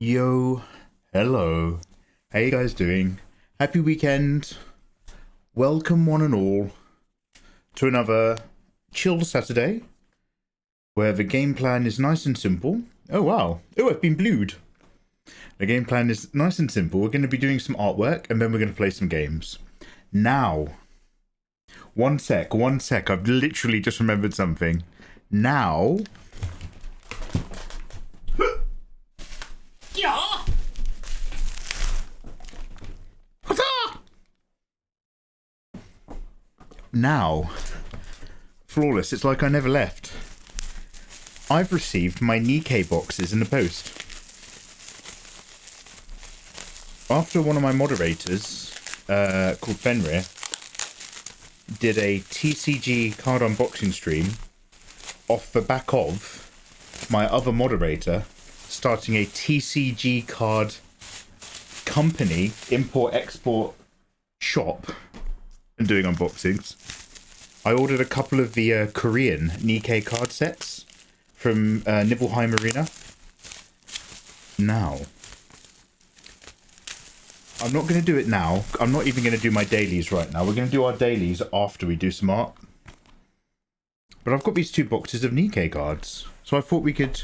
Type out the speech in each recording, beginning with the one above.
Yo, hello. How you guys doing? Happy weekend. Welcome one and all to another chill Saturday where the game plan is nice and simple. Oh wow. Oh, I've been blued. The game plan is nice and simple. We're going to be doing some artwork and then we're going to play some games. Now, one sec. I've literally just remembered something. Now... Now, flawless, it's like I never left. I've received my Nikkei boxes in the post. After one of my moderators, called Fenrir, did a TCG card unboxing stream off the back of my other moderator starting a TCG card company, import-export shop, and doing unboxings. I ordered a couple of the Korean Nikkei card sets from Nibelheim Arena. Now, I'm not going to do it now. I'm not even going to do my dailies right now. We're going to do our dailies after we do some art. But I've got these two boxes of Nikkei cards. So I thought we could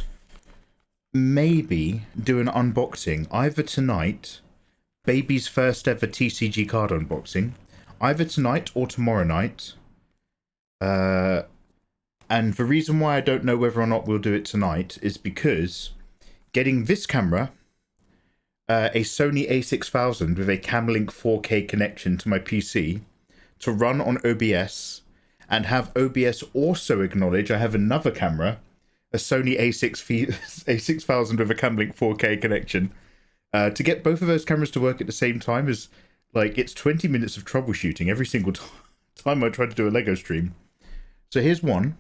maybe do an unboxing either tonight, baby's first ever TCG card unboxing, either tonight or tomorrow night. And the reason why I don't know whether or not we'll do it tonight is because getting this camera, a Sony a6000 with a Camlink 4K connection to my PC to run on OBS and have OBS also acknowledge I have another camera, a Sony a6000 with a Camlink 4K connection, to get both of those cameras to work at the same time is like, it's 20 minutes of troubleshooting every single time I try to do a Lego stream. So here's one.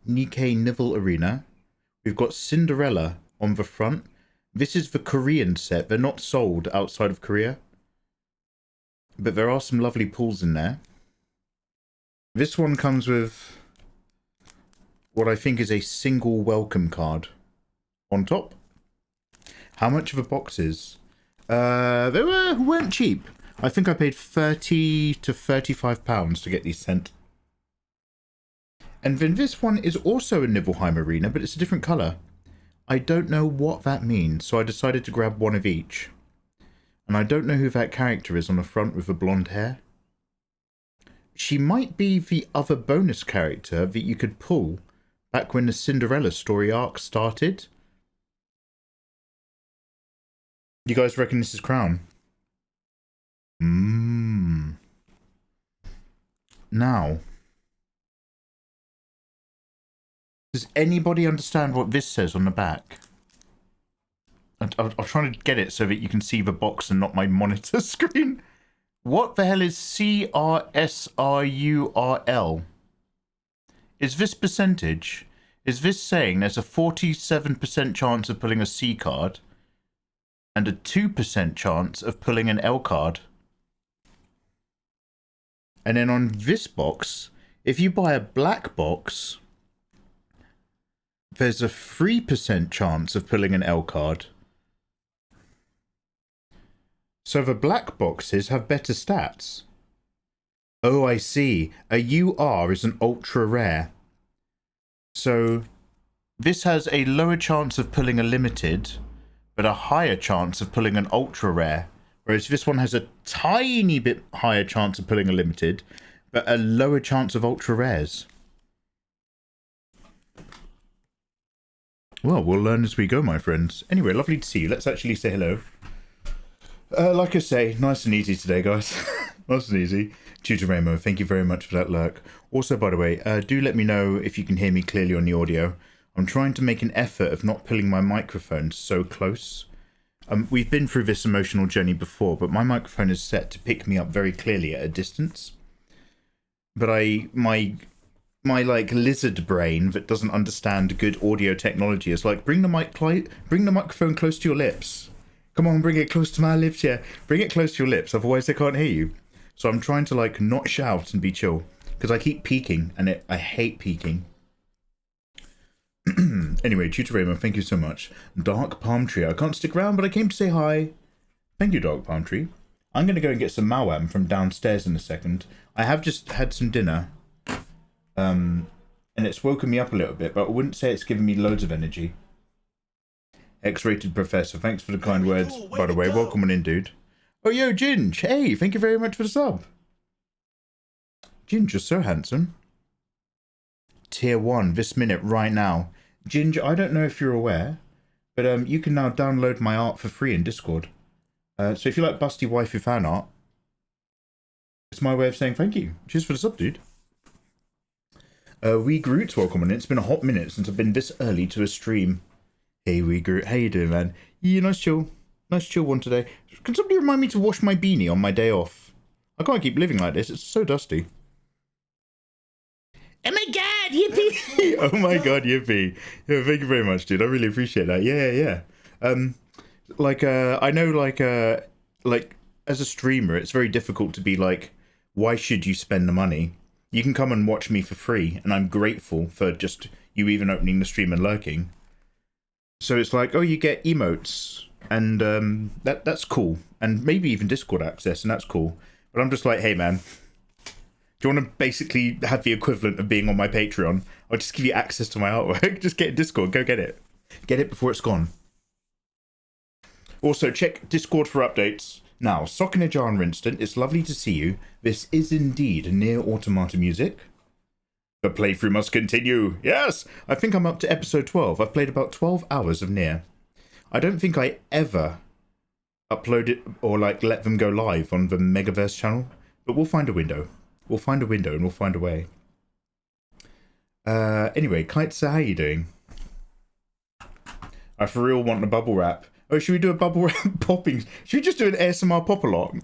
Nikkei Nibel Arena. We've got Cinderella on the front. This is the Korean set. They're not sold outside of Korea, but there are some lovely pulls in there. This one comes with what I think is a single welcome card on top. How much of a box is? They weren't cheap. I think I paid £30 to £35 to get these sent. And then this one is also a Nibelheim Arena, but it's a different colour. I don't know what that means, so I decided to grab one of each. And I don't know who that character is on the front with the blonde hair. She might be the other bonus character that you could pull back when the Cinderella story arc started. You guys reckon this is Crown? Now, does anybody understand what this says on the back? I'll try to get it so that you can see the box and not my monitor screen. What the hell is CRSRURL? Is this percentage? Is this saying there's a 47% chance of pulling a C card and a 2% chance of pulling an L card? And then on this box, if you buy a black box, there's a 3% chance of pulling an L card. So the black boxes have better stats. Oh, I see. A UR is an ultra rare. So this has a lower chance of pulling a limited, but a higher chance of pulling an ultra rare. Whereas this one has a tiny bit higher chance of pulling a limited, but a lower chance of ultra rares. Well, we'll learn as we go, my friends. Anyway, lovely to see you. Let's actually say hello. Like I say, nice and easy today, guys. Nice and easy. Tutor Ramo, thank you very much for that lurk. Also, by the way, do let me know if you can hear me clearly on the audio. I'm trying to make an effort of not pulling my microphone so close. We've been through this emotional journey before, but my microphone is set to pick me up very clearly at a distance. But my like lizard brain that doesn't understand good audio technology is like, bring the microphone close to your lips. Come on, bring it close to my lips, yeah. Bring it close to your lips, otherwise they can't hear you. So I'm trying to like not shout and be chill because I keep peeking and I hate peeking. Anyway, Tutor Raymond, thank you so much. Dark Palm Tree. I can't stick around, but I came to say hi. Thank you, Dark Palm Tree. I'm going to go and get some mawam from downstairs in a second. I have just had some dinner. And it's woken me up a little bit, but I wouldn't say it's given me loads of energy. X-rated Professor, thanks for the kind words. Cool. By the way, welcome on in, dude. Oh, yo, Ginge. Hey, thank you very much for the sub. Ginge, you're so handsome. Tier 1, this minute, right now. Ginge, I don't know if you're aware, but you can now download my art for free in Discord. So if you like busty wifey fan art, it's my way of saying thank you. Cheers for the sub, dude. We Groot, welcome on in. It's been a hot minute since I've been this early to a stream. Hey, We Groot, how you doing, man? Yeah, nice chill one today. Can somebody remind me to wash my beanie on my day off? I can't keep living like this. It's so dusty. Oh my god, yippee! Oh my god, yippee! Yeah, thank you very much, dude. I really appreciate that. Yeah. I know, like as a streamer, it's very difficult to be like, why should you spend the money? You can come and watch me for free, and I'm grateful for just you even opening the stream and lurking. So it's like, oh, you get emotes, and that's cool, and maybe even Discord access, and that's cool. But I'm just like, hey, man, do you want to basically have the equivalent of being on my Patreon? I'll just give you access to my artwork. Just get Discord, go get it. Get it before it's gone. Also, check Discord for updates. Now, Sockinajar and Rinston, it's lovely to see you. This is indeed Nier Automata music. The playthrough must continue. Yes! I think I'm up to episode 12. I've played about 12 hours of Nier. I don't think I ever upload it or like let them go live on the Megaverse channel, but we'll find a window. We'll find a window and we'll find a way. Anyway, Kaitsa, how you doing? I for real want the bubble wrap. Oh, should we do a bubble wrap popping? Should we just do an ASMR pop along?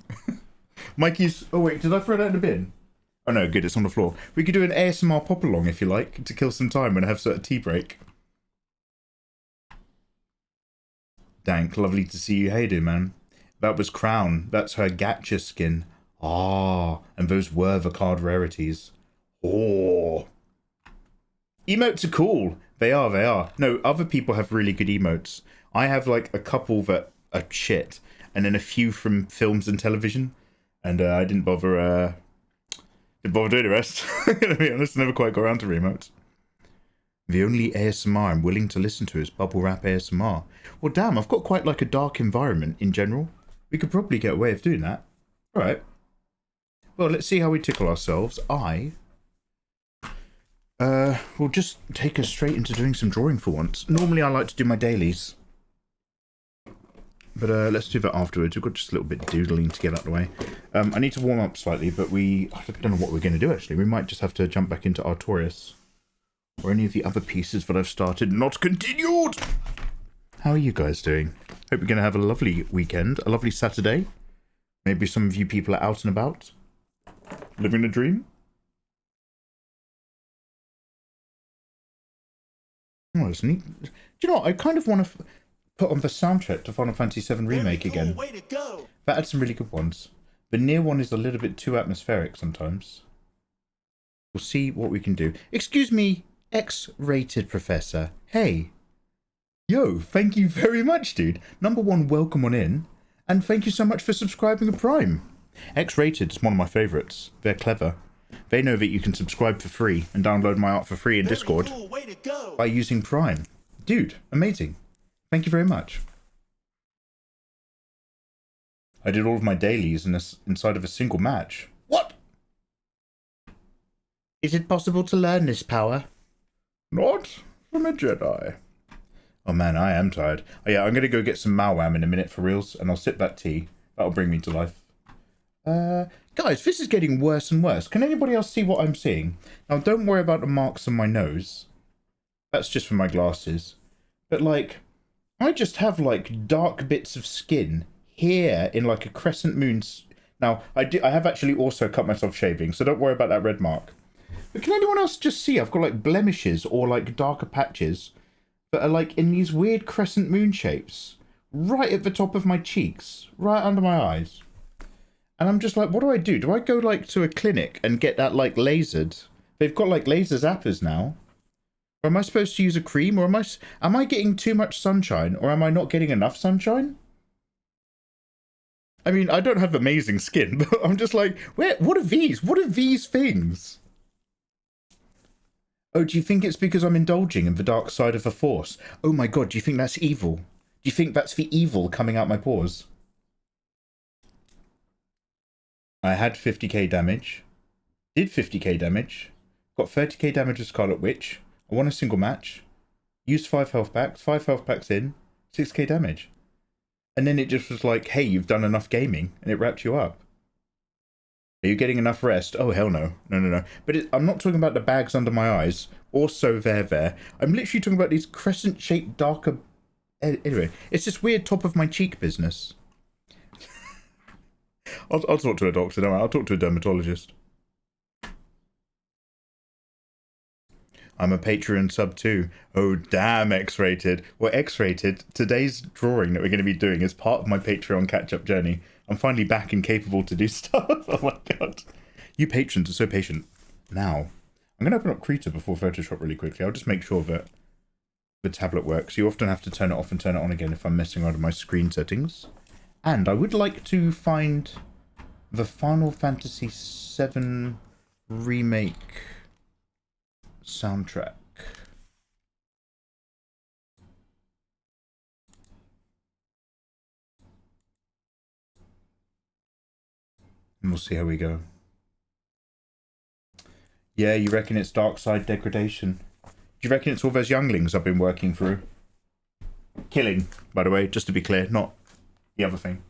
Mikey's... Oh, wait, did I throw that in the bin? Oh, no, good, it's on the floor. We could do an ASMR pop along, if you like, to kill some time when I have a tea break. Dank, lovely to see you. How you doing, man? That was Crown. That's her gacha skin. Ah, and those were the card rarities. Oh. Emotes are cool. They are. No, other people have really good emotes. I have like a couple that are shit, and then a few from films and television, and I didn't bother doing the rest. To be honest, never quite got around to emotes. The only ASMR I'm willing to listen to is bubble wrap ASMR. Well, damn, I've got quite like a dark environment in general. We could probably get away with doing that. All right. Well, let's see how we tickle ourselves. We'll just take us straight into doing some drawing for once. Normally, I like to do my dailies. But let's do that afterwards. We've got just a little bit of doodling to get out of the way. I need to warm up slightly, but I don't know what we're going to do, actually. We might just have to jump back into Artorias. Or any of the other pieces that I've started not continued. How are you guys doing? Hope you're going to have a lovely weekend. A lovely Saturday. Maybe some of you people are out and about. Living a dream. Oh, it's neat. Do you know what? I kind of want to put on the soundtrack to Final Fantasy VII Remake again. Way to go. That had some really good ones. The Nier one is a little bit too atmospheric sometimes. We'll see what we can do. Excuse me, X-rated Professor. Hey. Yo, thank you very much, dude. Number one, welcome on in. And thank you so much for subscribing to Prime. X-rated is one of my favourites. They're clever. They know that you can subscribe for free and download my art for free in Discord by using Prime. Dude, amazing. Thank you very much. I did all of my dailies inside of a single match. What? Is it possible to learn this power? Not from a Jedi. Oh man, I am tired. Oh yeah, I'm going to go get some mawam in a minute for reals, and I'll sip that tea. That'll bring me to life. Guys, this is getting worse and worse. Can anybody else see what I'm seeing? Now, don't worry about the marks on my nose. That's just for my glasses. But, like, I just have, like, dark bits of skin here in, like, a crescent moon. Now, I have actually also cut myself shaving, so don't worry about that red mark. But can anyone else just see? I've got, like, blemishes or, like, darker patches that are, like, in these weird crescent moon shapes. Right at the top of my cheeks. Right under my eyes. And I'm just like, what do? Do I go, like, to a clinic and get that, like, lasered? They've got, like, laser zappers now. Or am I supposed to use a cream? Or am I getting too much sunshine? Or am I not getting enough sunshine? I mean, I don't have amazing skin, but I'm just like, what are these? What are these things? Oh, do you think it's because I'm indulging in the dark side of the force? Oh my god, do you think that's evil? Do you think that's the evil coming out my pores? I had 50k damage. Did 50k damage. Got 30k damage with Scarlet Witch. I won a single match. Used 5 health packs. 5 health packs in. 6k damage. And then it just was like, hey, you've done enough gaming. And it wrapped you up. Are you getting enough rest? Oh, hell no. No. But I'm not talking about the bags under my eyes. Also there. I'm literally talking about these crescent-shaped darker... Anyway, it's this weird top of my cheek business. I'll talk to a doctor, don't I? I'll talk to a dermatologist. I'm a Patreon sub too. Oh, damn, X-rated. Well, X-rated, today's drawing that we're going to be doing is part of my Patreon catch-up journey. I'm finally back and capable to do stuff. Oh my god. You patrons are so patient. Now, I'm going to open up Krita before Photoshop really quickly. I'll just make sure that the tablet works. You often have to turn it off and turn it on again if I'm messing around with my screen settings. And I would like to find the Final Fantasy VII Remake soundtrack. And we'll see how we go. Yeah, you reckon it's dark side degradation? Do you reckon it's all those younglings I've been working through? Killing, by the way, just to be clear, not the other thing.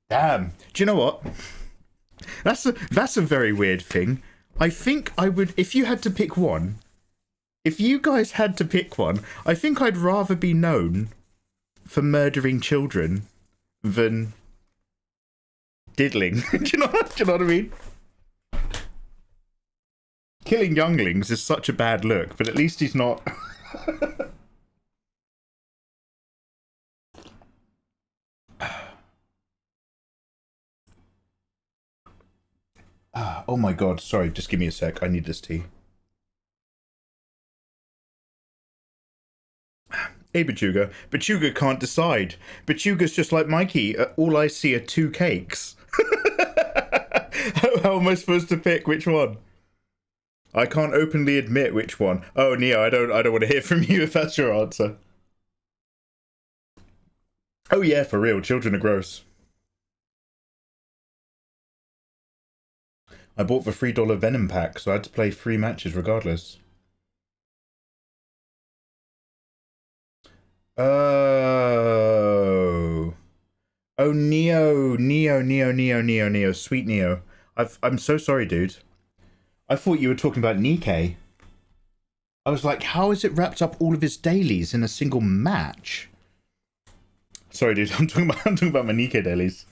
Damn. Do you know what? That's a very weird thing. I think I would, if you had to pick one, if you guys had to pick one, I think I'd rather be known for murdering children than diddling. do you know what I mean? Killing younglings is such a bad look, but at least he's not... Oh my god, sorry, just give me a sec. I need this tea. Hey, Bachuga. Bachuga can't decide. Bachuga's just like Mikey. All I see are 2 cakes. How am I supposed to pick which one? I can't openly admit which one. Oh, Neo, I don't want to hear from you if that's your answer. Oh yeah, for real. Children are gross. I bought the $3 Venom pack, so I had to play 3 matches regardless. Oh. Oh, Neo, sweet Neo. I'm so sorry, dude. I thought you were talking about Nikkei. I was like, how is it wrapped up all of his dailies in a single match? Sorry, dude. I'm talking about my Nikkei dailies.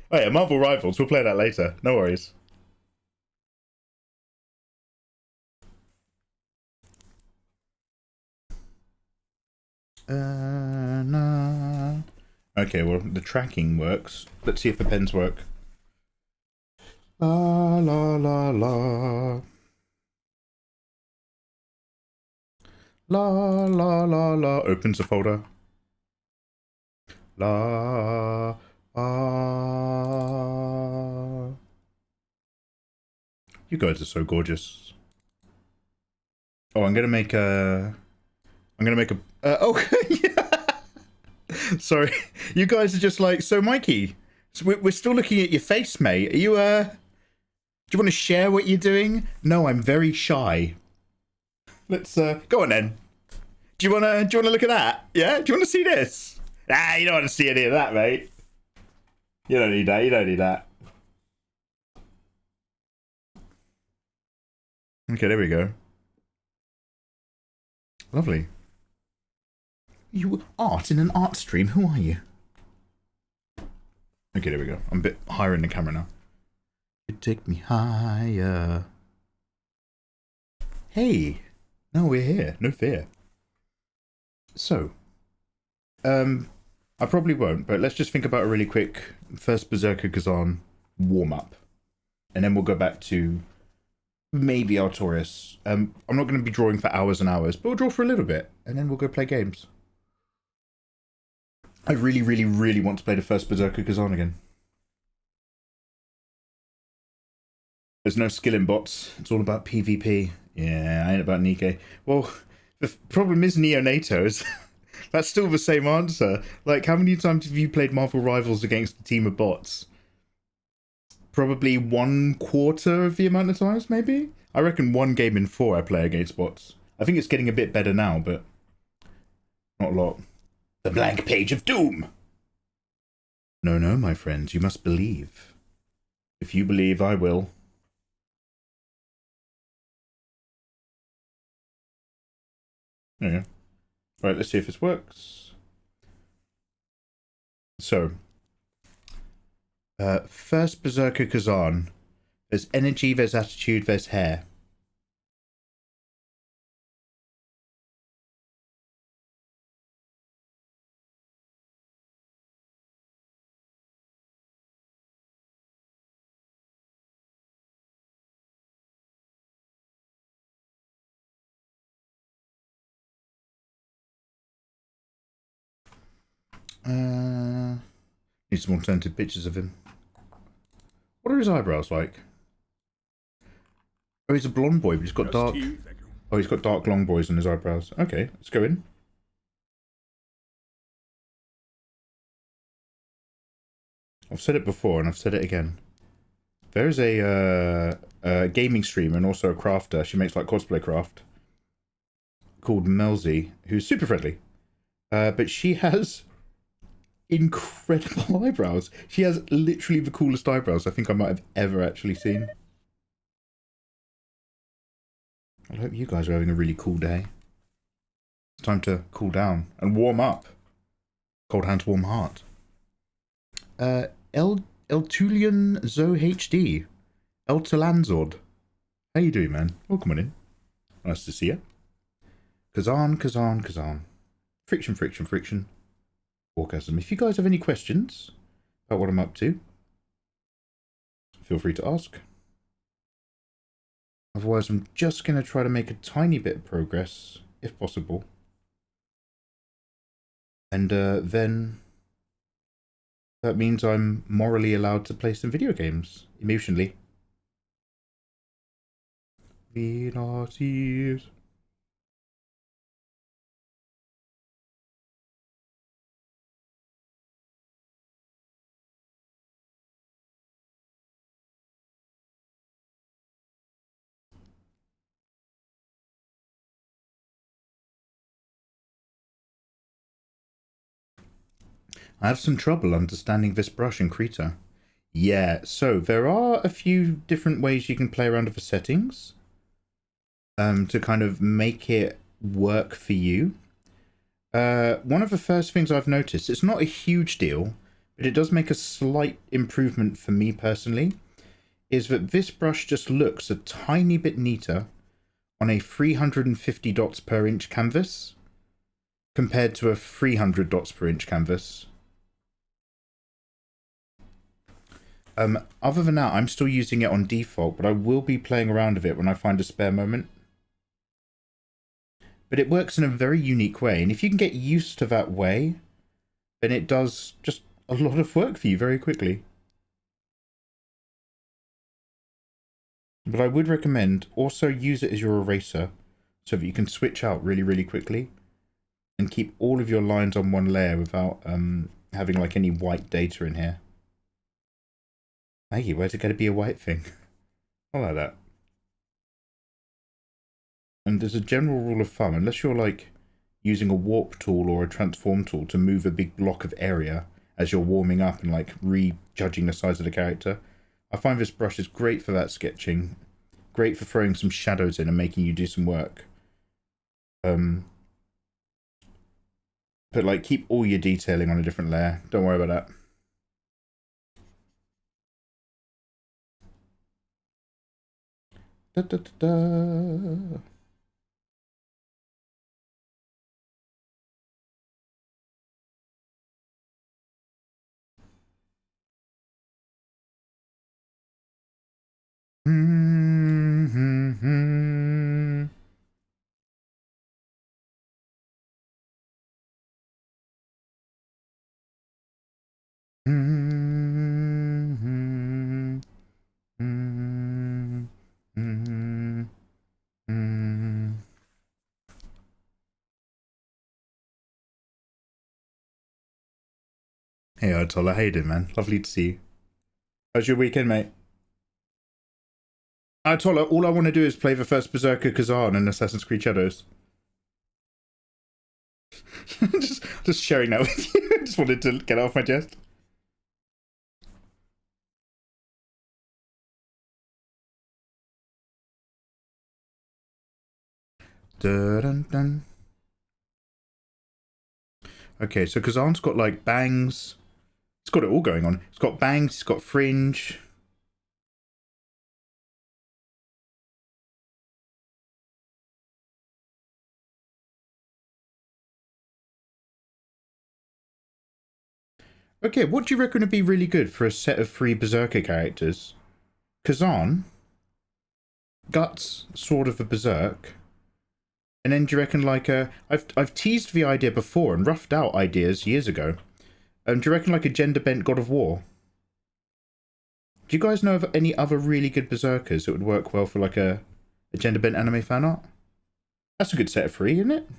Oh yeah, Marvel Rivals. We'll play that later. No worries. Nah. Okay, well, the tracking works. Let's see if the pens work. La la la la. La la la la. Opens the folder. La. You guys are so gorgeous. Oh, I'm gonna make a. Oh, yeah. Sorry, you guys are just like, so Mikey, so we're still looking at your face, mate. Are you, do you want to share what you're doing? No, I'm very shy. Let's, go on then. Do you want to look at that? Yeah? Do you want to see this? Ah, you don't want to see any of that, mate. You don't need that. Okay, there we go. Lovely. You art in an art stream? Who are you? Okay, there we go. I'm a bit higher in the camera now. You take me higher. Hey! No, we're here. No fear. So, I probably won't, but let's just think about a really quick first Berserker Kazan warm-up. and then we'll go back to maybe Artorias. I'm not going to be drawing for hours and hours, but we'll draw for a little bit, and then we'll go play games. I really, really, really want to play the first Berserker Kazan again. There's no skill in bots. It's all about PvP. Yeah, I ain't about Nikkei. Well, the problem is neonatos. That's still the same answer. Like, how many times have you played Marvel Rivals against a team of bots? Probably 1/4 of the amount of times, maybe? I reckon 1 game in 4 I play against bots. I think it's getting a bit better now, but not a lot. The blank page of doom! No, no, my friends, you must believe. If you believe, I will. There you go. Right, let's see if this works. So, first Berserker Kazan. There's energy, there's attitude, there's hair. Need some alternative pictures of him. What are his eyebrows like? Oh, he's a blonde boy, but he's got dark... Oh, he's got dark long boys on his eyebrows. Okay, let's go in. I've said it before, and I've said it again. There's a gaming streamer and also a crafter. She makes like cosplay craft. Called Melzy, who's super friendly. But she has incredible eyebrows. She has literally the coolest eyebrows I think I might have ever actually seen. I hope you guys are having a really cool day. It's time to cool down and warm up. Cold hands, warm heart. Eltulian Zo HD. Eltalanzord. How you doing, man? Welcome on in. Nice to see you. Kazan, Kazan, Kazan. Friction, friction, friction. Orgasm. If you guys have any questions about what I'm up to, feel free to ask. Otherwise, I'm just going to try to make a tiny bit of progress, if possible. And then that means I'm morally allowed to play some video games, emotionally. Be naughty. I have some trouble understanding this brush in Krita. Yeah, so there are a few different ways you can play around with the settings to kind of make it work for you. One of the first things I've noticed, it's not a huge deal, but it does make a slight improvement for me personally, is that this brush just looks a tiny bit neater on a 350 dots per inch canvas compared to a 300 dots per inch canvas. Other than that, I'm still using it on default, but I will be playing around with it when I find a spare moment. But it works in a very unique way, and if you can get used to that way, then it does just a lot of work for you very quickly. But I would recommend also use it as your eraser, so that you can switch out really, really quickly, and keep all of your lines on one layer without having like any white data in here. Maggie, where's it going to be a white thing? I like that. And there's a general rule of thumb, unless you're like using a warp tool or a transform tool to move a big block of area as you're warming up and like rejudging the size of the character, I find this brush is great for that sketching, great for throwing some shadows in and making you do some work. But like keep all your detailing on a different layer. Don't worry about that. Da, da, da, da. Hey, Tola, how you doing, man? Lovely to see you. How's your weekend, mate? Tola, all I want to do is play the first Berserker Kazan and Assassin's Creed Shadows. just sharing that with you. Just wanted to get it off my chest. Dun, dun, dun. Okay, so Kazan's got like bangs. It's got it all going on. It's got bangs, it's got fringe. Okay, what do you reckon would be really good for a set of 3 Berserker characters? Kazan, Guts, sort of a Berserk, and then do you reckon like a... I've teased the idea before and roughed out ideas years ago. Do you reckon like a gender-bent God of War? Do you guys know of any other really good Berserkers that would work well for like a gender-bent anime fan art? That's a good set of 3, isn't it?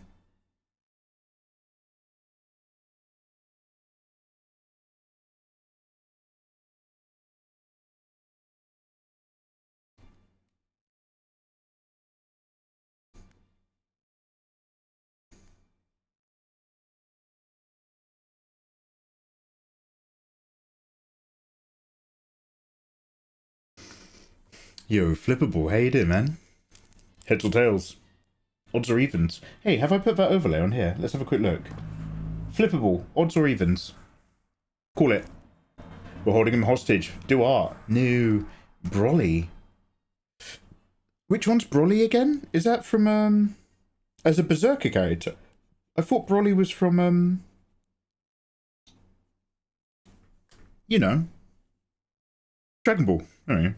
Yo, Flippable, how you doing, man? Heads or tails? Odds or evens? Hey, have I put that overlay on here? Let's have a quick look. Flippable, odds or evens? Call it. We're holding him hostage. Do art. No. Broly. Which one's Broly again? Is that from, as a Berserker character? I thought Broly was from, you know, Dragon Ball. I don't know.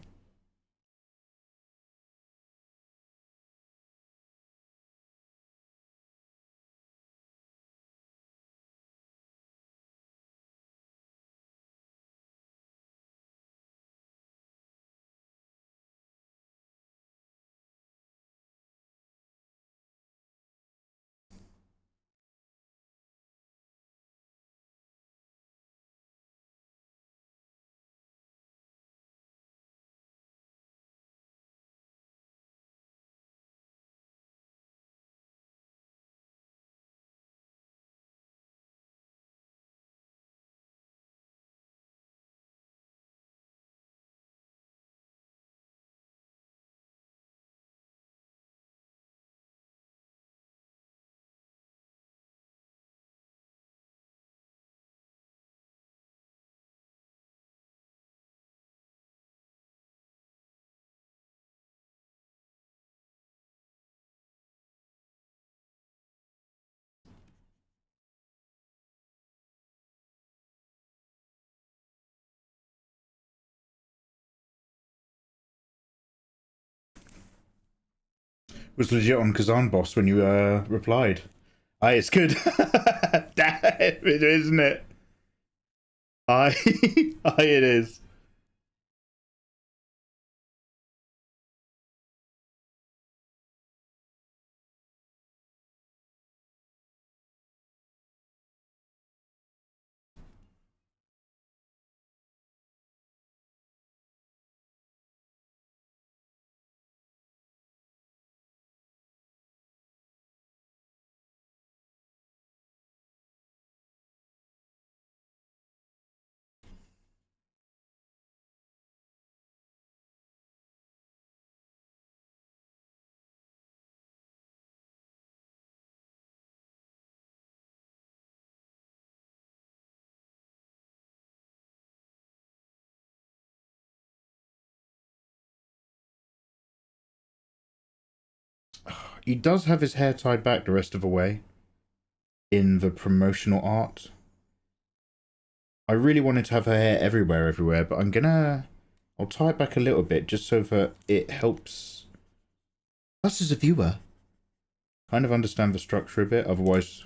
Was legit on Kazan Boss when you replied. Aye, it's good. Damn it, isn't it? Aye, aye, it is. He does have his hair tied back the rest of the way in the promotional art. I really wanted to have her hair everywhere, but I I'll tie it back a little bit just so that it helps us as a viewer kind of understand the structure a bit. Otherwise,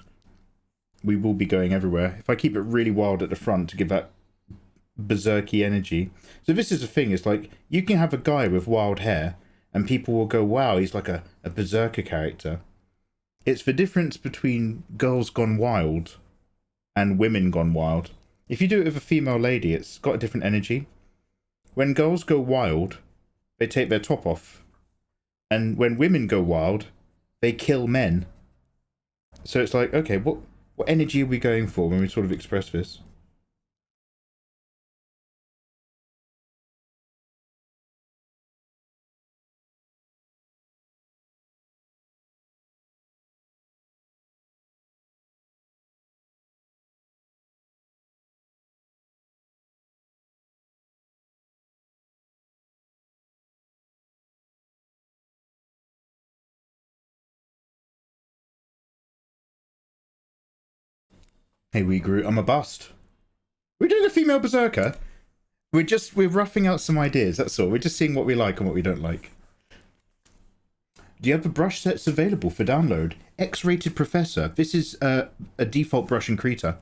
we will be going everywhere. If I keep it really wild at the front to give that berserky energy. So this is the thing, it's like you can have a guy with wild hair and people will go, wow, he's like a berserker character. It's the difference between girls gone wild and women gone wild. If you do it with a female lady, it's got a different energy. When girls go wild, they take their top off. And when women go wild, they kill men. So it's like, okay, what energy are we going for when we sort of express this? Hey, we grew. I'm a bust. We're doing a female berserker. We're roughing out some ideas, that's all. We're just seeing what we like and what we don't like. Do you have the brush sets available for download? X-rated Professor. This is a default brush in Krita.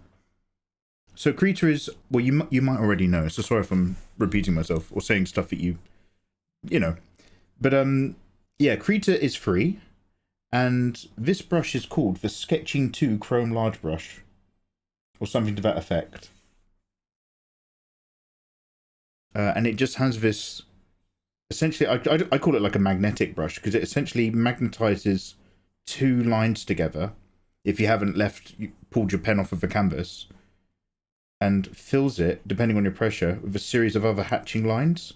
So Krita is, well, you might already know, so sorry if I'm repeating myself or saying stuff that you know. But yeah, Krita is free, and this brush is called the Sketching 2 Chrome Large Brush, or something to that effect. And it just has this, essentially, I call it like a magnetic brush, because it essentially magnetizes two lines together, if you haven't pulled your pen off of the canvas, and fills it, depending on your pressure, with a series of other hatching lines.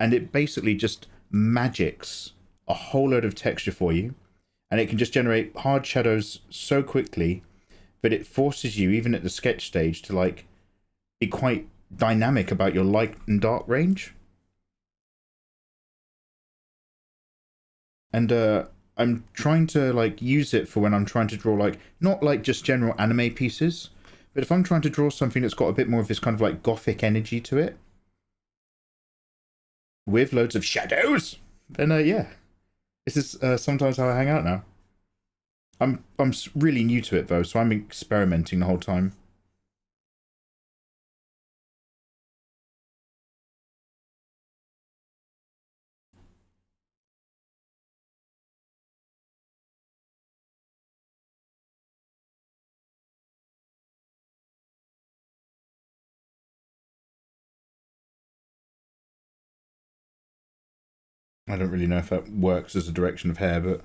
And it basically just magics a whole load of texture for you. And it can just generate hard shadows so quickly that it forces you, even at the sketch stage, to like be quite dynamic about your light and dark range. And I'm trying to like use it for when I'm trying to draw, like, not like just general anime pieces, but if I'm trying to draw something that's got a bit more of this kind of like gothic energy to it, with loads of shadows, then yeah, this is sometimes how I hang out now. I'm really new to it though, so I'm experimenting the whole time. I don't really know if that works as a direction of hair, but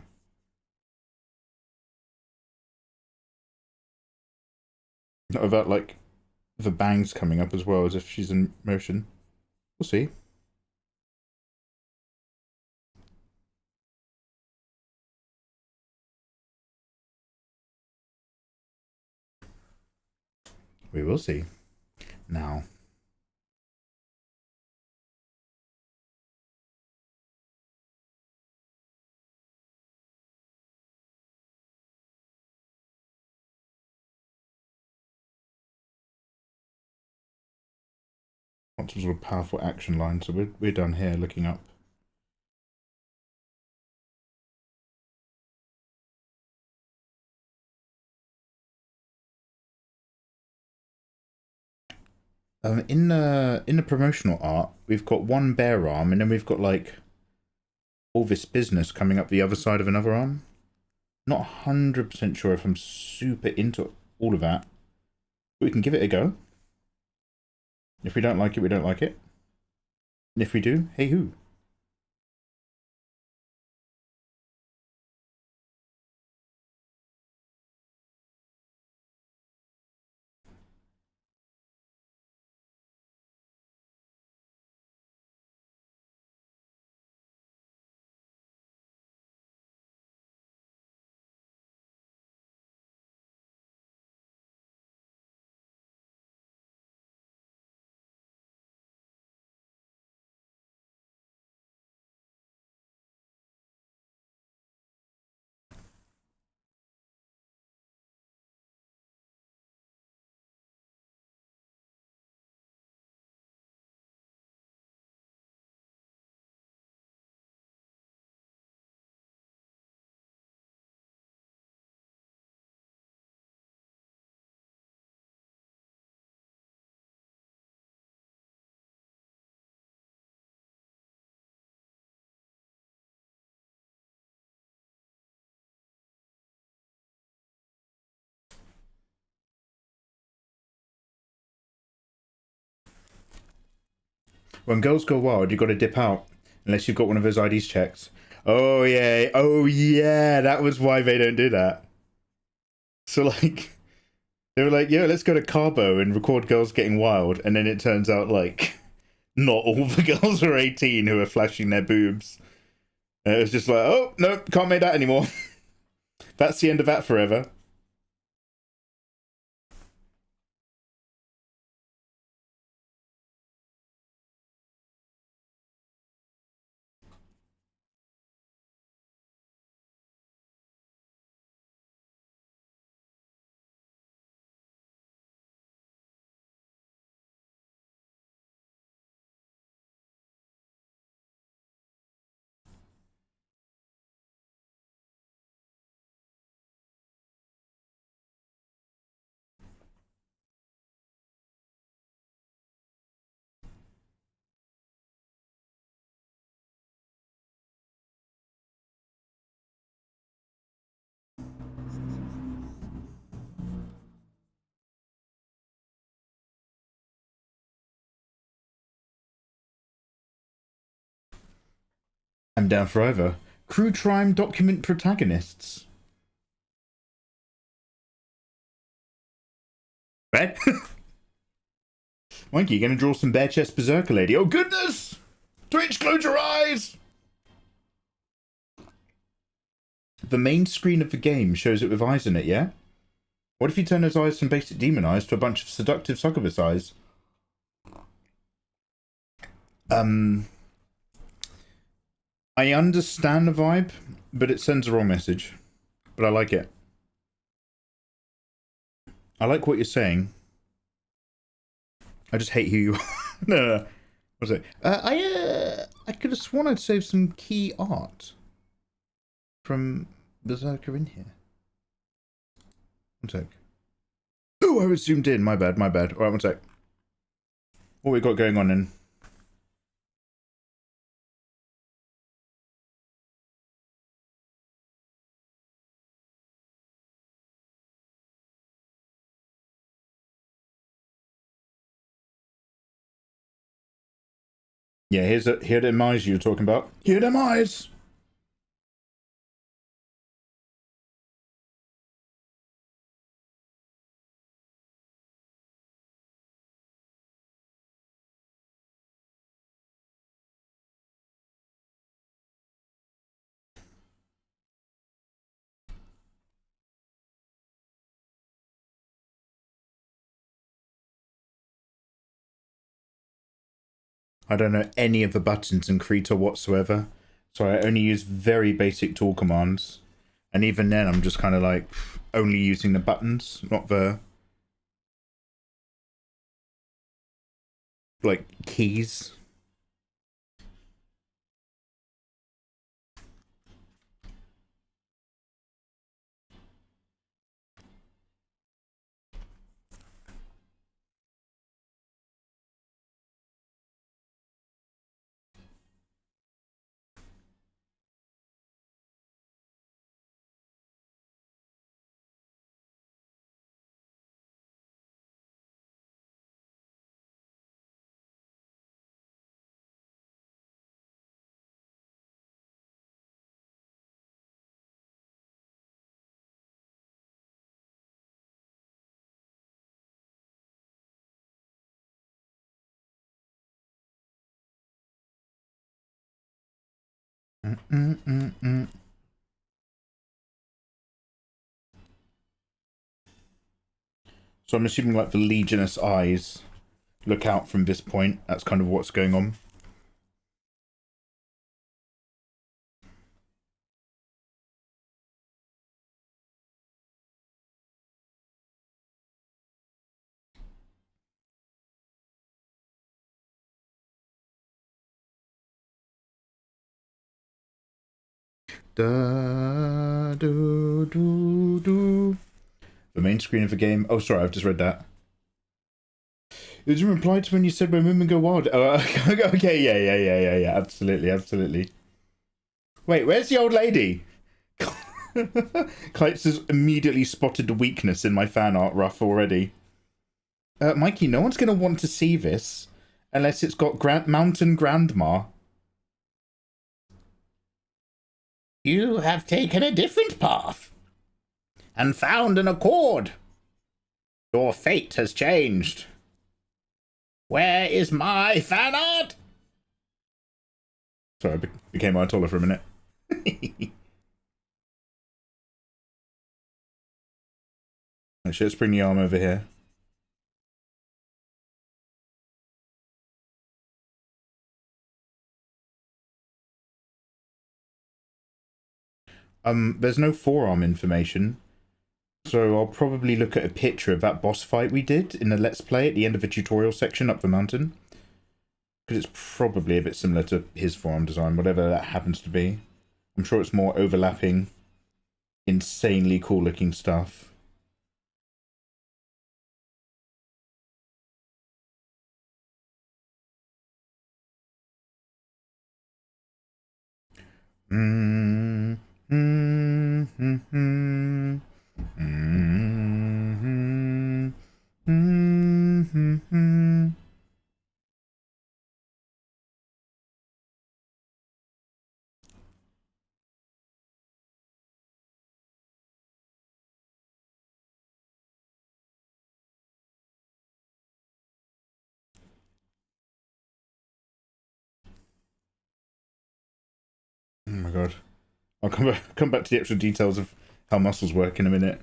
not about like the bangs coming up as well as if she's in motion. We'll see. We will see. Now, lots of sort of powerful action lines, so we're done here looking up. In the promotional art, we've got one bare arm, and then we've got like all this business coming up the other side of another arm. Not 100% sure if I'm super into all of that, but we can give it a go. If we don't like it, we don't like it. And if we do, hey hoo. When girls go wild, you got to dip out unless you've got one of those IDs checked. Oh yeah, that was why they don't do that. So like, they were like, "Yo, let's go to Cabo and record girls getting wild," and then it turns out like, not all the girls are 18 who are flashing their boobs. And it was just like, oh no, can't make that anymore. That's the end of that forever. I'm down for either. Crew Trime document protagonists. Right? Mikey, you gonna draw some bare chest berserker lady? Oh goodness! Twitch, close your eyes! The main screen of the game shows it with eyes in it, yeah? What if you turn those eyes from basic demon eyes to a bunch of seductive succubus eyes? I understand the vibe, but it sends the wrong message. But I like it. I like what you're saying. I just hate who you are. No. What's it? I could have sworn I'd saved some key art from Berserker in here. One sec. Oh, I was zoomed in. My bad. Alright, one sec. What we got going on then? Yeah, here them eyes you were talking about. Here them eyes! I don't know any of the buttons in Krita whatsoever, so I only use very basic tool commands. And even then, I'm just kind of like only using the buttons, not the like keys. So I'm assuming like the Legioness eyes look out from this point. That's kind of what's going on. Da, do, do, do. The main screen of the game. Oh, sorry, I've just read that. It was in reply to when you said when women go wild. Oh, okay, yeah. Absolutely. Wait, where's the old lady? Kites has immediately spotted the weakness in my fan art rough already. Mikey, no one's going to want to see this. Unless it's got Mountain Grandma. You have taken a different path and found an accord. Your fate has changed. Where is my fan art? Sorry, I became Ayatollah for a minute. Actually, let's bring the arm over here. There's no forearm information, so I'll probably look at a picture of that boss fight we did in the Let's Play at the end of the tutorial section up the mountain. Because it's probably a bit similar to his forearm design, whatever that happens to be. I'm sure it's more overlapping, insanely cool looking stuff. Oh my god. I'll come back to the extra details of how muscles work in a minute.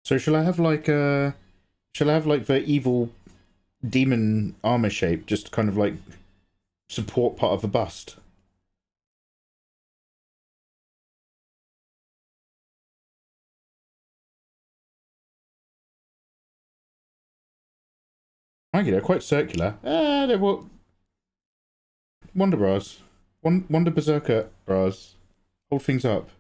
So shall I have like the evil demon armor shape, just kind of like support part of the bust? I get it, quite circular. They're what? Wonder bras. Wonder berserker bras. Hold things up.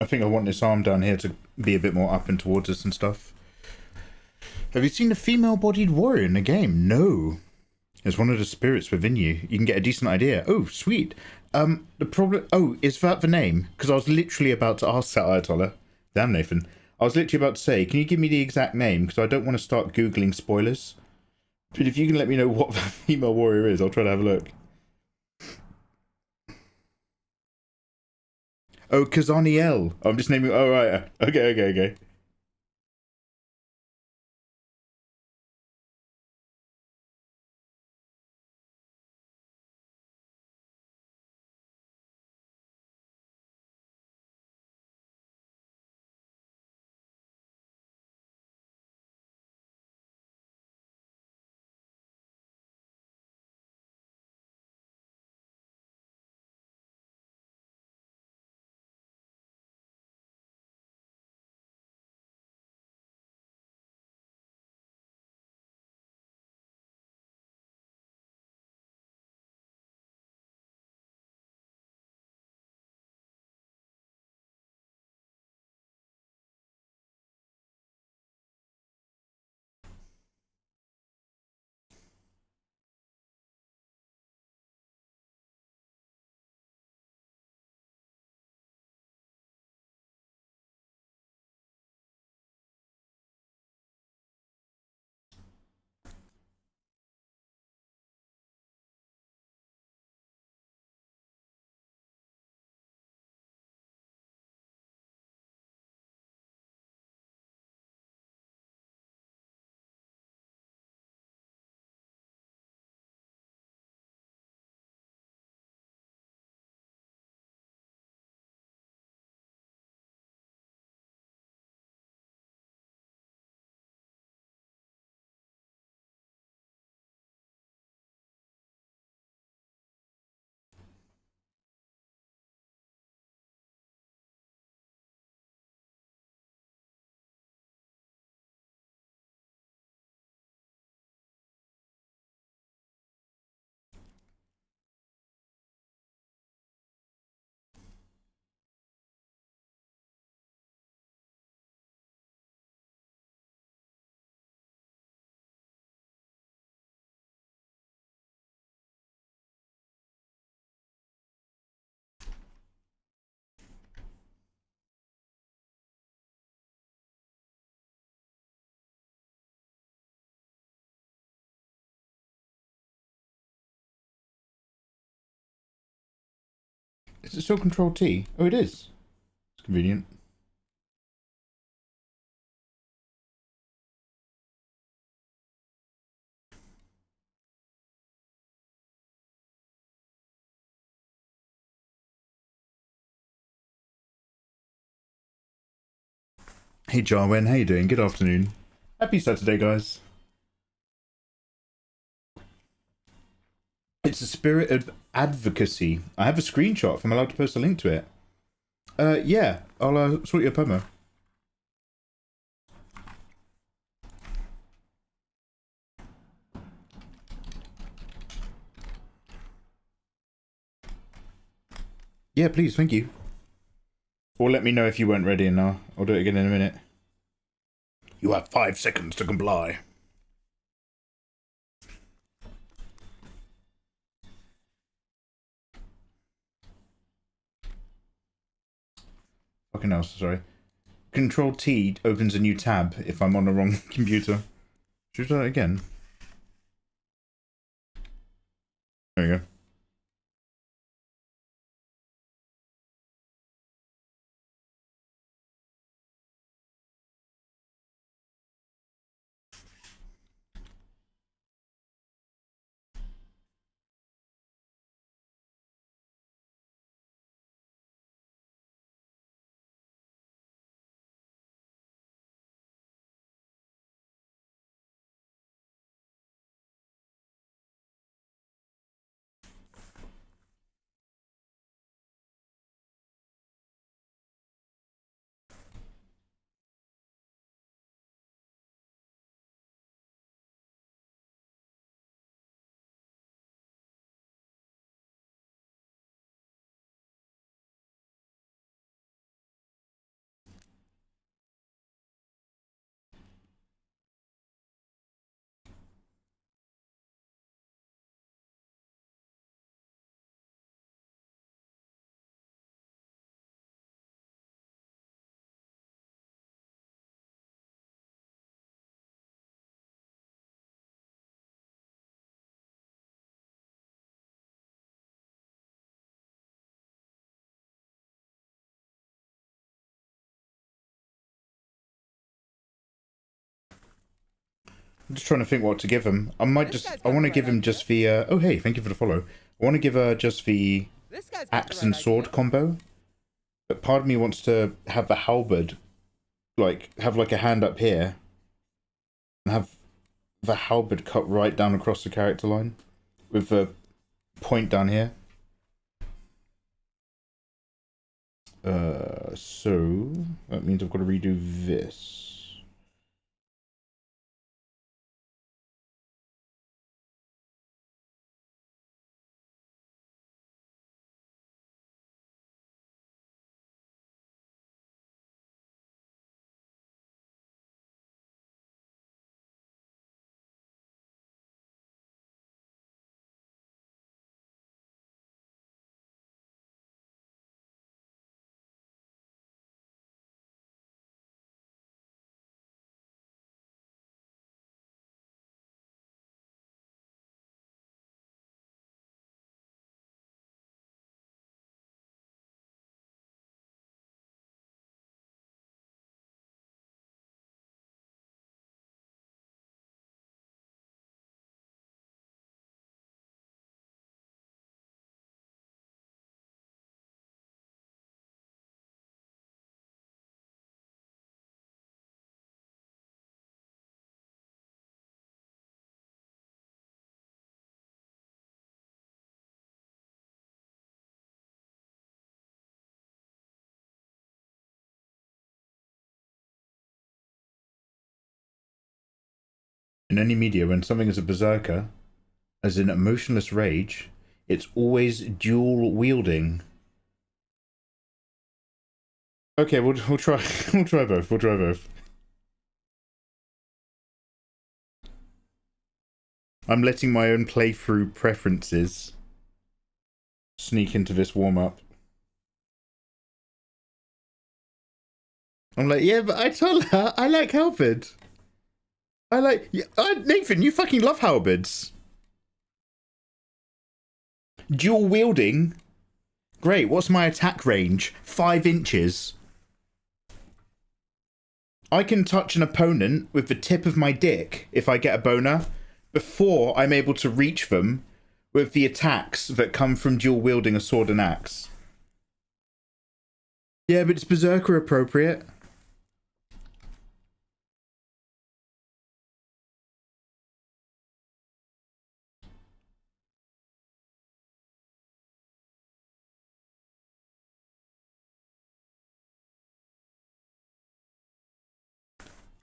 I think I want this arm down here to be a bit more up and towards us and stuff. Have you seen a female-bodied warrior in the game? No. It's one of the spirits within you. You can get a decent idea. Oh, sweet. The problem... Oh, is that the name? Because I was literally about to ask that, Ayatollah. Damn, Nathan. I was literally about to say, can you give me the exact name? Because I don't want to start Googling spoilers. But if you can let me know what the female warrior is, I'll try to have a look. Oh, Kazaniel. I'm just naming... Oh, right. Okay. Is it still Control T? Oh, it is. It's convenient. Hey Jarwin, how you doing? Good afternoon. Happy Saturday, guys. It's a spirit of advocacy. I have a screenshot if I'm allowed to post a link to it. Yeah, I'll sort your promo. Yeah, please, thank you. Or let me know if you weren't ready and I'll do it again in a minute. You have 5 seconds to comply. Fucking hell, sorry. Control T opens a new tab if I'm on the wrong computer. Should I do that again? There we go. I'm just trying to think what to give him. I want to give him just the, oh hey, thank you for the follow. I want to give her just the axe and sword combo. But part of me wants to have the halberd, like, have like a hand up here. And have the halberd cut right down across the character line. With the point down here. So, that means I've got to redo this. In any media, when something is a berserker, as in emotionless rage, it's always dual wielding. Okay, we'll try we'll try both. We'll try both. I'm letting my own playthrough preferences sneak into this warm-up. I'm like, yeah, but I told her I like halberd. I like... Nathan, you fucking love halberds. Dual wielding. Great, what's my attack range? 5 inches. I can touch an opponent with the tip of my dick if I get a boner before I'm able to reach them with the attacks that come from dual wielding a sword and axe. Yeah, but it's berserker appropriate.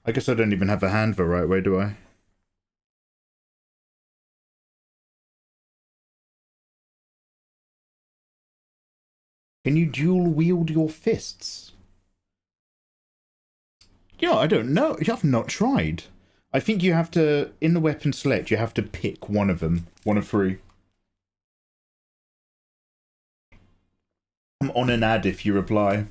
I guess I don't even have a hand the right way, do I? Can you dual wield your fists? Yeah, I don't know. You have not tried. I think you have to, in the weapon select, you have to pick one of them. One of 3. I'm on an ad if you reply.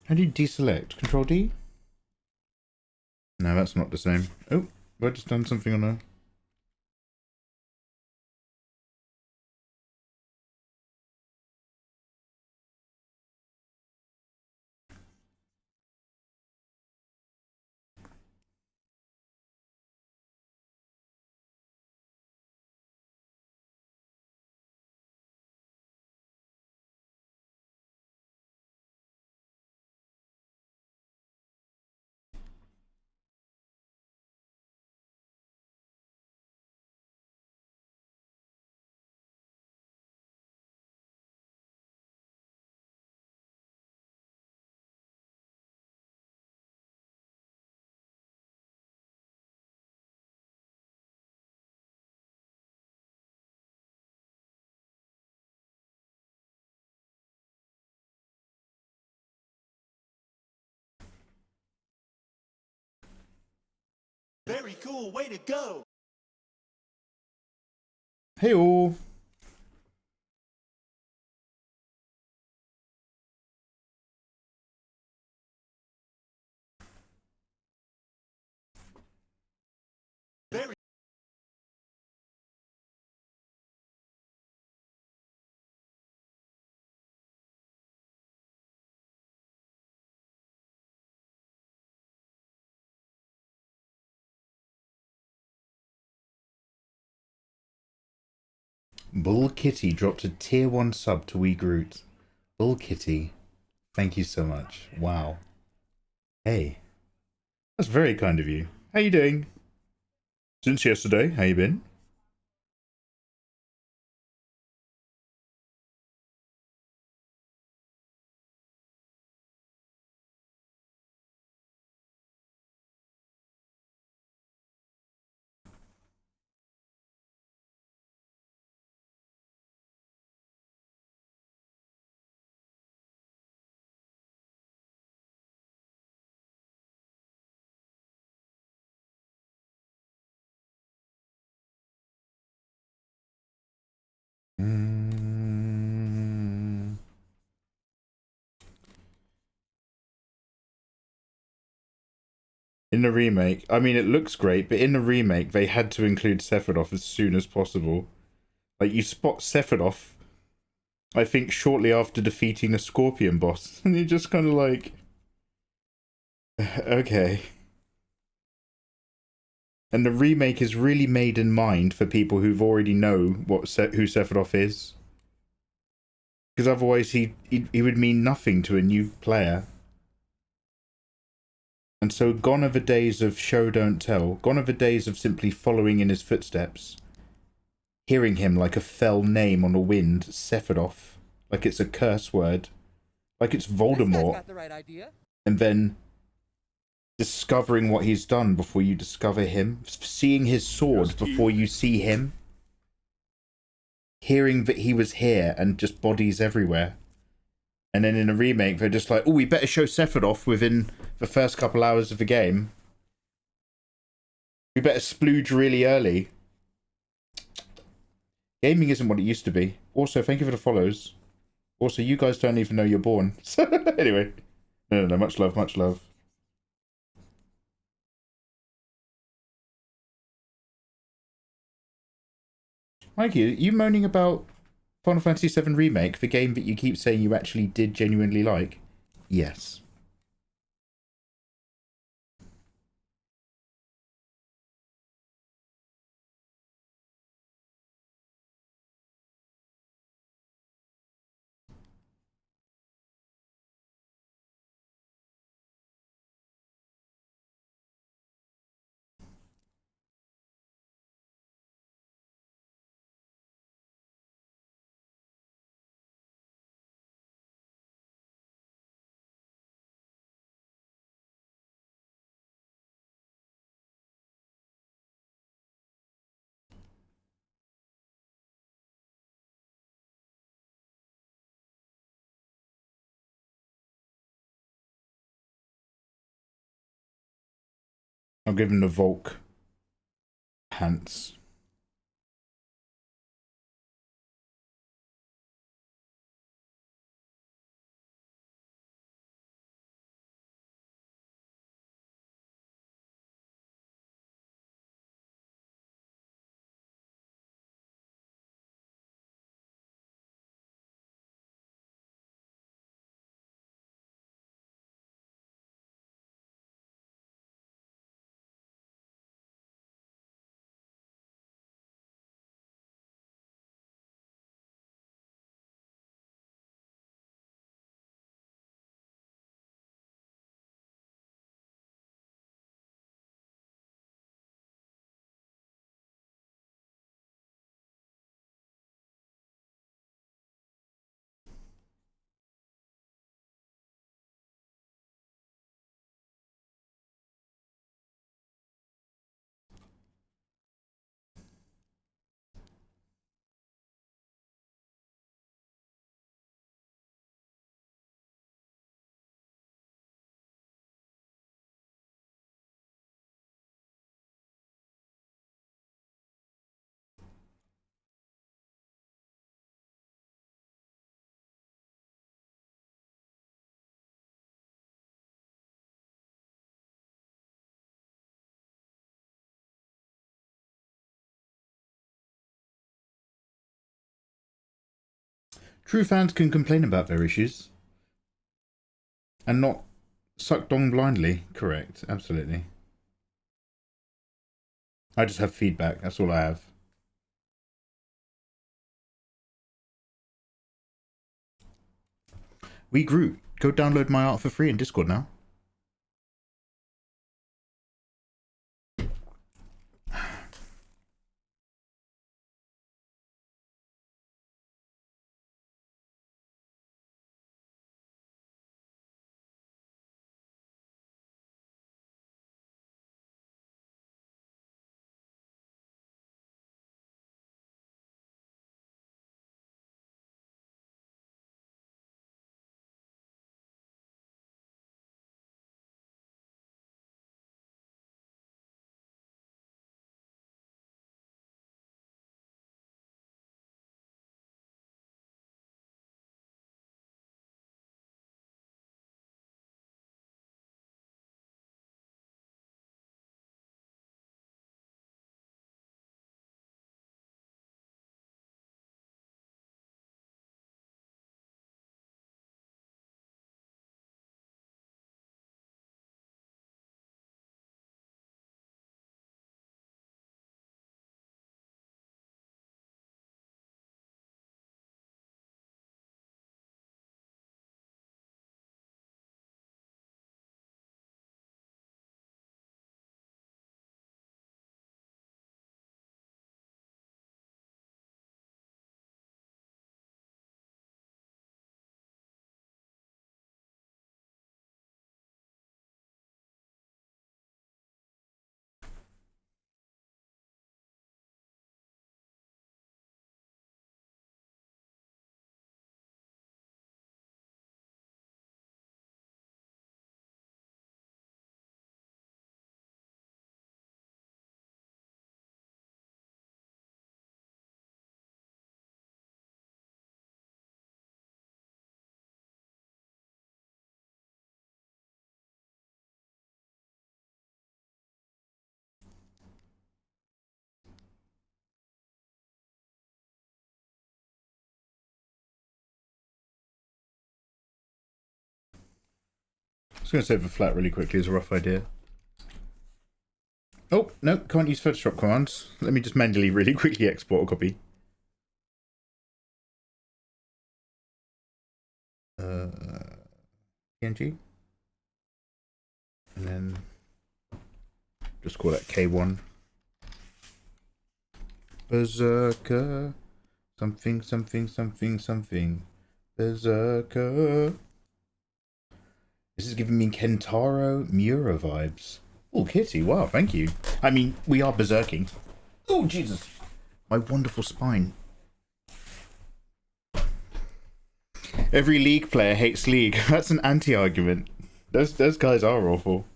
How do you deselect? Control D? No, that's not the same. Oh, have I just done something on a... Very cool, way to go! Hey all. Very Bull Kitty dropped a tier 1 sub to Wee Groot. Bull Kitty, thank you so much. Wow. Hey. That's very kind of you. How you doing? Since yesterday, how you been? In the remake, I mean, it looks great, but in the remake, they had to include Sephiroth as soon as possible. Like, you spot Sephiroth, I think, shortly after defeating a Scorpion boss, and you're just kind of like, okay. And the remake is really made in mind for people who've already know who Sephiroth is. Because otherwise he would mean nothing to a new player. And so gone are the days of show don't tell. Gone are the days of simply following in his footsteps. Hearing him like a fell name on the wind, Sephiroth. Like it's a curse word. Like it's Voldemort. Got the right idea. And then discovering what he's done before you discover him. Seeing his sword before you see him. Hearing that he was here and just bodies everywhere. And then in a remake, they're just like, oh, we better show Sephiroth within the first couple hours of the game. We better splooge really early. Gaming isn't what it used to be. Also, thank you for the follows. Also, you guys don't even know you're born. So, anyway. No. Much love, much love. Mikey, are you moaning about Final Fantasy VII Remake, the game that you keep saying you actually did genuinely like? Yes. I'll give him the Volk pants. True fans can complain about their issues. And not suck dong blindly. Correct, absolutely. I just have feedback, that's all I have. We grew. Go download my art for free in Discord now. just going to save a flat really quickly as a rough idea. Oh, no, can't use Photoshop commands. Let me just manually really quickly export a copy. PNG. And then just call that K1. Berserker. Something, something, something, something. Berserker. This is giving me Kentaro Miura vibes. Oh, Kitty, wow, thank you. I mean, we are berserking. Oh, Jesus. My wonderful spine. Every League player hates League. That's an anti-argument. Those guys are awful.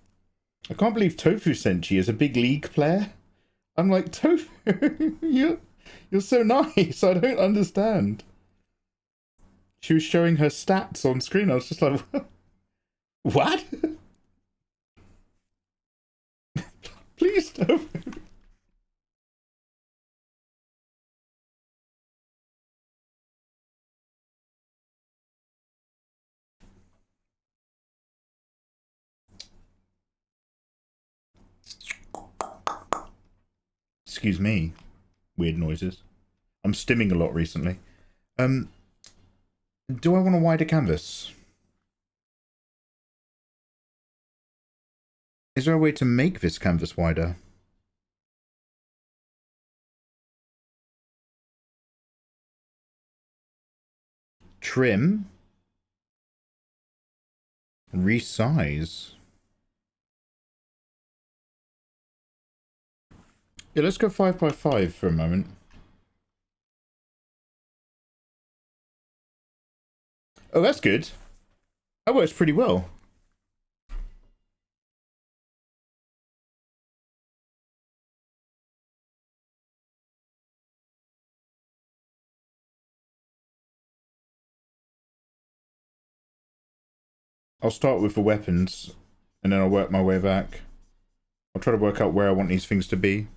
I can't believe Tofu Senchi is a big League player. I'm like, Tofu, you're so nice. I don't understand. She was showing her stats on screen. I was just like, what? Please, Tofu. Excuse me. Weird noises. I'm stimming a lot recently. Do I want a wider canvas? Is there a way to make this canvas wider? Trim? Resize? Yeah, let's go 5x5 for a moment. Oh, that's good. That works pretty well. I'll start with the weapons, and then I'll work my way back. I'll try to work out where I want these things to be.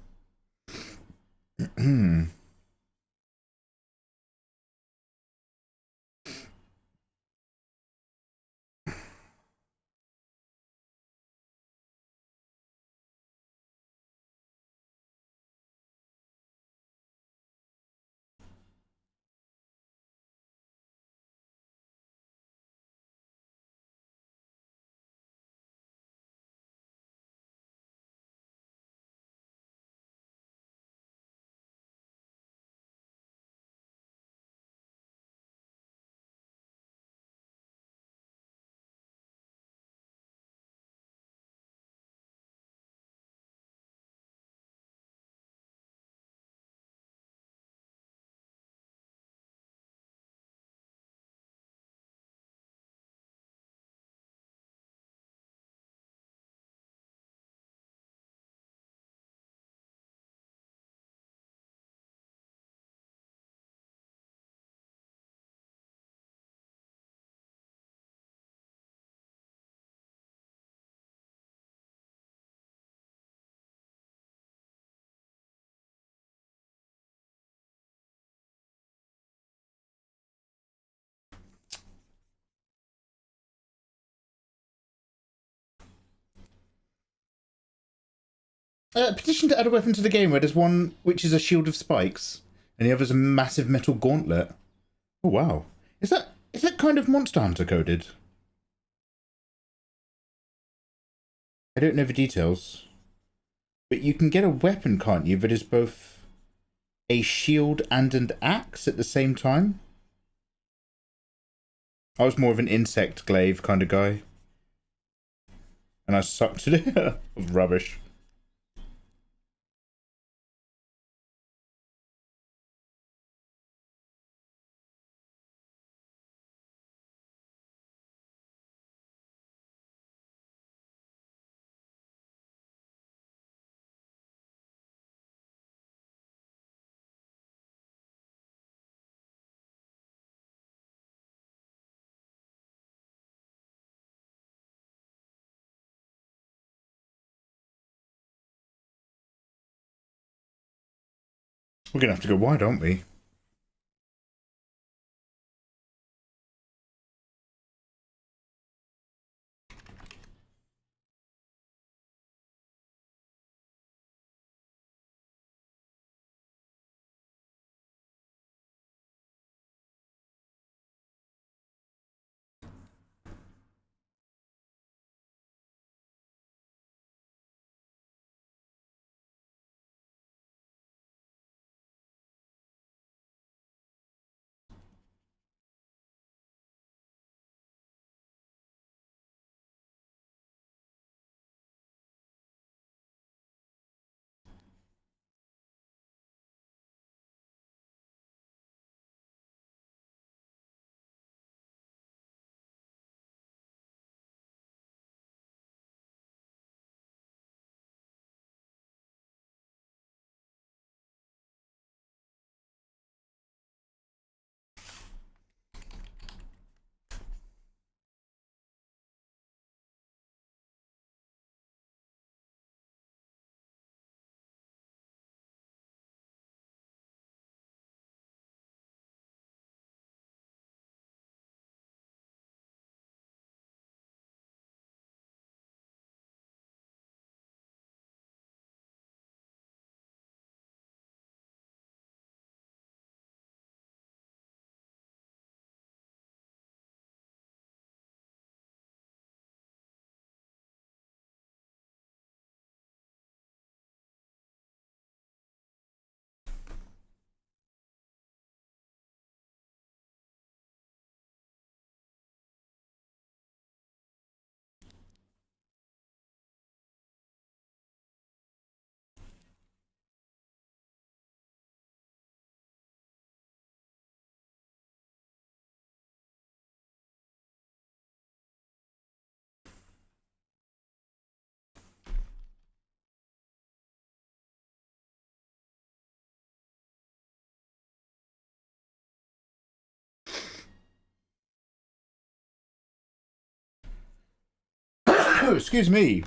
Petition to add a weapon to the game where there's one which is a shield of spikes and the other's a massive metal gauntlet. Oh wow. Is that kind of Monster Hunter coded? I don't know the details. But you can get a weapon, can't you, that is both a shield and an axe at the same time? I was more of an insect glaive kind of guy. And I sucked at it. Rubbish. We're going to have to go wide, aren't we? Excuse me.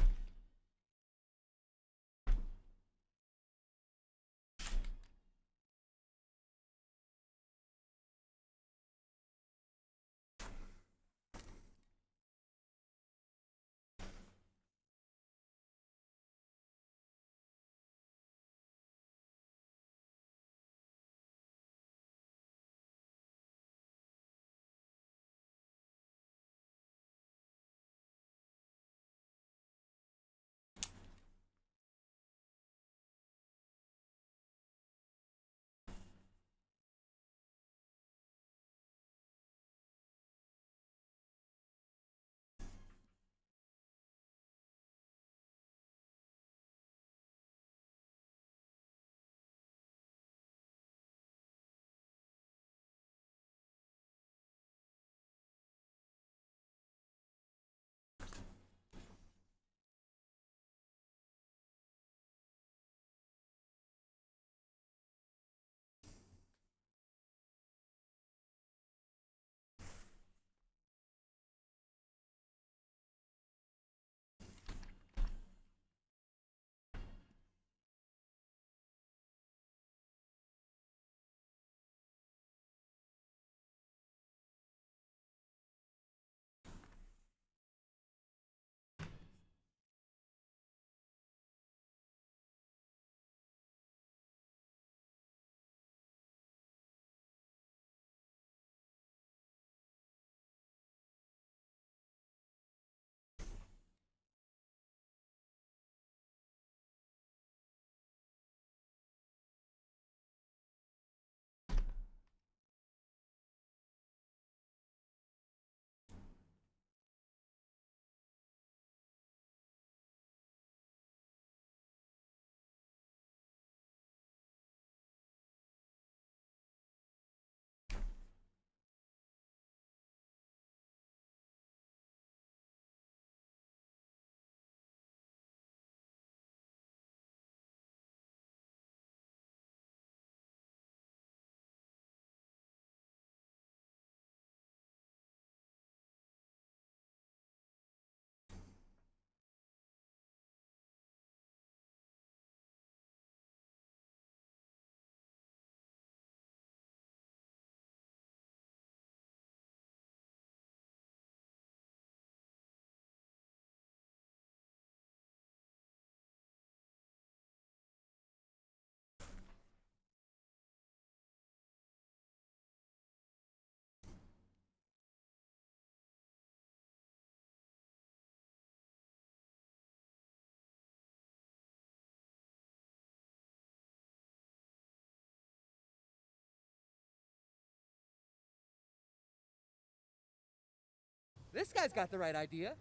This guy's got the right idea.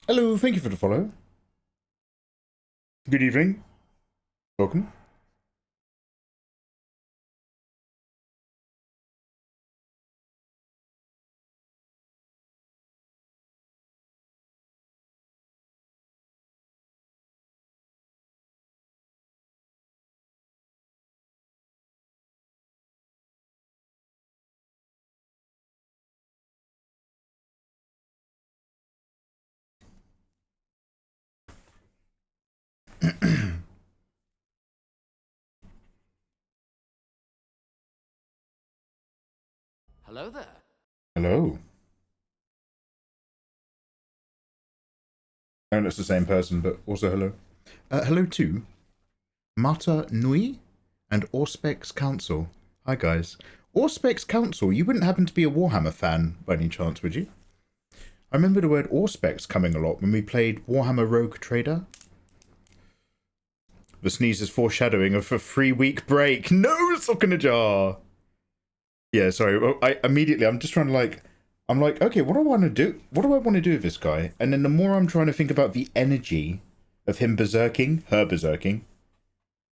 Hello, thank you for the follow. Good evening. Welcome. Hello there. Hello. I know it's the same person, but also hello. Hello to Mata Nui and Auspex Council. Hi guys. Auspex Council, you wouldn't happen to be a Warhammer fan by any chance, would you? I remember the word Auspex coming a lot when we played Warhammer Rogue Trader. The sneeze is foreshadowing of a 3-week break. No, sock in a jar. Yeah, sorry. I'm just trying to I'm like, okay, what do I want to do? What do I want to do with this guy? And then the more I'm trying to think about the energy of him berserking, her berserking,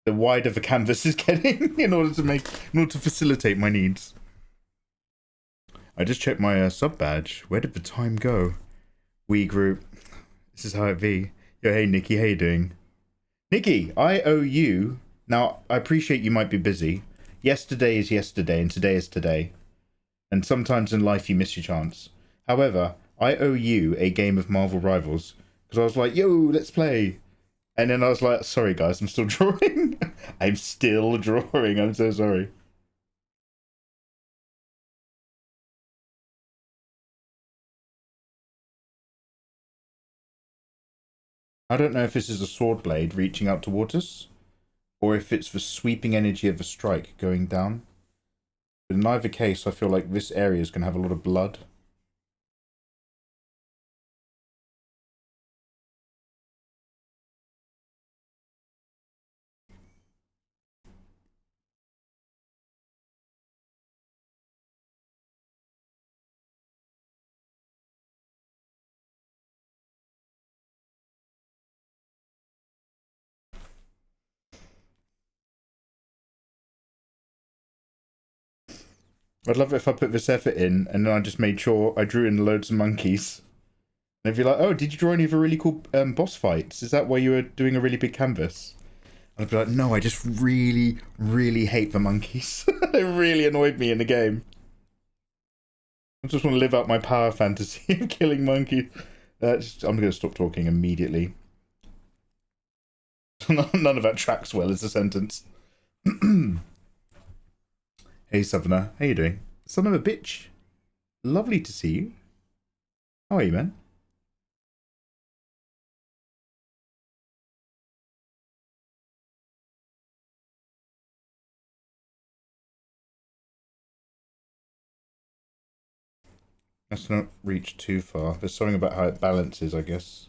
the wider the canvas is getting in order to facilitate my needs. I just checked my sub badge. Where did the time go? We group. This is how it be. Yo, hey Nikki, how you doing? Nikki, I owe you. Now, I appreciate you might be busy. Yesterday is yesterday, and today is today. And sometimes in life you miss your chance. However, I owe you a game of Marvel Rivals. Because I was like, yo, let's play. And then I was like, sorry guys, I'm still drawing. I'm still drawing. I'm so sorry. I don't know if this is a sword blade reaching out towards us, or if it's the sweeping energy of a strike going down. But in either case, I feel like this area is going to have a lot of blood. I'd love it if I put this effort in and then I just made sure I drew in loads of monkeys. And if you're like, oh, did you draw any of the really cool boss fights? Is that why you were doing a really big canvas? And I'd be like, no, I just really, really hate the monkeys. They really annoyed me in the game. I just want to live out my power fantasy of killing monkeys. I'm going to stop talking immediately. None of that tracks well as a sentence. Hey, Southerner. How you doing? Son of a bitch. Lovely to see you. How are you, man? Let's not reach too far. There's something about how it balances, I guess.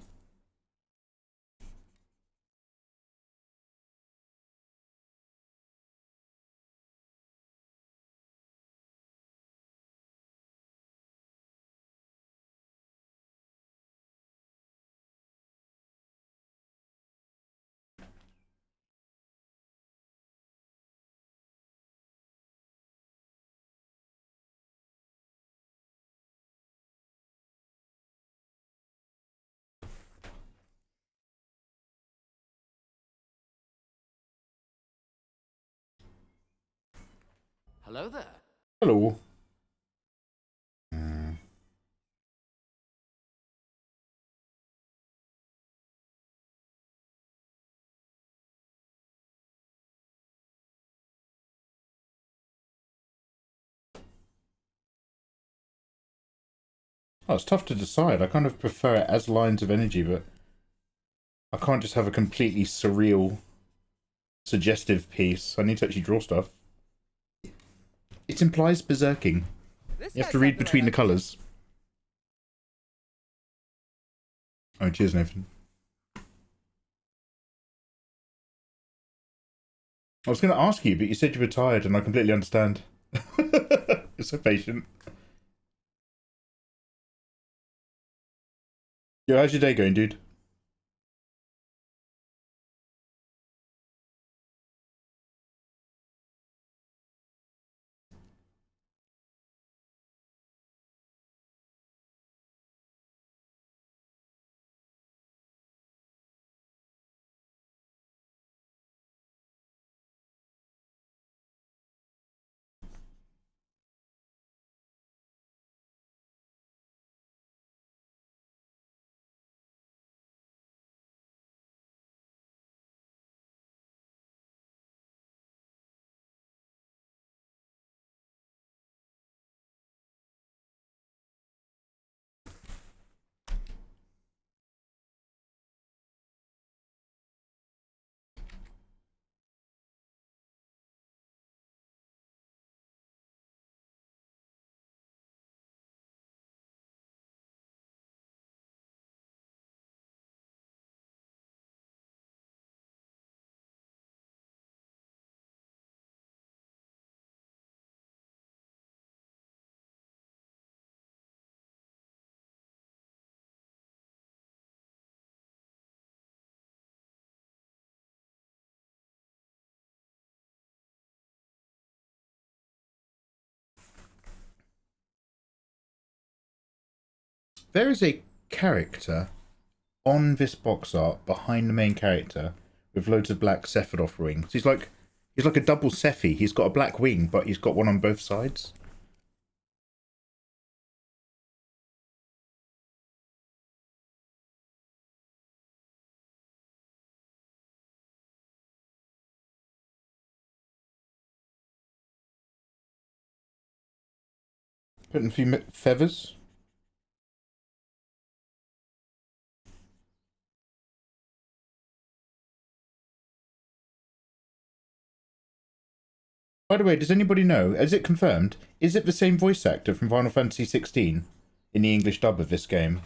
Hello there. Hello. Oh, it's tough to decide. I kind of prefer it as lines of energy, but I can't just have a completely surreal, suggestive piece. I need to actually draw stuff. It implies berserking. You have to read between the colours. Oh, cheers, Nathan. I was going to ask you, but you said you were tired, and I completely understand. You're so patient. Yo, how's your day going, dude? There is a character on this box art behind the main character with loads of black Sephiroth wings. He's like a double Sephi. He's got a black wing, but he's got one on both sides. Putting a few feathers. By the way, does anybody know, is it confirmed, is it the same voice actor from Final Fantasy 16 in the English dub of this game?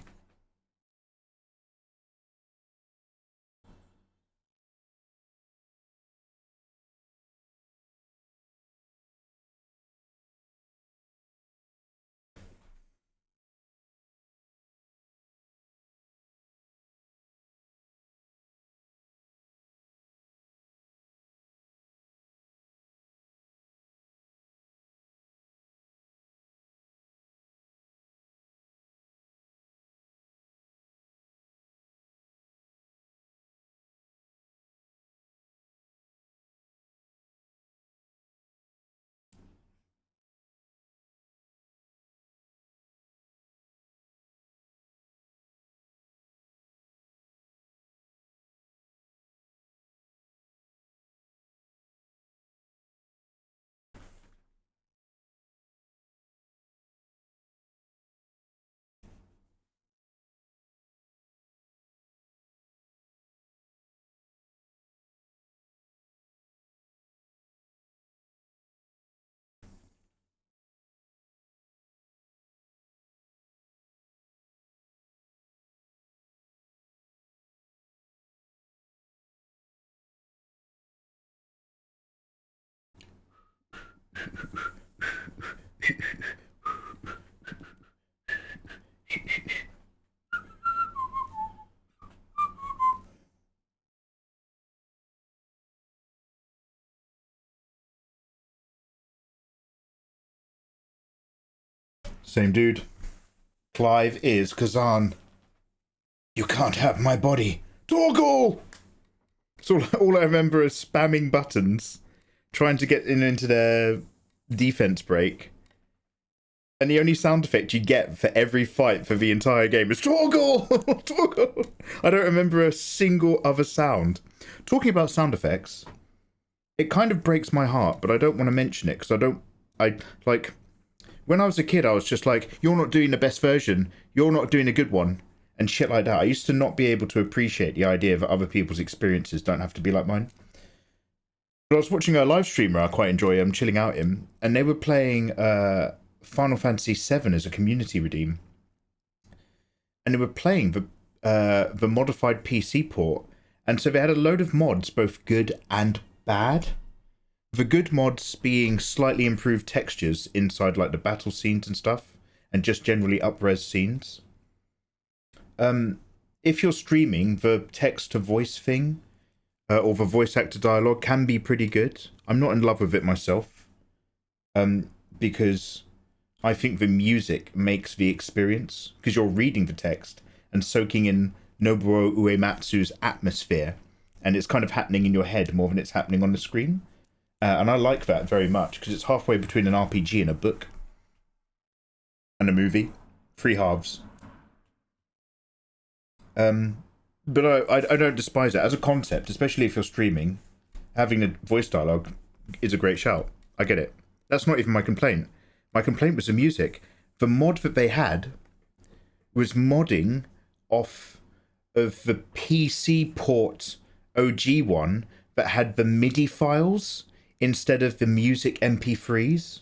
Same dude. Clive is Kazan. You can't have my body. Toggle! So all I remember is spamming buttons, trying to get into their defense break. And the only sound effect you get for every fight for the entire game is toggle! Toggle! I don't remember a single other sound. Talking about sound effects, it kind of breaks my heart, but I don't want to mention it because when I was a kid, I was just like, you're not doing the best version, you're not doing a good one, and shit like that. I used to not be able to appreciate the idea that other people's experiences don't have to be like mine. But I was watching a live streamer I quite enjoy, chilling out in, and they were playing Final Fantasy VII as a community redeem. And they were playing the modified PC port, and so they had a load of mods, both good and bad. The good mods being slightly improved textures inside like the battle scenes and stuff, and just generally up-res scenes. If you're streaming, the text-to-voice thing, or the voice actor dialogue can be pretty good. I'm not in love with it myself, because I think the music makes the experience, because you're reading the text and soaking in Nobuo Uematsu's atmosphere, and it's kind of happening in your head more than it's happening on the screen. And I like that very much, because it's halfway between an RPG and a book. And a movie. 3 halves. But I don't despise it. As a concept, especially if you're streaming, having a voice dialogue is a great shout. I get it. That's not even my complaint. My complaint was the music. The mod that they had was modding off of the PC port OG one that had the MIDI files instead of the music MP3s.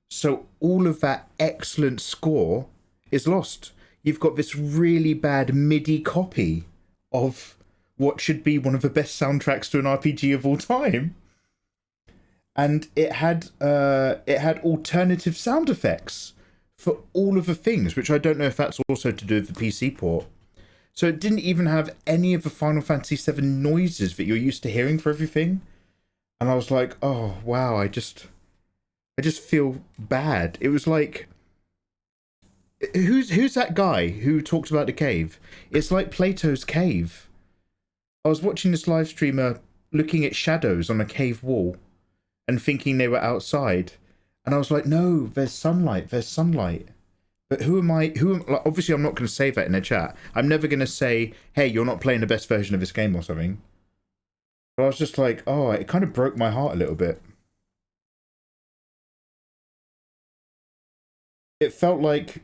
So all of that excellent score is lost. You've got this really bad MIDI copy of what should be one of the best soundtracks to an RPG of all time. And it had alternative sound effects for all of the things, which I don't know if that's also to do with the PC port. So it didn't even have any of the Final Fantasy VII noises that you're used to hearing for everything. And I was like, oh, wow, I just feel bad. It was like, who's that guy who talks about the cave? It's like Plato's cave. I was watching this live streamer looking at shadows on a cave wall and thinking they were outside. And I was like, no, there's sunlight, there's sunlight. But like, obviously I'm not going to say that in a chat. I'm never going to say, hey, you're not playing the best version of this game or something. But I was just like, oh, it kind of broke my heart a little bit. It felt like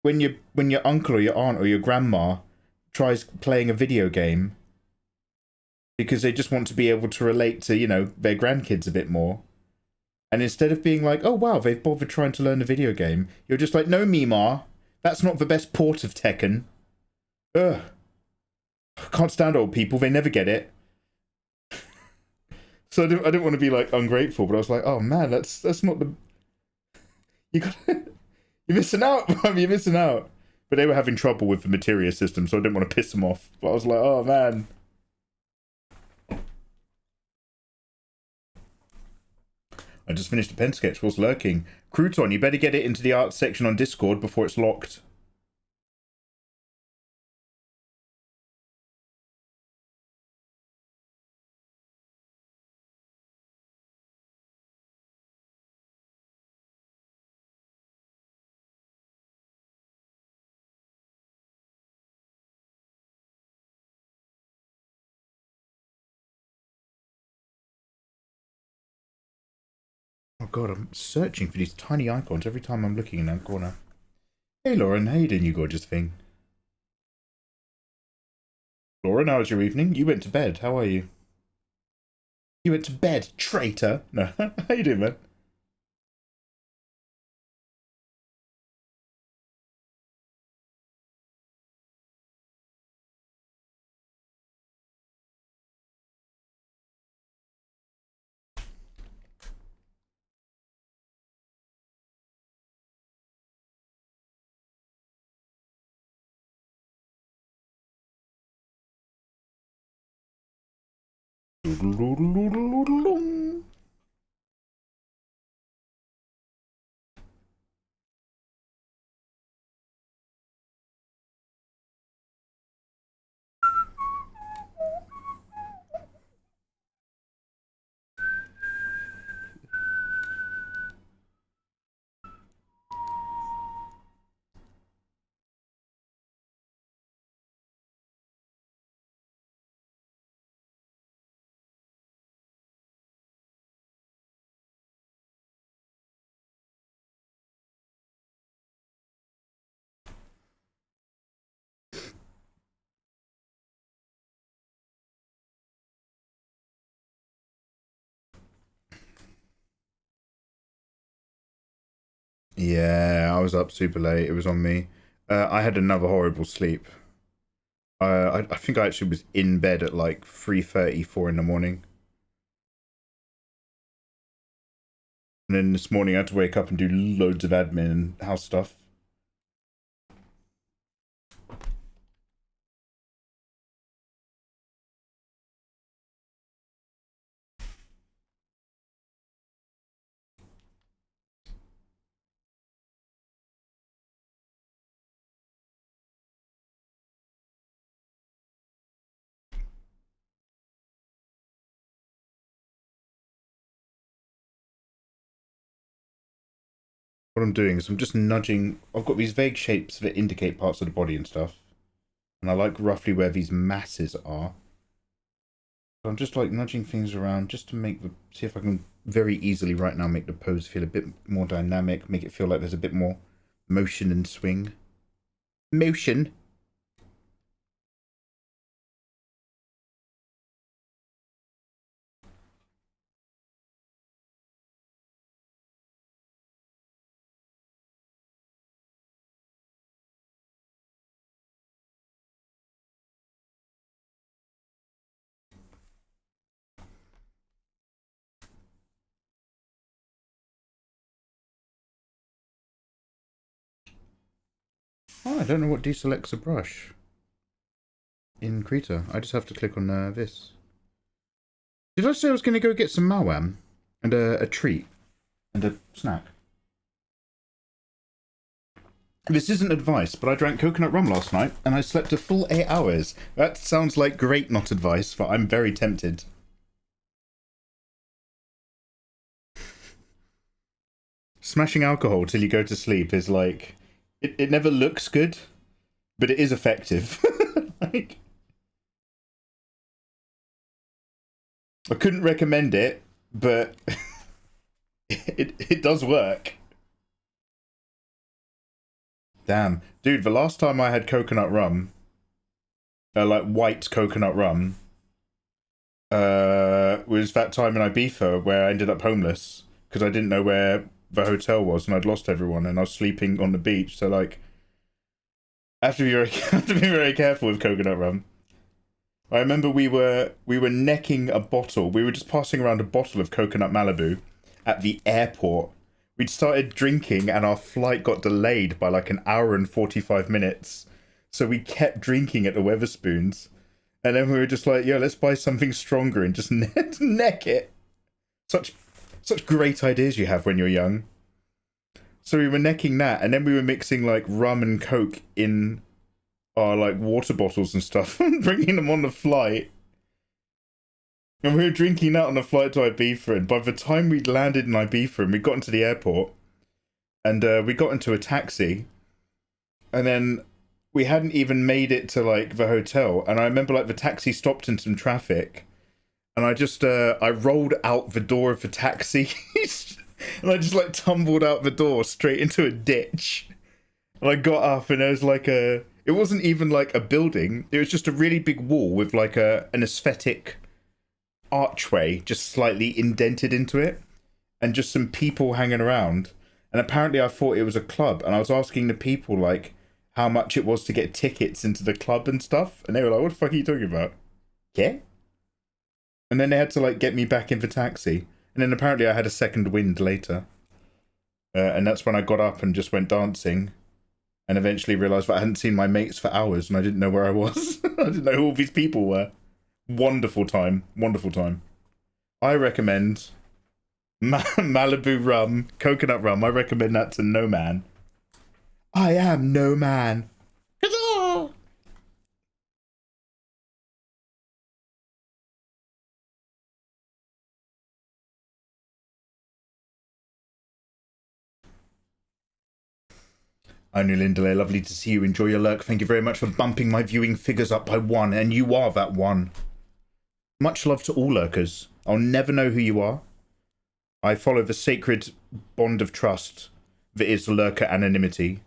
when your uncle or your aunt or your grandma tries playing a video game because they just want to be able to relate to, you know, their grandkids a bit more. And instead of being like, oh wow, they've bothered trying to learn a video game, you're just like, no, Mima, that's not the best port of Tekken. Ugh. Can't stand old people, they never get it. So I didn't want to be like ungrateful, but I was like, oh man, that's not the... You're missing out, man, you're missing out. But they were having trouble with the materia system, so I didn't want to piss them off. But I was like, oh man. I just finished a pen sketch. What's lurking? Crouton, you better get it into the art section on Discord before it's locked. Oh god, I'm searching for these tiny icons every time I'm looking in that corner. Hey Lauren, how you doing, you gorgeous thing? Lauren, how was your evening? You went to bed, how are you? You went to bed, traitor! No, how you doing, man? Yeah, I was up super late. It was on me. I had another horrible sleep. I think I actually was in bed at like 3:34 in the morning. And then this morning I had to wake up and do loads of admin and house stuff. What I'm doing is I'm just nudging. I've got these vague shapes that indicate parts of the body and stuff. And I like roughly where these masses are. So I'm just like nudging things around just to make the... See if I can very easily right now make the pose feel a bit more dynamic. Make it feel like there's a bit more motion and swing. Motion! Oh, I don't know what deselects a brush in Krita. I just have to click on this. Did I say I was going to go get some malwam and a treat and a snack? This isn't advice, but I drank coconut rum last night and I slept a full 8 hours. That sounds like great not advice, but I'm very tempted. Smashing alcohol till you go to sleep is like... It never looks good, but it is effective. Like, I couldn't recommend it, but it does work. Damn. Dude, the last time I had coconut rum, like white coconut rum, was that time in Ibiza where I ended up homeless because I didn't know where the hotel was and I'd lost everyone and I was sleeping on the beach. So, like, I have to be very careful with coconut rum. I remember we were necking a bottle. We were just passing around a bottle of coconut Malibu at the airport. We'd started drinking and our flight got delayed by like an hour and 45 minutes. So we kept drinking at the Weatherspoons. And then we were just like, yo, let's buy something stronger and just neck it. Such great ideas you have when you're young. So we were necking that and then we were mixing like rum and coke in our like water bottles and stuff and bringing them on the flight. And we were drinking that on the flight to Ibiza, and by the time we'd landed in Ibiza and we got into the airport, and we got into a taxi, and then we hadn't even made it to, like, the hotel, and I remember, like, the taxi stopped in some traffic, and I just, I rolled out the door of the taxi, and I just, like, tumbled out the door straight into a ditch, and I got up, and there was, like, it wasn't even, like, a building, it was just a really big wall with, like, an aesthetic archway just slightly indented into it and just some people hanging around, and apparently I thought it was a club and I was asking the people like how much it was to get tickets into the club and stuff, and they were like, what the fuck are you talking about? Yeah. And then they had to like get me back in the taxi, and then apparently I had a second wind later, and that's when I got up and just went dancing and eventually realised that I hadn't seen my mates for hours and I didn't know where I was. I didn't know who all these people were. Wonderful time. Wonderful time. I recommend Malibu rum, coconut rum. I recommend that to no man. I am no man. Only Lindale, lovely to see you. Enjoy your lurk. Thank you very much for bumping my viewing figures up by 1, and you are that 1. Much love to all lurkers. I'll never know who you are. I follow the sacred bond of trust that is lurker anonymity.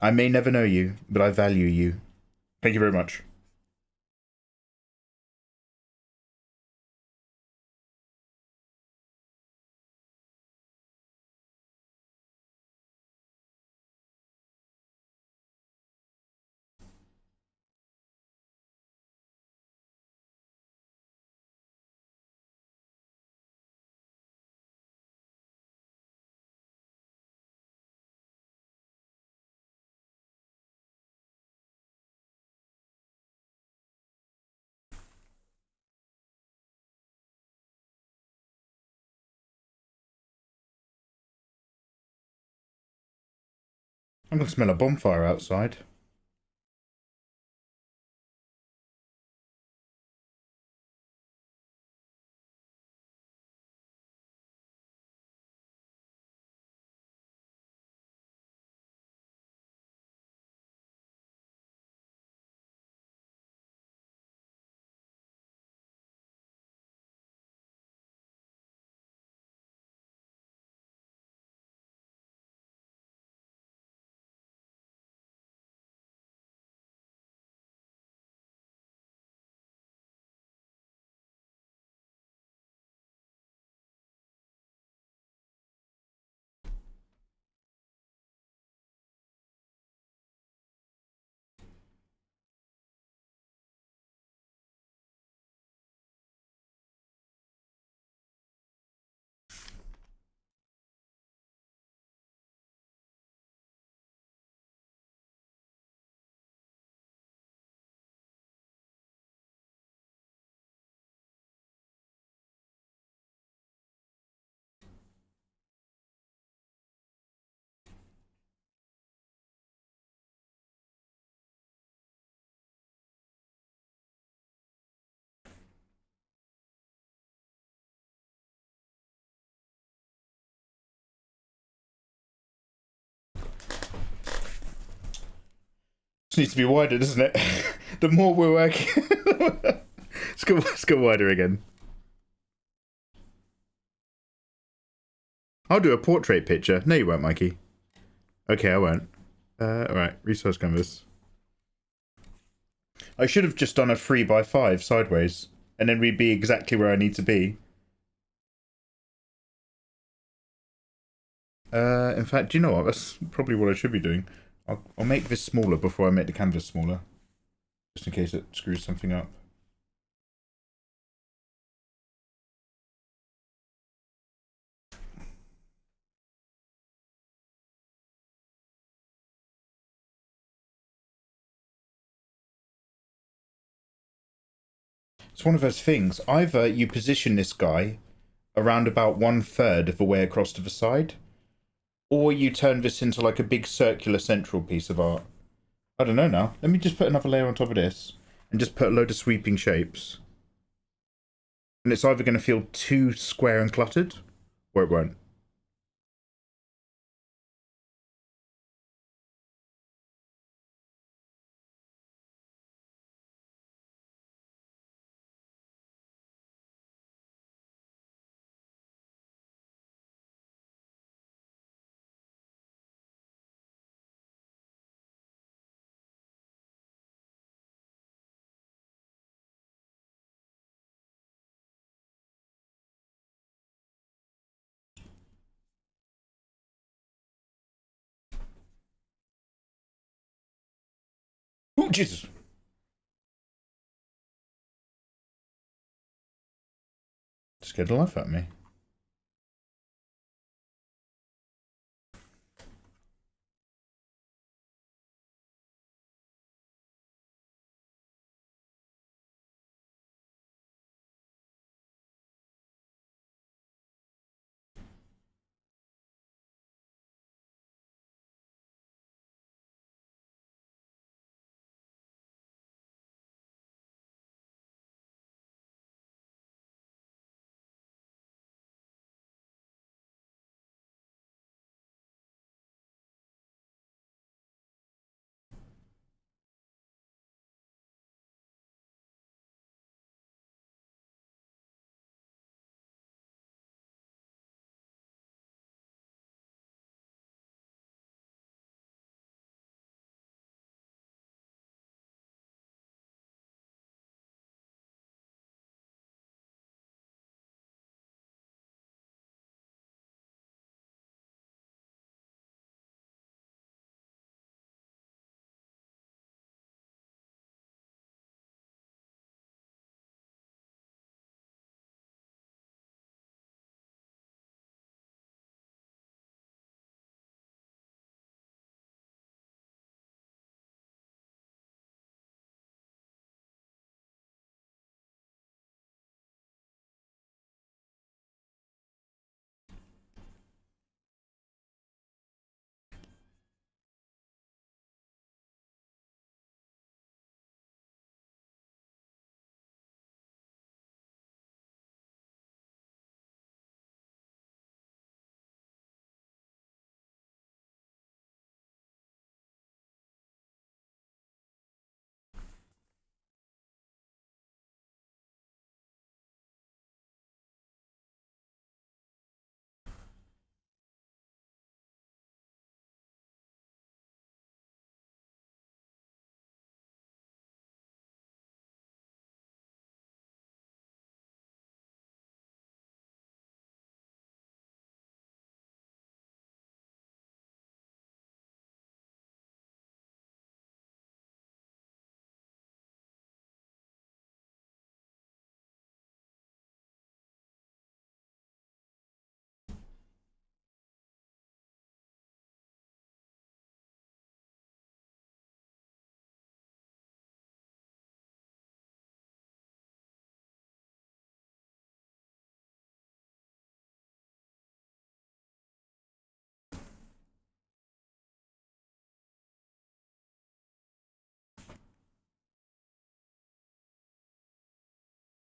I may never know you, but I value you. Thank you very much. I can smell a bonfire outside. This needs to be wider, doesn't it? The more we're working... let's go wider again. I'll do a portrait picture. No, you won't, Mikey. Okay, I won't. Alright, resize canvas. I should have just done a 3x5 sideways, and then we'd be exactly where I need to be. In fact, do you know what? That's probably what I should be doing. I'll make this smaller before I make the canvas smaller. Just in case it screws something up. It's one of those things. Either you position this guy around about 1/3 of the way across to the side, or you turn this into like a big circular central piece of art. I don't know now. Let me just put another layer on top of this and just put a load of sweeping shapes. And it's either going to feel too square and cluttered, or it won't. Oh, Jesus. Scared the life out of me.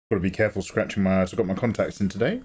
Got to be careful scratching my eyes. I've got my contacts in today.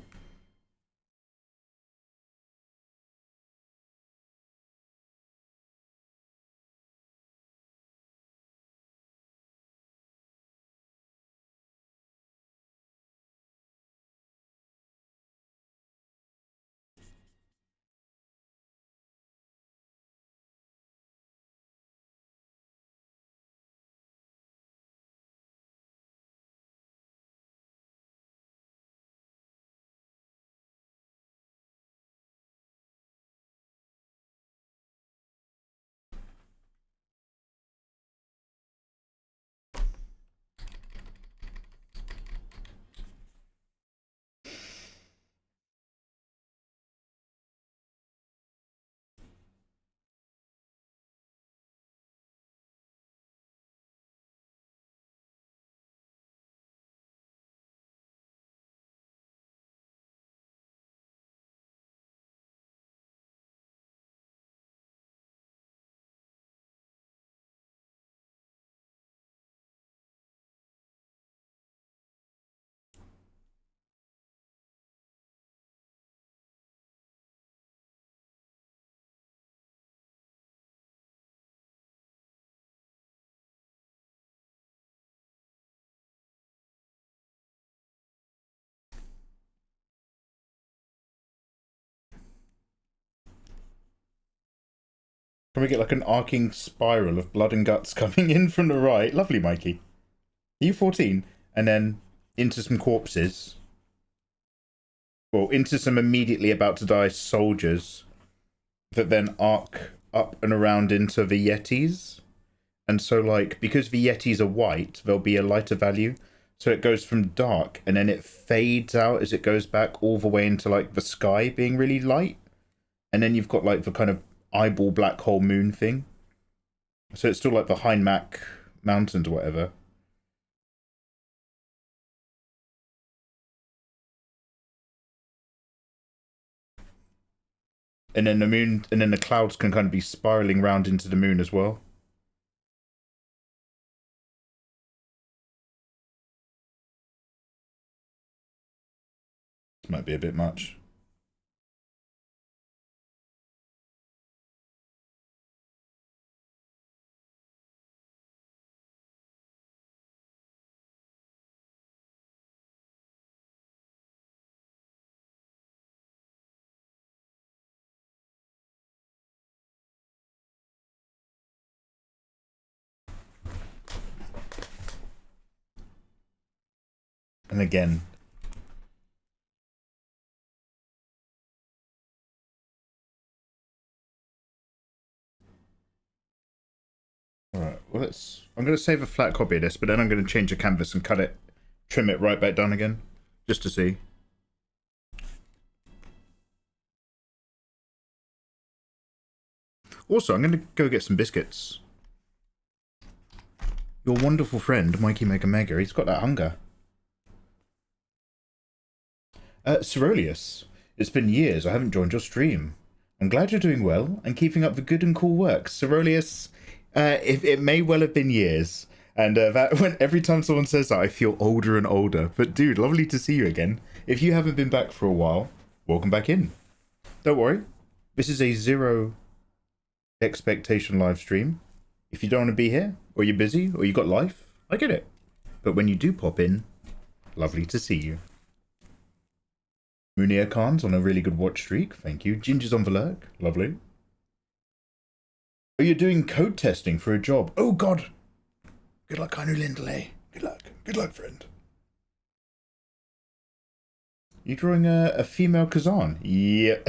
Can we get like an arcing spiral of blood and guts coming in from the right? Lovely, Mikey. Are you 14? And then into some corpses. Well, into some immediately about to die soldiers that then arc up and around into the Yetis. And so, like, because the Yetis are white, there'll be a lighter value. So it goes from dark and then it fades out as it goes back all the way into, like, the sky being really light. And then you've got, like, the kind of eyeball black hole moon thing. So it's still like the Hindmack Mountains or whatever. And then the moon, and then the clouds can kind of be spiraling round into the moon as well. This might be a bit much. And again, alright, well I'm going to save a flat copy of this, but then I'm going to change the canvas and cut it, trim it right back down again, just to see. Also, I'm going to go get some biscuits. Your wonderful friend, Mikey Mega Mega, he's got that hunger. Cerolius, it's been years I haven't joined your stream. I'm glad you're doing well and keeping up the good and cool work. Cerolius, it may well have been years. And every time someone says that, I feel older and older. But dude, lovely to see you again. If you haven't been back for a while, welcome back in. Don't worry, this is a zero expectation live stream. If you don't want to be here, or you're busy, or you got life, I get it. But when you do pop in, lovely to see you. Munir Khan's on a really good watch streak, thank you. Ginger's on the lurk, lovely. Oh, you're doing code testing for a job. Oh god! Good luck, Anu Lindley. Good luck, friend. You drawing a female Kazan? Yeah.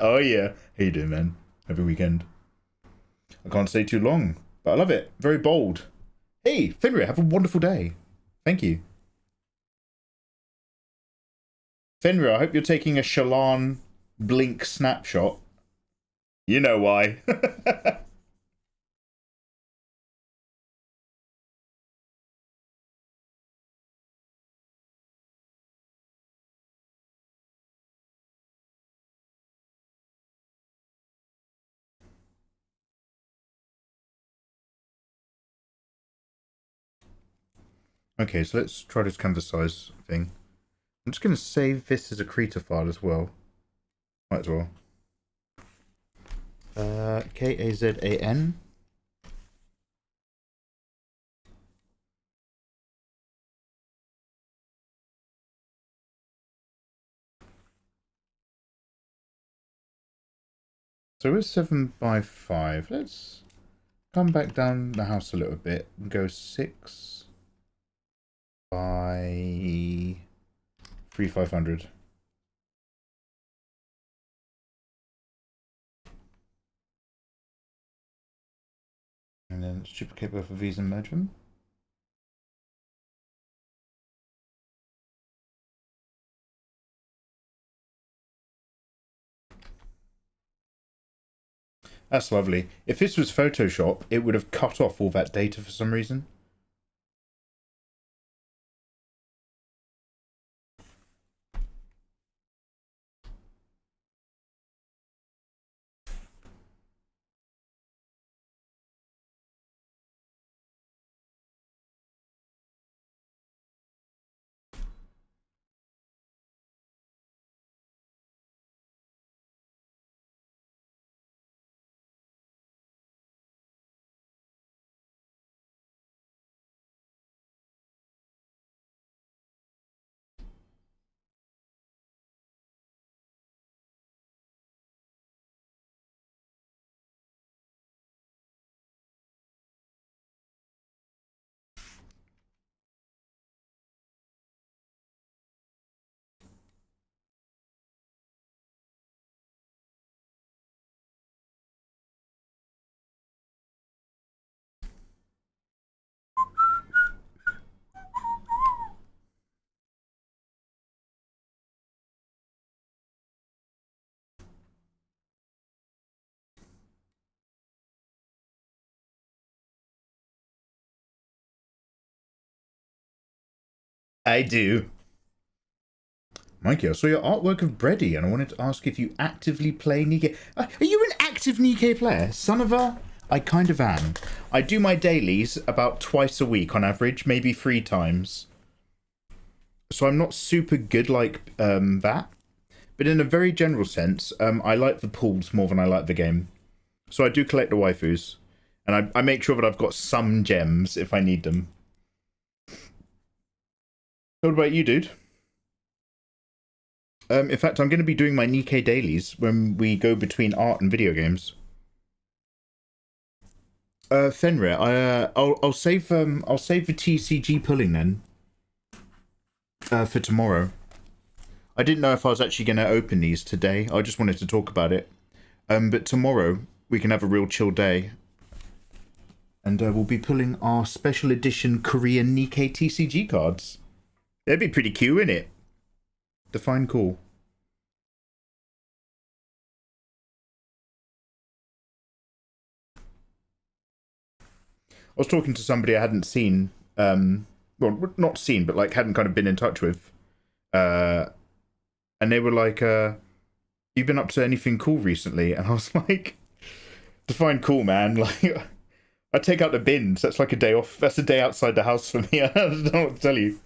Oh yeah. How you doing, man? Happy weekend. I can't stay too long, but I love it. Very bold. Hey, Fenrir, have a wonderful day. Thank you. Fenrir, I hope you're taking a Shallan blink snapshot. You know why. Okay, so let's try this canvas size thing. I'm just going to save this as a Krita file as well. Might as well. Kazan. So we're 7 by 5. Let's come back down the house a little bit and go 6 by 3,500. And then let's duplicate both of these and merge them. That's lovely. If this was Photoshop, it would have cut off all that data for some reason. I do. Mikey, I saw your artwork of Bready, and I wanted to ask if you actively play Nikkei. Are you an active Nikkei player? Son of a... I kind of am. I do my dailies about twice a week on average, maybe 3 times. So I'm not super good like that. But in a very general sense, I like the pools more than I like the game. So I do collect the waifus. And I make sure that I've got some gems if I need them. What about you, dude? In fact, I'm going to be doing my Nikkei dailies when we go between art and video games. Fenrir, I'll save the TCG pulling then. For tomorrow. I didn't know if I was actually going to open these today. I just wanted to talk about it. But tomorrow we can have a real chill day. And we'll be pulling our special edition Korean Nikkei TCG cards. That'd be pretty cute, wouldn't it? Define cool. I was talking to somebody I hadn't seen, well, not seen, but like hadn't kind of been in touch with. And they were like, you've been up to anything cool recently? And I was like, define cool, man. Like, I take out the bins. That's like a day off. That's a day outside the house for me. I don't know what to tell you.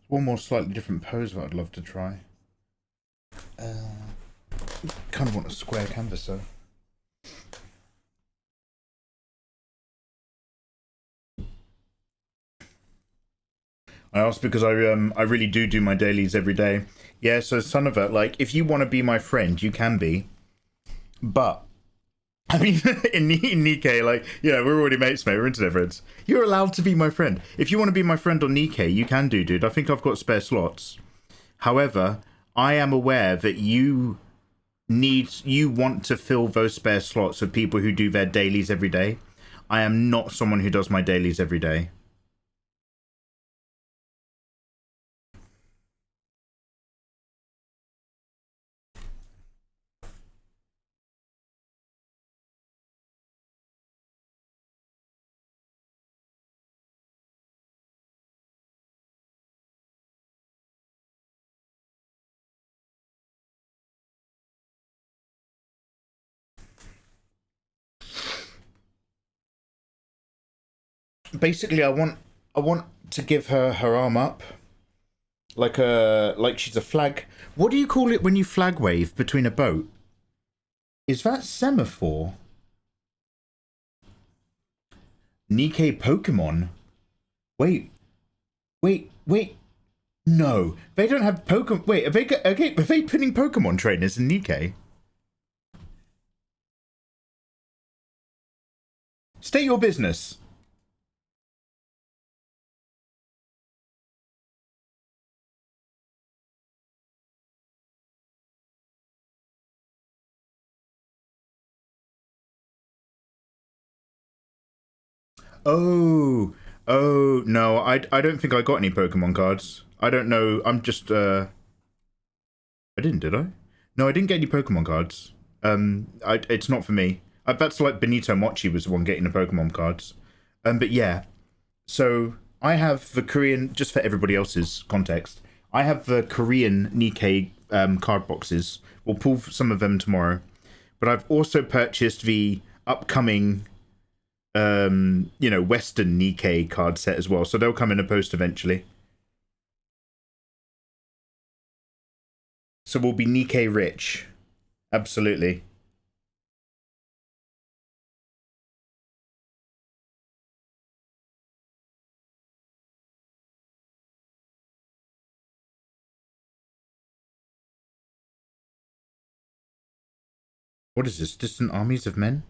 One more slightly different pose that I'd love to try. Kind of want a square canvas though. I asked because I really do my dailies every day. Yeah, so son of a, like, if you want to be my friend, you can be. But I mean, in Nikkei, like, you know, we're already mates, mate. We're internet friends. You're allowed to be my friend. If you want to be my friend on Nikkei, you can do, dude. I think I've got spare slots. However, I am aware that you want to fill those spare slots of people who do their dailies every day. I am not someone who does my dailies every day. Basically, I want to give her arm up, like she's a flag. What do you call it when you flag wave between a boat? Is that semaphore? Nikkei Pokemon? Wait. No, they don't have Pokemon. Wait, are they putting Pokemon trainers in Nikkei? State your business. Oh, no, I don't think I got any Pokemon cards. I don't know, I'm just, I didn't, did I? No, I didn't get any Pokemon cards. It's not for me. That's like Benito Mochi was the one getting the Pokemon cards. But yeah, so I have the Korean, just for everybody else's context, I have the Korean Nikkei card boxes. We'll pull some of them tomorrow. But I've also purchased the upcoming you know, Western Nikkei card set as well, so they'll come in a post eventually. So we'll be Nikkei rich. Absolutely. What is this? Distant armies of men?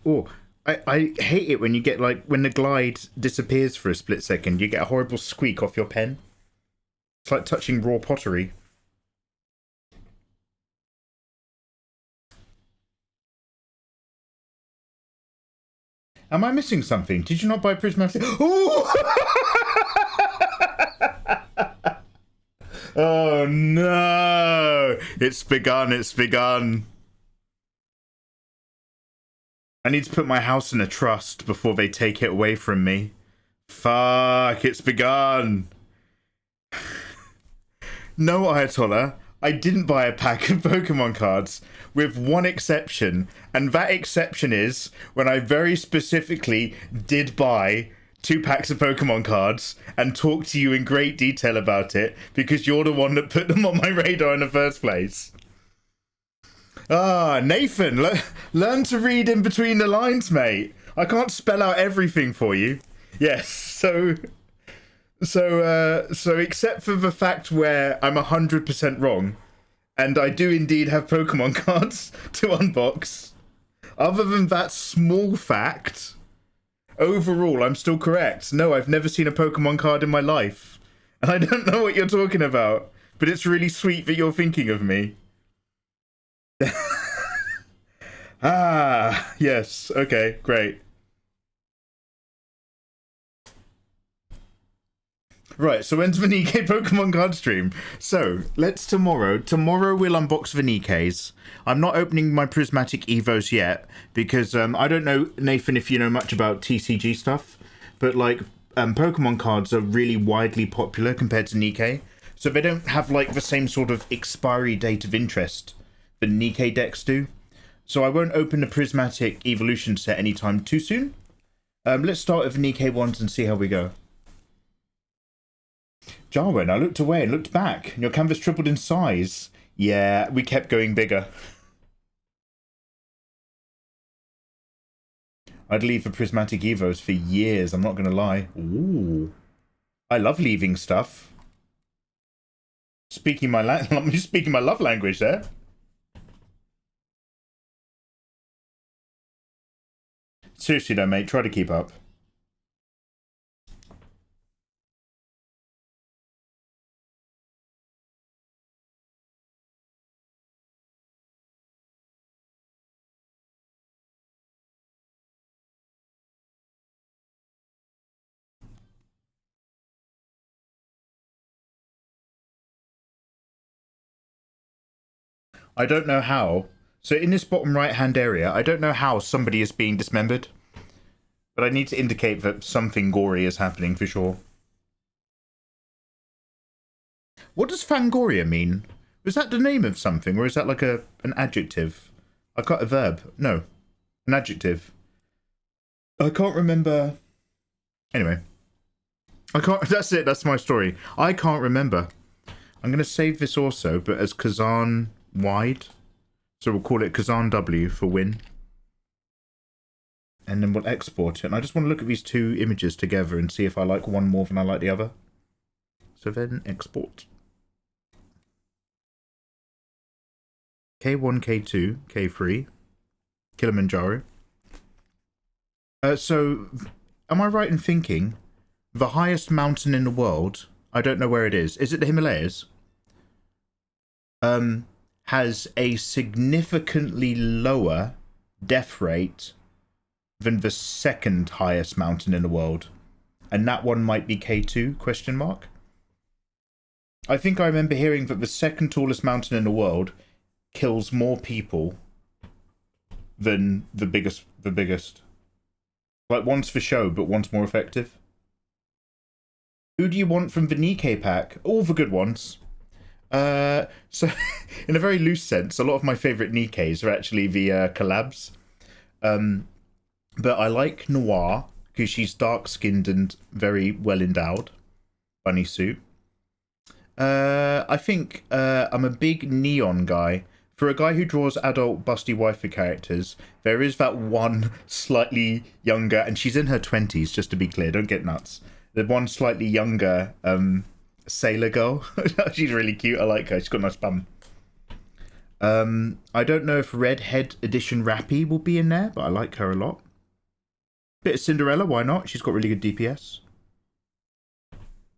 Oh, I hate it when you get, like, when the glide disappears for a split second, you get a horrible squeak off your pen. It's like touching raw pottery. Am I missing something? Did you not buy prismatic? Oh! Oh no! It's begun. I need to put my house in a trust before they take it away from me. Fuck, it's begun. No, Ayatollah, I didn't buy a pack of Pokemon cards, with one exception, and that exception is when I very specifically did buy 2 packs of Pokemon cards and talk to you in great detail about it, because you're the one that put them on my radar in the first place. Ah, Nathan, learn to read in between the lines, mate. I can't spell out everything for you. Yes, so except for the fact where I'm 100% wrong, and I do indeed have Pokemon cards to unbox, other than that small fact, overall, I'm still correct. No, I've never seen a Pokemon card in my life. And I don't know what you're talking about. But it's really sweet that you're thinking of me. Ah, yes. Okay, great. Right, so when's the Nikkei Pokemon card stream? So, tomorrow we'll unbox the Nikkeis. I'm not opening my Prismatic Evos yet, because I don't know, Nathan, if you know much about TCG stuff, but like, Pokemon cards are really widely popular compared to Nikkei, so they don't have like the same sort of expiry date of interest that Nikkei decks do. So I won't open the Prismatic Evolution set anytime too soon. Let's start with the Nikkei ones and see how we go. Jarwin, I looked away and looked back, and your canvas tripled in size. Yeah, we kept going bigger. I'd leave the Prismatic Evos for years, I'm not going to lie. Ooh. I love leaving stuff. Speaking my love language there. Seriously though, mate, try to keep up. I don't know how. So in this bottom right hand area, I don't know how somebody is being dismembered. But I need to indicate that something gory is happening for sure. What does Fangoria mean? Was that the name of something, or is that like an adjective? I got a verb. No. An adjective. I can't remember. Anyway. That's it, that's my story. I can't remember. I'm going to save this also, but as Kazan wide. So we'll call it Kazan W for win. And then we'll export it. And I just want to look at these two images together and see if I like one more than I like the other. So then export. K1, K2, K3. Kilimanjaro. So, am I right in thinking the highest mountain in the world, I don't know where it is it the Himalayas? Has a significantly lower death rate than the second highest mountain in the world. And that one might be K2, question mark? I think I remember hearing that the second tallest mountain in the world kills more people than the biggest. Like, one's for show, but one's more effective. Who do you want from the Nikkei pack? All the good ones. So, in a very loose sense, a lot of my favourite Nikkeis are actually the collabs. But I like Noir, because she's dark-skinned and very well-endowed. Bunny suit. I think I'm a big Neon guy. For a guy who draws adult busty waifu characters, there is that one slightly younger, and she's in her 20s, just to be clear, don't get nuts. The one slightly younger sailor girl. She's really cute, I like her, she's got a nice bum. I don't know if Redhead Edition Rappy will be in there, but I like her a lot. Bit of Cinderella, why not? She's got really good DPS.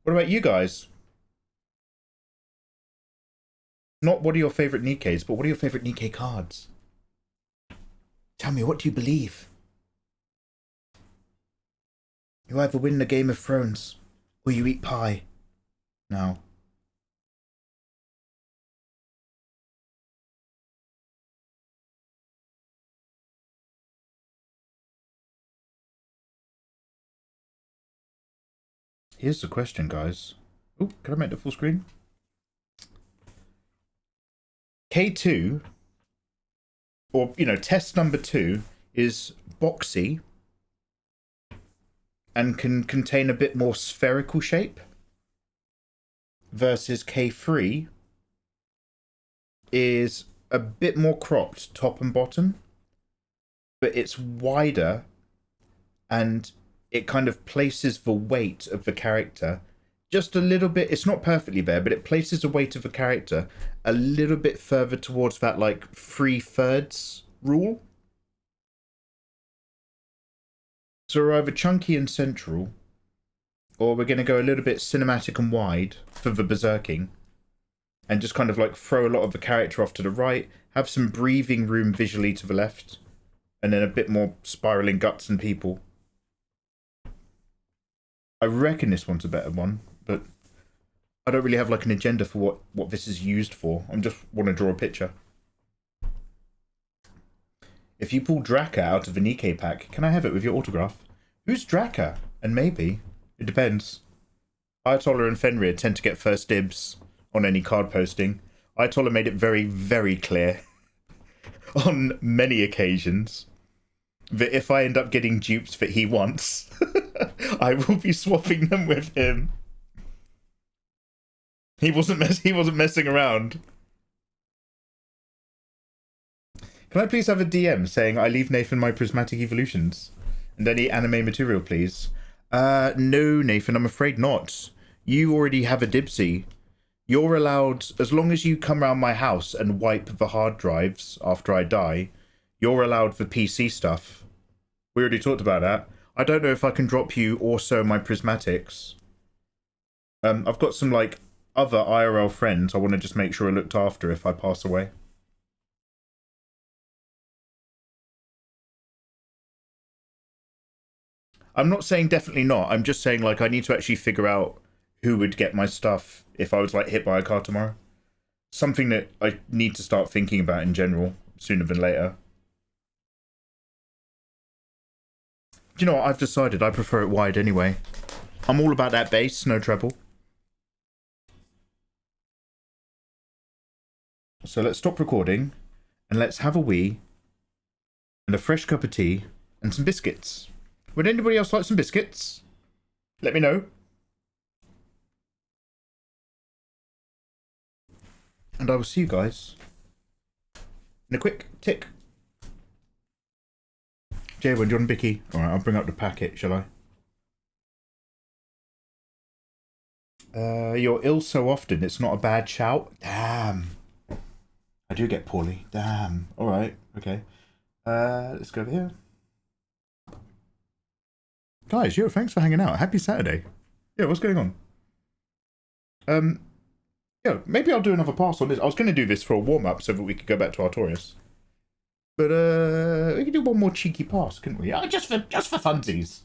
What about you guys? Not what are your favourite Nikkeis, but what are your favourite Nikkei cards? Tell me, what do you believe? You either win the Game of Thrones, or you eat pie. Now. Here's the question, guys. Oh, can I make the full screen? K2, or, you know, test number 2 is boxy and can contain a bit more spherical shape, versus K3 is a bit more cropped top and bottom, but it's wider and it kind of places the weight of the character just a little bit. It's not perfectly there, but it places the weight of the character a little bit further towards that like 3/3 rule. So we're either chunky and central, or we're going to go a little bit cinematic and wide for the berserking, and just kind of like throw a lot of the character off to the right, have some breathing room visually to the left, and then a bit more spiraling guts and people. I reckon this one's a better one, but I don't really have like an agenda for what this is used for. I just want to draw a picture. If you pull Draka out of the Nikkei pack, can I have it with your autograph? Who's Draka? And maybe. It depends. Ayatollah and Fenrir tend to get first dibs on any card posting. Ayatollah made it very, very clear on many occasions that if I end up getting dupes that he wants, I will be swapping them with him. He wasn't messing around. Can I please have a DM saying I leave Nathan my prismatic evolutions? And any anime material, please? No, Nathan, I'm afraid not. You already have a dibsy. You're allowed, as long as you come around my house and wipe the hard drives after I die, you're allowed the PC stuff. We already talked about that. I don't know if I can drop you also my prismatics. I've got some, like, other IRL friends I want to just make sure are looked after if I pass away. I'm not saying definitely not. I'm just saying, like, I need to actually figure out who would get my stuff if I was, like, hit by a car tomorrow. Something that I need to start thinking about in general, sooner than later. Do you know what? I've decided I prefer it wide anyway. I'm all about that bass, no treble. So let's stop recording, and let's have a wee, and a fresh cup of tea, and some biscuits. Would anybody else like some biscuits? Let me know. And I will see you guys in a quick tick. Jaywen, do you want a bicky? Alright, I'll bring up the packet, shall I? You're ill so often, it's not a bad shout. Damn. I do get poorly. Damn. Alright, okay. Let's go over here. Guys, yo, thanks for hanging out. Happy Saturday. Yeah, what's going on? Yeah, maybe I'll do another pass on this. I was going to do this for a warm-up so that we could go back to Artorias. But, we could do one more cheeky pass, couldn't we? Just for funsies.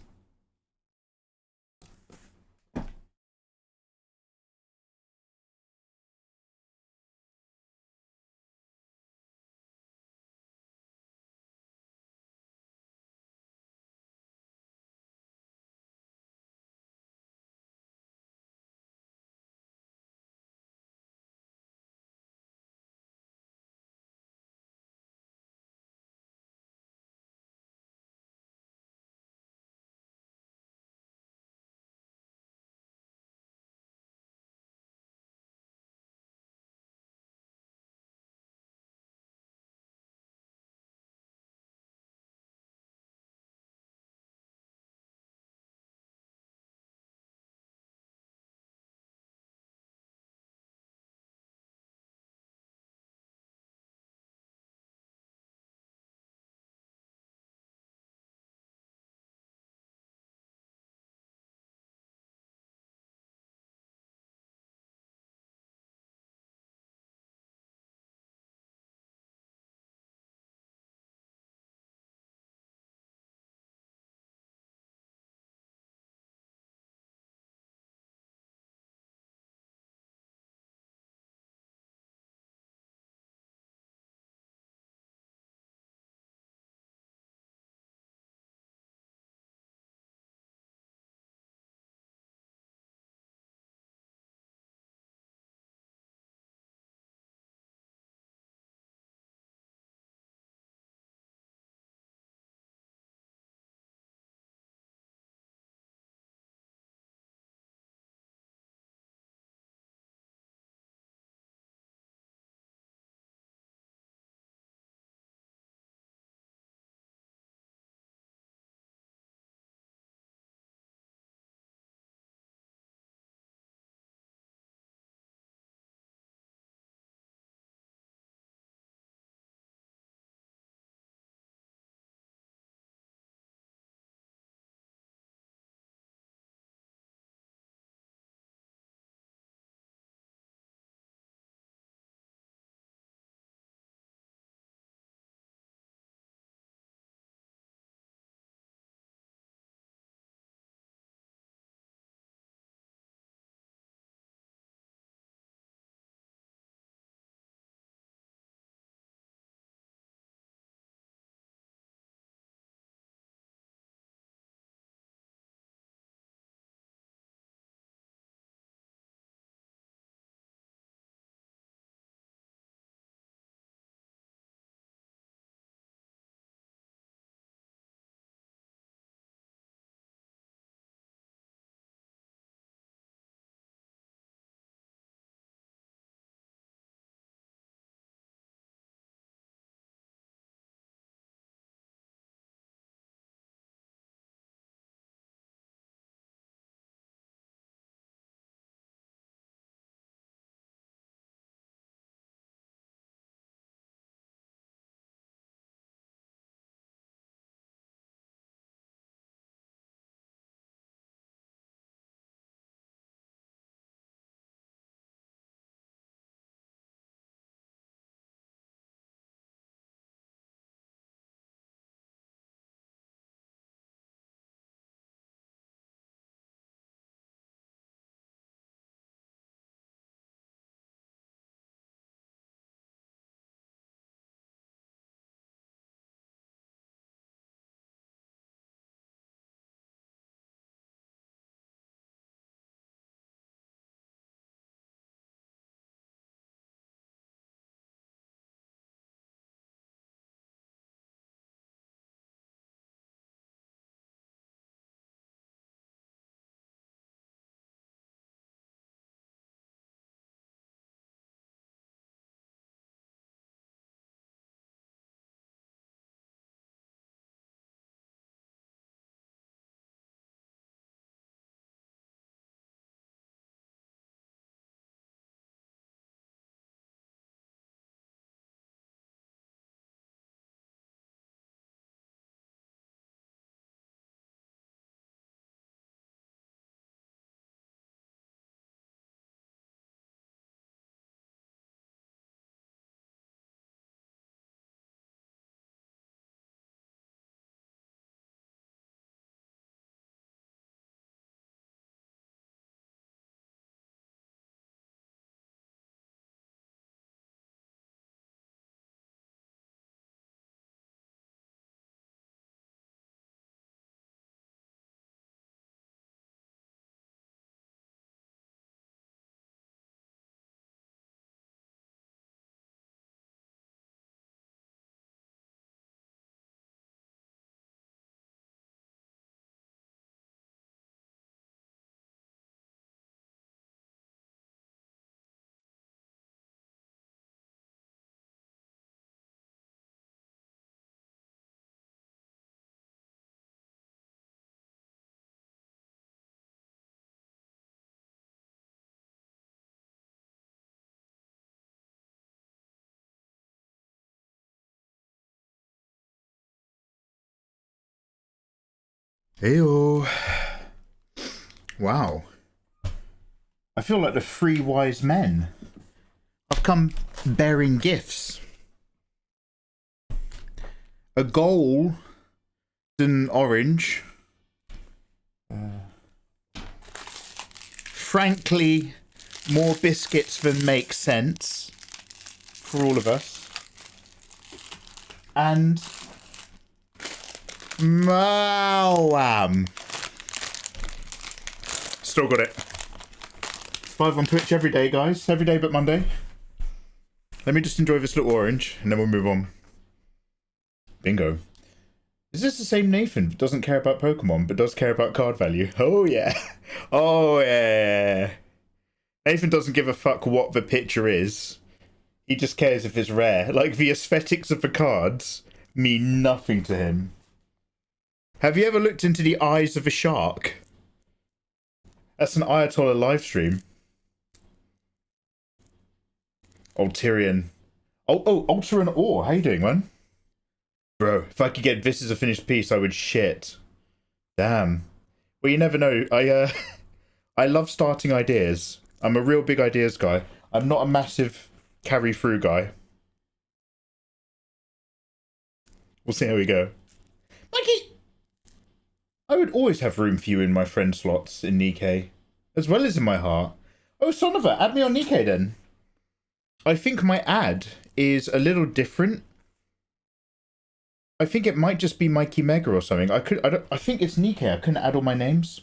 Ew. Wow. I feel like the three wise men. I've come bearing gifts. A gold and orange. Frankly, more biscuits than make sense for all of us. And Mawam. Still got it. Live on Twitch every day, guys. Every day but Monday. Let me just enjoy this little orange, and then we'll move on. Bingo. Is this the same Nathan that doesn't care about Pokemon, but does care about card value? Oh, yeah. Oh, yeah. Nathan doesn't give a fuck what the picture is. He just cares if it's rare. Like, the aesthetics of the cards mean nothing to him. Have you ever looked into the eyes of a shark? That's an Ayatollah livestream. Tyrion. Oh, Ultra and Ore. How you doing, man? Bro, if I could get this as a finished piece, I would shit. Damn. Well, you never know. I love starting ideas. I'm a real big ideas guy. I'm not a massive carry-through guy. We'll see how we go. Mikey! I would always have room for you in my friend slots in Nikkei, as well as in my heart. Oh, Sonova, add me on Nikkei then. I think my ad is a little different. I think it might just be Mikey Mega or something. I think it's Nikkei. I couldn't add all my names.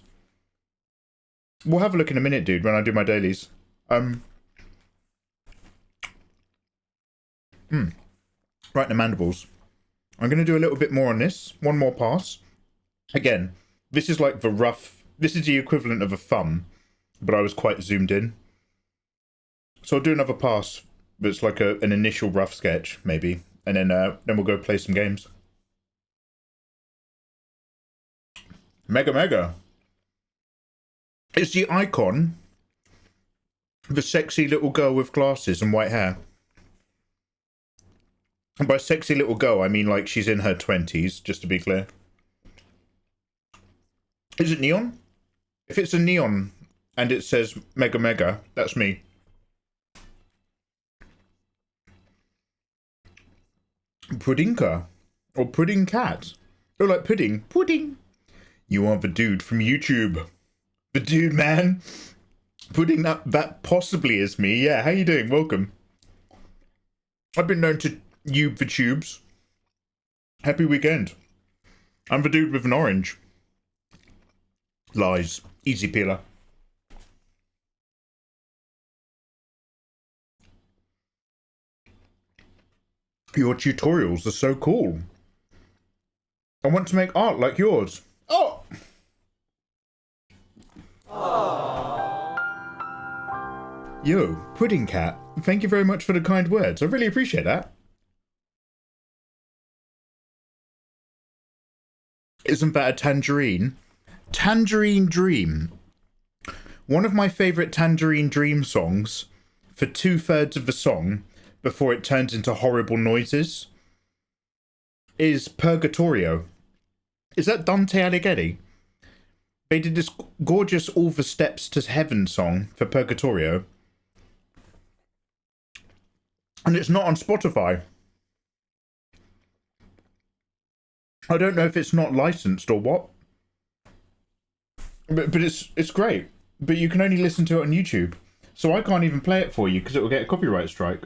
We'll have a look in a minute, dude, when I do my dailies. Right, the mandibles. I'm going to do a little bit more on this. One more pass. Again, this is like the rough... This is the equivalent of a thumb, but I was quite zoomed in. So I'll do another pass, but it's like an initial rough sketch, maybe. And then we'll go play some games. Mega. It's the icon. The sexy little girl with glasses and white hair. And by sexy little girl, I mean like she's in her 20s, just to be clear. Is it neon? If it's a neon and it says Mega, that's me. Puddinka. Or Pudding Cat. Oh, like pudding. Pudding. You are the dude from YouTube. The dude, man. Pudding, that possibly is me. Yeah, how you doing? Welcome. I've been known to you the tubes. Happy weekend. I'm the dude with an orange. Lies. Easy peeler. Your tutorials are so cool. I want to make art like yours. Oh! Yo, Pudding Cat, thank you very much for the kind words. I really appreciate that. Isn't that a tangerine? Tangerine Dream. One of my favourite Tangerine Dream songs, for 2/3 of the song, before it turns into horrible noises, is Purgatorio. Is that Dante Alighieri? They did this gorgeous All the Steps to Heaven song for Purgatorio. And it's not on Spotify. I don't know if it's not licensed or what. But it's great. But you can only listen to it on YouTube. So I can't even play it for you because it will get a copyright strike.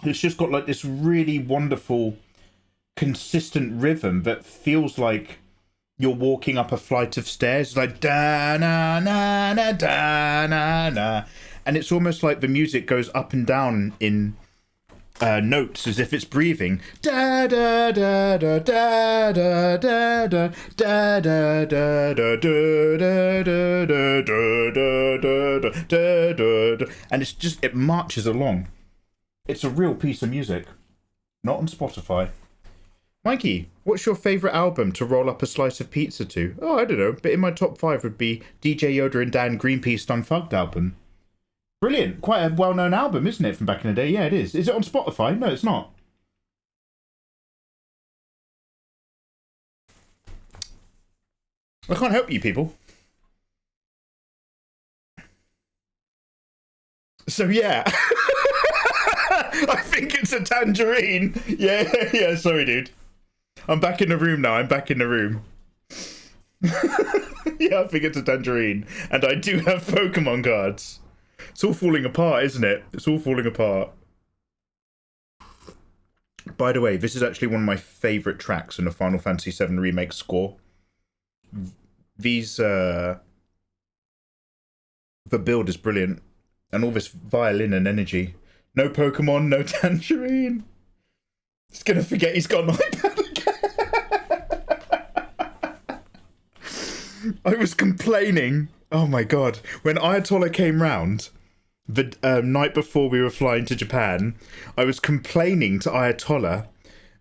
It's just got like this really wonderful, consistent rhythm that feels like you're walking up a flight of stairs, like da na na na da na na, and it's almost like the music goes up and down in notes as if it's breathing. Da da da da da da da da da da da da da da da da, and it's just, it marches along. It's a real piece of music. Not on Spotify. Mikey, what's your favourite album to roll up a slice of pizza to? Oh, I don't know, but in my top 5 would be DJ Yoda and Dan Greenpeace Unfugged album. Brilliant. Quite a well-known album, isn't it, from back in the day? Yeah, it is. Is it on Spotify? No, it's not. I can't help you people. So yeah. I think it's a tangerine. Yeah, sorry dude. I'm back in the room now, I'm back in the room. Yeah, I think it's a tangerine. And I do have Pokemon cards. It's all falling apart, isn't it? It's all falling apart. By the way, this is actually one of my favourite tracks in the Final Fantasy VII Remake score. These, the build is brilliant. And all this violin and energy. No Pokemon, no tangerine. He's gonna forget he's got an iPad again. I was complaining. Oh my god. When Ayatollah came round, the night before we were flying to Japan, I was complaining to Ayatollah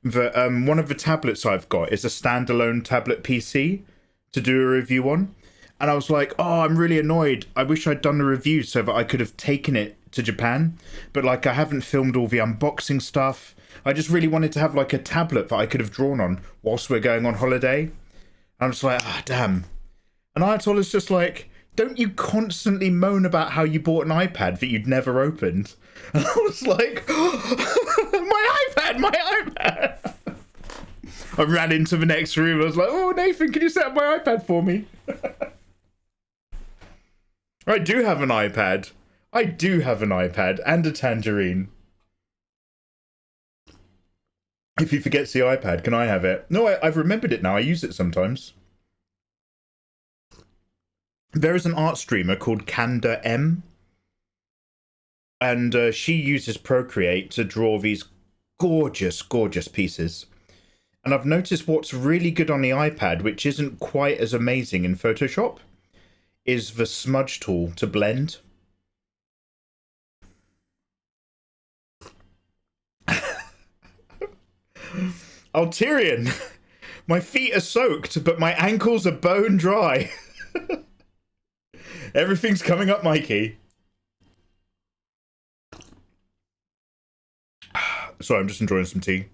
that one of the tablets I've got is a standalone tablet PC to do a review on. And I was like, oh, I'm really annoyed. I wish I'd done the review so that I could have taken it to Japan. But like, I haven't filmed all the unboxing stuff. I just really wanted to have like a tablet that I could have drawn on whilst we're going on holiday. And I'm just like, ah, damn. And Ayatollah's just like, don't you constantly moan about how you bought an iPad that you'd never opened? And I was like, oh, my iPad! I ran into the next room. I was like, oh, Nathan, can you set up my iPad for me? I do have an iPad. I do have an iPad and a tangerine. If he forgets the iPad, can I have it? No, I've remembered it now. I use it sometimes. There is an art streamer called Kanda M. And she uses Procreate to draw these gorgeous, gorgeous pieces. And I've noticed what's really good on the iPad, which isn't quite as amazing in Photoshop, is the smudge tool to blend. Tyrion, my feet are soaked, but my ankles are bone dry. Everything's coming up, Mikey. Sorry, I'm just enjoying some tea.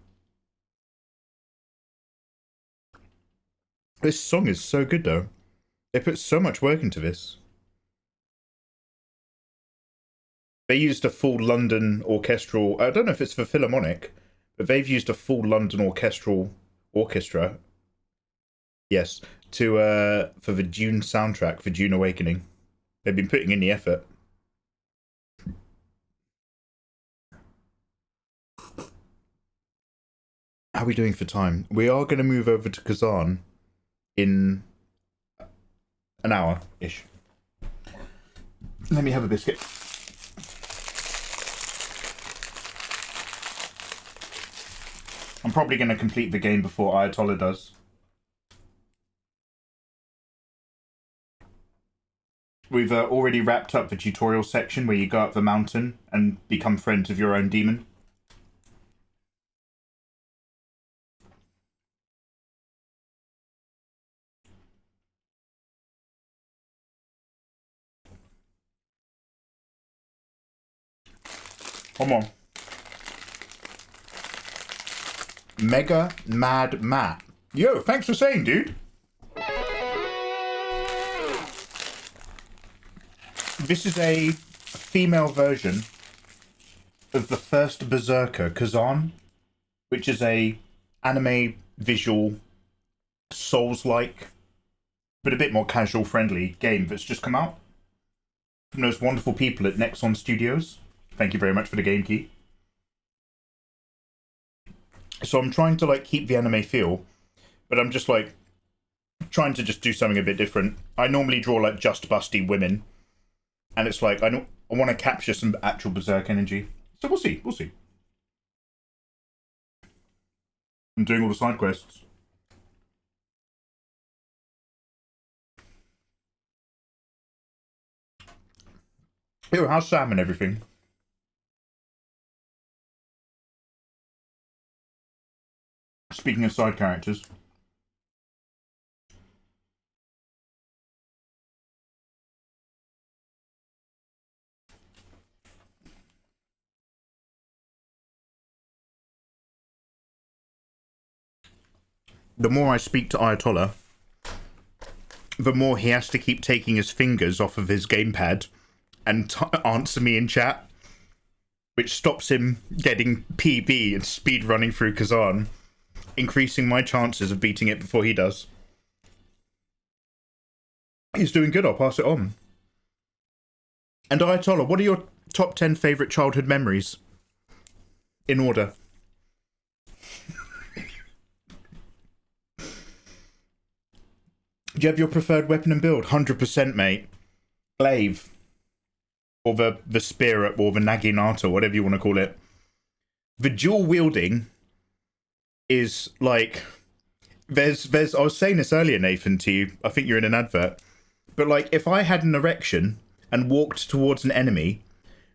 This song is so good, though. They put so much work into this. They used a full London orchestral... I don't know if it's for Philharmonic, but they've used a full London orchestra. Yes, for the Dune soundtrack, for Dune Awakening. They've been putting in the effort. How are we doing for time? We are going to move over to Kazan in an hour-ish. Let me have a biscuit. I'm probably going to complete the game before Ayatollah does. We've already wrapped up the tutorial section where you go up the mountain and become friends with your own demon. Come on. Mega Mad Matt. Yo, thanks for saying, dude. This is a female version of the first Berserker, Kazan, which is a anime visual Souls-like, but a bit more casual-friendly game that's just come out from those wonderful people at Nexon Studios. Thank you very much for the game key. So I'm trying to like keep the anime feel, but I'm just like trying to just do something a bit different. I normally draw like just busty women, and it's like I want to capture some actual Berserk energy. So we'll see. We'll see. I'm doing all the side quests. Yo, how's Sam and everything? Speaking of side characters. The more I speak to Ayatollah, the more he has to keep taking his fingers off of his gamepad and answer me in chat, which stops him getting PB and speed running through Kazan, increasing my chances of beating it before he does. He's doing good, I'll pass it on. And Ayatollah, what are your top 10 favourite childhood memories? In order. Do you have your preferred weapon and build? 100%, mate. Glaive. Or the spear, or the naginata, whatever you want to call it. The dual wielding is like... There's. I was saying this earlier, Nathan, to you. I think you're in an advert. But like, if I had an erection and walked towards an enemy,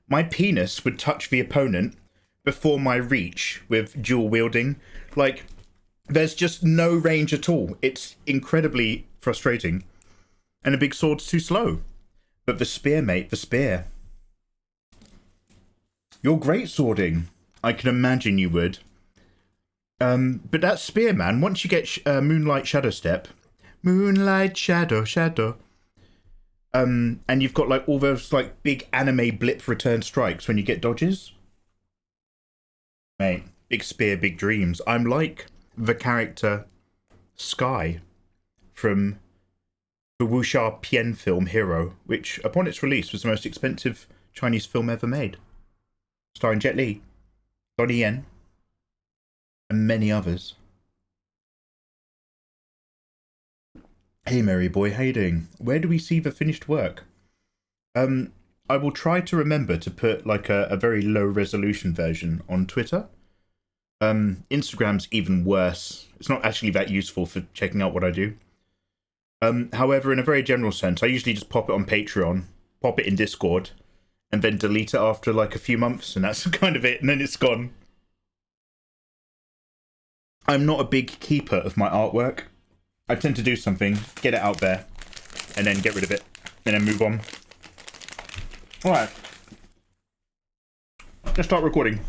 my penis would touch the opponent before my reach with dual wielding. Like, there's just no range at all. It's incredibly frustrating. And a big sword's too slow. But the spear, mate, the spear. You're great swording. I can imagine you would. But that spear, man, once you get Moonlight Shadow Step. Moonlight Shadow. And you've got like all those like big anime blip return strikes when you get dodges. Mate, big spear, big dreams. I'm like the character Sky from the wuxia Pian film Hero, which upon its release was the most expensive Chinese film ever made. Starring Jet Li, Donnie Yen, and many others. Hey Mary boy, how you doing? Where do we see the finished work? I will try to remember to put like a very low resolution version on Twitter. Instagram's even worse. It's not actually that useful for checking out what I do. However, in a very general sense, I usually just pop it on Patreon, pop it in Discord, and then delete it after like a few months, and that's kind of it, and then it's gone. I'm not a big keeper of my artwork. I tend to do something, get it out there, and then get rid of it, and then move on. Alright. Let's start recording.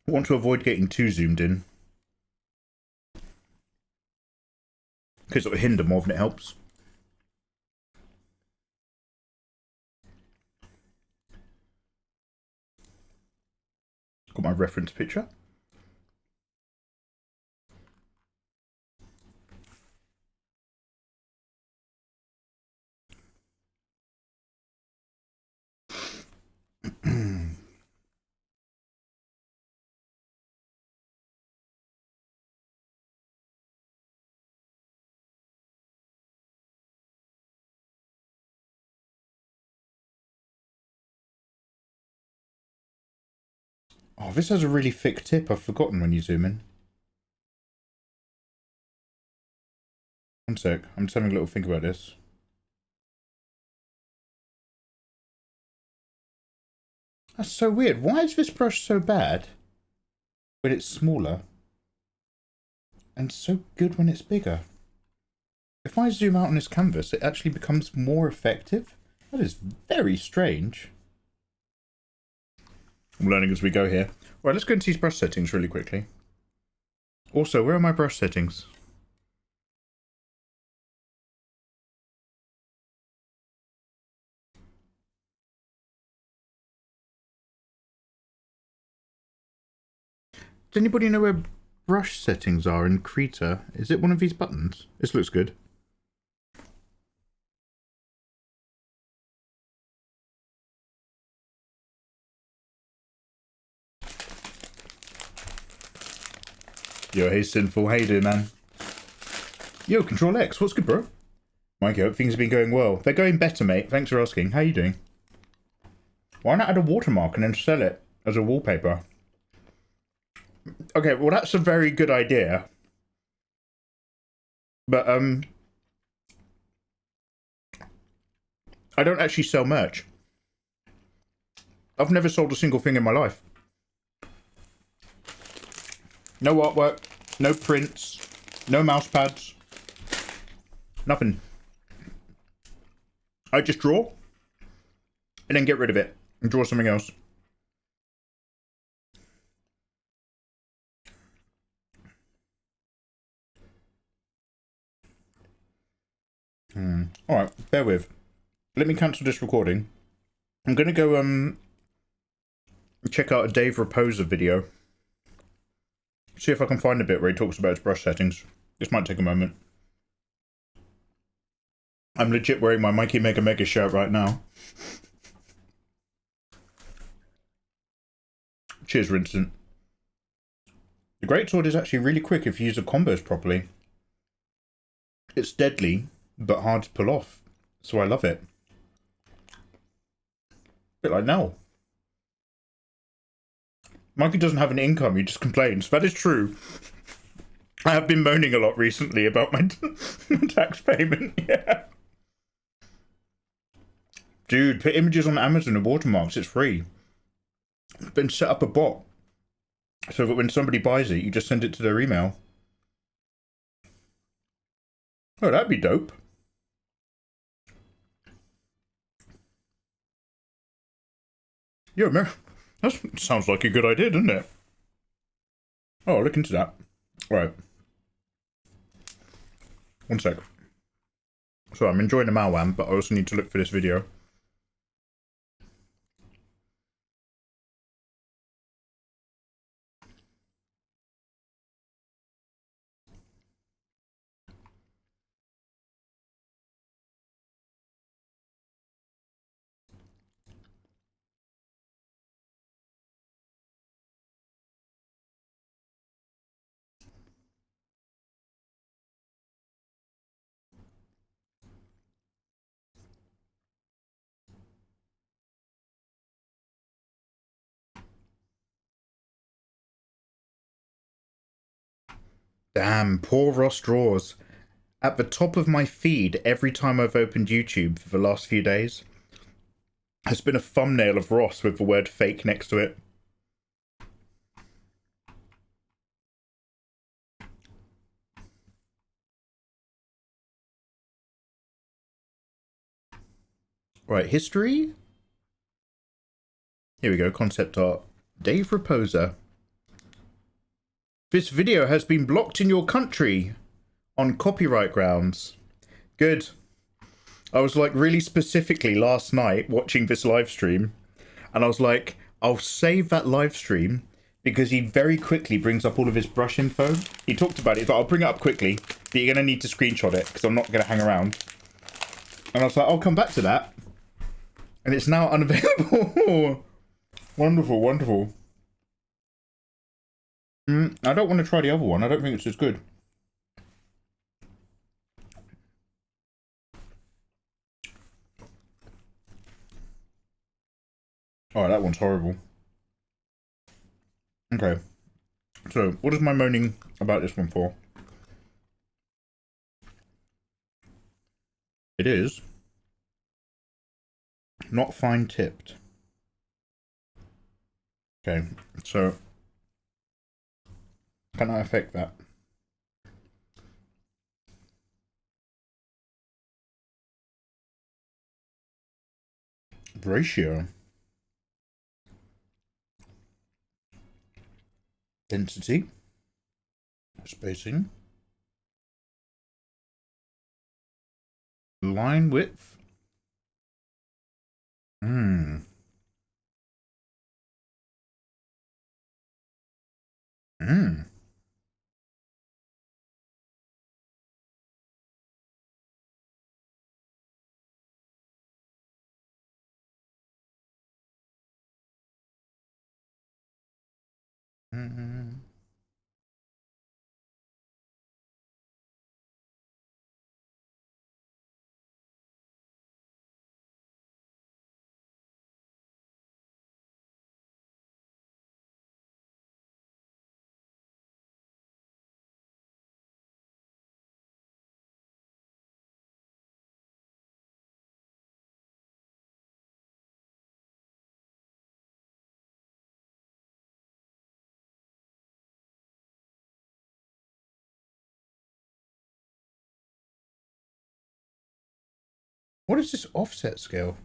I want to avoid getting too zoomed in, because it'll hinder more than it helps. Got my reference picture. Oh, this has a really thick tip. I've forgotten when you zoom in. One sec. I'm just having a little think about this. That's so weird. Why is this brush so bad when it's smaller and so good when it's bigger? If I zoom out on this canvas, it actually becomes more effective. That is very strange. I'm learning as we go here. All right, let's go into these brush settings really quickly. Also, where are my brush settings? Does anybody know where brush settings are in Krita? Is it one of these buttons? This looks good. Yo, hey Sinful, how you doing, man? Yo, Control X, what's good, bro? Mikey, hope things have been going well. They're going better, mate. Thanks for asking. How you doing? Why not add a watermark and then sell it as a wallpaper? Okay, well, that's a very good idea. But, I don't actually sell merch. I've never sold a single thing in my life. No artwork, no prints, no mouse pads, nothing. I just draw and then get rid of it and draw something else. Alright, bear with. Let me cancel this recording. I'm gonna go check out a Dave Raposa video. See if I can find a bit where he talks about his brush settings. This might take a moment. I'm legit wearing my Mikey Mega Mega shirt right now. Cheers, Rinston. The greatsword is actually really quick if you use the combos properly. It's deadly, but hard to pull off. So I love it. Bit like Nell. Mikey doesn't have an income, he just complains. That is true. I have been moaning a lot recently about my tax payment, yeah. Dude, put images on Amazon and watermarks, it's free. Then set up a bot so that when somebody buys it, you just send it to their email. Oh, that'd be dope. Yo, man, that sounds like a good idea, doesn't it? Oh, I'll look into that. Right. One sec. So I'm enjoying the Malwam, but I also need to look for this video. Damn, poor Ross Draws. At the top of my feed every time I've opened YouTube for the last few days has been a thumbnail of Ross with the word fake next to it. Right, history? Here we go, concept art. Dave Raposa. This video has been blocked in your country on copyright grounds. Good. I was like really specifically last night watching this live stream, and I was like, I'll save that live stream because he very quickly brings up all of his brush info. He talked about it, but I'll bring it up quickly, but you're going to need to screenshot it because I'm not going to hang around. And I was like, I'll come back to that. And it's now unavailable. Wonderful, wonderful. I don't want to try the other one. I don't think it's as good. Oh, that one's horrible. Okay. So, what is my moaning about this one for? It is not fine tipped. Okay, so can I affect that? Ratio. Density. Spacing. Line width. Hmm. What is this offset scale?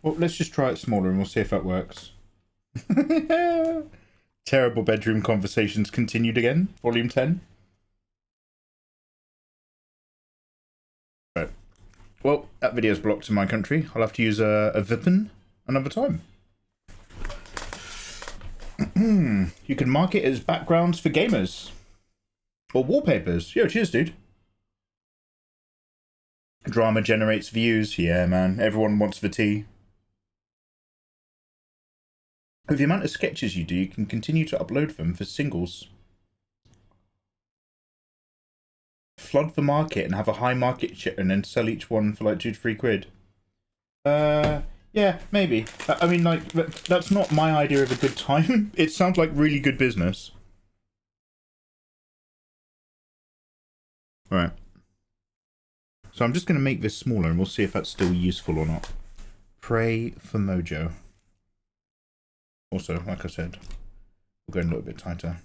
Well, let's just try it smaller and we'll see if that works. Terrible bedroom conversations continued again. Volume 10. Right. Well, that video's blocked in my country. I'll have to use a VPN another time. You can mark it as backgrounds for gamers. Or wallpapers. Yo, cheers, dude. Drama generates views. Yeah, man. Everyone wants the tea. With the amount of sketches you do, you can continue to upload them for singles. Flood the market and have a high market share and then sell each one for like 2 to 3 quid. Yeah, maybe. I mean, like, that's not my idea of a good time. It sounds like really good business. Right. So I'm just going to make this smaller and we'll see if that's still useful or not. Pray for mojo. Also, like I said, we'll go a little bit tighter.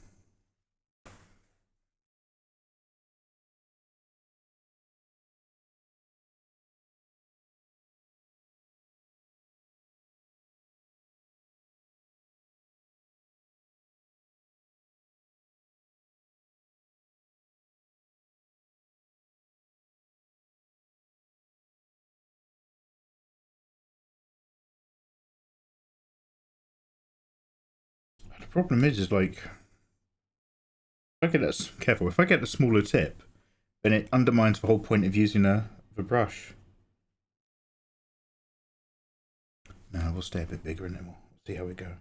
The problem is like, if I get that, careful, if I get the smaller tip, then it undermines the whole point of using the brush. No, we'll stay a bit bigger and then we'll see how we go.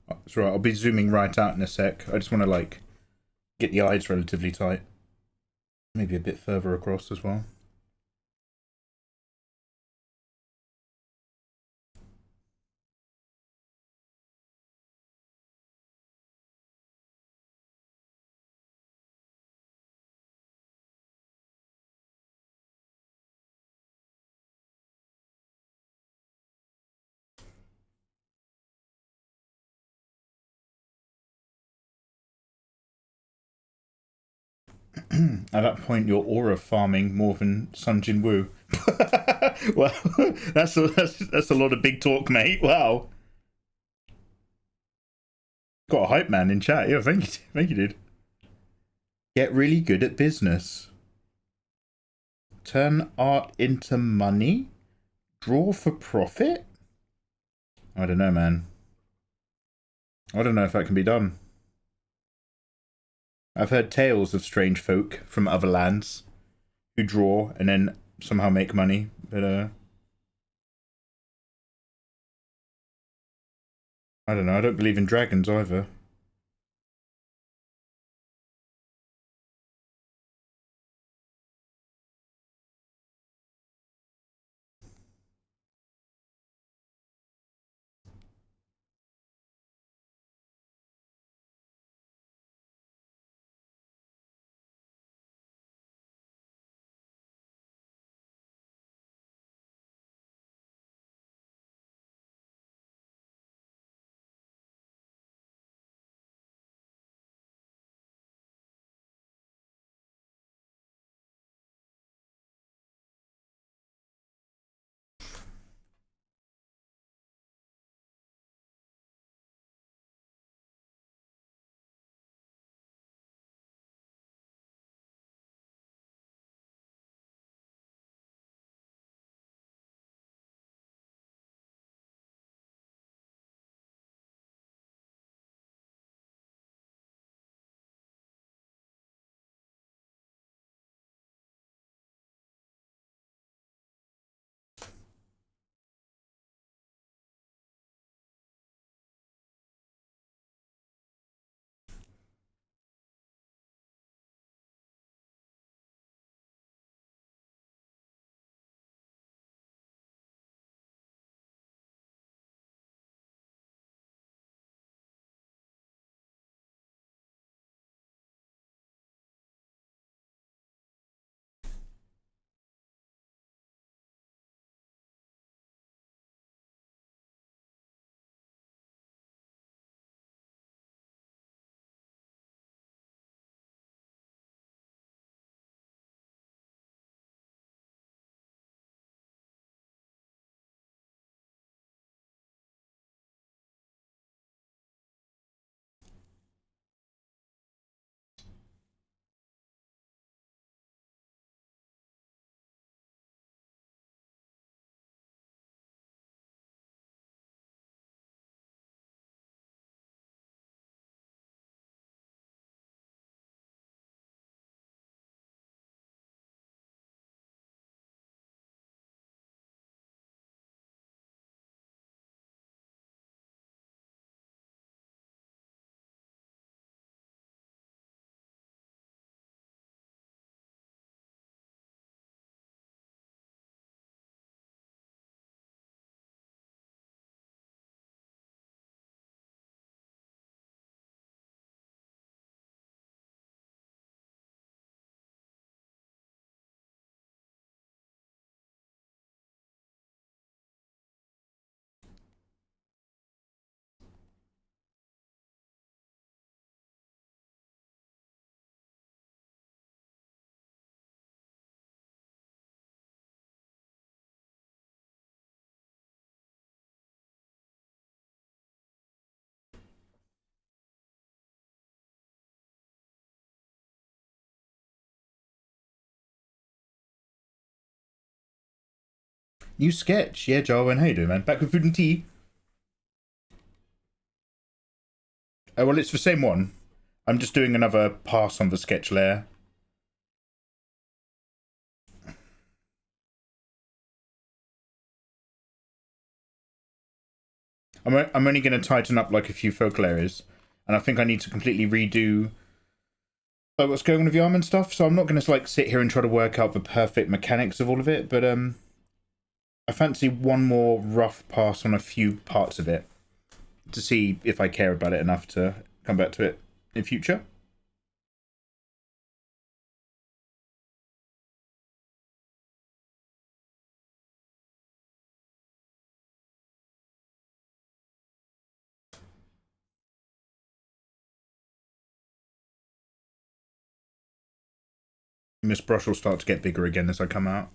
That's right, I'll be zooming right out in a sec. I just want to like get the eyes relatively tight. Maybe a bit further across as well. At that point, you're aura farming more than Sun Jin Woo. Well, that's a lot of big talk, mate. Wow. Got a hype man in chat. Yeah, thank you, dude. Get really good at business. Turn art into money. Draw for profit. I don't know, man. I don't know if that can be done. I've heard tales of strange folk from other lands who draw and then somehow make money, but I don't know. I don't believe in dragons either. New sketch. Yeah, Jarwin, how you doing, man? Back with food and tea. Oh, well, it's the same one. I'm just doing another pass on the sketch layer. I'm only going to tighten up like a few focal areas, and I think I need to completely redo like what's going on with the arm and stuff. So I'm not going to like sit here and try to work out the perfect mechanics of all of it, but I fancy one more rough pass on a few parts of it to see if I care about it enough to come back to it in future. And this brush will start to get bigger again as I come out.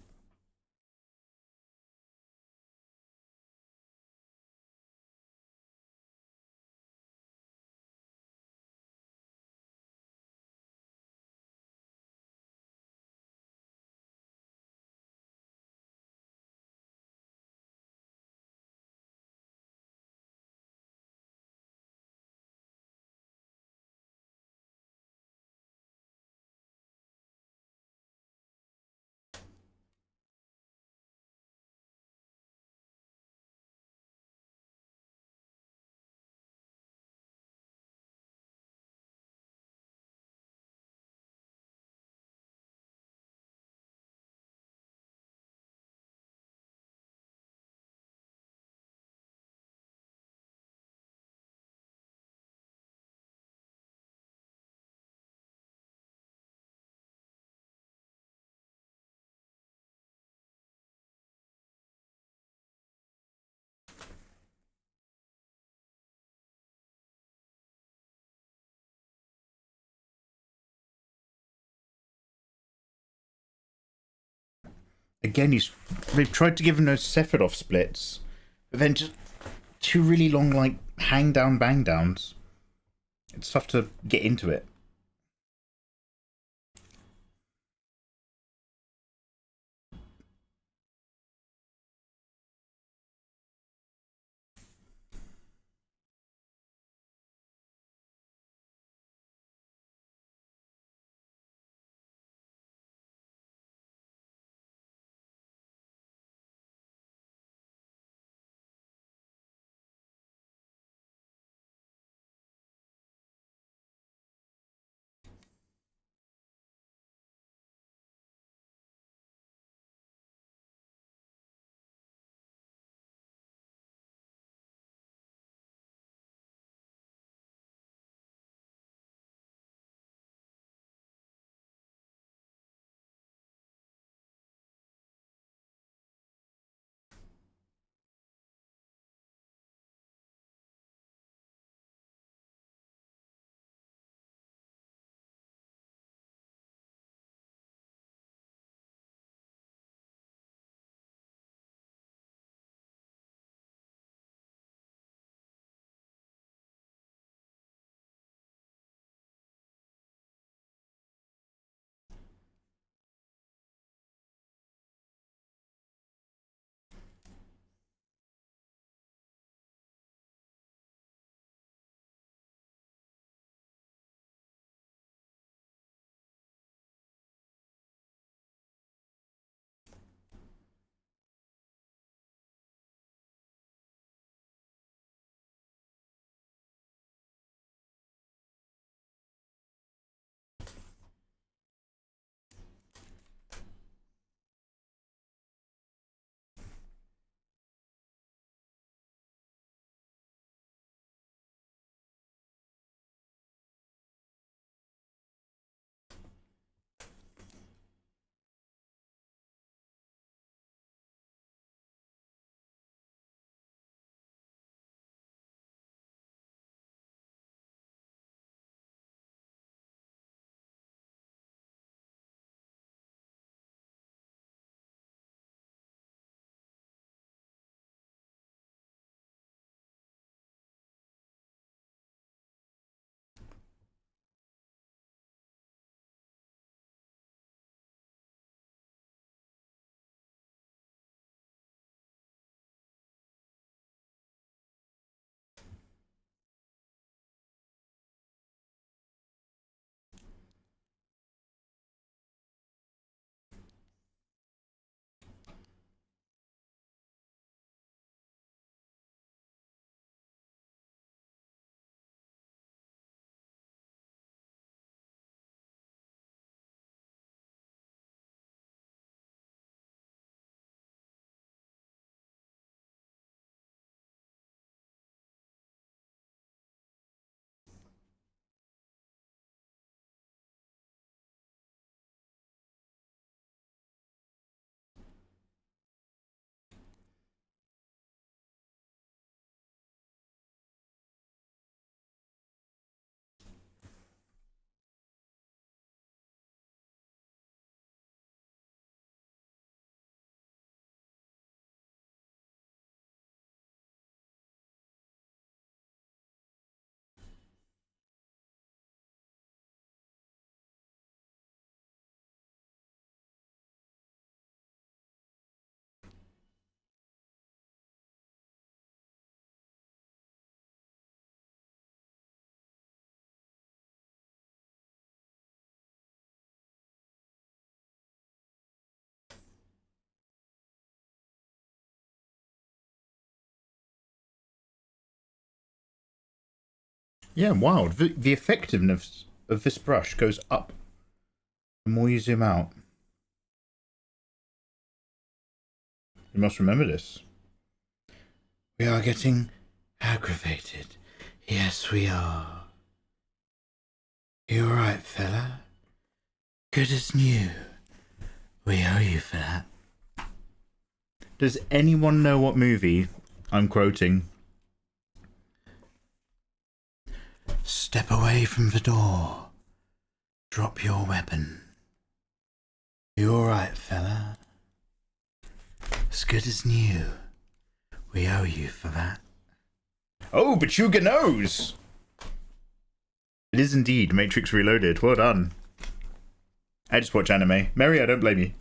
Again, they've tried to give him those Sephiroth splits, but then just two really long, like, hang down, bang downs. It's tough to get into it. Yeah, wild. The effectiveness of this brush goes up the more you zoom out. You must remember this. We are getting aggravated. Yes, we are. You alright, fella? Good as new. We owe you for that. Does anyone know what movie I'm quoting? Step away from the door. Drop your weapon. You alright, fella? As good as new. We owe you for that. Oh, Bachuga knows! It is indeed Matrix Reloaded. Well done. I just watch anime. Mary, I don't blame you.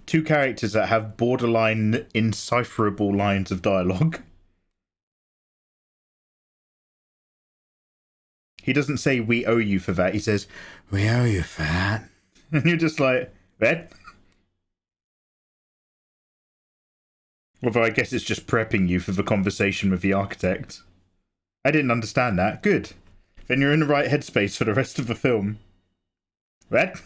Two characters that have borderline indecipherable lines of dialogue. He doesn't say, we owe you for that. He says, we owe you for that. And you're just like, what? Although I guess it's just prepping you for the conversation with the architect. I didn't understand that. Good. Then you're in the right headspace for the rest of the film. What?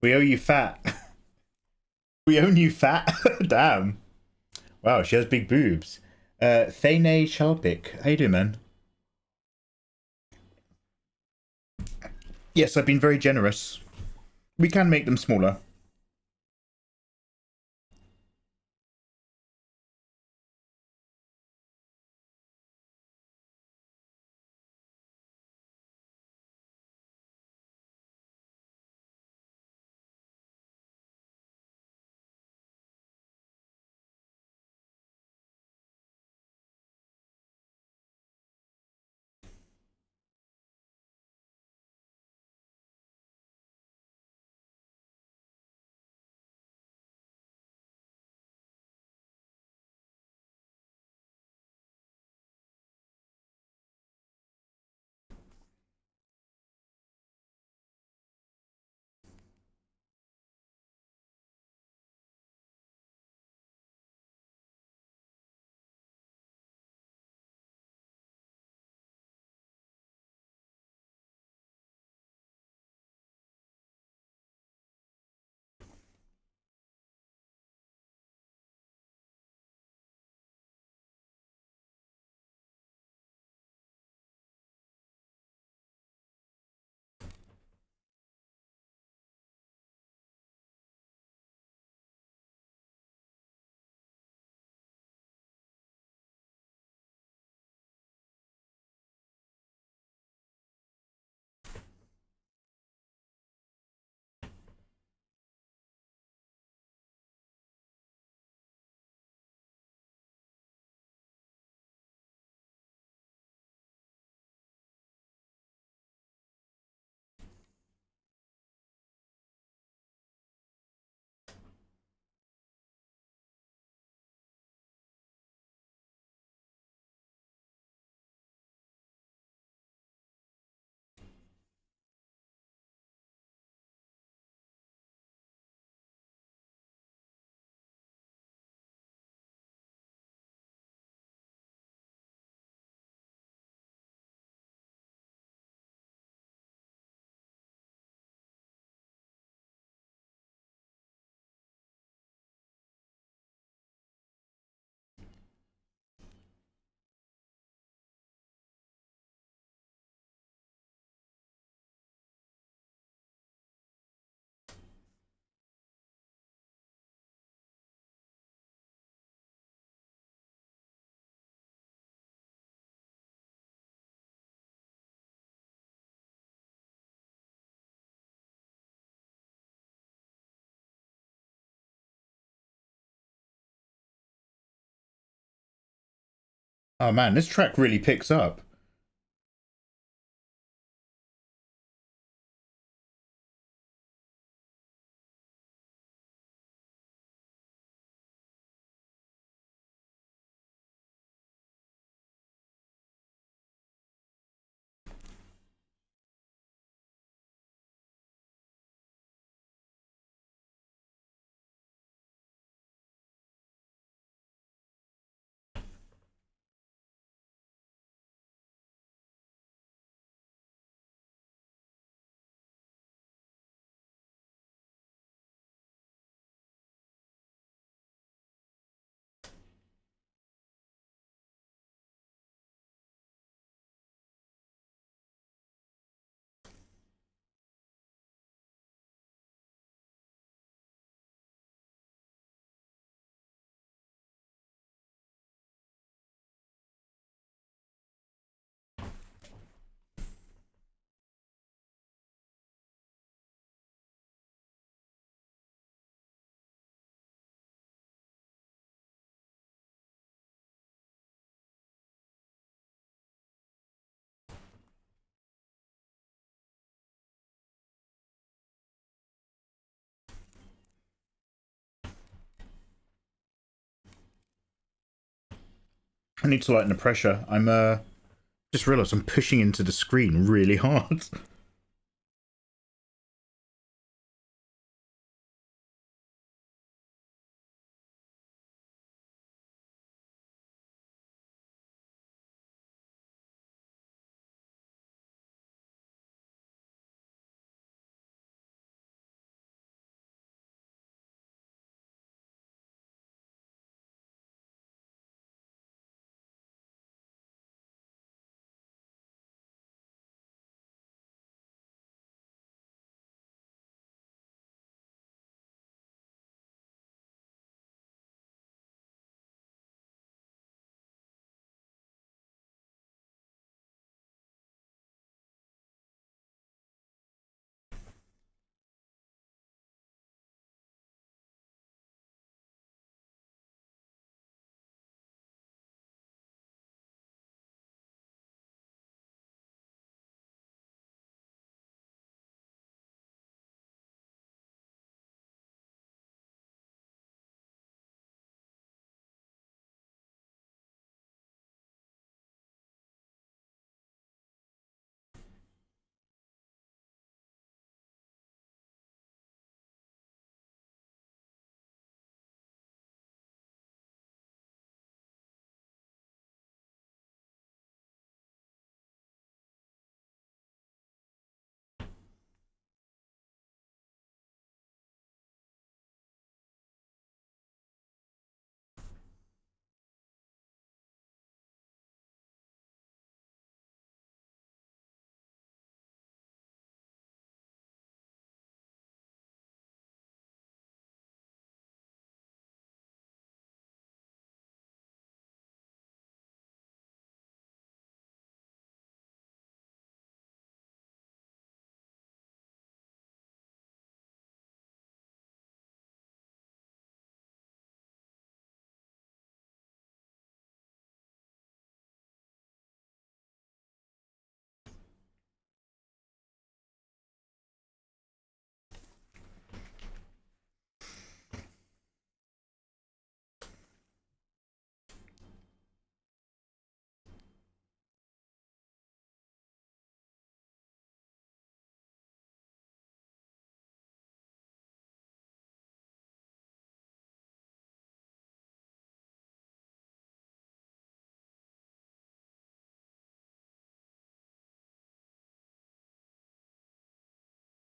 We owe you fat. We own you fat? Damn. Wow, she has big boobs. Thane Sharpik. How you doing, man? Yes, I've been very generous. We can make them smaller. Oh man, this track really picks up. I need to lighten the pressure. I'm just realised I'm pushing into the screen really hard.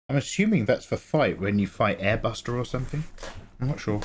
I'm assuming that's for fight when you fight Airbuster or something. I'm not sure.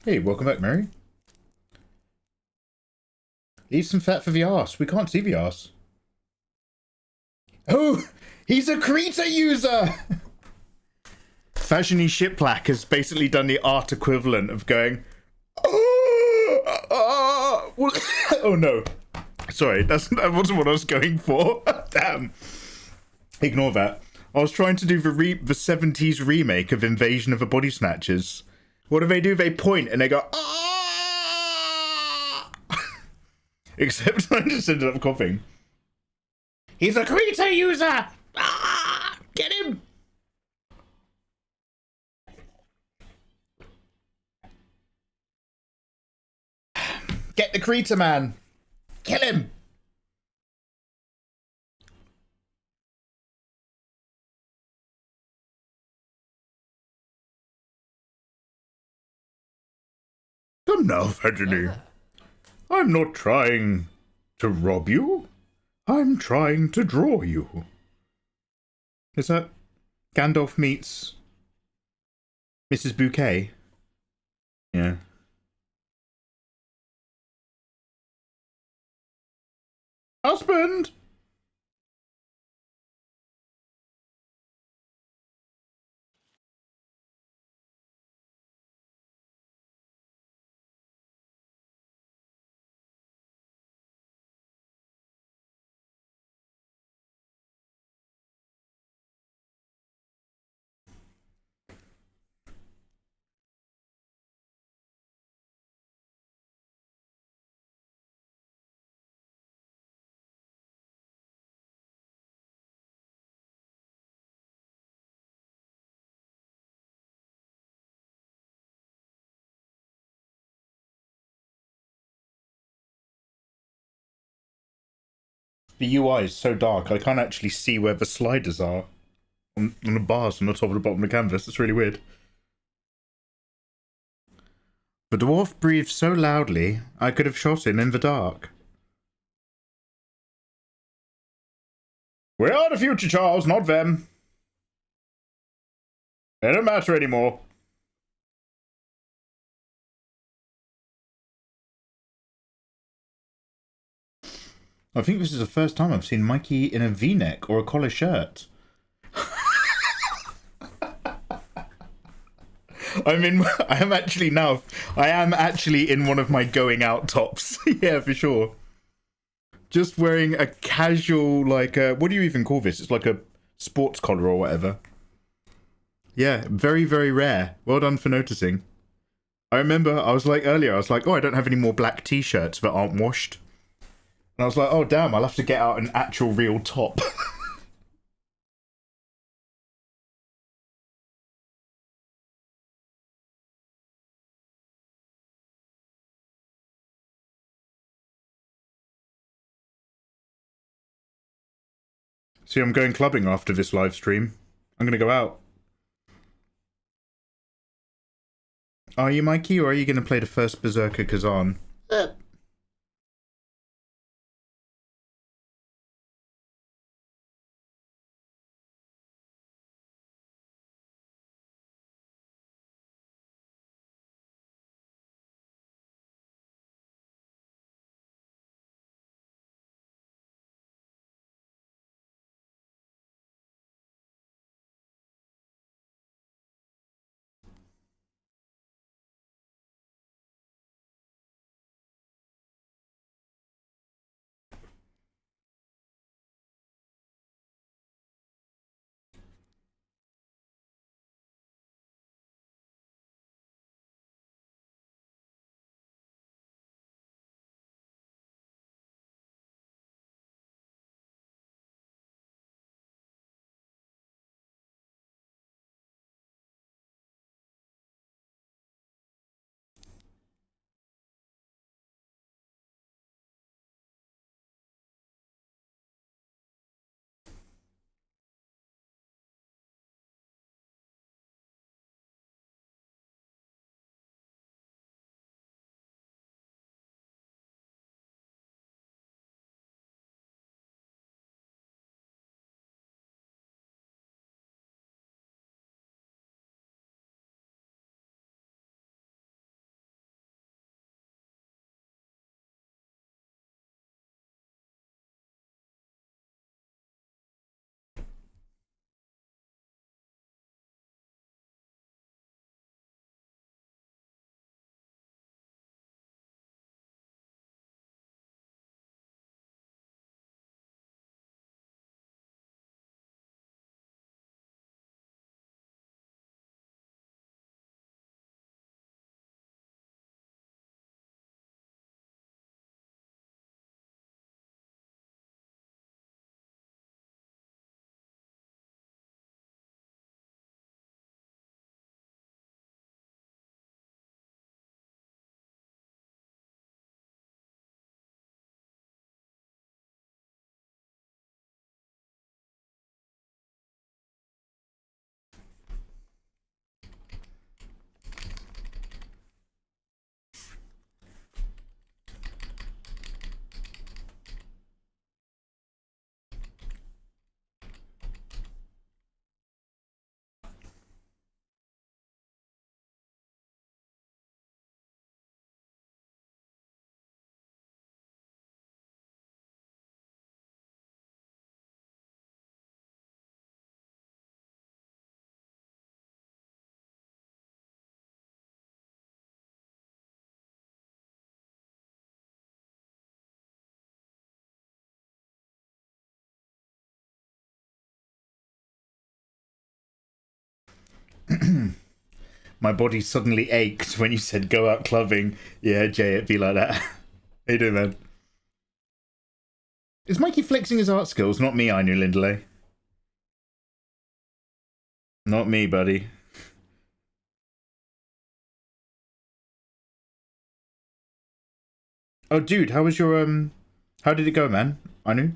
Hey, welcome back, Mary. Leave some fat for the arse. We can't see the arse. Oh, he's a Krita user! Fashiony Shiplak has basically done the art equivalent of going, oh no. Sorry, that wasn't what I was going for. Damn. Ignore that. I was trying to do the 70s remake of Invasion of the Body Snatchers. What do? They point and they go, ah! Except I just ended up coughing. He's a Krita user! Ah! Get him! Get the Krita man! Kill him! Come now, Fajini. I'm not trying to rob you. I'm trying to draw you. Is that Gandalf meets Mrs. Bouquet? Yeah. Husband! The UI is so dark, I can't actually see where the sliders are on the bars on the top and the bottom of the canvas. It's really weird. The dwarf breathed so loudly, I could have shot him in the dark. We are the future, Charles, not them. They don't matter anymore. I think this is the first time I've seen Mikey in a V-neck or a collar shirt. I am actually in one of my going out tops. Yeah, for sure. Just wearing a casual, like, what do you even call this? It's like a sports collar or whatever. Yeah, very, very rare. Well done for noticing. I remember, I was like, oh, I don't have any more black t-shirts that aren't washed. And I was like, oh, damn, I'll have to get out an actual real top. See, I'm going clubbing after this live stream. I'm going to go out. Are you, Mikey, or are you going to play the first Berserker Kazan? My body suddenly ached when you said go out clubbing. Yeah, Jay, it'd be like that. How you doing, man? Is Mikey flexing his art skills? Not me, I knew Lindley. Not me, buddy. Oh, dude, how was your, how did it go, man? I knew.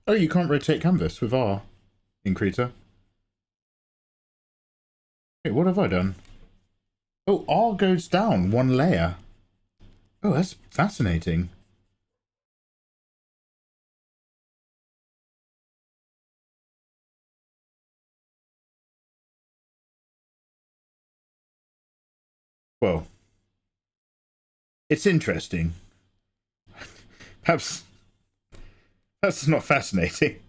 Oh, you can't rotate canvas with R in Krita. Wait, what have I done? Oh, R goes down one layer. Oh, that's fascinating. Well, it's interesting. Perhaps that's not fascinating.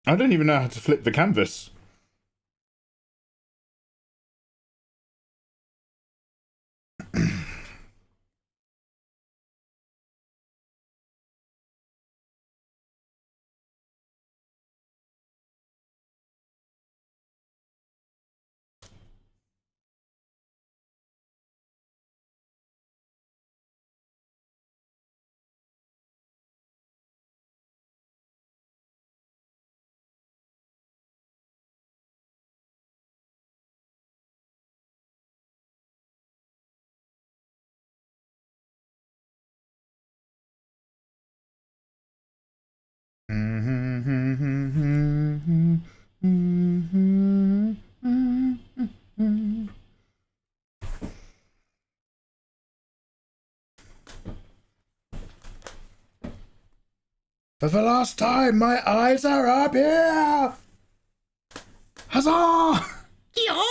I don't even know how to flip the canvas. For the last time, my eyes are up here! Huzzah! Yeah!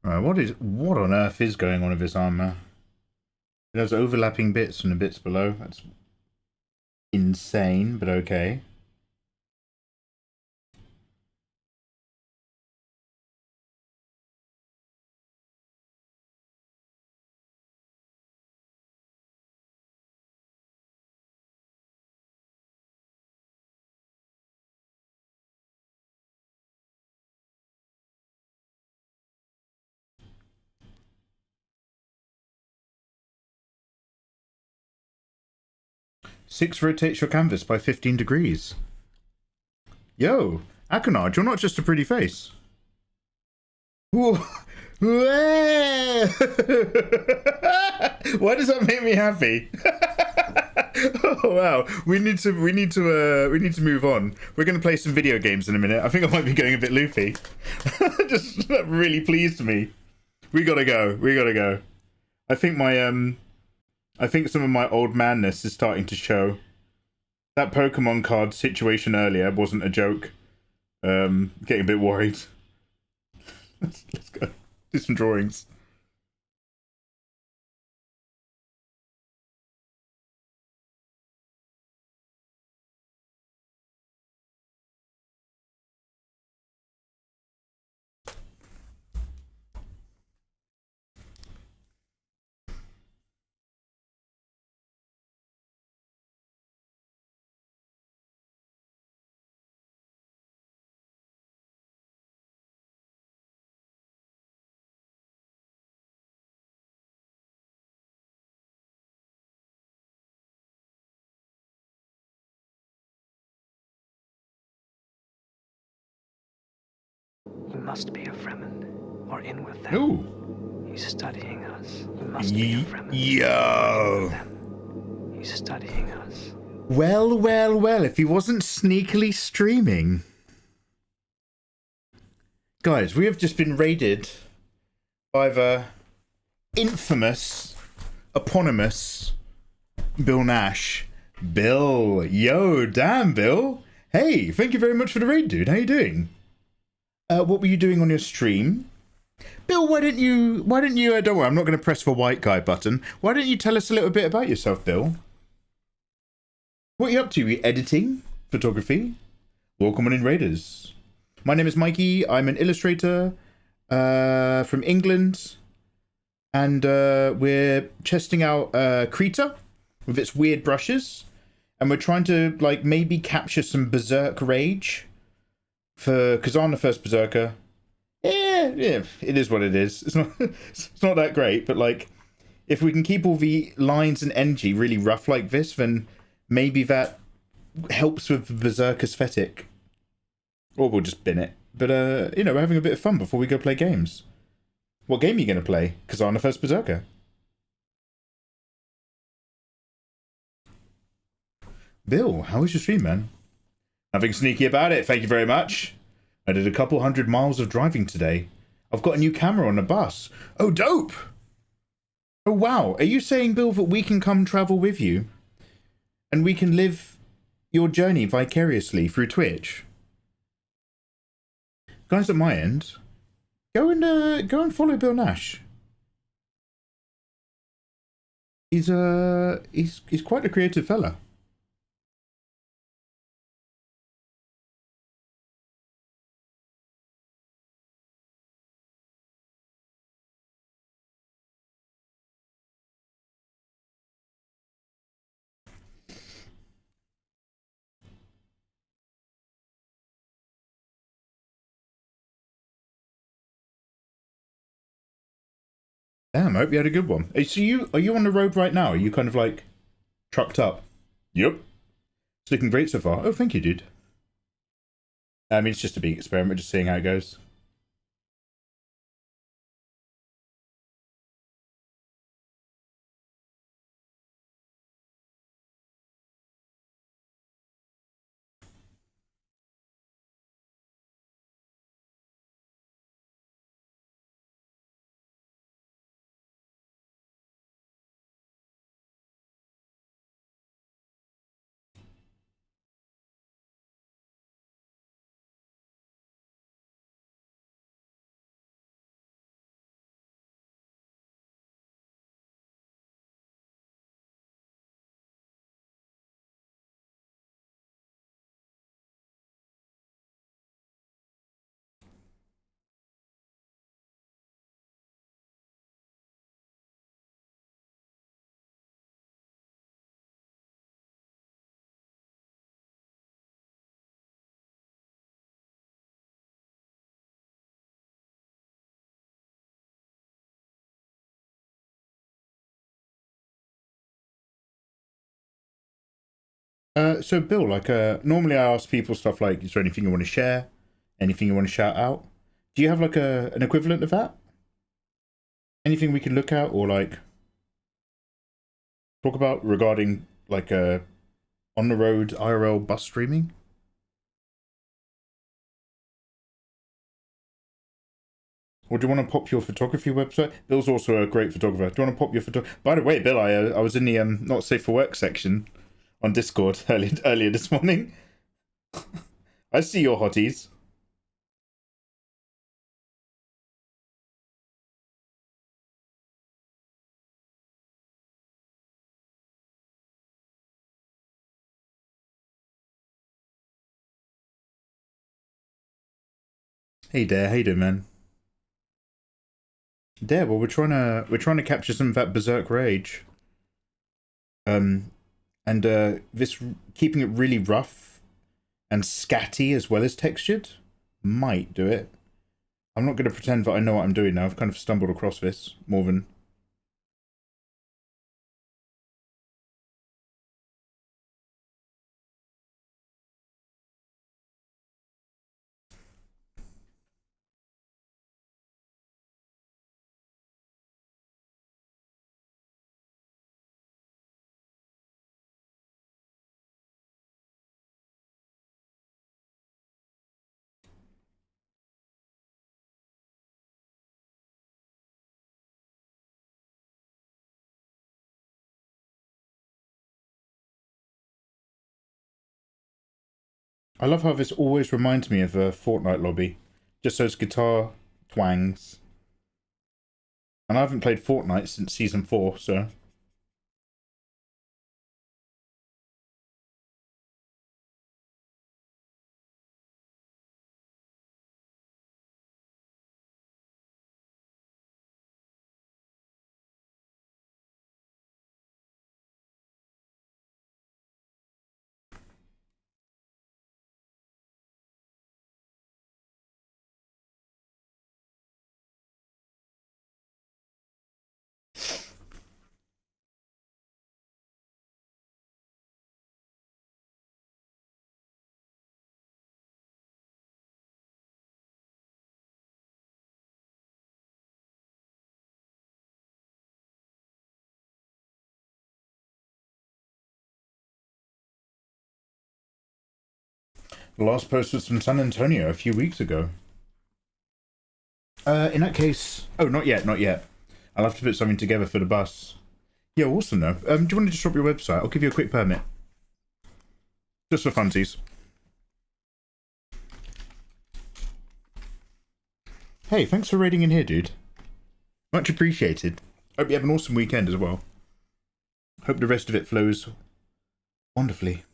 Right, what on earth is going on with this armor? It has overlapping bits from the bits below. That's insane, but okay. Six rotates your canvas by 15 degrees. Yo, Akonard, you're not just a pretty face. Why does that make me happy? Oh wow, we need to move on. We're going to play some video games in a minute. I think I might be getting a bit loopy. Just that really pleased me. We gotta go. I think I think some of my old manness is starting to show. That Pokemon card situation earlier wasn't a joke. Getting a bit worried. Let's go. Do some drawings. He must be a Fremen, or in with them. Ooh. He's studying us. He must be a Fremen. Yo. He's studying us. Well, if he wasn't sneakily streaming. Guys, we have just been raided by the infamous, eponymous Bill Nash. Bill, yo, damn, Bill. Hey, thank you very much for the raid, dude. How you doing? What were you doing on your stream? Bill, why don't you, don't worry, I'm not going to press the white guy button. Why don't you tell us a little bit about yourself, Bill? What are you up to? Are you editing? Photography? Welcome on in, Raiders. My name is Mikey. I'm an illustrator from England. And we're testing out Krita with its weird brushes. And we're trying to, like, maybe capture some berserk rage for Kazan, the first berserker. Yeah, it is what it is. It's not that great, but, like, if we can keep all the lines and energy really rough like this, then maybe that helps with the berserk aesthetic. Or we'll just bin it. But, you know, we're having a bit of fun before we go play games. What game are you going to play? Kazan, the first berserker. Bill, how was your stream, man? Nothing sneaky about it, thank you very much. I did a couple 100 miles of driving today. I've got a new camera on the bus. Oh, dope! Oh, wow. Are you saying, Bill, that we can come travel with you? And we can live your journey vicariously through Twitch? Guys at my end, go and follow Bill Nash. He's quite a creative fella. Damn, I hope you had a good one. So are you on the road right now? Are you kind of like trucked up? Yep. It's looking great so far. Oh, thank you, dude. I mean, it's just a big experiment, just seeing how it goes. So Bill, like, normally I ask people stuff like, is there anything you want to share? Anything you want to shout out? Do you have like an equivalent of that? Anything we can look at or like talk about regarding like on the road IRL bus streaming? Or do you want to pop your photography website? Bill's also a great photographer. Do you want to pop your photo? By the way, Bill, I was in the not safe for work section on Discord earlier this morning. I see your hotties. Hey Dare, how you doing, man? Dare, well, we're trying to capture some of that berserk rage. And this keeping it really rough and scatty as well as textured might do it. I'm not going to pretend that I know what I'm doing now. I've kind of stumbled across this more than... I love how this always reminds me of a Fortnite lobby. Just those guitar twangs. And I haven't played Fortnite since Season 4, so... The last post was from San Antonio a few weeks ago. In that case... Oh, not yet, not yet. I'll have to put something together for the bus. Yeah, awesome though. Do you want to just drop your website? I'll give you a quick permit. Just for funsies. Hey, thanks for raiding in here, dude. Much appreciated. Hope you have an awesome weekend as well. Hope the rest of it flows wonderfully.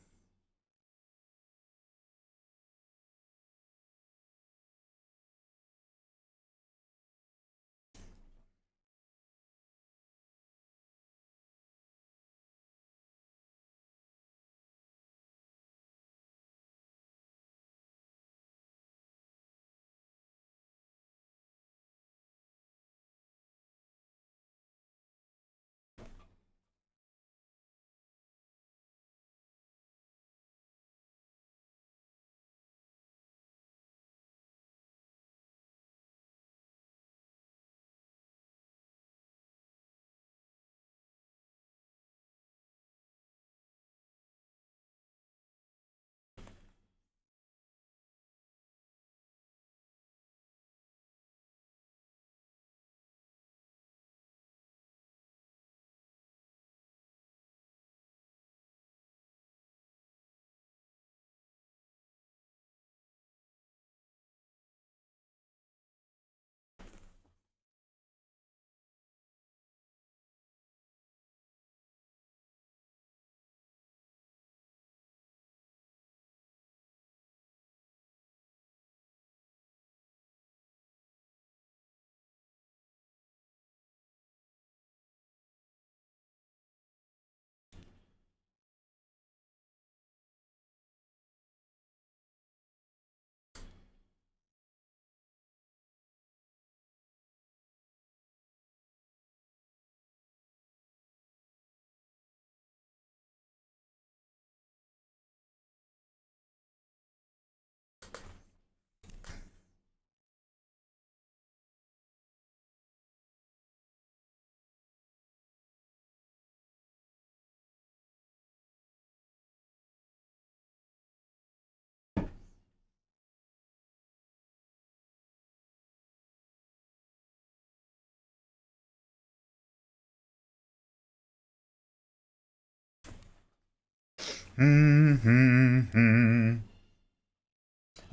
I'm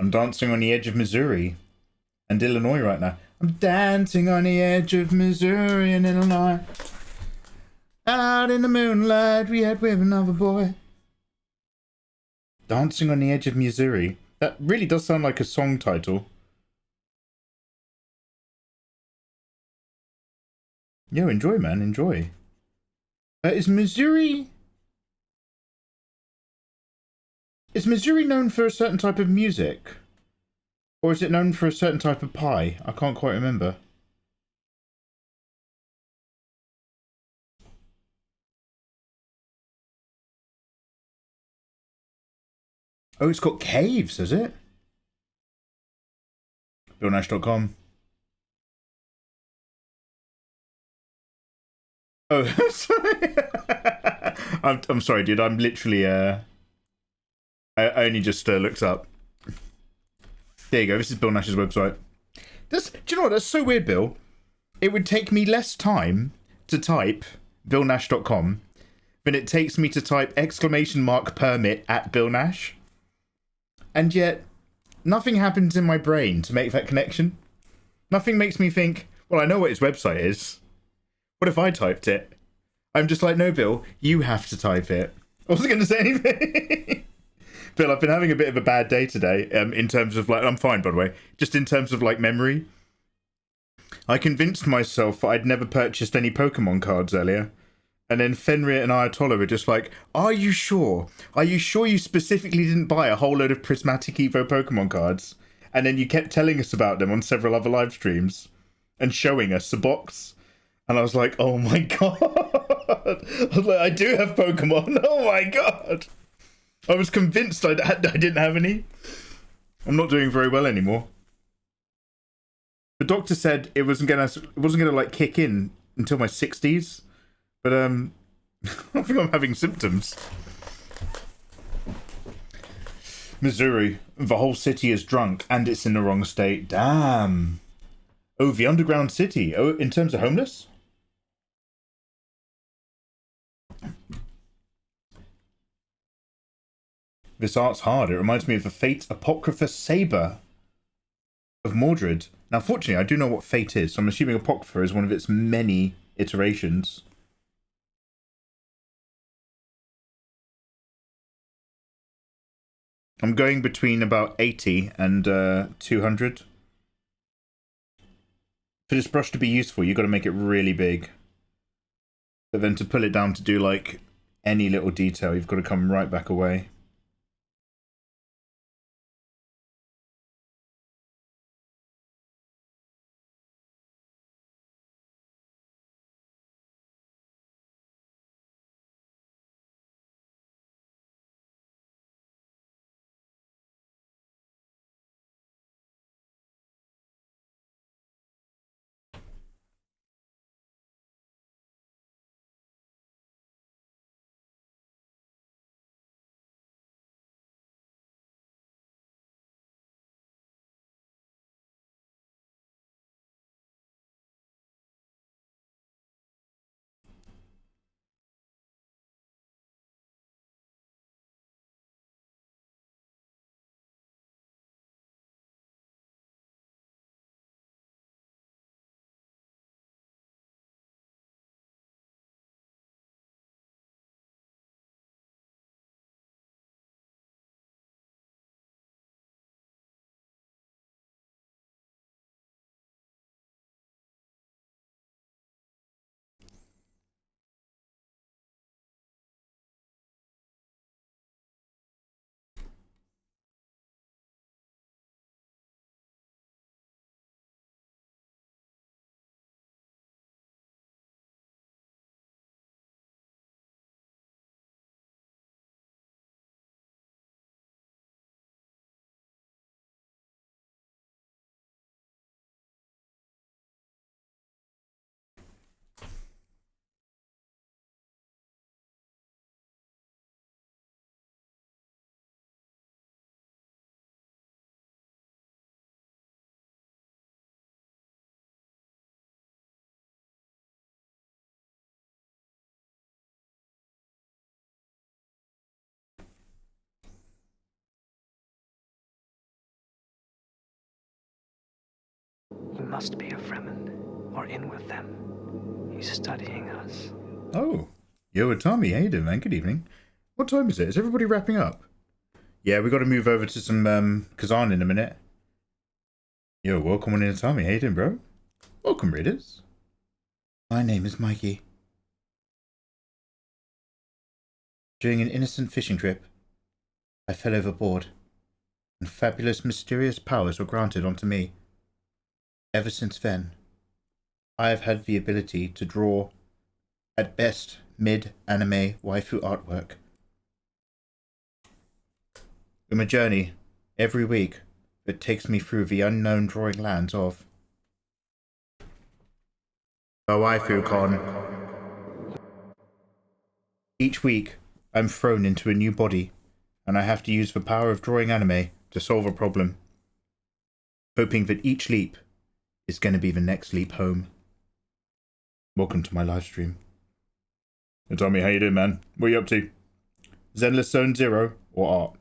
dancing on the edge of Missouri and Illinois right now. I'm dancing on the edge of Missouri and Illinois. Out in the moonlight, we had with another boy. Dancing on the edge of Missouri. That really does sound like a song title. Yo, enjoy, man, enjoy. Is Missouri known for a certain type of music? Or is it known for a certain type of pie? I can't quite remember. Oh, it's got caves, has it? BillNash.com. Oh, sorry. I'm sorry, dude. I'm literally I only just looked up. There you go. This is Bill Nash's website. Do you know what? That's so weird, Bill. It would take me less time to type BillNash.com than it takes me to type !permit at Bill Nash. And yet, nothing happens in my brain to make that connection. Nothing makes me think, well, I know what his website is. What if I typed it? I'm just like, no, Bill, you have to type it. I wasn't going to say anything. Bill, I've been having a bit of a bad day today, in terms of, like, I'm fine, by the way, just in terms of, like, memory. I convinced myself that I'd never purchased any Pokemon cards earlier. And then Fenrir and Ayatollah were just like, are you sure? Are you sure you specifically didn't buy a whole load of Prismatic Evo Pokemon cards? And then you kept telling us about them on several other live streams and showing us the box. And I was like, oh my god. I was like, I do have Pokemon. Oh my god. I was convinced I didn't have any. I'm not doing very well anymore. The doctor said it wasn't gonna like kick in until my 60s. But I think I'm having symptoms. Missouri. The whole city is drunk and it's in the wrong state. Damn. Oh, the underground city. Oh, in terms of homeless? This art's hard. It reminds me of the Fate Apocrypha Saber of Mordred. Now, fortunately, I do know what Fate is, so I'm assuming Apocrypha is one of its many iterations. I'm going between about 80 and 200. For this brush to be useful, you've got to make it really big. But then to pull it down to do, like, any little detail, you've got to come right back away. He must be a Fremen, or in with them. He's studying us. Oh. Yo, Tommy, how you doing, man? Good evening. What time is it? Is everybody wrapping up? Yeah, we got to move over to some Kazan in a minute. Yo, welcome on in, Tommy. How you doing, bro? Welcome, readers. My name is Mikey. During an innocent fishing trip, I fell overboard, and fabulous, mysterious powers were granted onto me. Ever since then, I have had the ability to draw, at best, mid-anime waifu artwork. In a journey, every week, that takes me through the unknown drawing lands of the Waifu Con. Each week, I'm thrown into a new body, and I have to use the power of drawing anime to solve a problem, hoping that each leap is going to be the next leap home. Welcome to my live stream. Hey Tommy, how you doing, man? What are you up to? Zenless Zone Zero or art?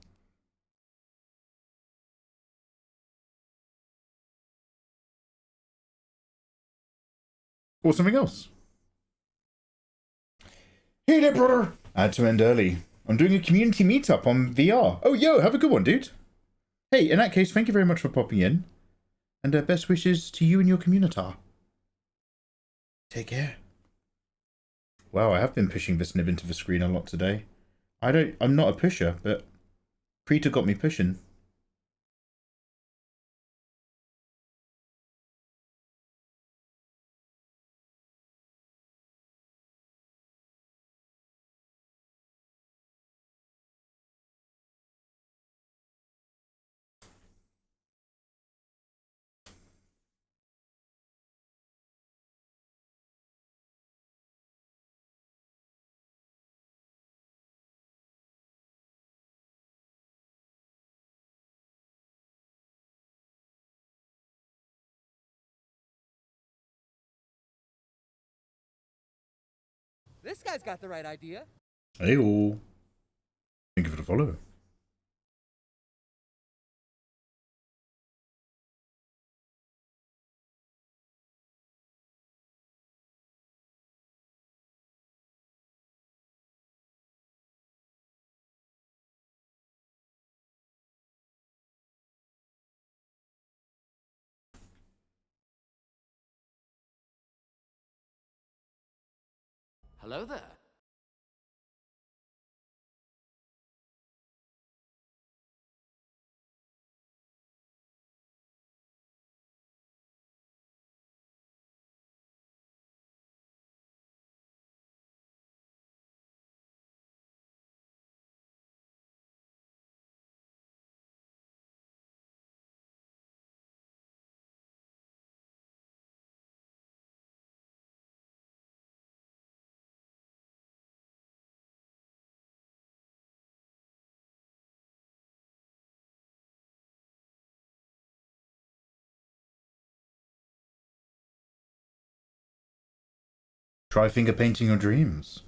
Or something else? Hey there, brother! I had to end early. I'm doing a community meetup on VR. Oh, yo, have a good one, dude. Hey, in that case, thank you very much for popping in. And best wishes to you and your community. Take care. Wow, I have been pushing this nib into the screen a lot today. I'm not a pusher, but Preeta got me pushing. This guy's got the right idea. Hey all. Thank you for the follow. Hello there. Try finger painting your dreams.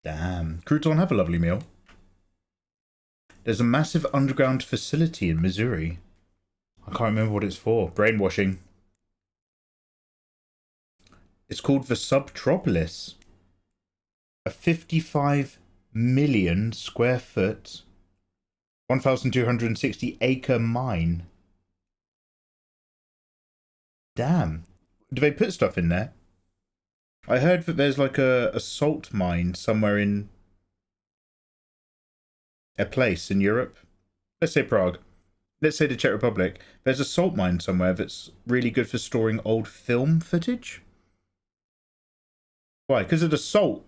Damn. Crouton, have a lovely meal. There's a massive underground facility in Missouri. I can't remember what it's for. Brainwashing. It's called the Subtropolis. A 55 million square foot, 1,260 acre mine. Damn. Do they put stuff in there? I heard that there's like a salt mine somewhere in a place in Europe. Let's say Prague. Let's say the Czech Republic. There's a salt mine somewhere that's really good for storing old film footage. Why? Because of the salt.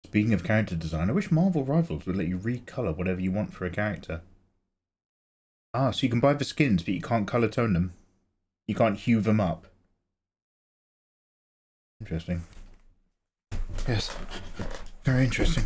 Speaking of character design, I wish Marvel Rivals would let you recolor whatever you want for a character. Ah, so you can buy the skins, but you can't color tone them. You can't hue them up. Interesting. Yes. Very interesting.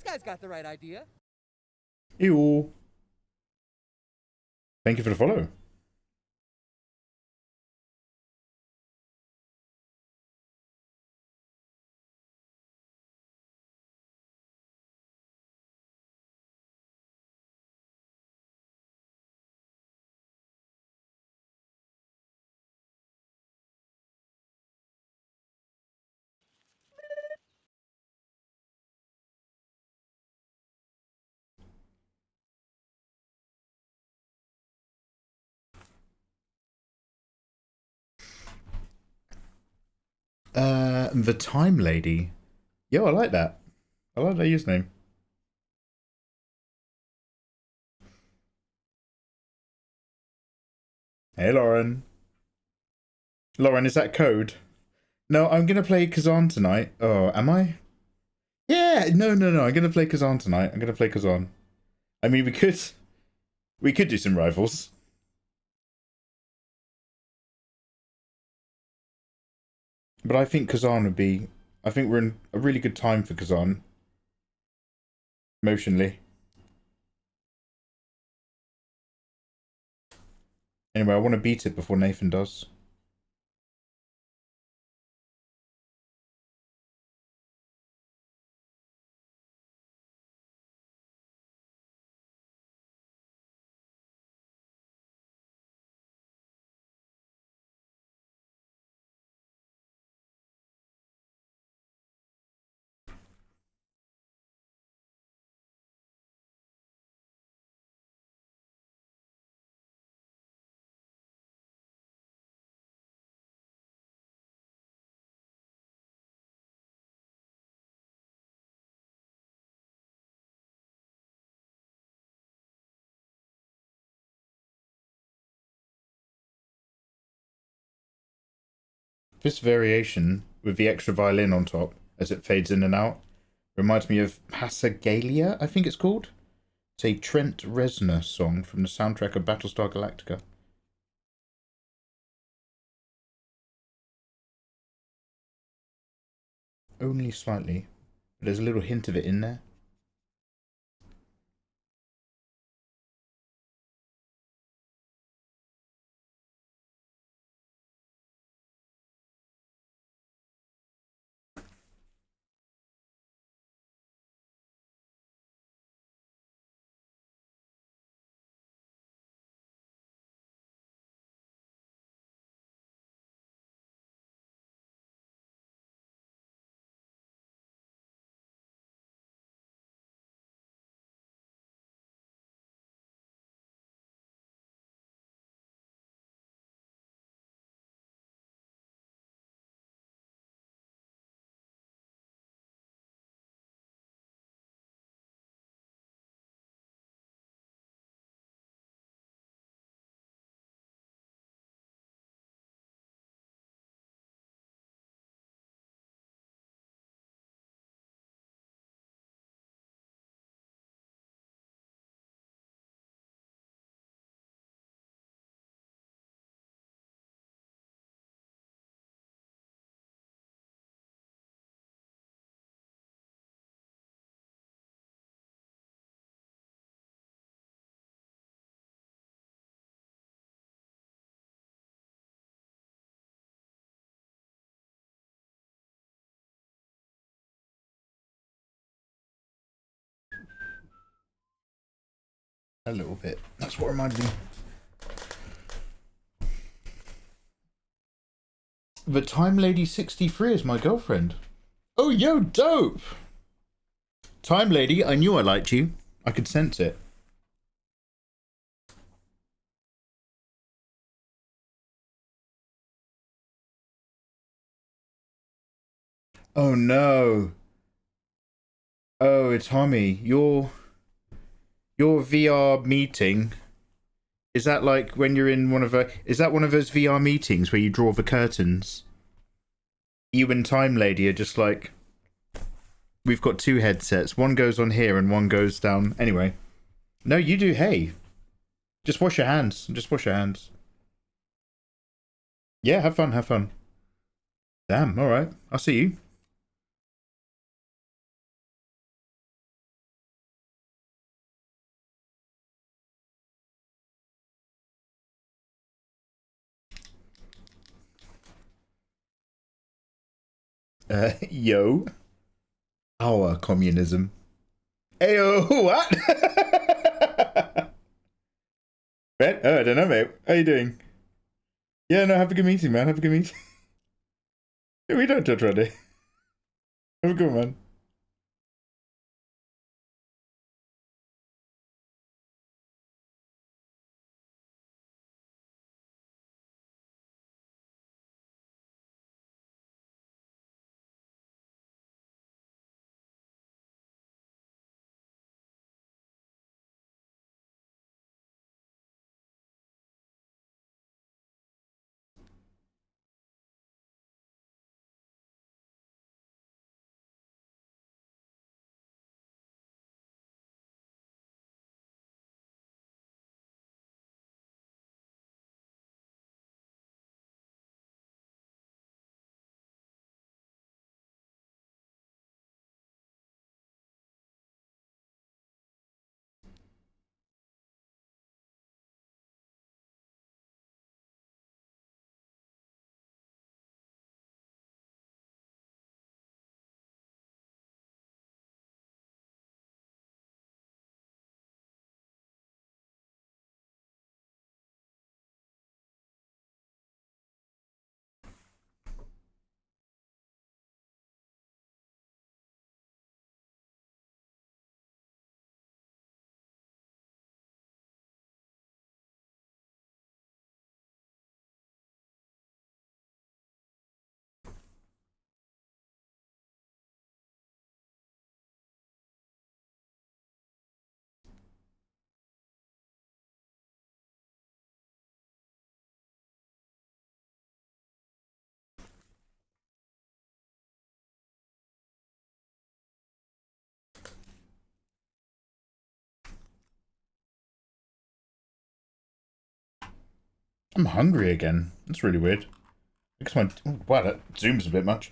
guy's got the right idea. Ew. Thank you for the follow. The Time Lady. Yo, I like that. I like that username. Hey, Lauren. Lauren, is that code? No, I'm gonna play Kazan tonight. Oh, am I? Yeah, no. I'm gonna play Kazan tonight. I'm gonna play Kazan. I mean, we could do some rivals. But I think Kazan would be... I think we're in a really good time for Kazan. Emotionally. Anyway, I want to beat it before Nathan does. This variation, with the extra violin on top, as it fades in and out, reminds me of Passagalia, I think it's called. It's a Trent Reznor song from the soundtrack of Battlestar Galactica. Only slightly. But there's a little hint of it in there. A little bit. That's what reminded me. The Time Lady 63 is my girlfriend. Oh, yo, dope! Time Lady, I knew I liked you. I could sense it. Oh no. Oh, Tommy, your VR meeting, is that like when you're in one of is that one of those VR meetings where you draw the curtains? You and Time Lady are just like, we've got two headsets. One goes on here and one goes down. Anyway. No, you do. Hey. Just wash your hands. Just wash your hands. Yeah, have fun. Have fun. Damn, alright. I'll see you. Yo. Our communism. Ayo, what? Right? Oh, I don't know, mate. How you doing? Yeah, no, have a good meeting, man. Have a good meeting. We don't touch Roddy. Have a good one, man. I'm hungry again. That's really weird. I guess my... Oh, wow, that zooms a bit much.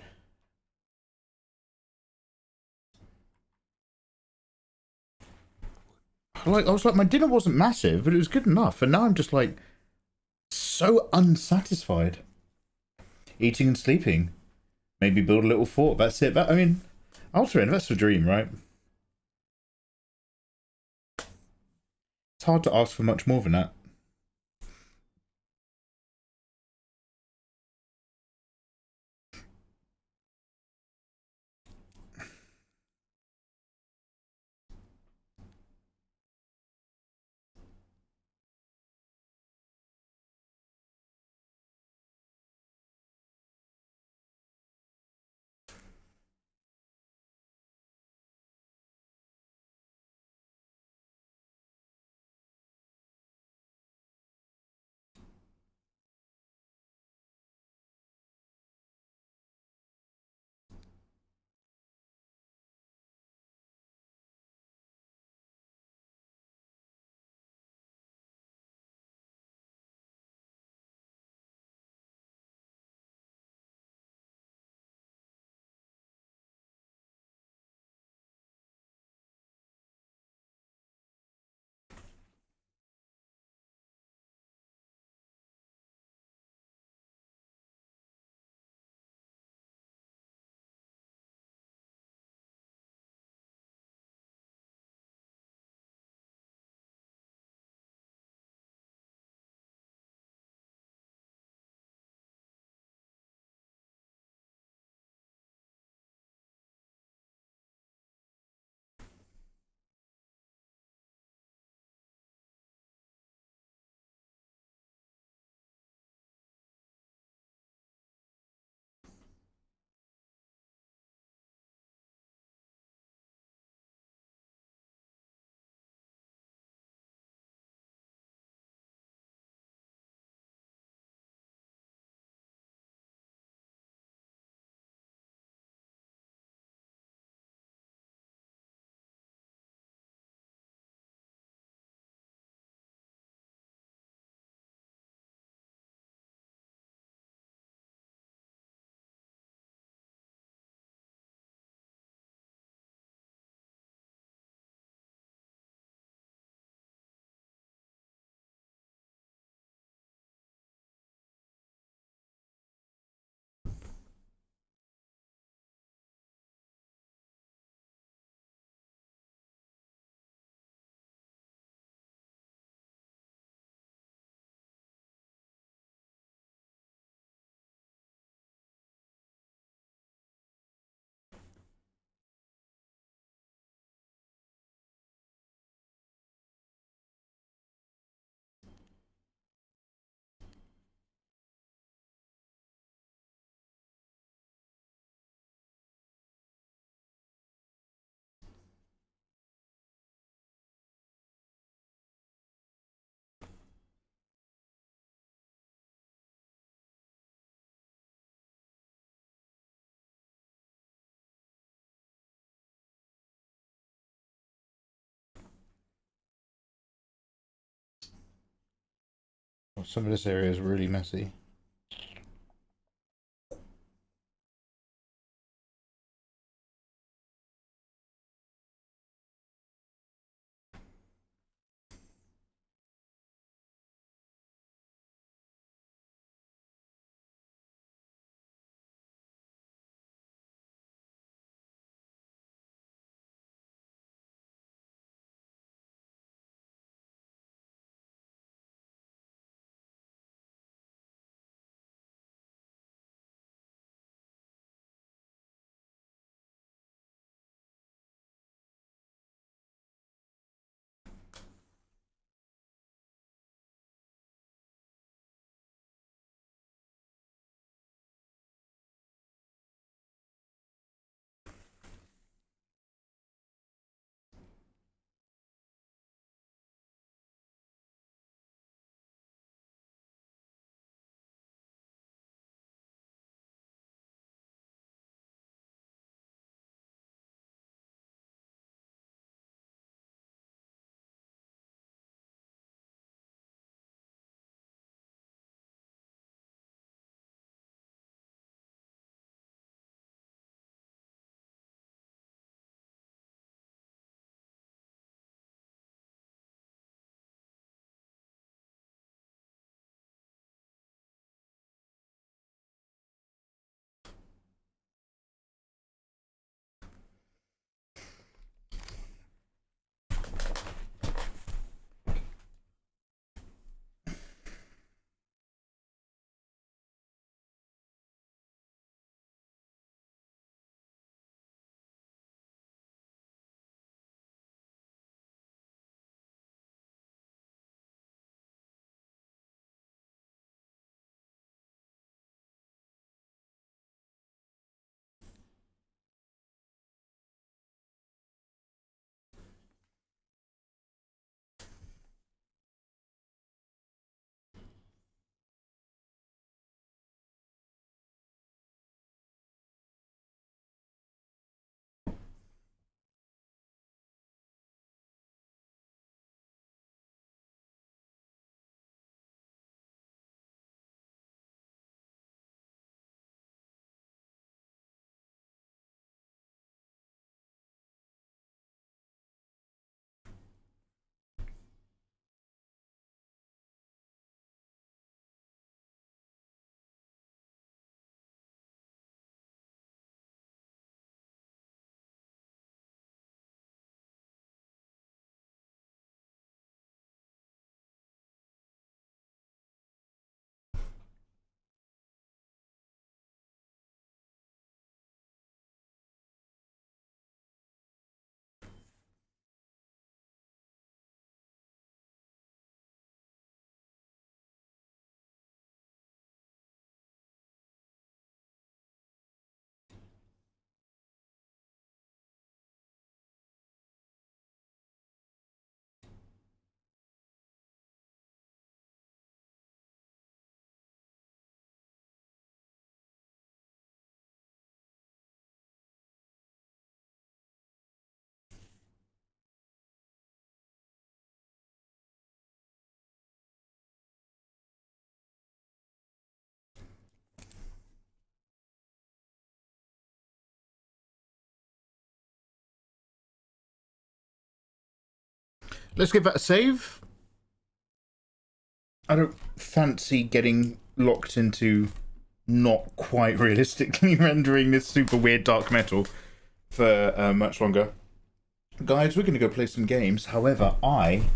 Like, I was like, my dinner wasn't massive, but it was good enough. And now I'm just like, so unsatisfied. Eating and sleeping. Maybe build a little fort. That's it. I mean, ultimately, that's the dream, right? It's hard to ask for much more than that. some of this area is really messy. Let's give that a save. I don't fancy getting locked into not quite realistically rendering this super weird dark metal for much longer. Guys, we're going to go play some games. However, I'm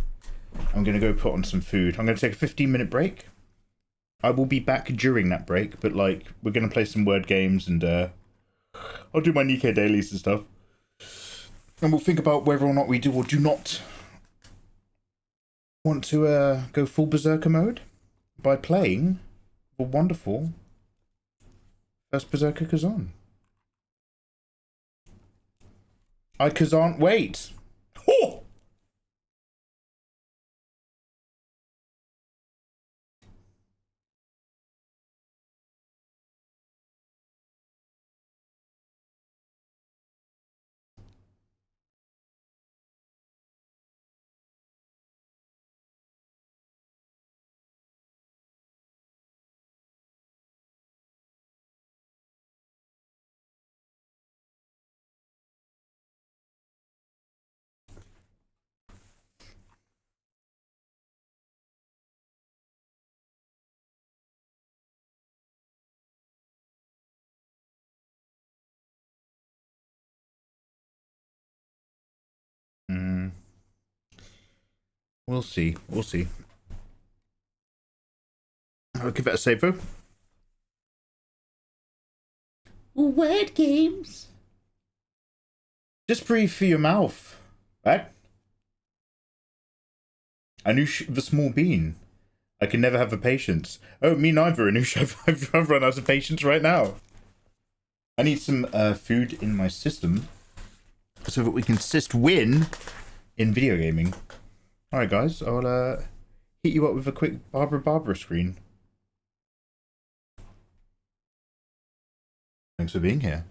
going to go put on some food. I'm going to take a 15-minute break. I will be back during that break, but like we're going to play some word games and I'll do my Nikkei dailies and stuff. And we'll think about whether or not we do or do not want to go full berserker mode by playing the wonderful first berserker Kazan. I Kazan wait. Oh! We'll see. We'll see. I'll give it a save though. Word games. Just breathe through your mouth, right? Anush the small bean. I can never have the patience. Oh, me neither, Anush. I've run out of patience right now. I need some food in my system so that we can win in video gaming. Alright guys, I'll hit you up with a quick Barbara screen. Thanks for being here.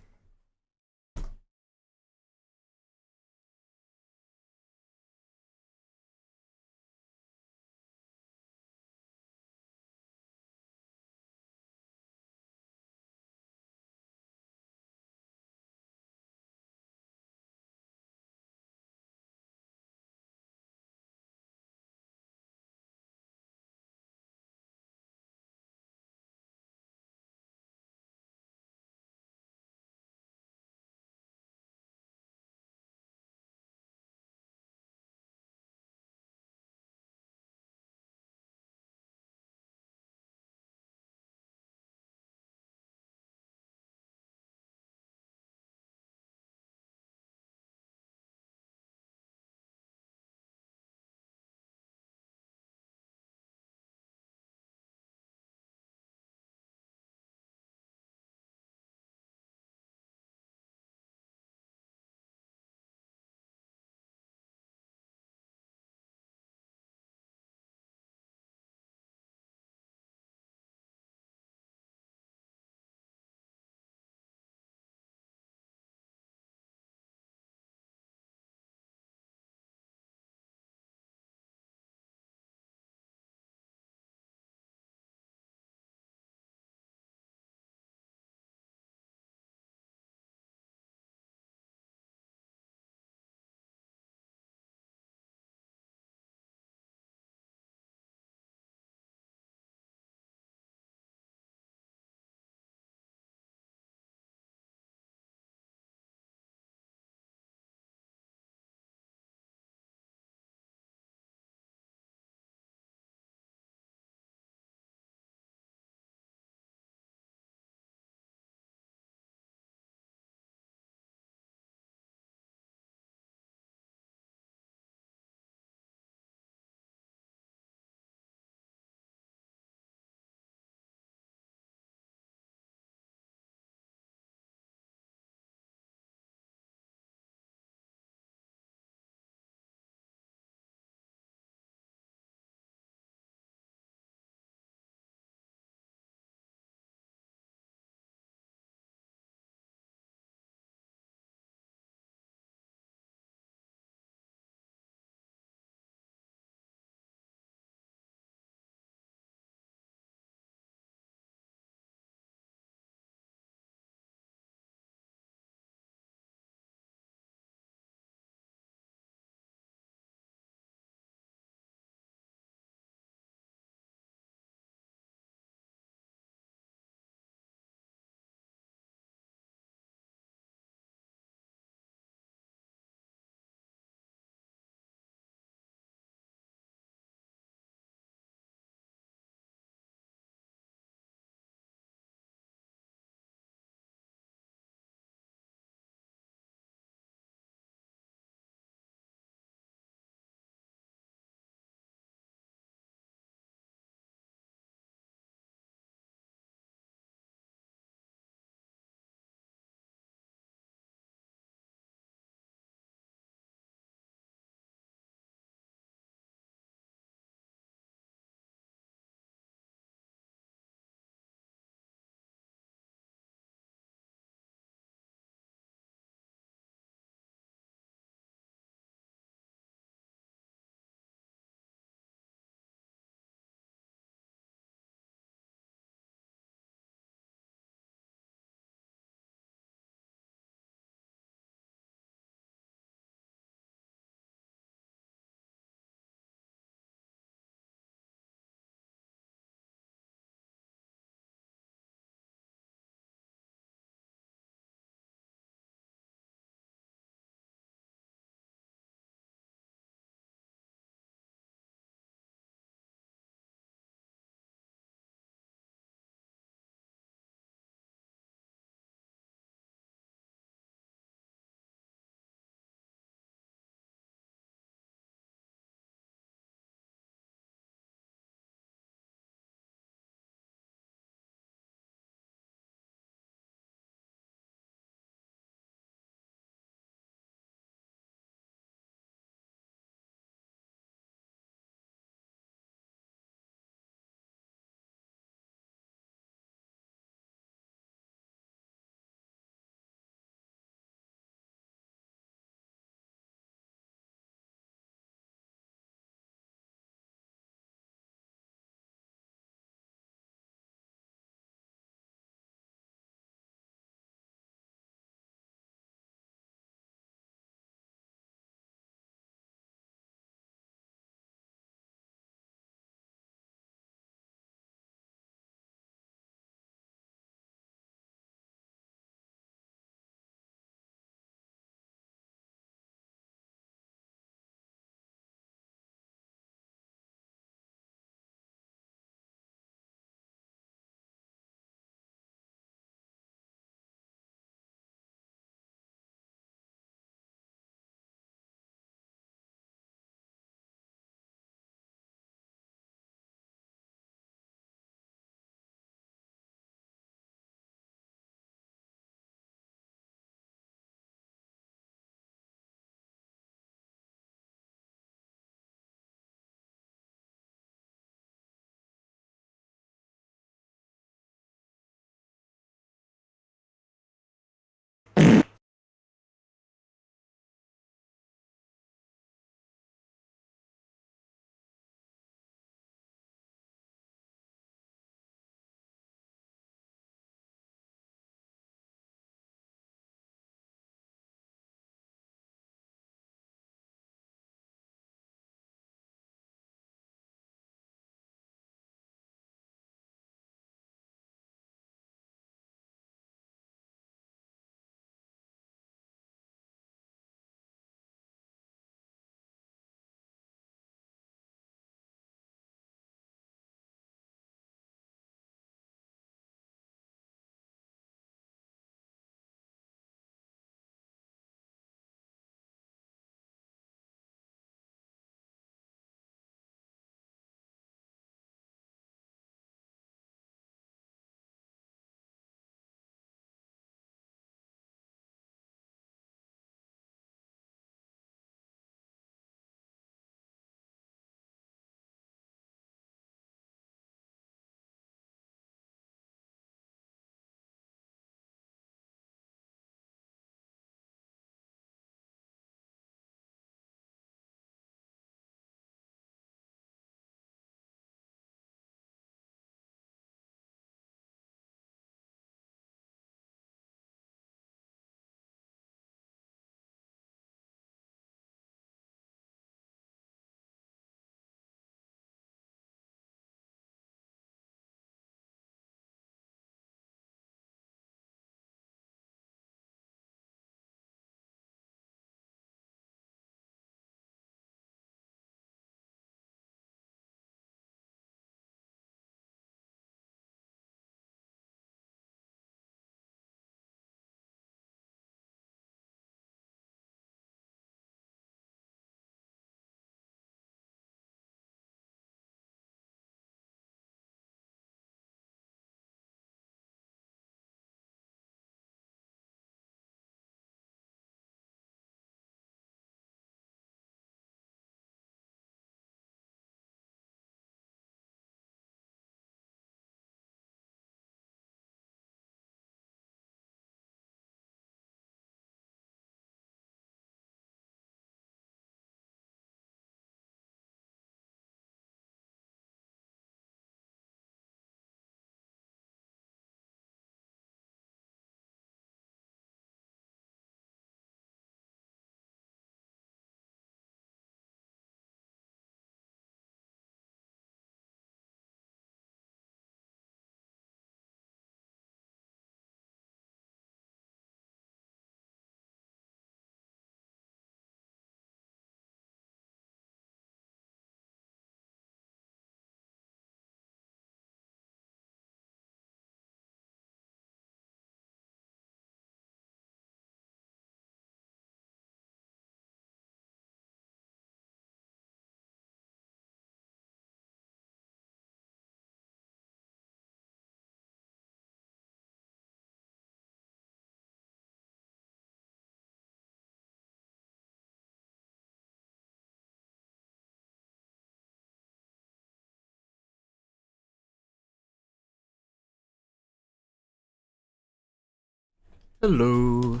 Hello.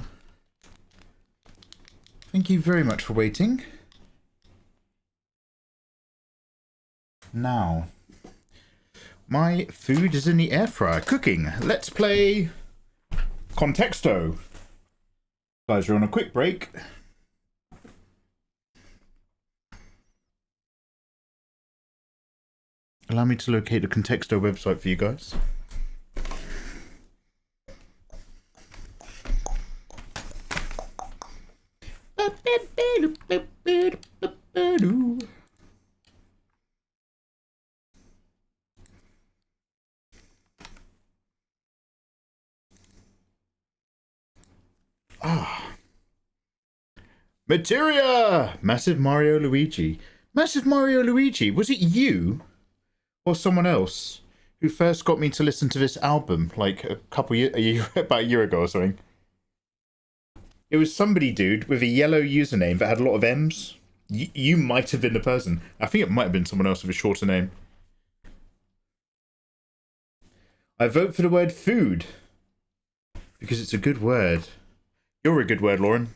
Thank you very much for waiting. Now, my food is in the air fryer cooking. Let's play Contexto. Guys, we're on a quick break. Allow me to locate the Contexto website for you guys. Materia! Massive Mario Luigi. Massive Mario Luigi, was it you or someone else who first got me to listen to this album like about a year ago or something? It was somebody, dude, with a yellow username that had a lot of M's. You might have been the person. I think it might have been someone else with a shorter name. I vote for the word food because it's a good word. You're a good word, Lauren.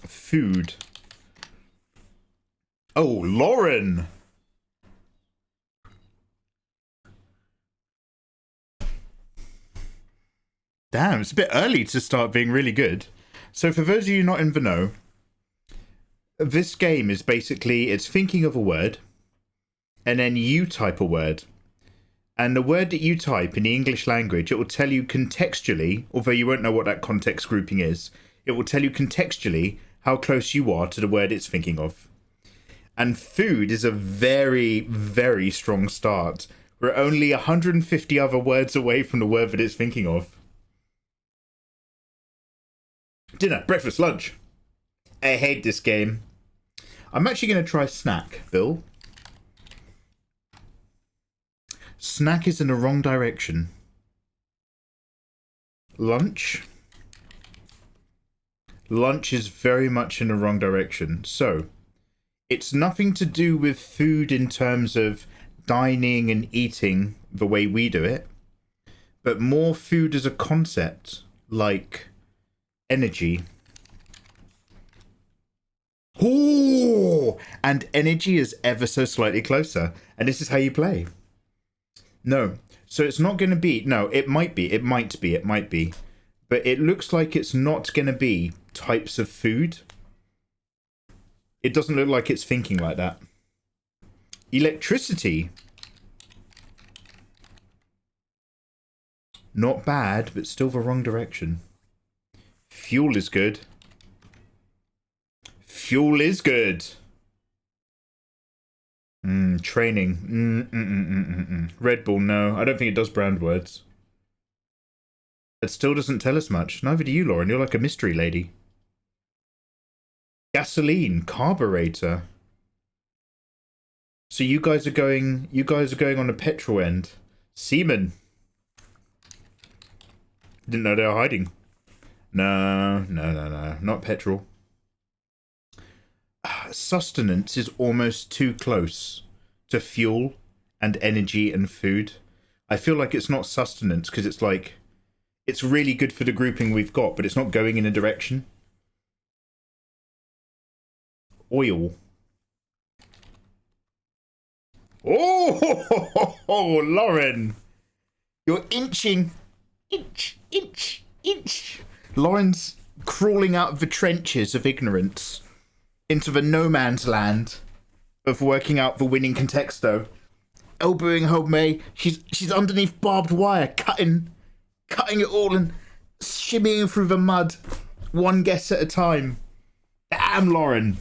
Food. Oh, Lauren! Damn, it's a bit early to start being really good. So for those of you not in the know, this game is basically, it's thinking of a word, and then you type a word. And the word that you type in the English language, it will tell you contextually, although you won't know what that context grouping is, it will tell you contextually how close you are to the word it's thinking of. And food is a very, very strong start. We're only 150 other words away from the word that it's thinking of. Dinner, breakfast, lunch. I hate this game. I'm actually going to try snack, Bill. Snack is in the wrong direction. Lunch. Lunch is very much in the wrong direction. So, it's nothing to do with food in terms of dining and eating the way we do it, but more food as a concept, like energy. Oh, and energy is ever so slightly closer. And this is how you play. No, so it's not going to be. No, it might be. It might be. But it looks like it's not going to be types of food. It doesn't look like it's thinking like that. Electricity. Not bad, but still the wrong direction. Fuel is good. Fuel is good. Training. Red Bull, no. I don't think it does brand words. It still doesn't tell us much. Neither do you, Lauren. You're like a mystery lady. Gasoline, carburetor. So you guys are going on the petrol end. Semen. Didn't know they were hiding. No. Not petrol. Sustenance is almost too close to fuel and energy and food. I feel like it's not sustenance because it's like, it's really good for the grouping we've got, but it's not going in a direction. Oil. Oh, Lauren. You're inching. Inch. Lauren's crawling out of the trenches of ignorance into the no man's land of working out the winning contexto. Elbowing her way. She's underneath barbed wire, cutting it all and shimmying through the mud, one guess at a time. Damn, Lauren.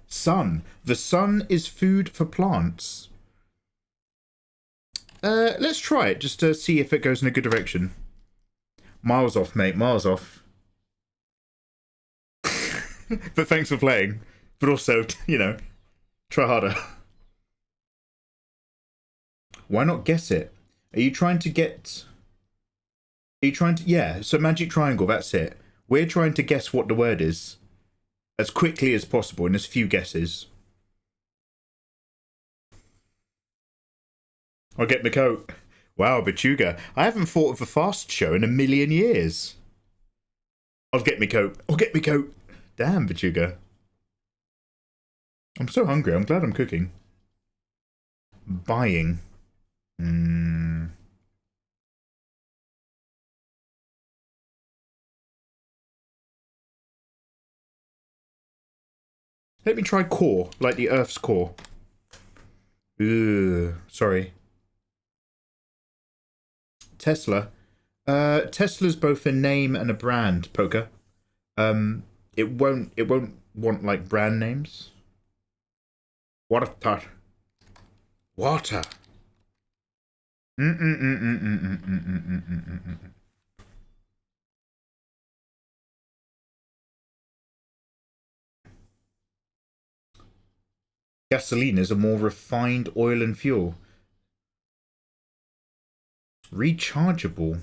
Sun. The sun is food for plants. Let's try it just to see if it goes in a good direction. Miles off, mate. Miles off. But thanks for playing. But also, you know, try harder. Why not guess it? Are you trying to get... Are you trying to... Yeah, so magic triangle, that's it. We're trying to guess what the word is as quickly as possible in as few guesses. I'll get my coat. Wow, Bachuga. I haven't thought of a fast show in a million years. I'll get me coat. I'll get me coat. Damn, Bachuga. I'm so hungry. I'm glad I'm cooking. Buying. Let me try core, like the Earth's core. Ugh, sorry. Tesla. Tesla's both a name and a brand, Poker. It won't want like brand names. Water. Water. Gasoline is a more refined oil and fuel. Rechargeable.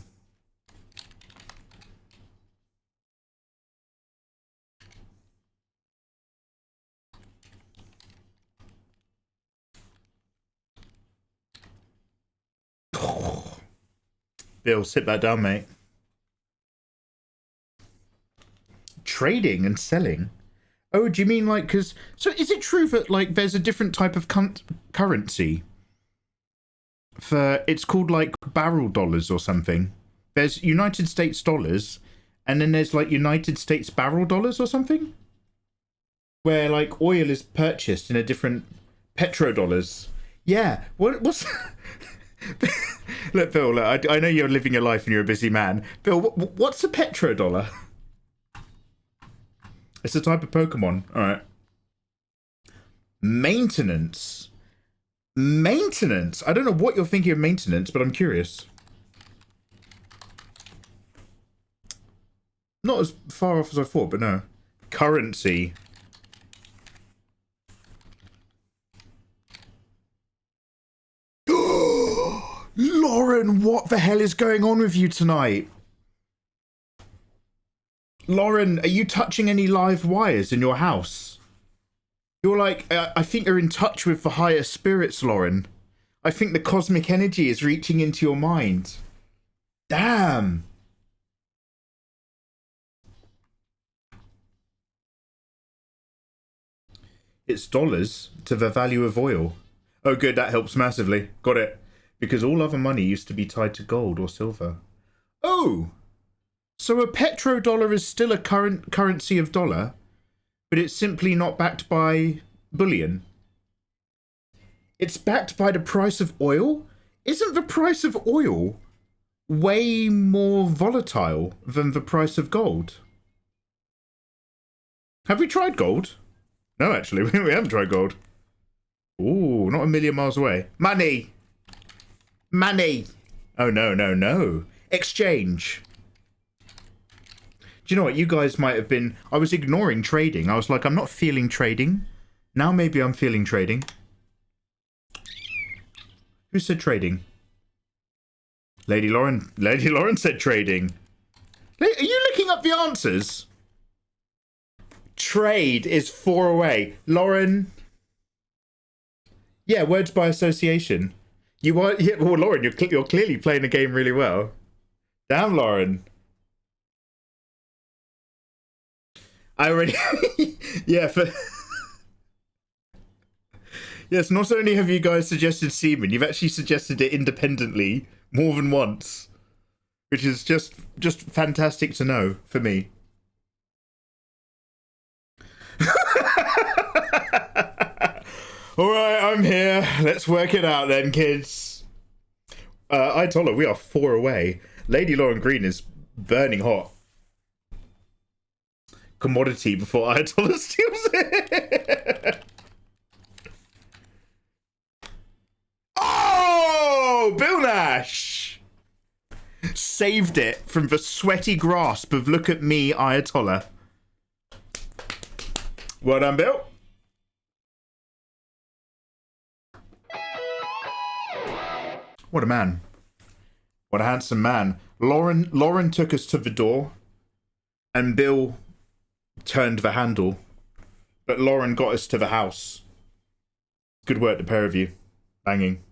Bill, sit back down, mate. Trading and selling? Oh, do you mean like, because... So is it true that, like, there's a different type of currency? For... It's called, like, barrel dollars or something. There's United States dollars, and then there's, like, United States barrel dollars or something? Where, like, oil is purchased in a different... Petrodollars. Yeah. What's... Look, Bill, look, I know you're living your life and you're a busy man. Bill, what's a petrodollar? It's a type of Pokemon. All right. Maintenance. Maintenance. I don't know what you're thinking of maintenance, but I'm curious. Not as far off as I thought, but no. Currency. Lauren, what the hell is going on with you tonight? Lauren, are you touching any live wires in your house? You're like, I think you're in touch with the higher spirits, Lauren. I think the cosmic energy is reaching into your mind. Damn. It's dollars to the value of oil. Oh, good, that helps massively. Got it. Because all other money used to be tied to gold or silver. Oh! So a petrodollar is still a currency of dollar, but it's simply not backed by bullion. It's backed by the price of oil? Isn't the price of oil way more volatile than the price of gold? Have we tried gold? No, actually, we haven't tried gold. Ooh, not a million miles away. Money! Money! Oh, no, no, no. Exchange. Do you know what? You guys might have been... I was ignoring trading. I was like, I'm not feeling trading. Now maybe I'm feeling trading. Who said trading? Lady Lauren. Lady Lauren said trading. Are you looking up the answers? Trade is 4 away. Lauren. Yeah, words by association. You are... Yeah, well, Lauren, you're clearly playing the game really well. Damn, Lauren. I already... yeah, for... Yes, not only have you guys suggested semen, you've actually suggested it independently more than once. Which is just fantastic to know for me. Alright, I'm here. Let's work it out then, kids. Ayatollah, we are 4 away. Lady Lauren Green is burning hot. Commodity before Ayatollah steals it. Oh, Bill Nash saved it from the sweaty grasp of look at me, Ayatollah. Well done, Bill. What a man. What a handsome man. Lauren took us to the door and Bill turned the handle, but Lauren got us to the house. Good work, the pair of you. Banging.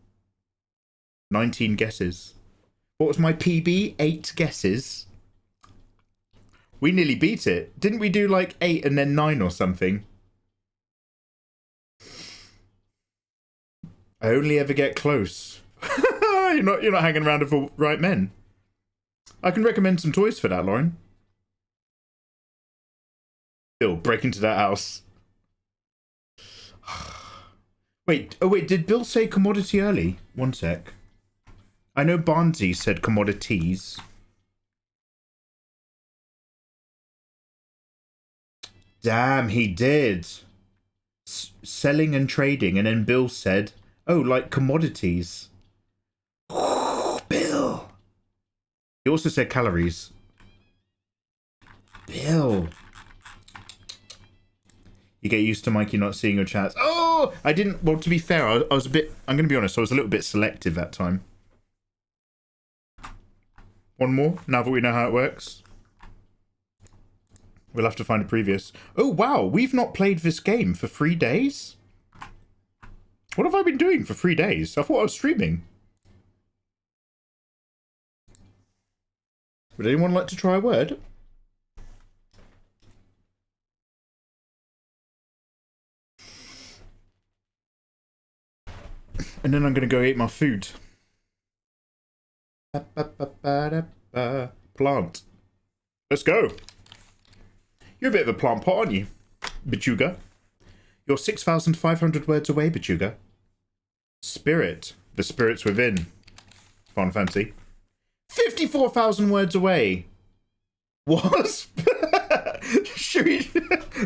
19 guesses. What was my PB? 8 guesses. We nearly beat it. Didn't we do like 8 and then 9 or something? I only ever get close. You're not hanging around with the right men. I can recommend some toys for that, Lauren. Bill, break into that house. Wait, did Bill say commodity early? One sec. I know Barnsey said commodities. Damn, he did. Selling and trading, and then Bill said, oh, like commodities. Bill. He also said calories. Bill. You get used to Mikey not seeing your chats. Oh, I didn't. Well, to be fair, I was a bit. I'm going to be honest. I was a little bit selective that time. One more. Now that we know how it works, we'll have to find a previous. Oh wow, we've not played this game for 3 days. What have I been doing for 3 days? I thought I was streaming. Would anyone like to try a word? And then I'm going to go eat my food. Plant. Let's go. You're a bit of a plant pot, aren't you, Bichuga? You're 6,500 words away, Bichuga. Spirit. The spirit's within. Fun fancy. 54,000 words away. Wasp. Should we...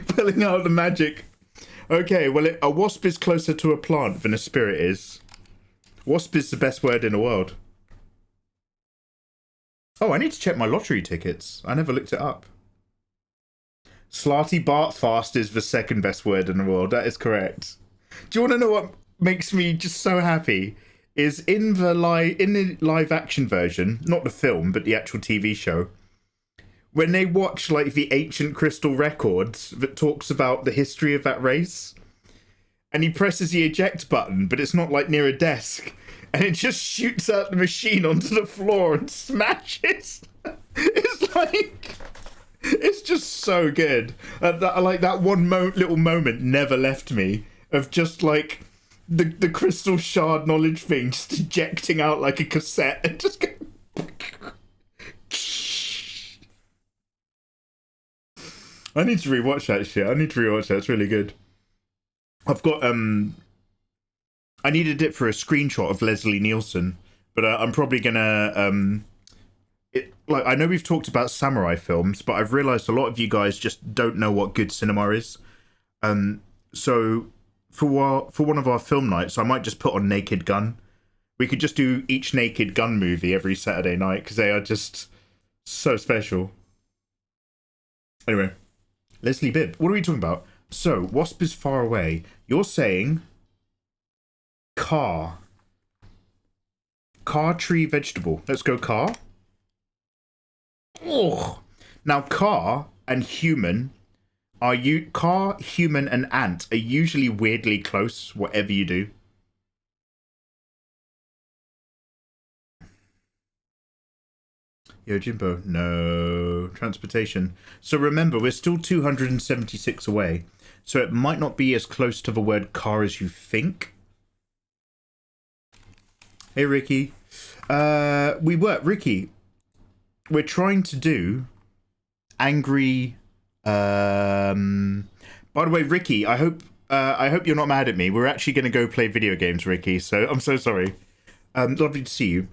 Pulling out the magic. Okay, well, a wasp is closer to a plant than a spirit is. Wasp is the best word in the world. Oh, I need to check my lottery tickets. I never looked it up. Slarty Bartfast is the second best word in the world. That is correct. Do you want to know what makes me just so happy? Is in the live action version, not the film, but the actual TV show, when they watch like the ancient crystal records that talks about the history of that race, and he presses the eject button, but it's not like near a desk, and it just shoots out the machine onto the floor and smashes. It's like, it's just so good. Like that one little moment never left me of just like the crystal shard knowledge thing just ejecting out like a cassette and just going. I need to rewatch that shit. I need to rewatch that. It's really good. I've got I needed it for a screenshot of Leslie Nielsen, but I'm probably gonna like, I know we've talked about samurai films, but I've realized a lot of you guys just don't know what good cinema is. So for one of our film nights, I might just put on Naked Gun. We could just do each Naked Gun movie every Saturday night because they are just so special. Anyway, Leslie Bibb, what are we talking about? So, wasp is far away. You're saying car. Car, tree, vegetable. Let's go car. Oh. Now, car and human are car, human, and ant are usually weirdly close, whatever you do. Yo, Jimbo. No. Transportation. So remember, we're still 276 away. So it might not be as close to the word car as you think. Hey, Ricky. Ricky, we're trying to do angry... By the way, Ricky, I hope you're not mad at me. We're actually going to go play video games, Ricky, so I'm so sorry. Lovely to see you.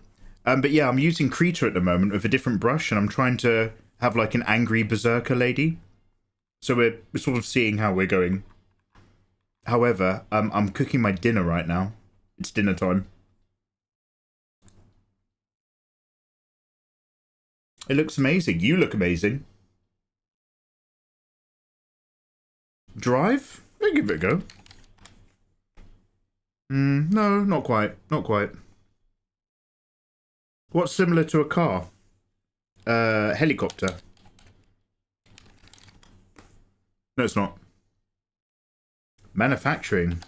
But yeah, I'm using Krita at the moment with a different brush, and I'm trying to have like an angry berserker lady. So we're sort of seeing how we're going. However, I'm cooking my dinner right now. It's dinner time. It looks amazing. You look amazing. Drive? I'll give it a go. No, not quite. Not quite. What's similar to a car? Helicopter. No, it's not. Manufacturing.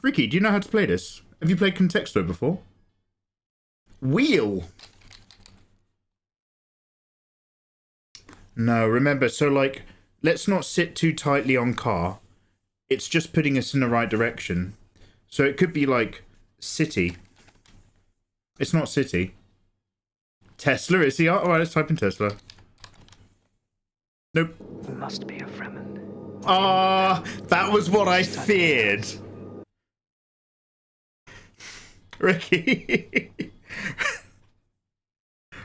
Ricky, do you know how to play this? Have you played Contexto before? Wheel. No, remember, so like, let's not sit too tightly on car. It's just putting us in the right direction. So it could be like city. It's not city. Tesla, is he? Alright, let's type in Tesla. Nope. Must be a Fremen. Ah, that was what I feared. Ricky.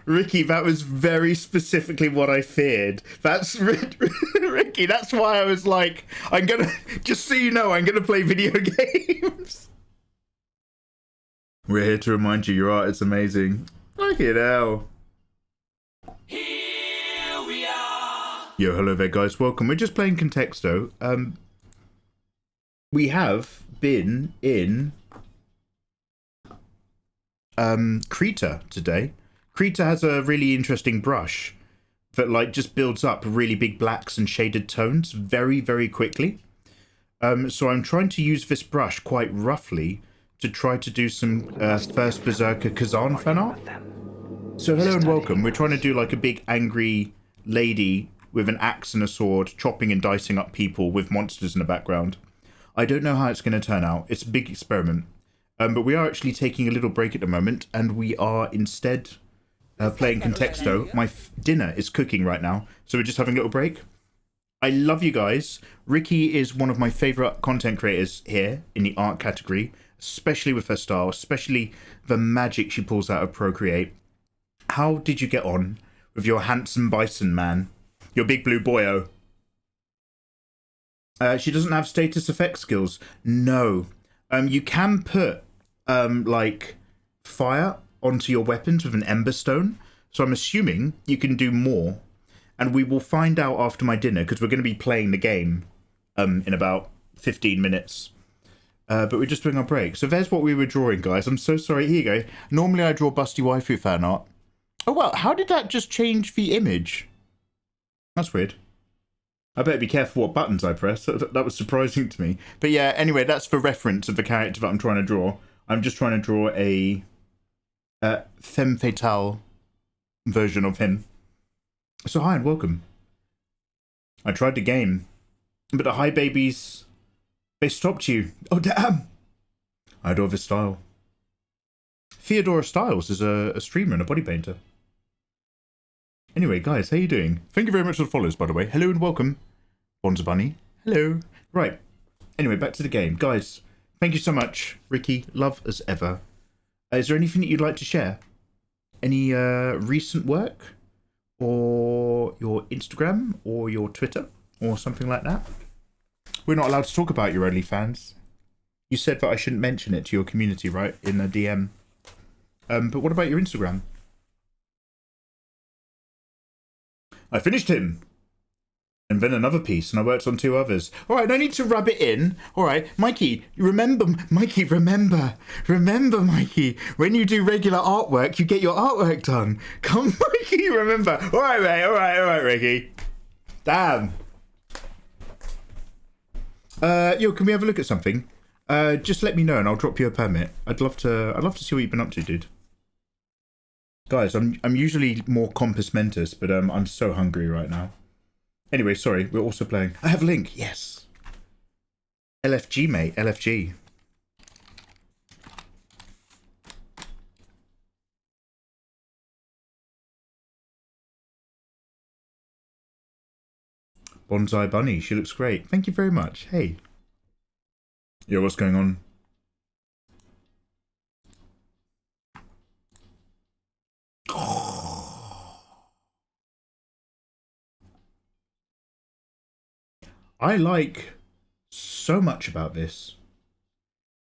Ricky, that was very specifically what I feared. That's Ricky, that's why I was like, I'm gonna, just so you know, I'm gonna play video games. We're here to remind you your art is amazing. Look at now. Here we are. Yo, hello there, guys. Welcome. We're just playing Contexto. We have been in Krita today. Krita has a really interesting brush that like just builds up really big blacks and shaded tones very, very quickly. So I'm trying to use this brush quite roughly to try to do some first Berserker Kazan fan art. So hello and welcome. We're trying to do like a big angry lady with an axe and a sword chopping and dicing up people with monsters in the background. I don't know how it's going to turn out. It's a big experiment. But we are actually taking a little break at the moment, and we are instead playing Contexto. My dinner is cooking right now, so we're just having a little break. I love you guys. Ricky is one of my favourite content creators here in the art category, especially with her style, especially the magic she pulls out of Procreate. How did you get on with your handsome bison man? Your big blue boyo? She doesn't have status effect skills. No. You can put like fire onto your weapons with an ember stone, so I'm assuming you can do more, and we will find out after my dinner because we're going to be playing the game in about 15 minutes. But we're just doing our break. So there's what we were drawing, guys. I'm so sorry. Here you go. Normally I draw busty waifu fan art. Oh well, how did that just change the image? That's weird. I better be careful what buttons I press. That was surprising to me. But yeah, anyway, that's for reference of the character that I'm trying to draw. I'm just trying to draw a femme fatale version of him. So hi and welcome. I tried the game, but the hi babies, they stopped you. Oh damn! I adore this style. Theodora Styles is a streamer and a body painter. Anyway, guys, how you doing? Thank you very much for the follows, by the way. Hello and welcome. Bonza Bunny. Hello. Right. Anyway, back to the game. Guys, thank you so much. Ricky, love as ever. Is there anything that you'd like to share? Any recent work? Or your Instagram? Or your Twitter? Or something like that? We're not allowed to talk about your OnlyFans. You said that I shouldn't mention it to your community, right? In a DM. But what about your Instagram? I finished him. And then another piece, and I worked on 2 others. All right, no need to rub it in. All right, Mikey, remember, Mikey, remember, Mikey, when you do regular artwork, you get your artwork done. Come, Mikey, remember. All right, mate, all right, Ricky. Damn. Yo, can we have a look at something? Just let me know and I'll drop you a permit. I'd love to see what you've been up to, dude. Guys, I'm usually more compos mentis, but I'm so hungry right now. Anyway, sorry, we're also playing. I have Link, yes. LFG, mate, LFG. Bonsai Bunny, she looks great. Thank you very much. Hey. Yo, what's going on? I like so much about this.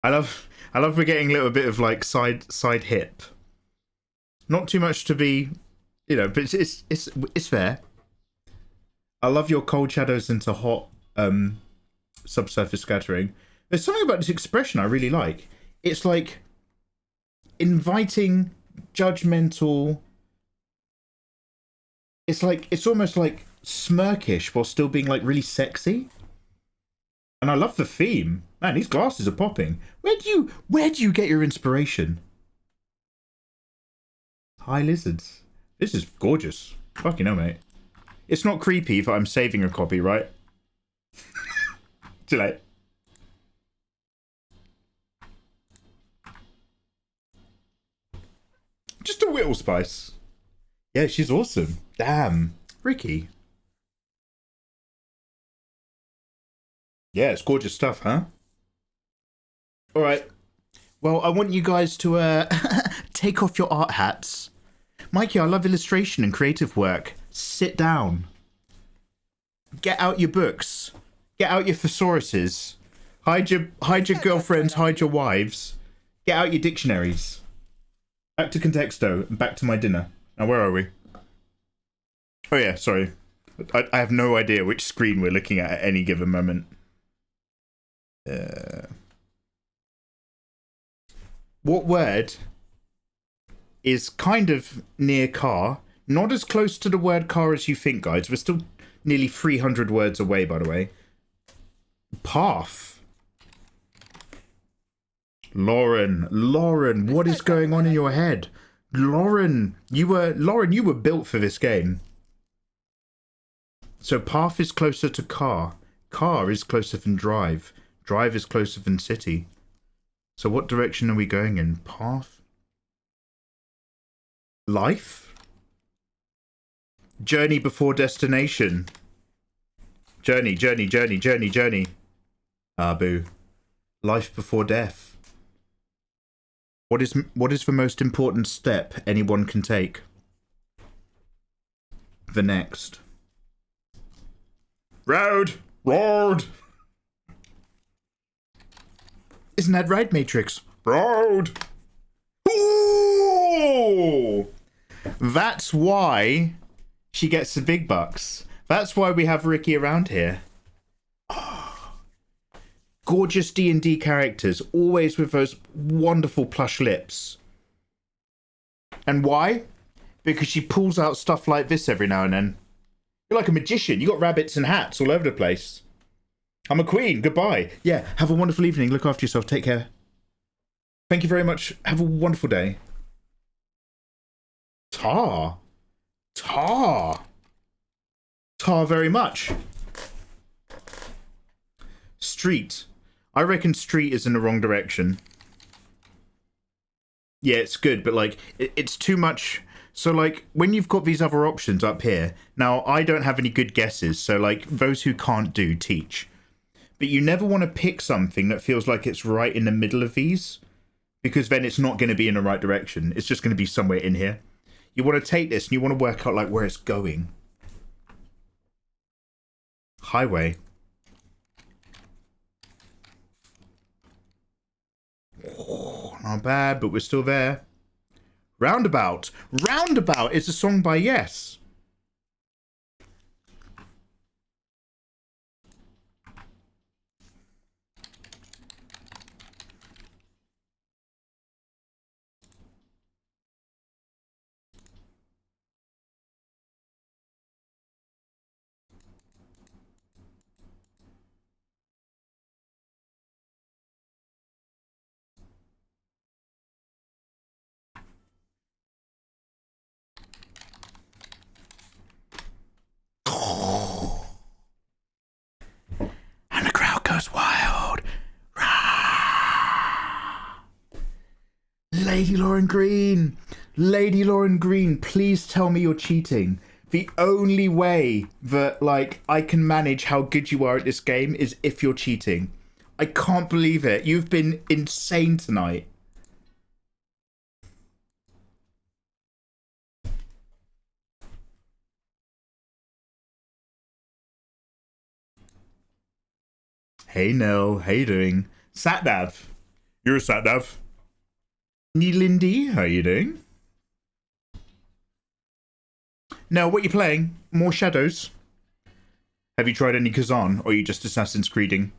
I love we're getting a little bit of like side hip. Not too much to be, you know, but it's fair. I love your cold shadows into hot subsurface scattering. There's something about this expression I really like. It's like inviting, judgmental. It's almost like smirkish while still being like really sexy. And I love the theme. Man, these glasses are popping. Where do you get your inspiration? Hi, lizards. This is gorgeous. Fucking hell, mate. It's not creepy if I'm saving a copy, right? Too late. Just a whittle spice. Yeah, she's awesome. Damn. Ricky. Yeah, it's gorgeous stuff, huh? All right. Well, I want you guys to take off your art hats. Mikey, I love illustration and creative work. Sit down. Get out your books. Get out your thesauruses. Hide your girlfriends, hide your wives. Get out your dictionaries. Back to Contexto and back to my dinner. Now, where are we? Oh yeah, sorry. I have no idea which screen we're looking at any given moment. What word is kind of near car? Not as close to the word car as you think, guys. We're still nearly 300 words away, by the way. Path. Lauren, what is going on in your head? Lauren, you were built for this game. So path is closer to car. Car is closer than drive. Drive is closer than city. So what direction are we going in? Path? Life? Journey before destination. Journey. Ah, boo. Life before death. What is the most important step anyone can take? The next. Road! Isn't that right, Matrix? Road! Ooh! That's why she gets the big bucks. That's why we have Ricky around here. Gorgeous D&D characters, always with those wonderful plush lips. And why? Because she pulls out stuff like this every now and then. You're like a magician. You got rabbits and hats all over the place. I'm a queen. Goodbye. Yeah, have a wonderful evening. Look after yourself. Take care. Thank you very much. Have a wonderful day. Tar very much. Street. I reckon street is in the wrong direction. Yeah, it's good, but like, it's too much. So like, when you've got these other options up here, now I don't have any good guesses, so like, those who can't do, teach. But you never want to pick something that feels like it's right in the middle of these, because then it's not going to be in the right direction. It's just going to be somewhere in here. You want to take this and you want to work out like where it's going. Highway. Oh, not bad, but we're still there. Roundabout. Roundabout is a song by Yes. And the crowd goes wild. Lady Lauren Green. Lady Lauren Green, please tell me you're cheating. The only way that, like, I can manage how good you are at this game is if you're cheating. I can't believe it. You've been insane tonight. Hey Nell, how you doing? Satnav. You're a Satnav. Neelindy, how you doing? Nell, what you playing? More Shadows? Have you tried any Kazan, or are you just Assassin's Creeding?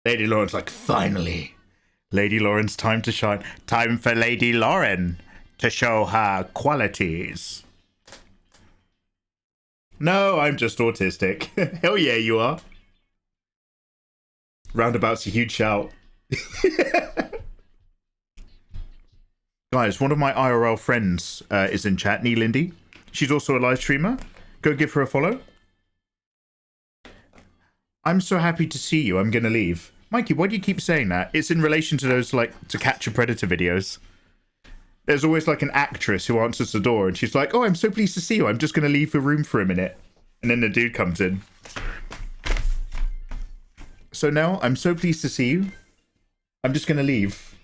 Lady Lauren's like, finally. Lady Lauren's time to shine. Time for Lady Lauren to show her qualities. No, I'm just autistic. Hell yeah, you are. Roundabout's a huge shout. Guys, one of my IRL friends is in chat, Nee Lindy. She's also a live streamer. Go give her a follow. I'm so happy to see you. I'm going to leave. Mikey, why do you keep saying that? It's in relation to those, like, To Catch a Predator videos. There's always, like, an actress who answers the door, and she's like, oh, I'm so pleased to see you. I'm just going to leave the room for a minute. And then the dude comes in. So now, I'm so pleased to see you. I'm just going to leave.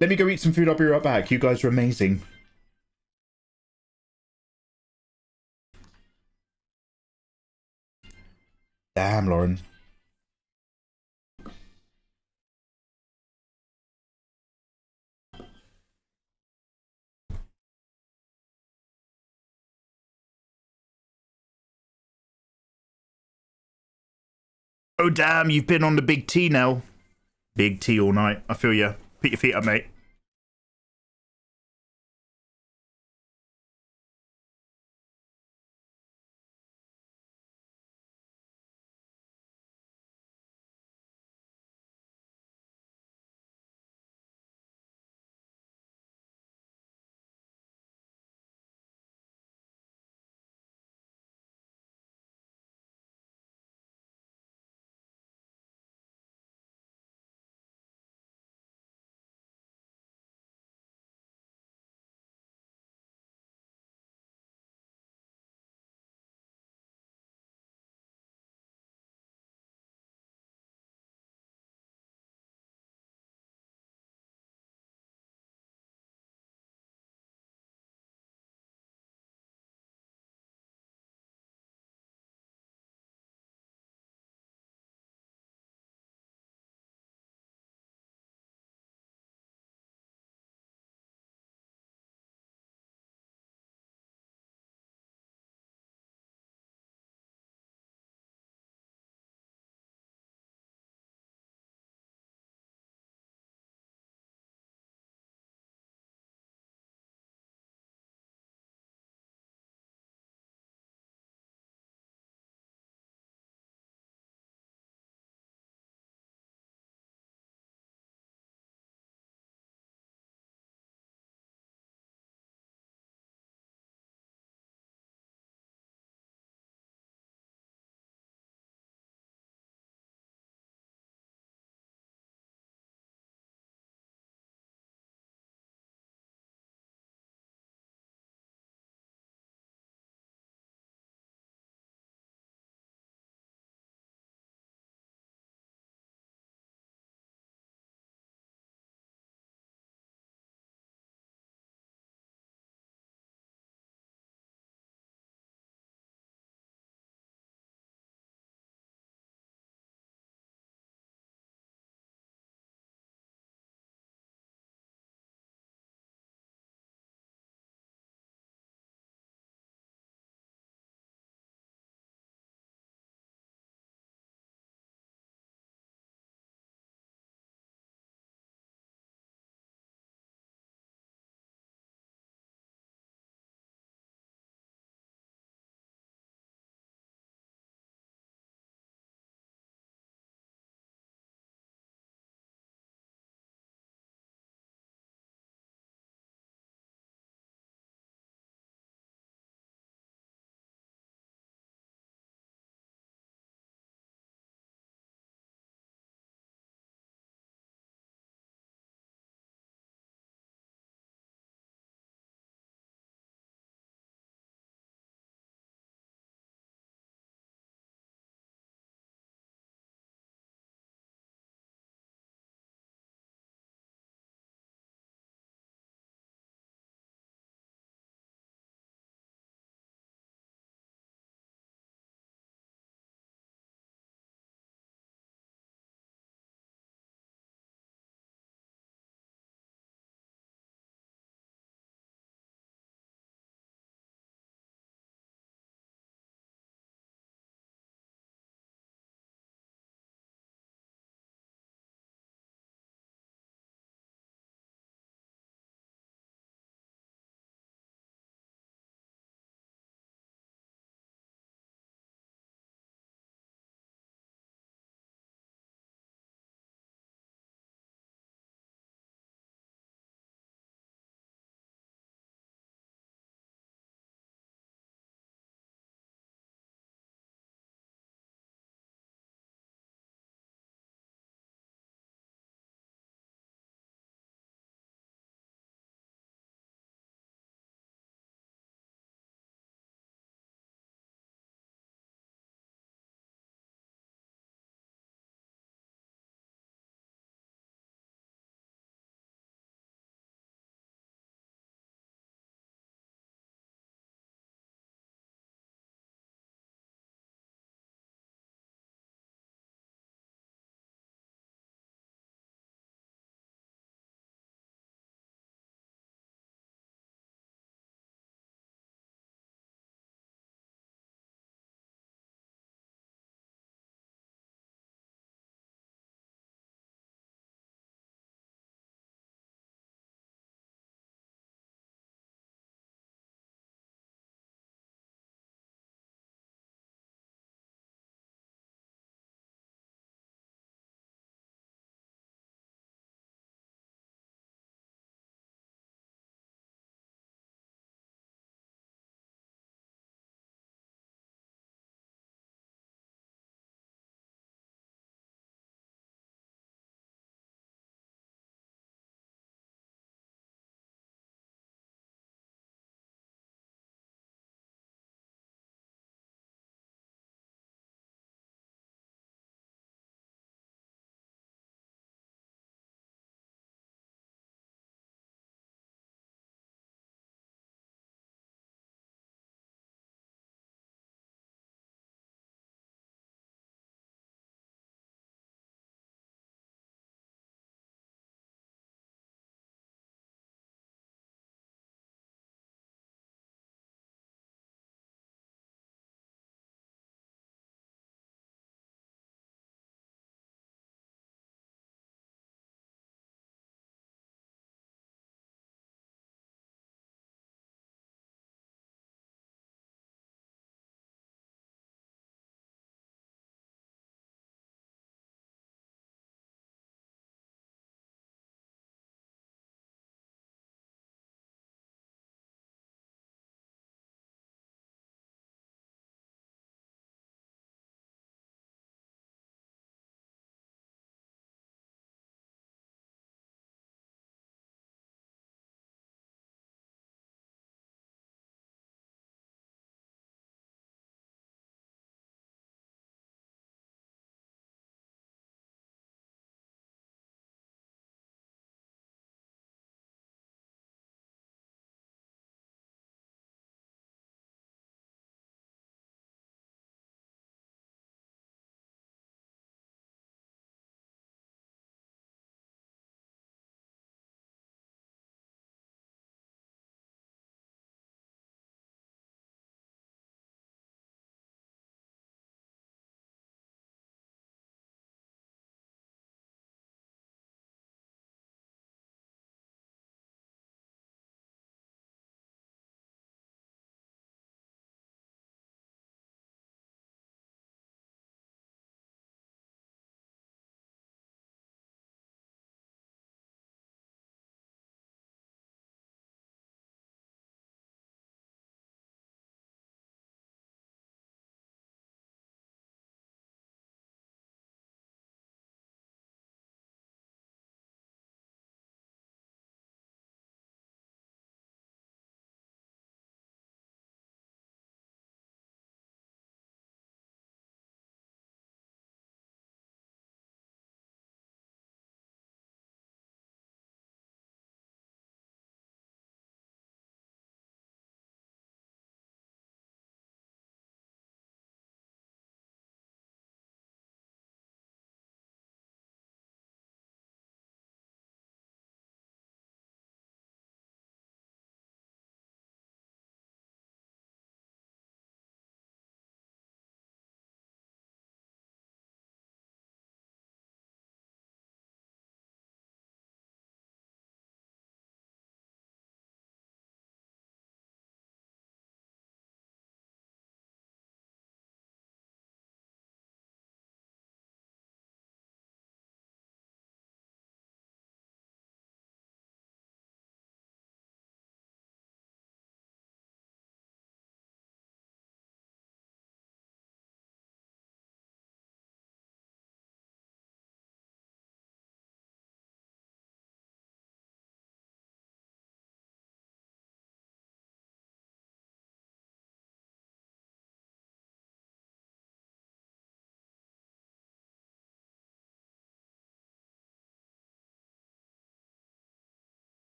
Let me go eat some food. I'll be right back. You guys are amazing. Damn, Lauren. Oh, damn, you've been on the big T now. Big T all night. I feel ya. Put your feet up, mate.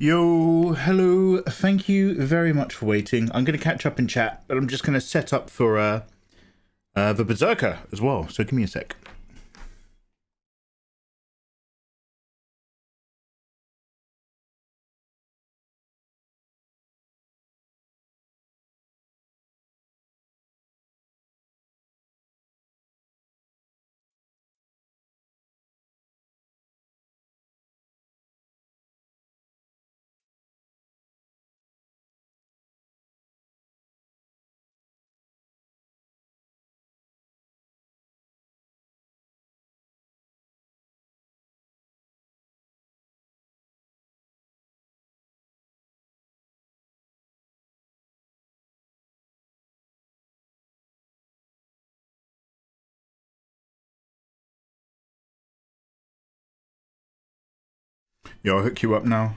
Yo, hello. Thank you very much for waiting. I'm going to catch up in chat, but I'm just going to set up for the Berserker as well. So give me a sec. Yo, I'll hook you up now.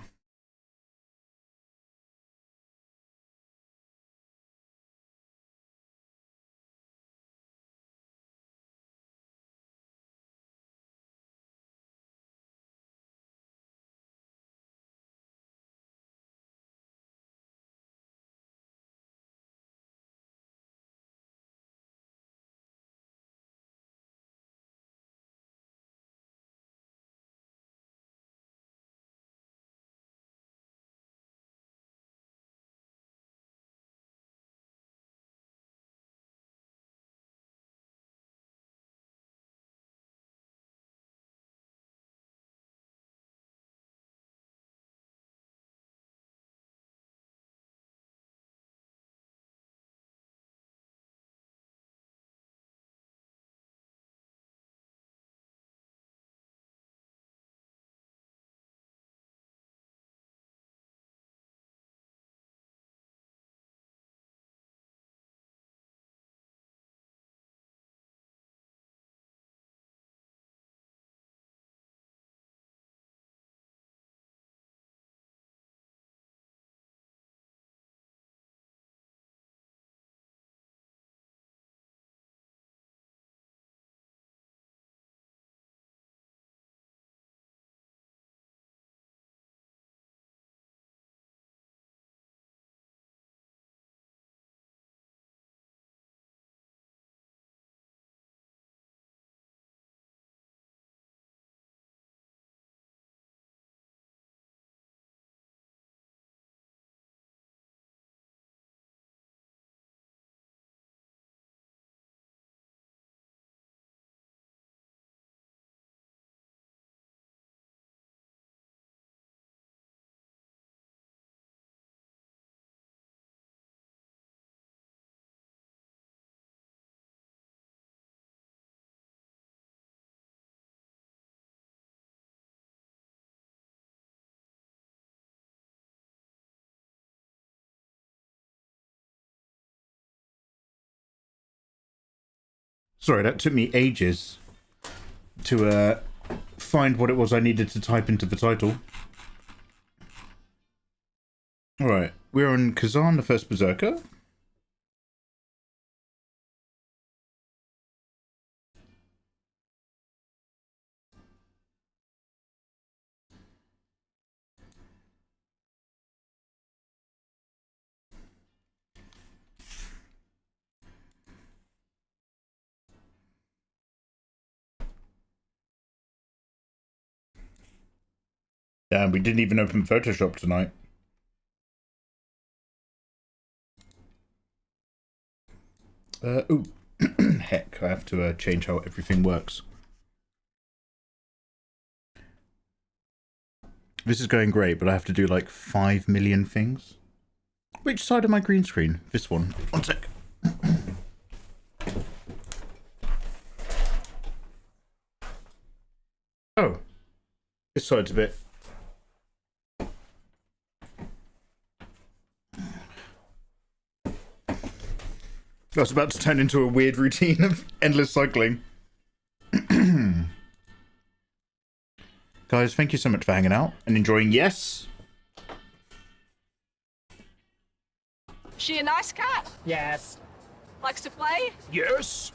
Sorry, that took me ages to find what it was I needed to type into the title. Alright, we're on Kazan, the first Berserker. Damn, we didn't even open Photoshop tonight. Ooh, heck, I have to change how everything works. This is going great, but I have to do like 5 million things. Which side of my green screen? This one. One sec. Oh, this side's a bit... I was about to turn into a weird routine of endless cycling. Guys, thank you so much for hanging out and enjoying. Yes. She a nice cat? Yes. Likes to play? Yes.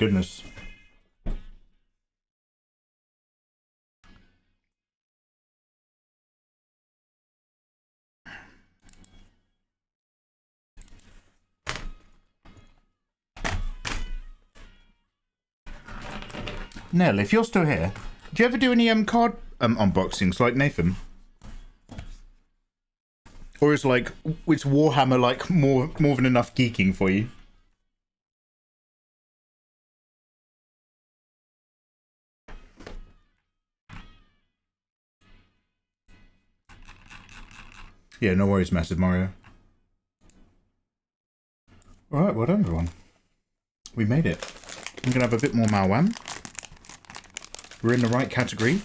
goodness. Nell, if you're still here, do you ever do any card unboxings like Nathan? Or is like it's Warhammer like more than enough geeking for you? Yeah, no worries, Massive Mario. Alright, well done everyone. We made it. I'm gonna have a bit more Malwam. We're in the right category.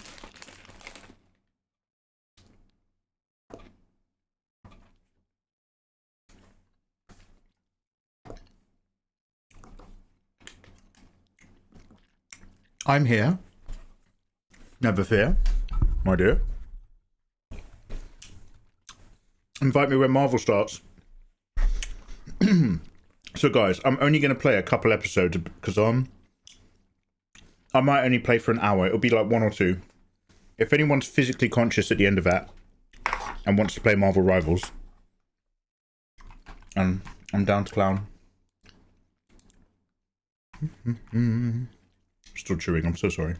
I'm here. Never fear, my dear. Invite me when Marvel starts. So guys, I'm only going to play a couple episodes of Kazan. I might only play for an hour. It'll be like 1 or 2. If anyone's physically conscious at the end of that and wants to play Marvel Rivals, I'm down to clown. Still chewing, I'm so sorry.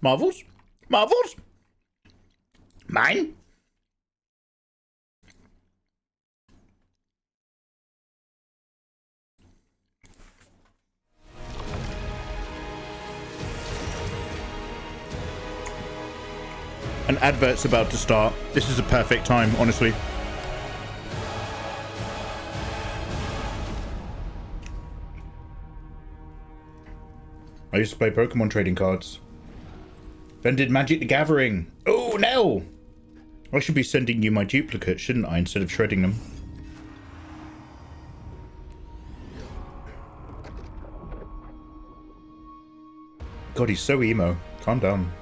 Marvels? Marvels? Mine? An advert's about to start. This is a perfect time, honestly. I used to play Pokemon trading cards. Then did Magic the Gathering. Oh, no! I should be sending you my duplicates, shouldn't I, instead of shredding them? God, he's so emo. Calm down.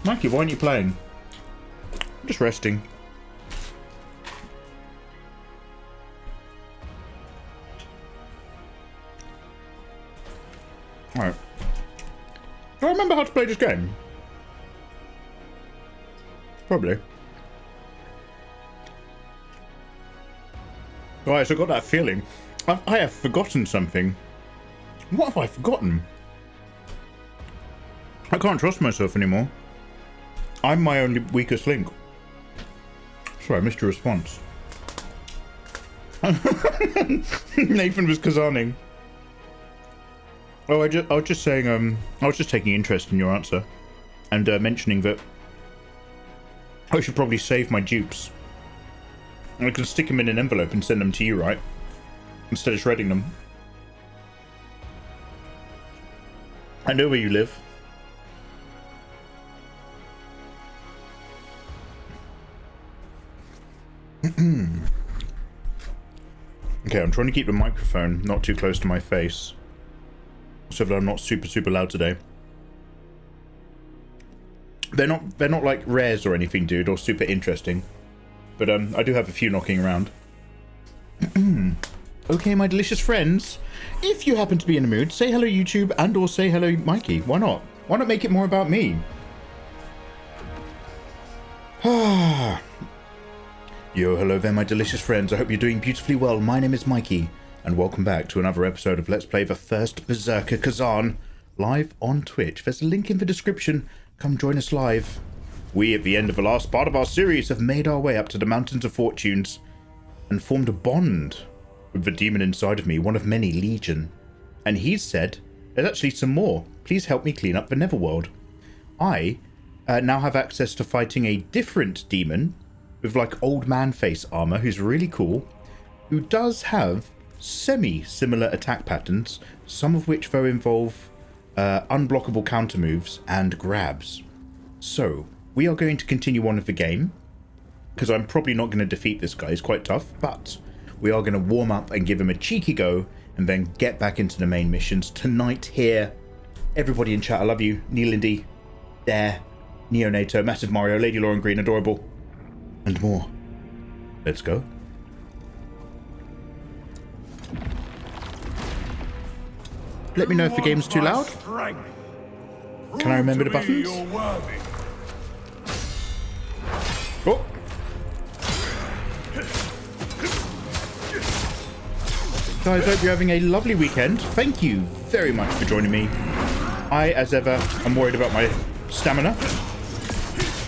Mikey, why aren't you playing? I'm just resting. Alright. Do I remember how to play this game? Probably. Right, so I got that feeling. I have forgotten something. What have I forgotten? I can't trust myself anymore. I'm my only weakest link. Sorry, I missed your response. Nathan was Kazaning. Oh, I was just saying, I was just taking interest in your answer. And mentioning that I should probably save my dupes. And I can stick them in an envelope and send them to you, right? Instead of shredding them. I know where you live. Okay, I'm trying to keep the microphone not too close to my face, so that I'm not super loud today. They're not like rares or anything, dude, or super interesting, but I do have a few knocking around. Okay, my delicious friends, if you happen to be in the mood, say hello YouTube and or say hello Mikey. Why not? Why not make it more about me? Yo, hello there, my delicious friends. I hope you're doing beautifully well. My name is Mikey, and welcome back to another episode of Let's Play the First Berserker Kazan, live on Twitch. There's a link in the description. Come join us live. We, at the end of the last part of our series, have made our way up to the Mountains of Fortunes and formed a bond with the demon inside of me, one of many legion. And he's said, there's actually some more. Please help me clean up the Netherworld. I now have access to fighting a different demon with like old man face armor, who's really cool, who does have semi-similar attack patterns, some of which though involve unblockable counter moves and grabs. So we are going to continue on with the game, because I'm probably not going to defeat this guy. He's quite tough, but we are going to warm up and give him a cheeky go and then get back into the main missions tonight here. Everybody in chat, I love you. Neil Indy, Dare, Neonato, Massive Mario, Lady Lauren Green, Adorable, and more. Let's go. Let me know if the game's too loud. Can I remember the buttons? Oh. Guys, I hope you're having a lovely weekend. Thank you very much for joining me. I, as ever, am worried about my stamina.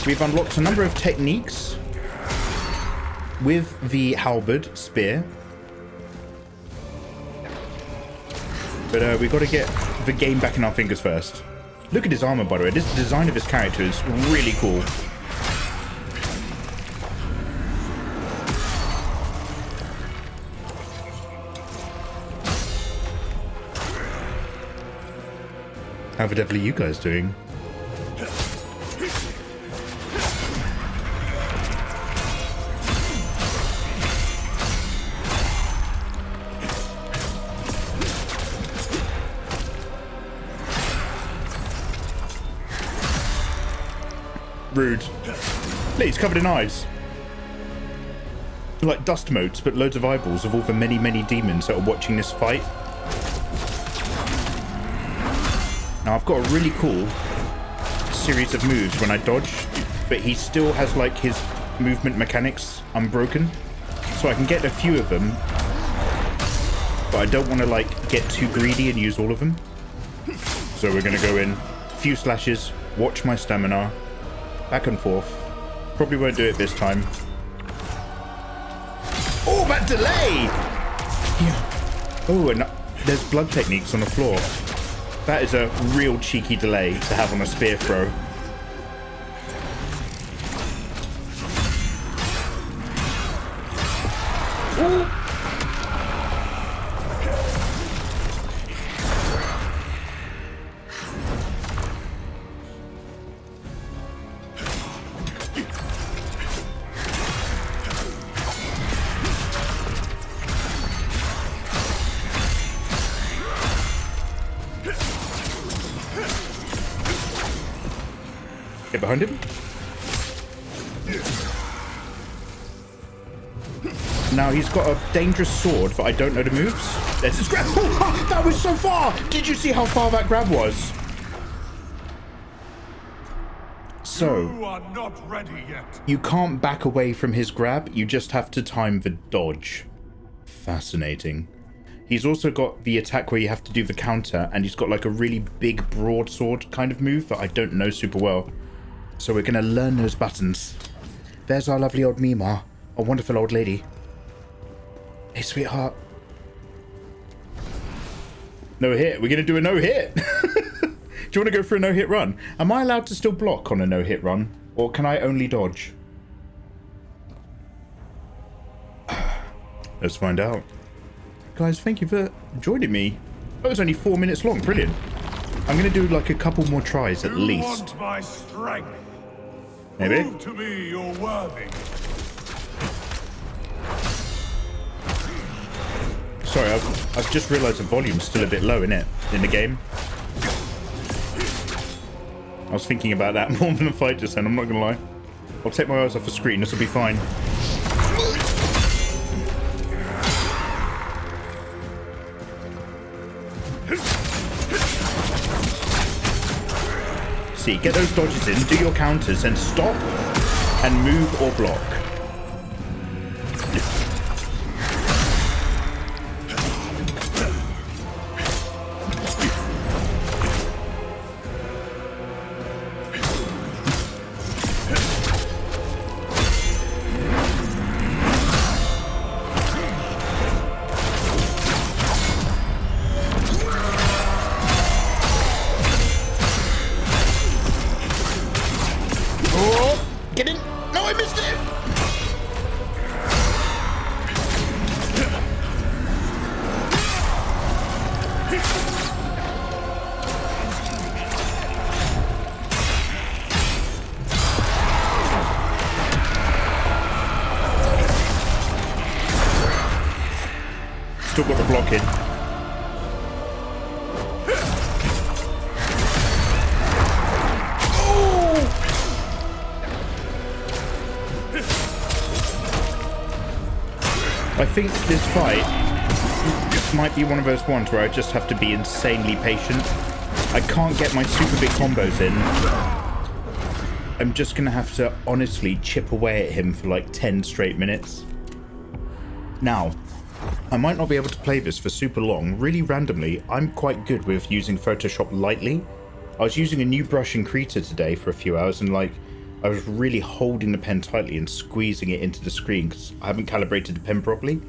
We've unlocked a number of techniques with the halberd spear. But we've got to get the game back in our fingers first. Look at his armor, by the way. This design of his character is really cool. How the devil are you guys doing? Rude. He's covered in eyes. Like dust motes, but loads of eyeballs of all the many, many demons that are watching this fight. Now, I've got a really cool series of moves when I dodge, but he still has, like, his movement mechanics unbroken. So I can get a few of them, but I don't want to, like, get too greedy and use all of them. So we're going to go in, a few slashes, watch my stamina, back and forth. Probably won't do it this time. Oh, that delay! Yeah. Oh, and there's blood techniques on the floor. That is a real cheeky delay to have on a spear throw. Ooh. Get behind him. Now he's got a dangerous sword, but I don't know the moves. There's his grab. Oh, that was so far! Did you see how far that grab was? So, You are not ready yet. You can't back away from his grab, you just have to time the dodge. Fascinating. He's also got the attack where you have to do the counter, and he's got like a really big broadsword kind of move that I don't know super well. So we're going to learn those buttons. There's our lovely old Mima, a wonderful old lady. Hey, sweetheart. No hit. We're going to do a no hit. Do you want to go for a no hit run? Am I allowed to still block on a no hit run? Or can I only dodge? Let's find out. Guys, thank you for joining me. That was only 4 minutes long. Brilliant. I'm going to do like a couple more tries at least. Want my strength. Maybe. Prove to me you're worthy. Sorry, I've just realised the volume's still a bit low, innit? In the game. I was thinking about that more than the fight just then, I'm not going to lie. I'll take my eyes off the screen, this will be fine. See, get those dodges in, do your counters, and stop and move or block. Get in! No, I missed it! still got the block in. I think this fight might be one of those ones where I just have to be insanely patient. I can't get my super big combos in. I'm just going to have to honestly chip away at him for like 10 straight minutes. Now, I might not be able to play this for super long. Really randomly, I'm quite good with using Photoshop lightly. I was using a new brush in Krita today for a few hours and like I was really holding the pen tightly and squeezing it into the screen because I haven't calibrated the pen properly.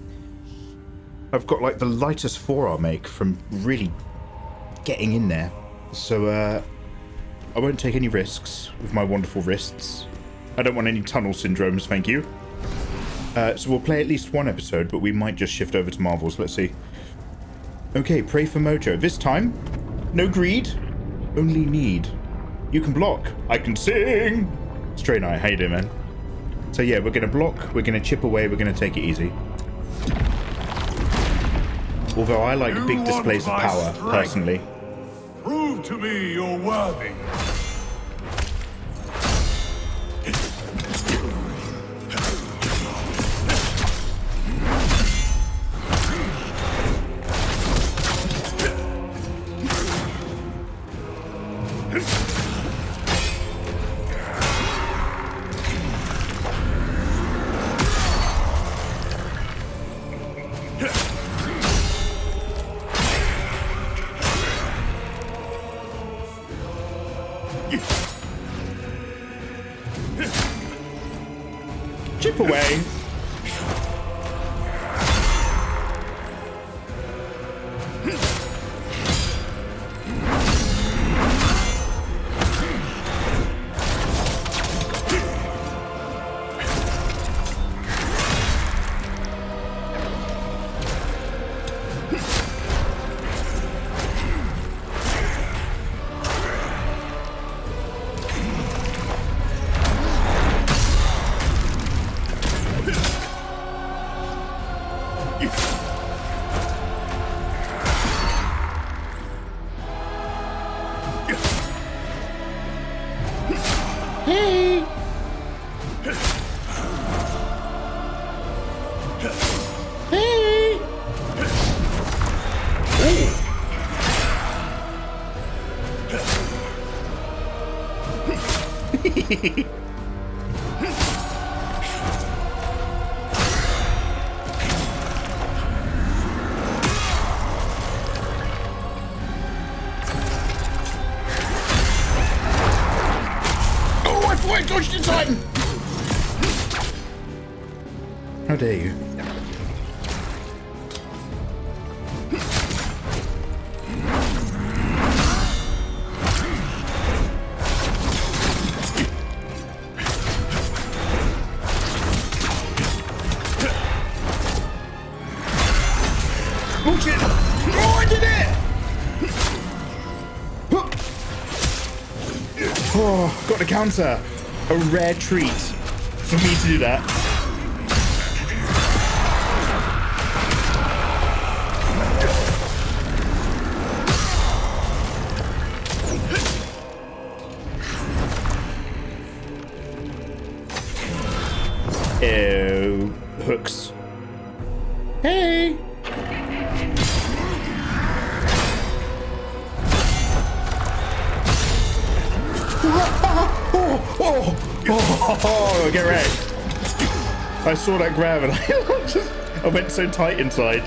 I've got like the lightest forearm ache from really getting in there. So I won't take any risks with my wonderful wrists. I don't want any tunnel syndromes, thank you. So we'll play at least one episode, but we might just shift over to Marvels. Let's see. Okay, pray for mojo. This time, no greed, only need. You can block. I can sing. Stray Knight, how you doing, man? So yeah, we're going to block, we're going to chip away, we're going to take it easy. Although I like big displays of power, personally. Prove to me you're worthy. Chip away. How dare you? Bullshit! Oh, I did it! Oh, got the counter. A rare treat for me to do that. Hooks. Hey! Oh, get ready. I saw that grab and I went so tight inside.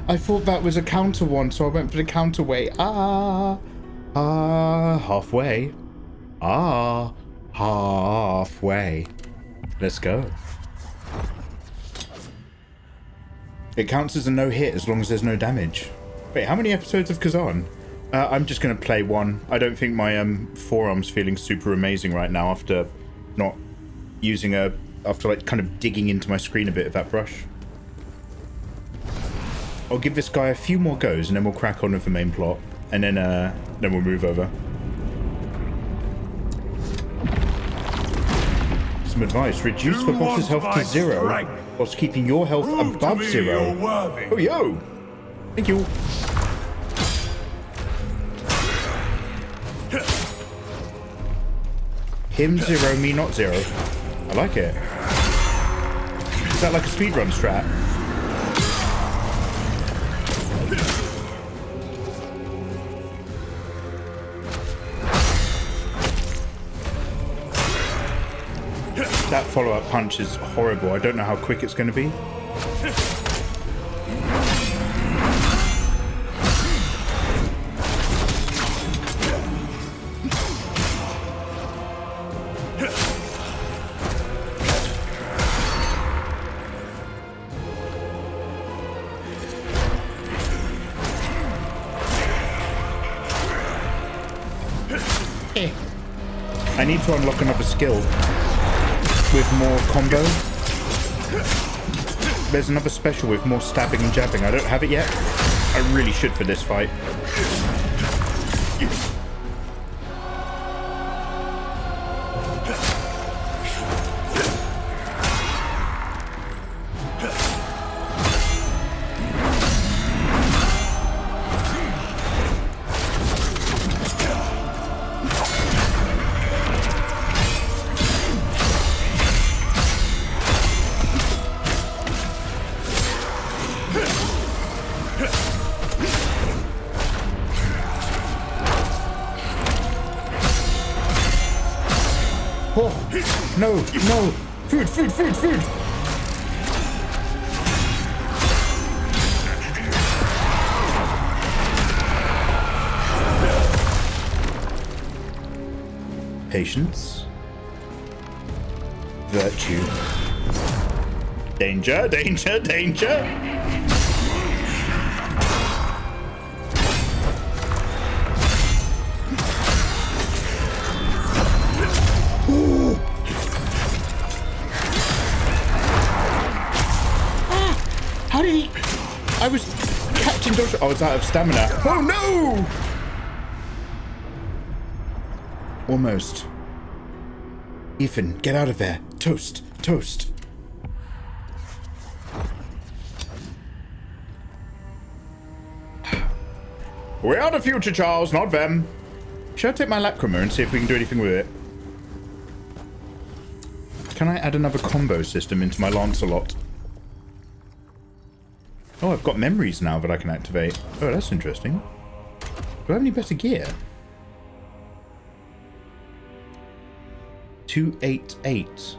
I thought that was a counter one, so I went for the counterweight. Halfway. Halfway. Let's go. It counts as a no-hit as long as there's no damage. Wait, how many episodes of Kazan? I'm just going to play one. I don't think my forearm's feeling super amazing right now after not using after like kind of digging into my screen a bit with that brush. I'll give this guy a few more goes and then we'll crack on with the main plot. And then we'll move over. Some advice. Reduce the boss's health to 0 whilst keeping your health above 0. Oh, yo! Thank you. Him 0, me not 0. I like it. Is that like a speedrun strat? That follow-up punch is horrible. I don't know how quick it's going to be. I need to unlock another skill with more combo. There's another special with more stabbing and jabbing. I don't have it yet. I really should for this fight. Oh, no, no. Food, food, food, food. Patience. Virtue. Danger, danger, danger. How did he... I was catching dodge. I was out of stamina. Oh no! Almost. Ethan, get out of there. Toast, toast. We are the future, Charles, not them. Should I take my lacrima and see if we can do anything with it? Can I add another combo system into my Lancelot? Oh, I've got memories now that I can activate. Oh, that's interesting. Do I have any better gear? 288.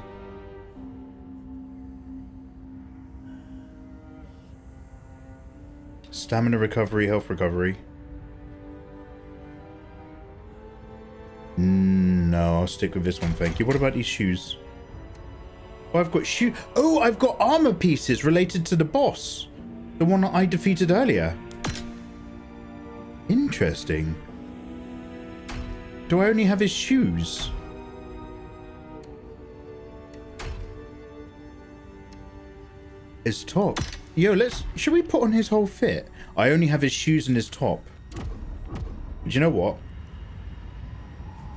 Stamina recovery, health recovery. No, I'll stick with this one, thank you. What about these shoes? Oh, I've got shoe. Oh, I've got armor pieces related to the boss. The one that I defeated earlier. Interesting. Do I only have his shoes? His top. Yo, should we put on his whole fit? I only have his shoes and his top. But you know what?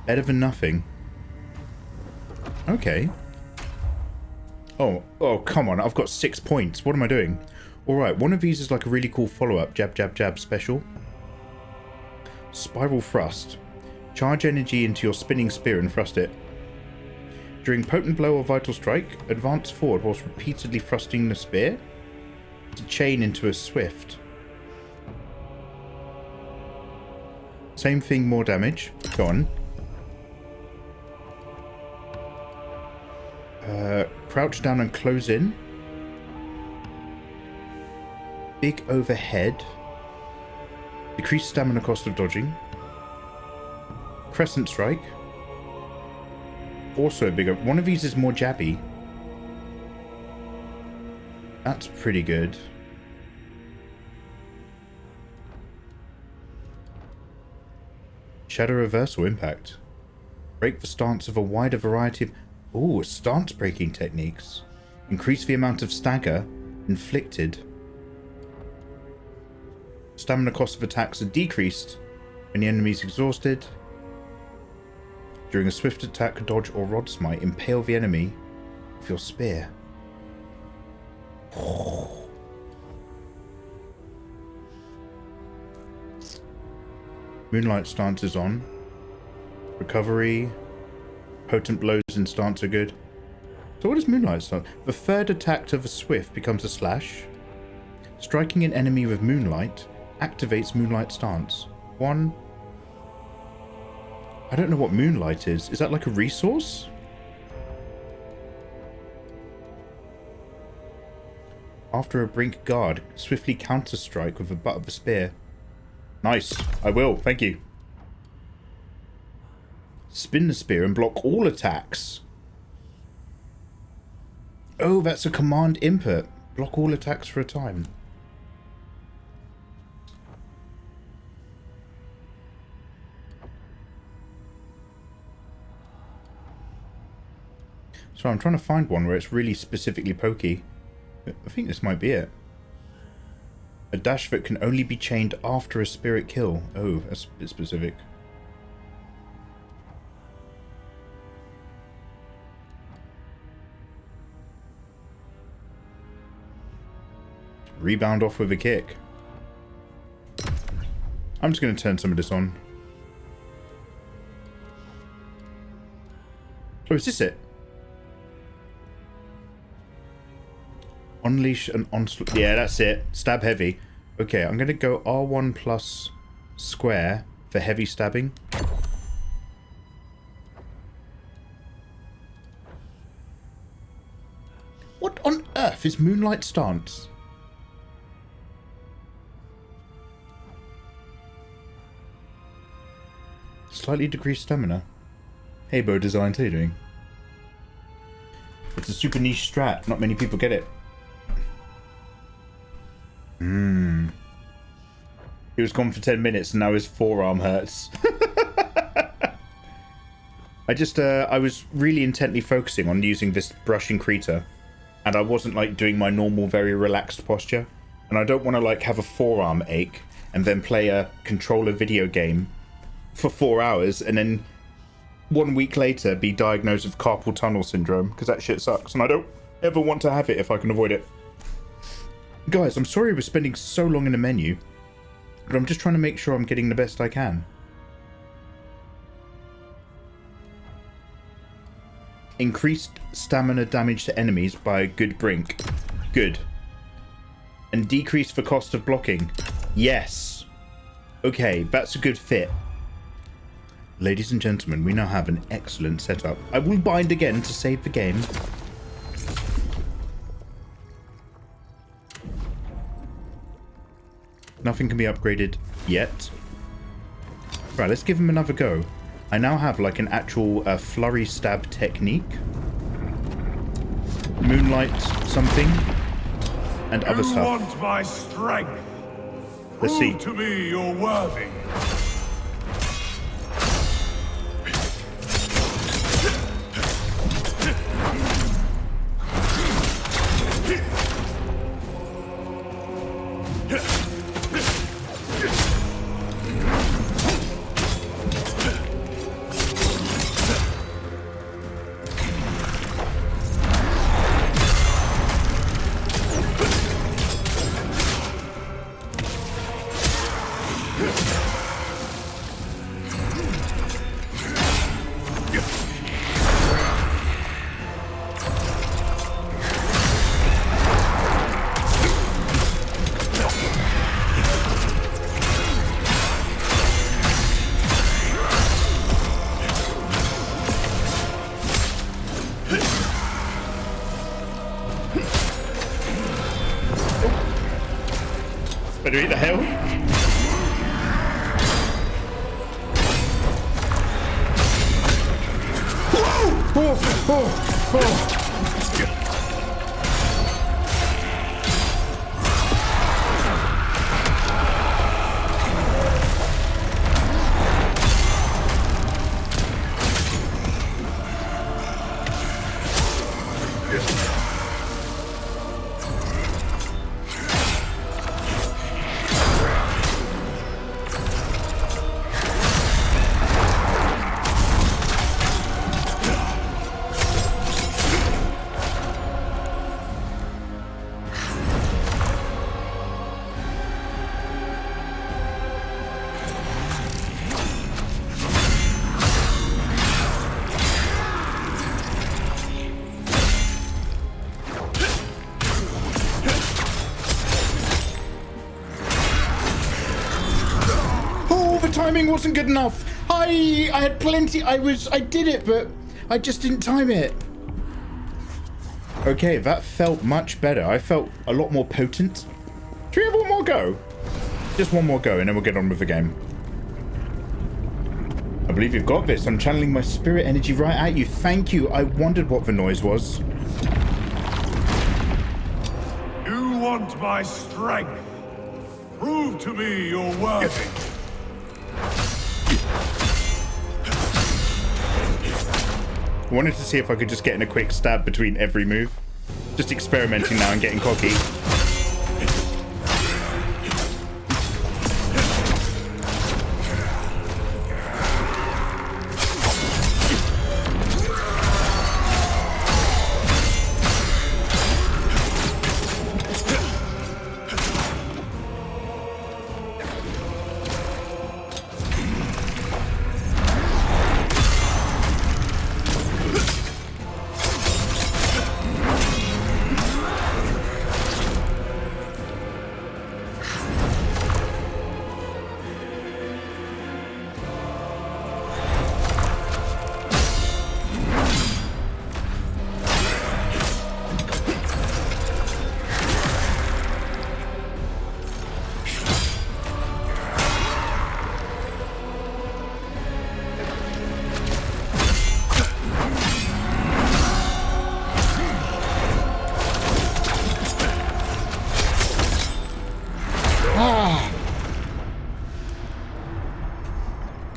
Better than nothing. Okay. Oh, come on. I've got 6 points. What am I doing? Alright, one of these is like a really cool follow-up. Jab, jab, jab special. Spiral thrust. Charge energy into your spinning spear and thrust it. During potent blow or vital strike, advance forward whilst repeatedly thrusting the spear to chain into a swift. Same thing, more damage. Go on. Crouch down and close in. Big overhead. Decrease stamina cost of dodging. Crescent strike. also a bigger... One of these is more jabby. That's pretty good. Shadow reversal impact. Break the stance of a wider variety of... Ooh, stance breaking techniques. Increase the amount of stagger inflicted. Stamina cost of attacks are decreased when the enemy is exhausted. During a swift attack, dodge, or rod smite, impale the enemy with your spear. Moonlight stance is on. Recovery. Potent blows in stance are good. So what is Moonlight stance? The third attack of a swift becomes a slash. Striking an enemy with Moonlight activates Moonlight stance. 1. I don't know what Moonlight is. Is that like a resource? After a brink guard, swiftly counter-strike with the butt of the spear. Nice. I will. Thank you. Spin the spear and block all attacks. Oh, that's a command input. Block all attacks for a time. So I'm trying to find one where it's really specifically pokey. I think this might be it. A dash that can only be chained after a spirit kill. Oh, that's a bit specific. Rebound off with a kick. I'm just going to turn some of this on. Oh, is this it? Unleash an onslaught. Yeah, that's it. Stab heavy. Okay, I'm going to go R1 plus square for heavy stabbing. What on earth is Moonlight stance? Slightly decreased stamina. Hey, Bo Designs, how you doing? It's a super niche strat. Not many people get it. He was gone for 10 minutes and now his forearm hurts. I was really intently focusing on using this brush increter, and I wasn't like doing my normal very relaxed posture, and I don't want to like have a forearm ache and then play a controller video game for 4 hours and then 1 week later be diagnosed with carpal tunnel syndrome, because that shit sucks and I don't ever want to have it if I can avoid it. Guys, I'm sorry we're spending so long in the menu, but I'm just trying to make sure I'm getting the best I can. Increased stamina damage to enemies by a good brink. Good. And decrease the cost of blocking. Yes. Okay, that's a good fit. Ladies and gentlemen, we now have an excellent setup. I will bind again to save the game. Nothing can be upgraded yet. Right, let's give him another go. I now have like an actual flurry stab technique. Moonlight something. And other stuff. You want my strength? Let's see. Prove to me you're worthy. Better eat the hell. Whoa! Oh, oh, oh. Timing wasn't good enough. I had plenty. I did it, but I just didn't time it. Okay, that felt much better. I felt a lot more potent. Should we have one more go? Just one more go, and then we'll get on with the game. I believe you've got this. I'm channeling my spirit energy right at you. Thank you. I wondered what the noise was. You want my strength? Prove to me you're worthy. I wanted to see if I could just get in a quick stab between every move. Just experimenting now and getting cocky.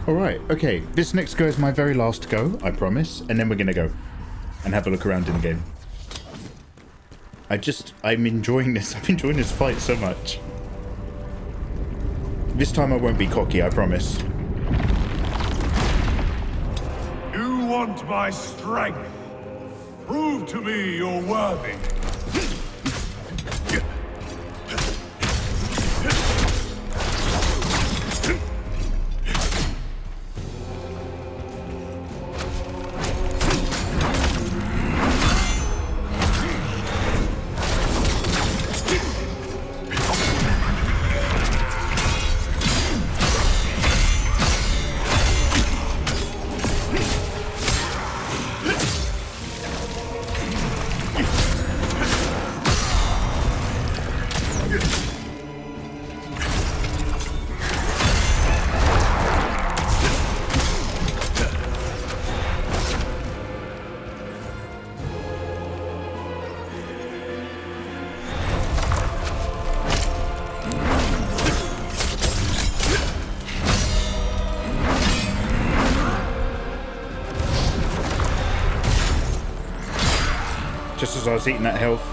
Alright, okay. This next go is my very last go, I promise. And then we're gonna go and have a look around in the game. I'm enjoying this. I'm enjoying this fight so much. This time I won't be cocky, I promise. You want my strength? Prove to me you're worthy. Just as I was eating that health.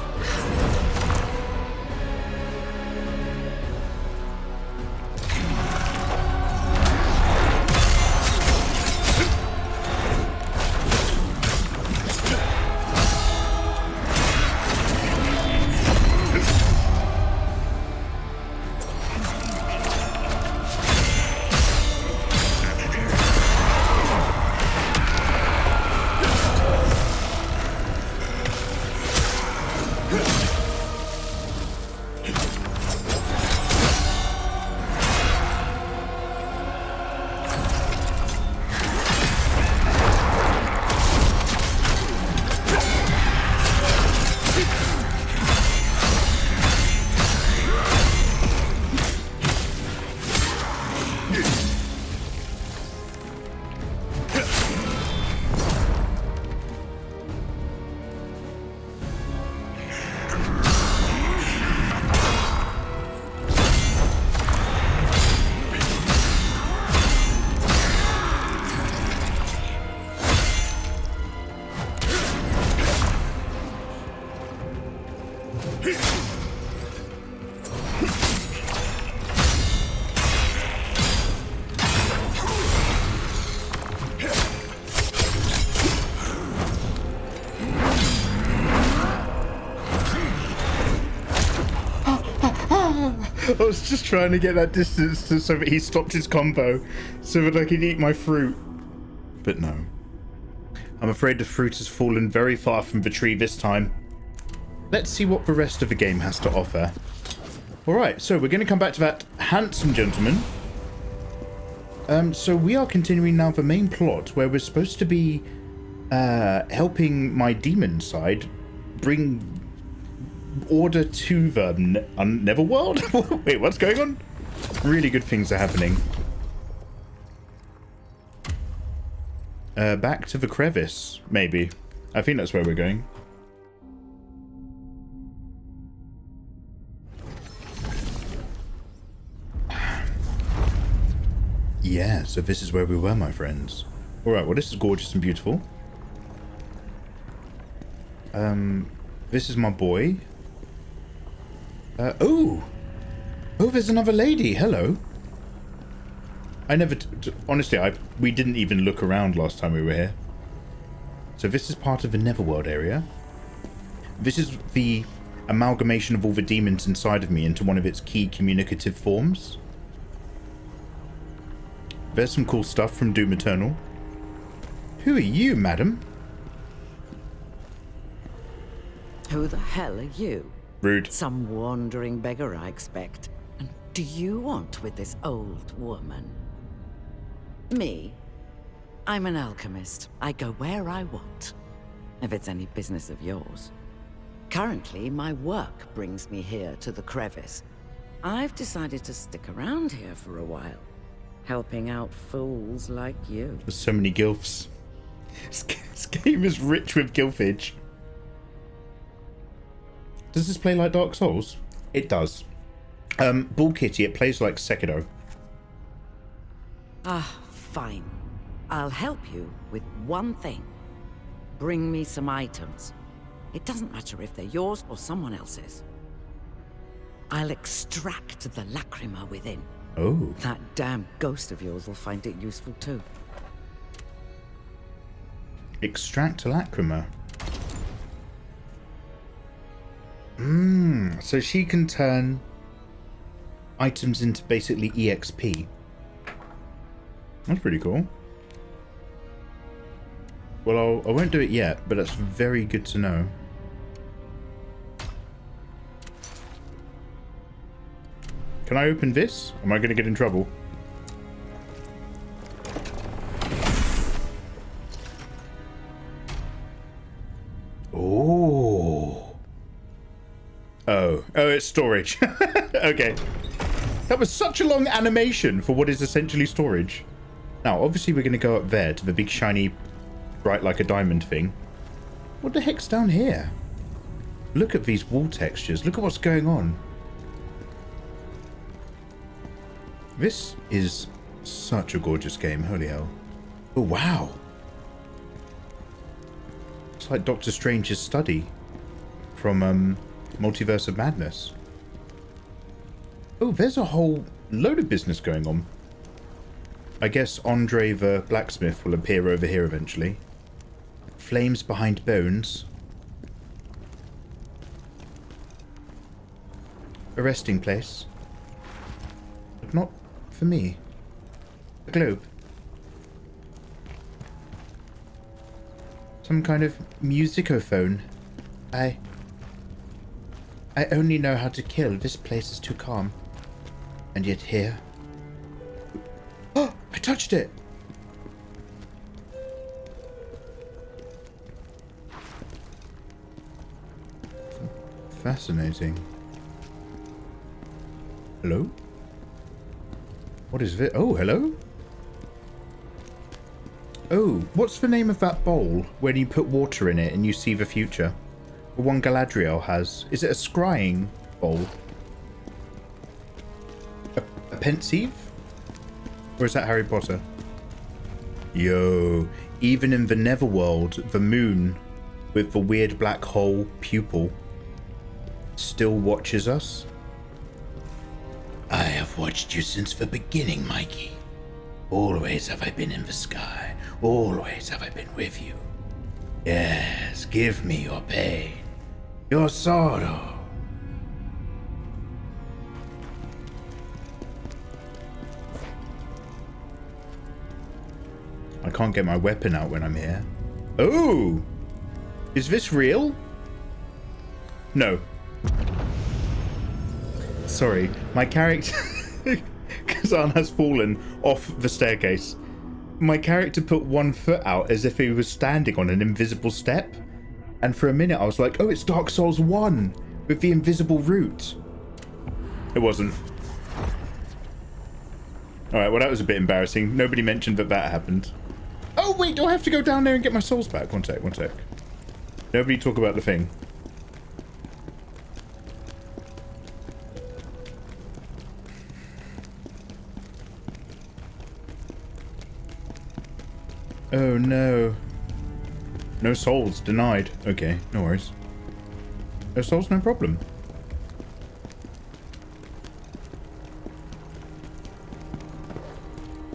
I was just trying to get that distance so that he stopped his combo, so that I could eat my fruit. But no. I'm afraid the fruit has fallen very far from the tree this time. Let's see what the rest of the game has to offer. Alright, so we're going to come back to that handsome gentleman. So we are continuing now the main plot, where we're supposed to be helping my demon side bring order to the Neverworld? Wait, what's going on? Really good things are happening. Back to the crevice, maybe. I think that's where we're going. Yeah, so this is where we were, my friends. Alright, well, this is gorgeous and beautiful. This is my boy. Oh, there's another lady. Hello. I never, honestly, we didn't even look around last time we were here. So this is part of the Neverworld area. This is the amalgamation of all the demons inside of me into one of its key communicative forms. There's some cool stuff from Doom Eternal. Who are you, madam? Who the hell are you? Rude. Some wandering beggar, I expect. And do you want with this old woman? Me? I'm an alchemist. I go where I want. If it's any business of yours. Currently, my work brings me here to the crevice. I've decided to stick around here for a while. Helping out fools like you. There's so many gilfs. This game is rich with gilfage. Does this play like Dark Souls? It does. Bull Kitty, it plays like Sekiro. Ah, fine. I'll help you with one thing. Bring me some items. It doesn't matter if they're yours or someone else's. I'll extract the lacrima within. Oh. That damn ghost of yours will find it useful too. Extract lacrima. So she can turn items into basically EXP. That's pretty cool. Well, I won't do it yet, but that's very good to know. Can I open this? Am I going to get in trouble? Oh, it's storage. Okay. That was such a long animation for what is essentially storage. Now, obviously we're going to go up there to the big shiny, bright like a diamond thing. What the heck's down here? Look at these wall textures. Look at what's going on. This is such a gorgeous game. Holy hell. Oh, wow. It's like Doctor Strange's study from Multiverse of Madness. Oh, there's a whole load of business going on. I guess Andre the blacksmith will appear over here eventually. Flames behind bones. A resting place. But not for me. A globe. Some kind of musicophone. I only know how to kill. This place is too calm. And yet here... Oh! I touched it! Fascinating. Hello? What is this? Oh, hello? Oh, what's the name of that bowl when you put water in it and you see the future? The one Galadriel has. Is it a scrying bowl? A pensieve? Or is that Harry Potter? Yo, even in the Neverworld, the moon with the weird black hole pupil still watches us. I have watched you since the beginning, Mikey. Always have I been in the sky. Always have I been with you. Yes, give me your pain, your sorrow. I can't get my weapon out when I'm here. Oh! Is this real? No. Sorry, my character... Kazan has fallen off the staircase. My character put one foot out as if he was standing on an invisible step. And for a minute I was like, oh, it's Dark Souls 1 with the invisible route. It wasn't. Alright, well that was a bit embarrassing. Nobody mentioned that that happened. Oh wait, do I have to go down there and get my souls back? One sec, one sec. Nobody talk about the thing. Oh no. No souls, denied. Okay, no worries. No souls, no problem.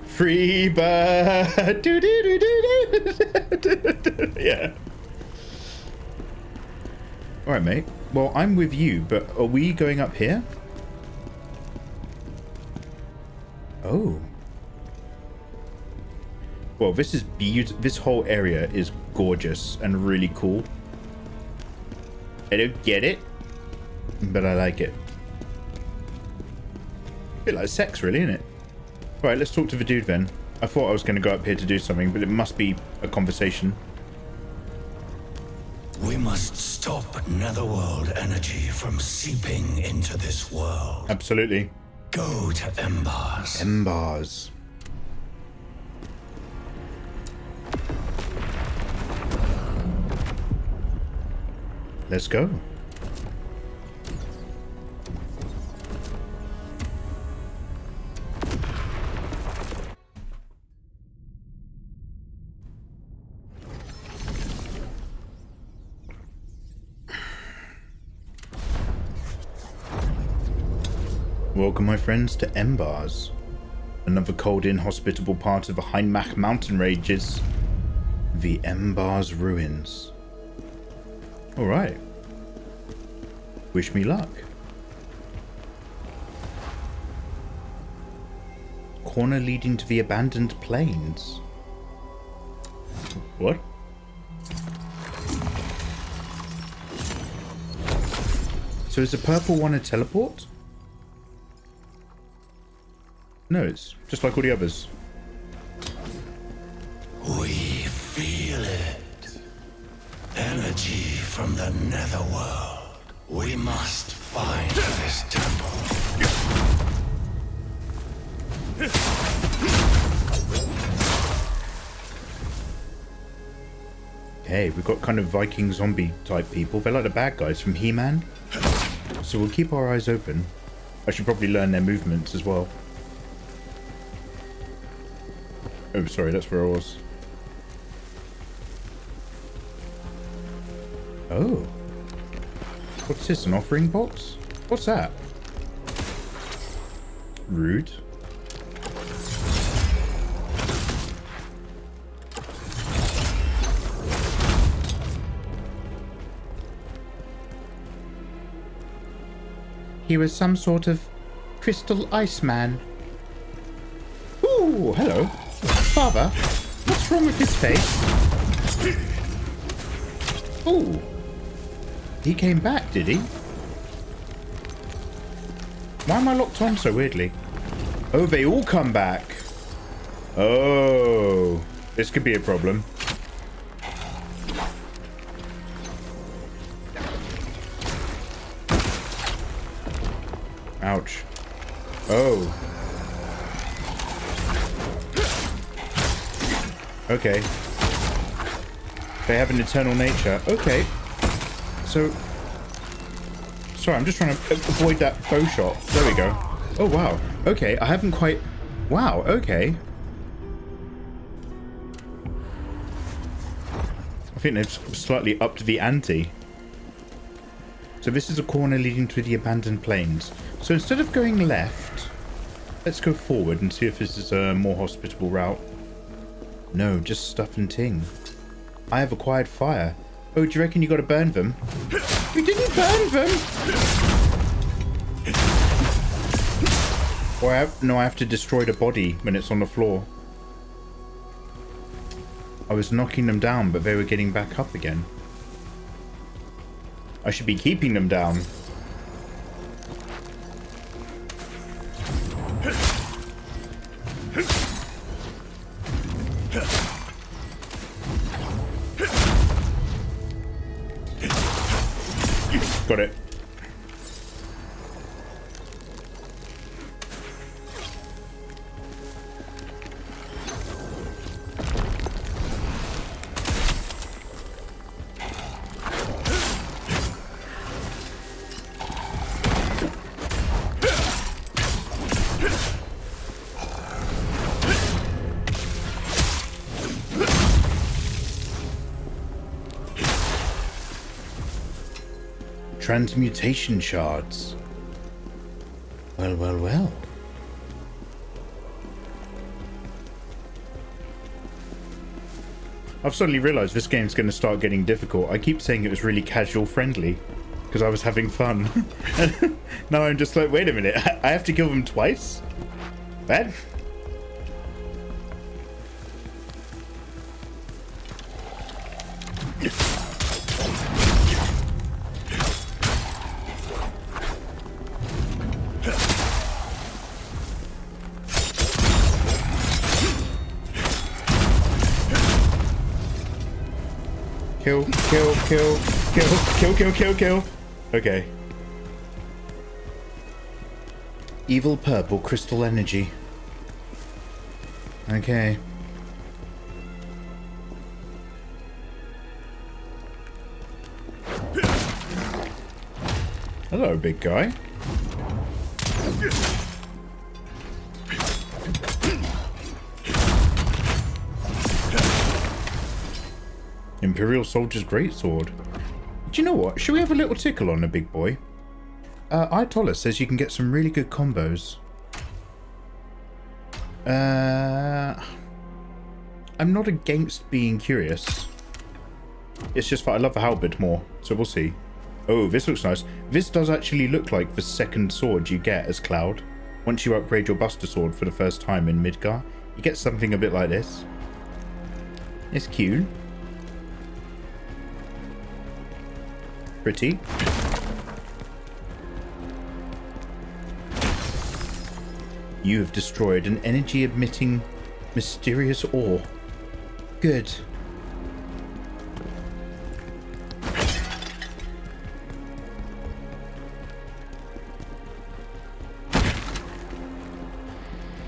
Free bird. Do, do, do, do, do. Yeah. Alright, mate. Well, I'm with you, but are we going up here? Oh. Well, this is beautiful. This whole area is gorgeous and really cool. I don't get it, but I like it. A bit like sex, really, isn't it? Right, let's talk to the dude then. I thought I was going to go up here to do something, but it must be a conversation. We must stop netherworld energy from seeping into this world. Absolutely. Go to Embers. Embers. Let's go. Welcome, my friends, to Embers, another cold, inhospitable part of the Heinmach mountain ranges, the Embers ruins. Alright. Wish me luck. Corner leading to the abandoned plains. What? So is the purple one a teleport? No, it's just like all the others. We feel it. Energy from the netherworld. We must find this temple. Hey, we've got kind of Viking zombie type people. They're like the bad guys from He-Man. So we'll keep our eyes open. I should probably learn their movements as well. Oh, sorry, that's where I was. Oh. What's this, an offering box? What's that? Rude. He was some sort of crystal iceman. Ooh, hello. Father, what's wrong with his face? Ooh. He came back, did he? Why am I locked on so weirdly? Oh, they all come back. Oh. This could be a problem. Ouch. Oh. Okay. They have an eternal nature. Okay. So... Sorry, I'm just trying to avoid that bow shot. There we go. Oh, wow. Okay, I haven't quite... Wow, okay. I think they've slightly upped the ante. So this is a corner leading to the abandoned plains. So instead of going left, let's go forward and see if this is a more hospitable route. No, just stuff and ting. I have acquired fire. Oh, do you reckon you got to burn them? We didn't burn them! Or no, I have to destroy the body when it's on the floor. I was knocking them down, but they were getting back up again. I should be keeping them down. Got it. Transmutation shards. Well, well, well. I've suddenly realised this game's going to start getting difficult. I keep saying it was really casual friendly because I was having fun. And now I'm just like, wait a minute, I have to kill them twice? What? Kill, kill, kill, kill, kill, kill, kill, kill. Okay. Evil purple crystal energy. Okay. Hello, big guy. Imperial Soldier's Greatsword. Do you know what? Should we have a little tickle on the big boy? Ayatollah says you can get some really good combos. I'm not against being curious. It's just that I love the halberd more, so we'll see. Oh, this looks nice. This does actually look like the second sword you get as Cloud. Once you upgrade your Buster Sword for the first time in Midgar, you get something a bit like this. It's cute. Pretty. You have destroyed an energy-emitting mysterious ore. Good.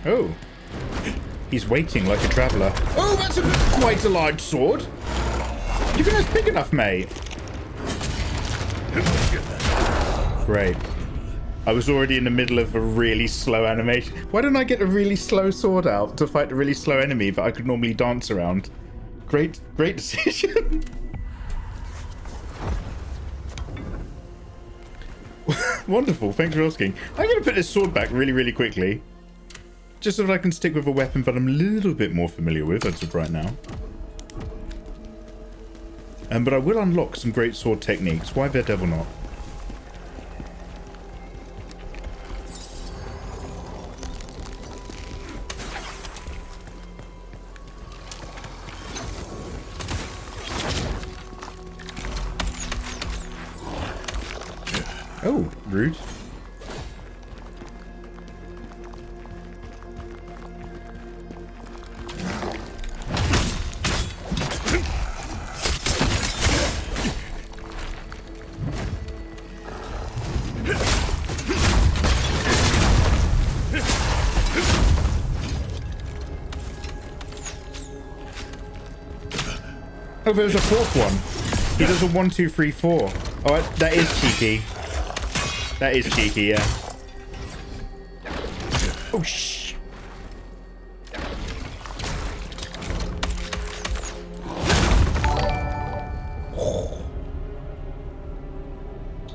Oh. He's waiting like a traveller. Oh, that's quite a large sword. You think that's big enough, mate? Great. I was already in the middle of a really slow animation. Why don't I get a really slow sword out to fight a really slow enemy that I could normally dance around? Great decision. Wonderful, thanks for asking. I'm going to put this sword back really quickly. Just so that I can stick with a weapon that I'm a little bit more familiar with as of right now. But I will unlock some great sword techniques. Why the devil not? Oh, rude. Oh, there's a fourth one. He does a 1, 2, 3, 4. Oh, that is cheeky. That is cheeky, yeah. Oh, shh.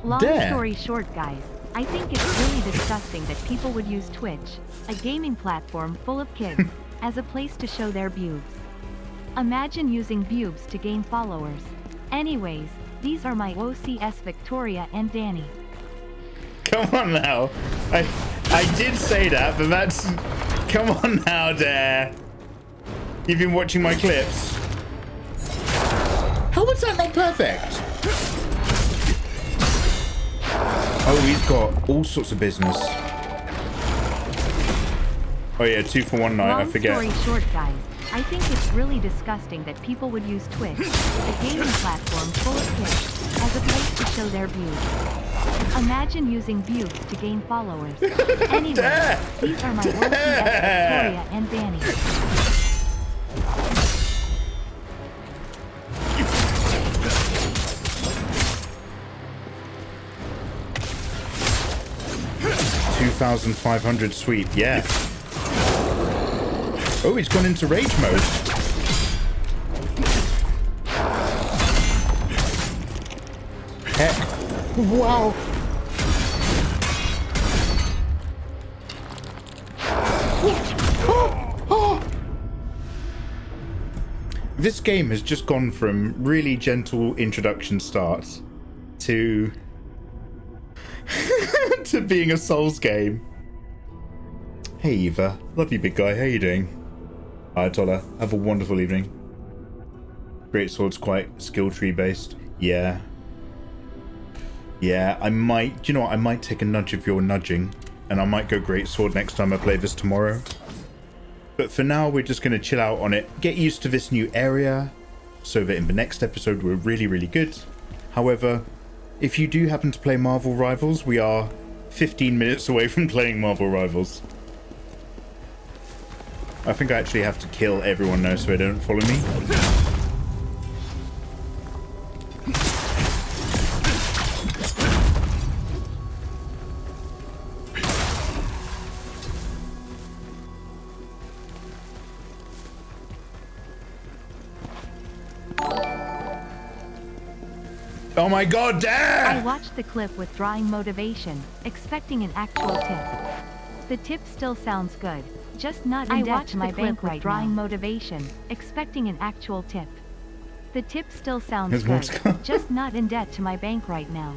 Long story short, guys, I think it's really disgusting that people would use Twitch, a gaming platform full of kids, as a place to show their boobs. Imagine using boobs to gain followers. Anyways, these are my OCS Victoria and Danny. Come on now. I did say that, but that's... Come on now, Dare. You've been watching my clips. How was that not perfect? Oh, he's got all sorts of business. Oh yeah, 2 for 1 night, I forget. Long story short, guys, I think it's really disgusting that people would use Twitch, a gaming platform full of kids, as a place to show their views. Imagine using views to gain followers. Anyway, these are my world Victoria and Danny. $2,500 sweep, yeah. Oh, he's gone into rage mode. Heck. Wow. This game has just gone from really gentle introduction starts to to being a Souls game. Hey Eva, love you big guy, how you doing? Hi Tola, have a wonderful evening. Great Sword's quite skill tree based. Yeah. Yeah, I might, do you know what, I might take a nudge of your nudging and I might go Great Sword next time I play this tomorrow. But for now, we're just going to chill out on it, get used to this new area, so that in the next episode we're really, really good. However, if you do happen to play Marvel Rivals, we are 15 minutes away from playing Marvel Rivals. I think I actually have to kill everyone now so they don't follow me. Oh my god, damn! I watched the clip with drawing motivation, expecting an actual tip. The tip still sounds good, just not in debt to my bank right now. Drawing motivation, expecting an actual tip. The tip still sounds good, just not in debt to my bank right now.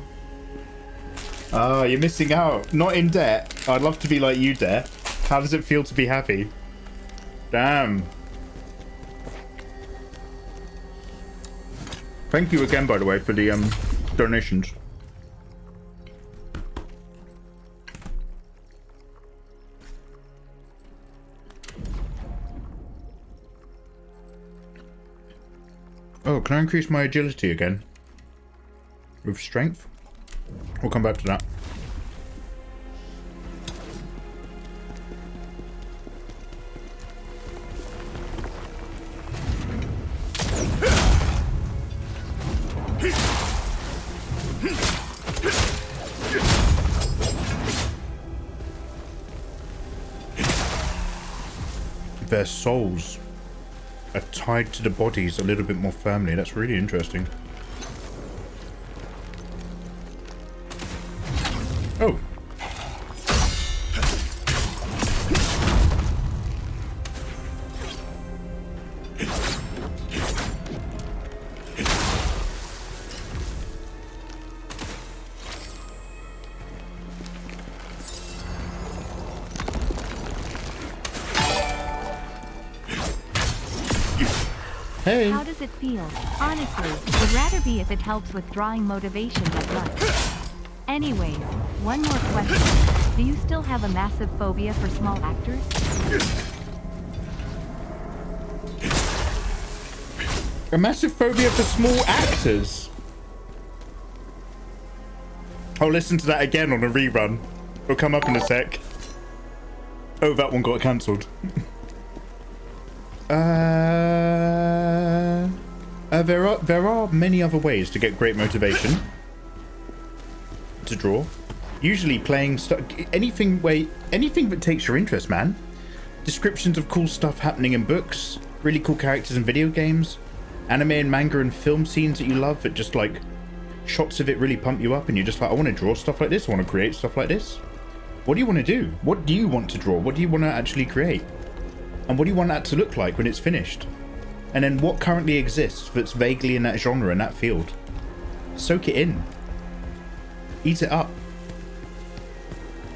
Oh, you're missing out. Not in debt. I'd love to be like you, Dare. How does it feel to be happy? Damn. Thank you again, by the way, for the donations. Oh, can I increase my agility again? With strength? We'll come back to that. Their souls are tied to the bodies a little bit more firmly. That's really interesting. Oh. Hey. How does it feel? Honestly, would rather be if it helps with drawing motivation that much. Anyways, one more question. Do you still have a massive phobia for small actors? A massive phobia for small actors? I'll listen to that again on a rerun. It'll come up in a sec. Oh, that one got cancelled. There are many other ways to get great motivation to draw. Usually playing stuff, anything that takes your interest, man. Descriptions of cool stuff happening in books, really cool characters in video games, anime and manga and film scenes that you love that just like shots of it really pump you up and you're just like, I want to draw stuff like this, I want to create stuff like this. What do you want to do? What do you want to draw? What do you want to actually create? And what do you want that to look like when it's finished? And then what currently exists that's vaguely in that genre, in that field? Soak it in. Eat it up.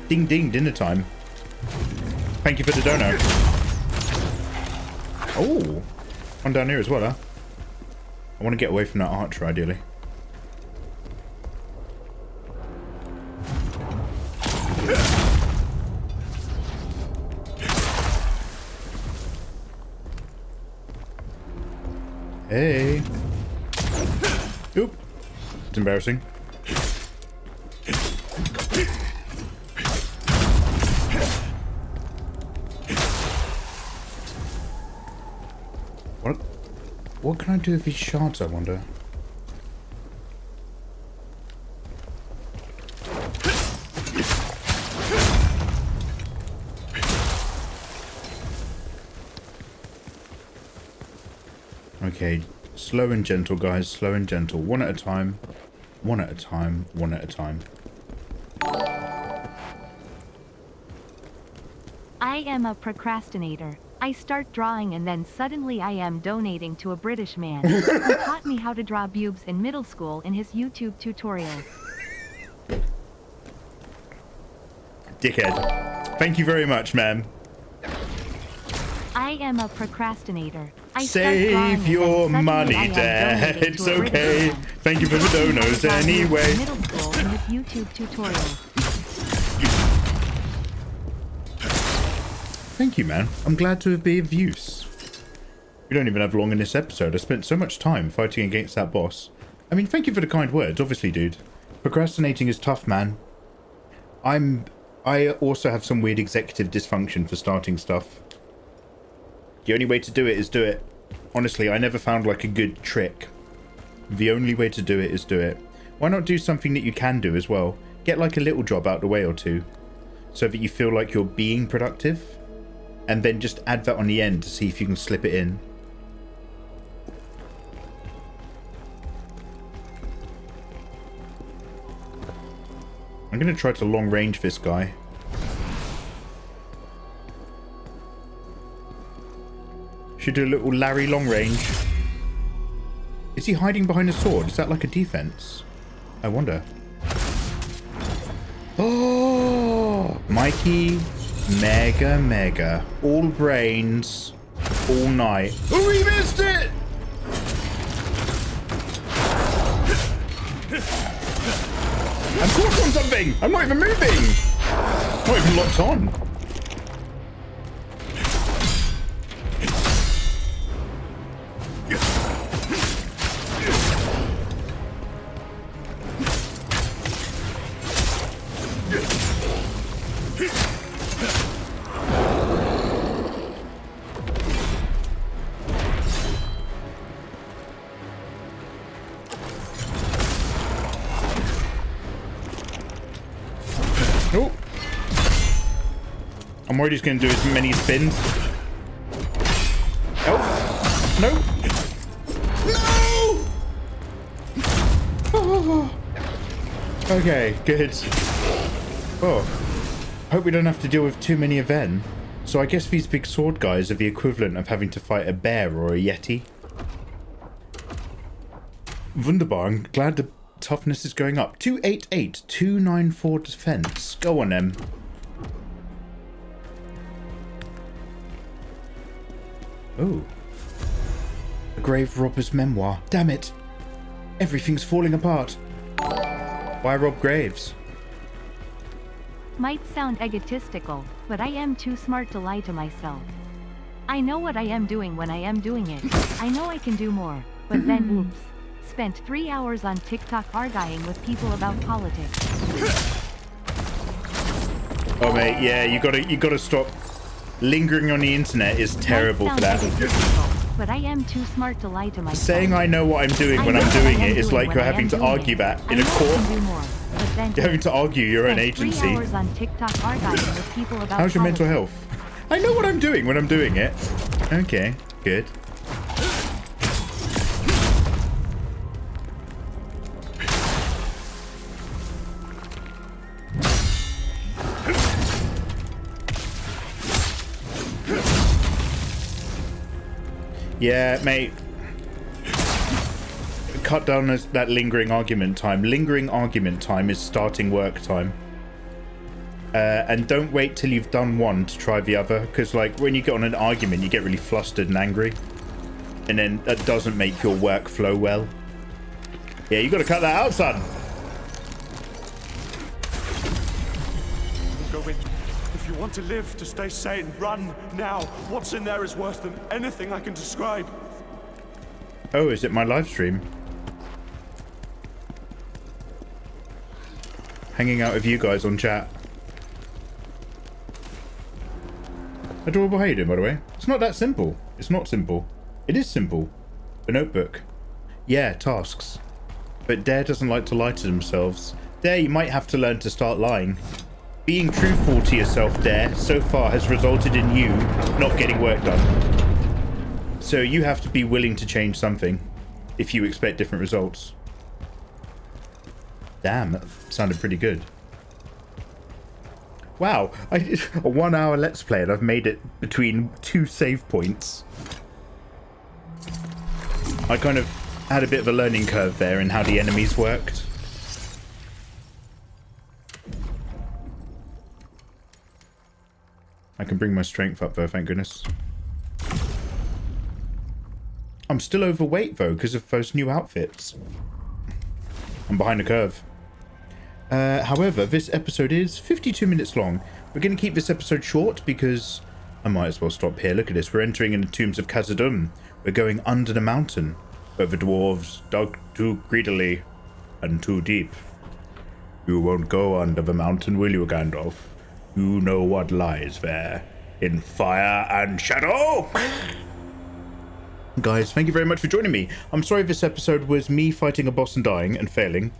Ding ding, dinner time. Thank you for the dono. Oh, one down here as well, huh? I want to get away from that archer, ideally. Hey. Oop. It's embarrassing. What can I do with these shards, I wonder? Okay, slow and gentle, guys. Slow and gentle. One at a time. One at a time. One at a time. I am a procrastinator. I start drawing and then suddenly I am donating to a British man who taught me how to draw boobs in middle school in his YouTube tutorials. Dickhead. Thank you very much, ma'am. I am a procrastinator. I Save your money, Dad. It's okay. Thank you for the donos anyway. Middle school in his YouTube tutorials. Thank you, man. I'm glad to have been of use. We don't even have long in this episode. I spent so much time fighting against that boss. I mean, thank you for the kind words, obviously, dude. Procrastinating is tough, man. I also have some weird executive dysfunction for starting stuff. The only way to do it is do it. Honestly, I never found like a good trick. The only way to do it is do it. Why not do something that you can do as well? Get like a little job out the way or two, so that you feel like you're being productive. And then just add that on the end to see if you can slip it in. I'm going to try to long range this guy. Should do a little Larry long range. Is he hiding behind a sword? Is that like a defense? I wonder. Oh, Mikey. Mega. All brains. All night. Oh, we missed it! I'm caught on something! I'm not even moving! Not even locked on. I'm already just going to do as many spins. Oh! No! No! Oh. Okay, good. Oh. Hope we don't have to deal with too many of them. So I guess these big sword guys are the equivalent of having to fight a bear or a yeti. Wunderbar, I'm glad the toughness is going up. 288, 294 defense. Go on, them. Oh. A grave robber's memoir. Damn it. Everything's falling apart. Why rob graves? Might sound egotistical, but I am too smart to lie to myself. I know what I am doing when I am doing it. I know I can do more, but then oops. Spent 3 hours on TikTok arguing with people about politics. Oh mate, yeah, you gotta stop. Lingering on the internet is terrible for that. But I am too smart to lie to myself. Saying I know what I'm doing when I'm doing it is like you're having to argue that in a court. You're having to argue your own agency. How's your mental health? I know what I'm doing when I'm doing it. Okay, good. Yeah, mate. Cut down that lingering argument time. Lingering argument time is starting work time. And don't wait till you've done one to try the other, because like when you get on an argument, you get really flustered and angry. and then that doesn't make your work flow well. Yeah, you got to cut that out, son. Go in. If you want to live, to stay sane, run now. What's in there is worse than anything I can describe. Oh, is it my live stream? Hanging out with you guys on chat. Adorable, how you doing, by the way? It's not that simple. It's not simple. It is simple. A notebook. Yeah, tasks. But Dare doesn't like to lie to themselves. Dare, you might have to learn to start lying. Being truthful to yourself, Dare, so far has resulted in you not getting work done. So you have to be willing to change something if you expect different results. Damn, that sounded pretty good. Wow, I did a 1 hour let's play and I've made it between 2 save points. I kind of had a bit of a learning curve there in how the enemies worked. I can bring my strength up though, thank goodness. I'm still overweight though because of those new outfits. I'm behind the curve. However, this episode is 52 minutes long. We're going to keep this episode short because I might as well stop here. Look at this. We're entering in the tombs of Khazan. We're going under the mountain, where the dwarves dug too greedily and too deep. You won't go under the mountain, will you, Gandalf? You know what lies there in fire and shadow. Guys, thank you very much for joining me. I'm sorry this episode was me fighting a boss and dying and failing.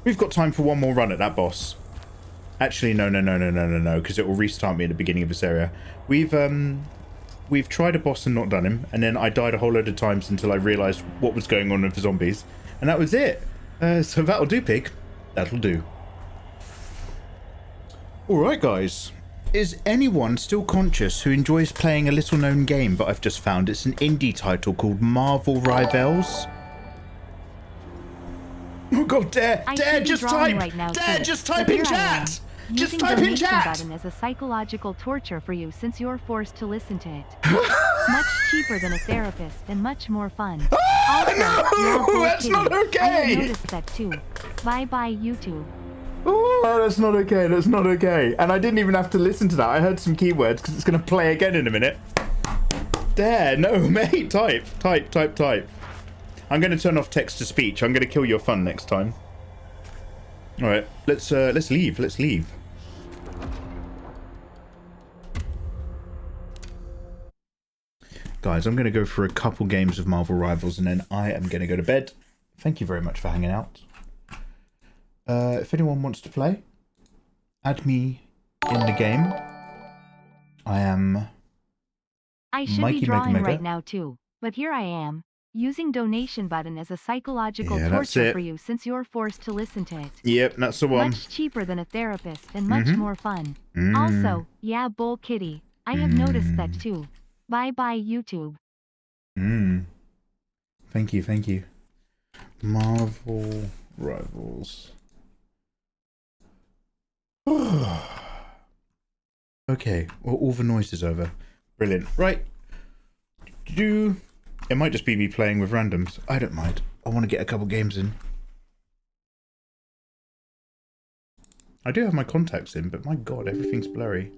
We've got time for one more run at that boss. Actually, no, because it will restart me at the beginning of this area. We've tried a boss and not done him, and then I died a whole load of times until I realised what was going on with the zombies. And that was it. So that'll do, pig. That'll do. Alright, guys. Is anyone still conscious who enjoys playing a little-known game that I've just found? It's an indie title called Marvel Rivals. Oh god, Dare, just type! Right now, Dare, too. just type in chat! Just type in chat! Button is a psychological torture for you since you're forced to listen to it. Much cheaper than a therapist and much more fun. Also, no, that's not okay! I have noticed that too. Bye-bye, YouTube. Oh, that's not okay, that's not okay. And I didn't even have to listen to that. I heard some keywords because it's going to play again in a minute. Dare, no, mate, type. I'm going to turn off text-to-speech. I'm going to kill your fun next time. All right, let's leave. Let's leave. Guys, I'm going to go for a couple games of Marvel Rivals, and then I am going to go to bed. Thank you very much for hanging out. If anyone wants to play, add me in the game. I should Mikey be drawing Mega. right now too, but here I am. Using donation button as a psychological Yeah, that's torture it. for you since you're forced to listen to it. Yep, that's the one. Much cheaper than a therapist and much more fun. Mm. Also, yeah, bull kitty. I have noticed that too. Bye-bye, YouTube. Thank you. Marvel Rivals. Okay, well, all the noise is over. Brilliant. Right. It might just be me playing with randoms. I don't mind. I want to get a couple games in. I do have my contacts in, but my god, everything's blurry.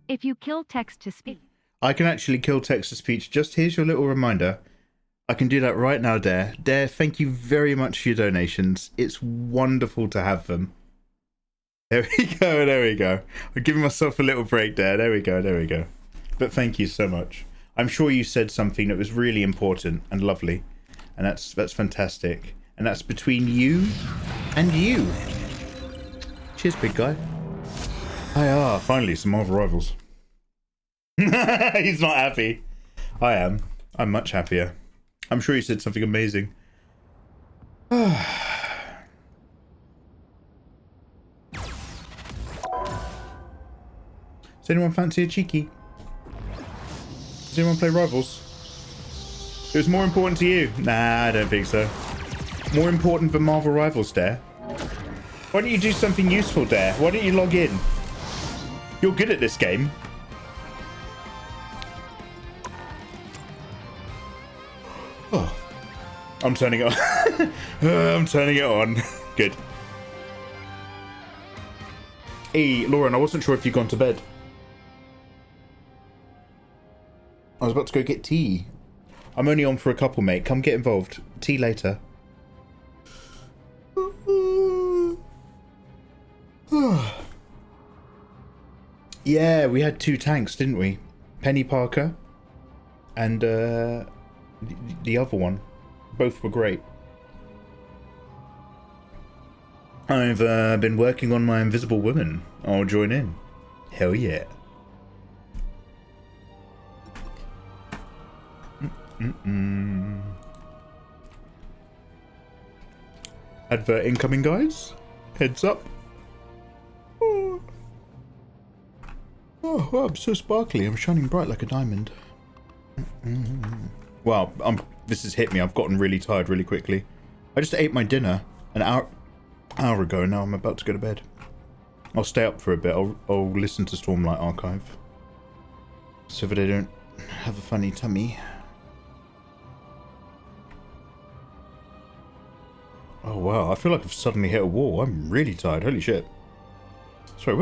If you kill text-to-speech... I can actually kill text-to-speech. Just here's your little reminder. I can do that right now, Dare. Dare, thank you very much for your donations. It's wonderful to have them. There we go. I'm giving myself a little break there. There we go. But thank you so much. I'm sure you said something that was really important and lovely. And that's fantastic. And that's between you and you. Cheers, big guy. Finally, some Marvel Rivals. He's not happy. I am. I'm much happier. I'm sure you said something amazing. Does anyone fancy a cheeky? Does anyone play Rivals? It was more important to you. Nah, I don't think so. More important than Marvel Rivals, Dare. Why don't you do something useful, Dare? Why don't you log in? You're good at this game. Oh. I'm turning it on. I'm turning it on. Good. Hey, Lauren, I wasn't sure if you'd gone to bed. I was about to go get tea. I'm only on for a couple, mate. Come get involved. Tea later. Yeah, we had 2 tanks, didn't we? Penny Parker and the other one. Both were great. I've been working on my Invisible Woman. I'll join in. Hell yeah. Advert incoming, guys. Heads up. Oh, wow, I'm so sparkly. I'm shining bright like a diamond. Well, this has hit me. I've gotten really tired really quickly. I just ate my dinner an hour ago. Now I'm about to go to bed. I'll stay up for a bit. I'll listen to Stormlight Archive so that I don't have a funny tummy. Oh wow, I feel like I've suddenly hit a wall. I'm really tired. Holy shit. Sorry,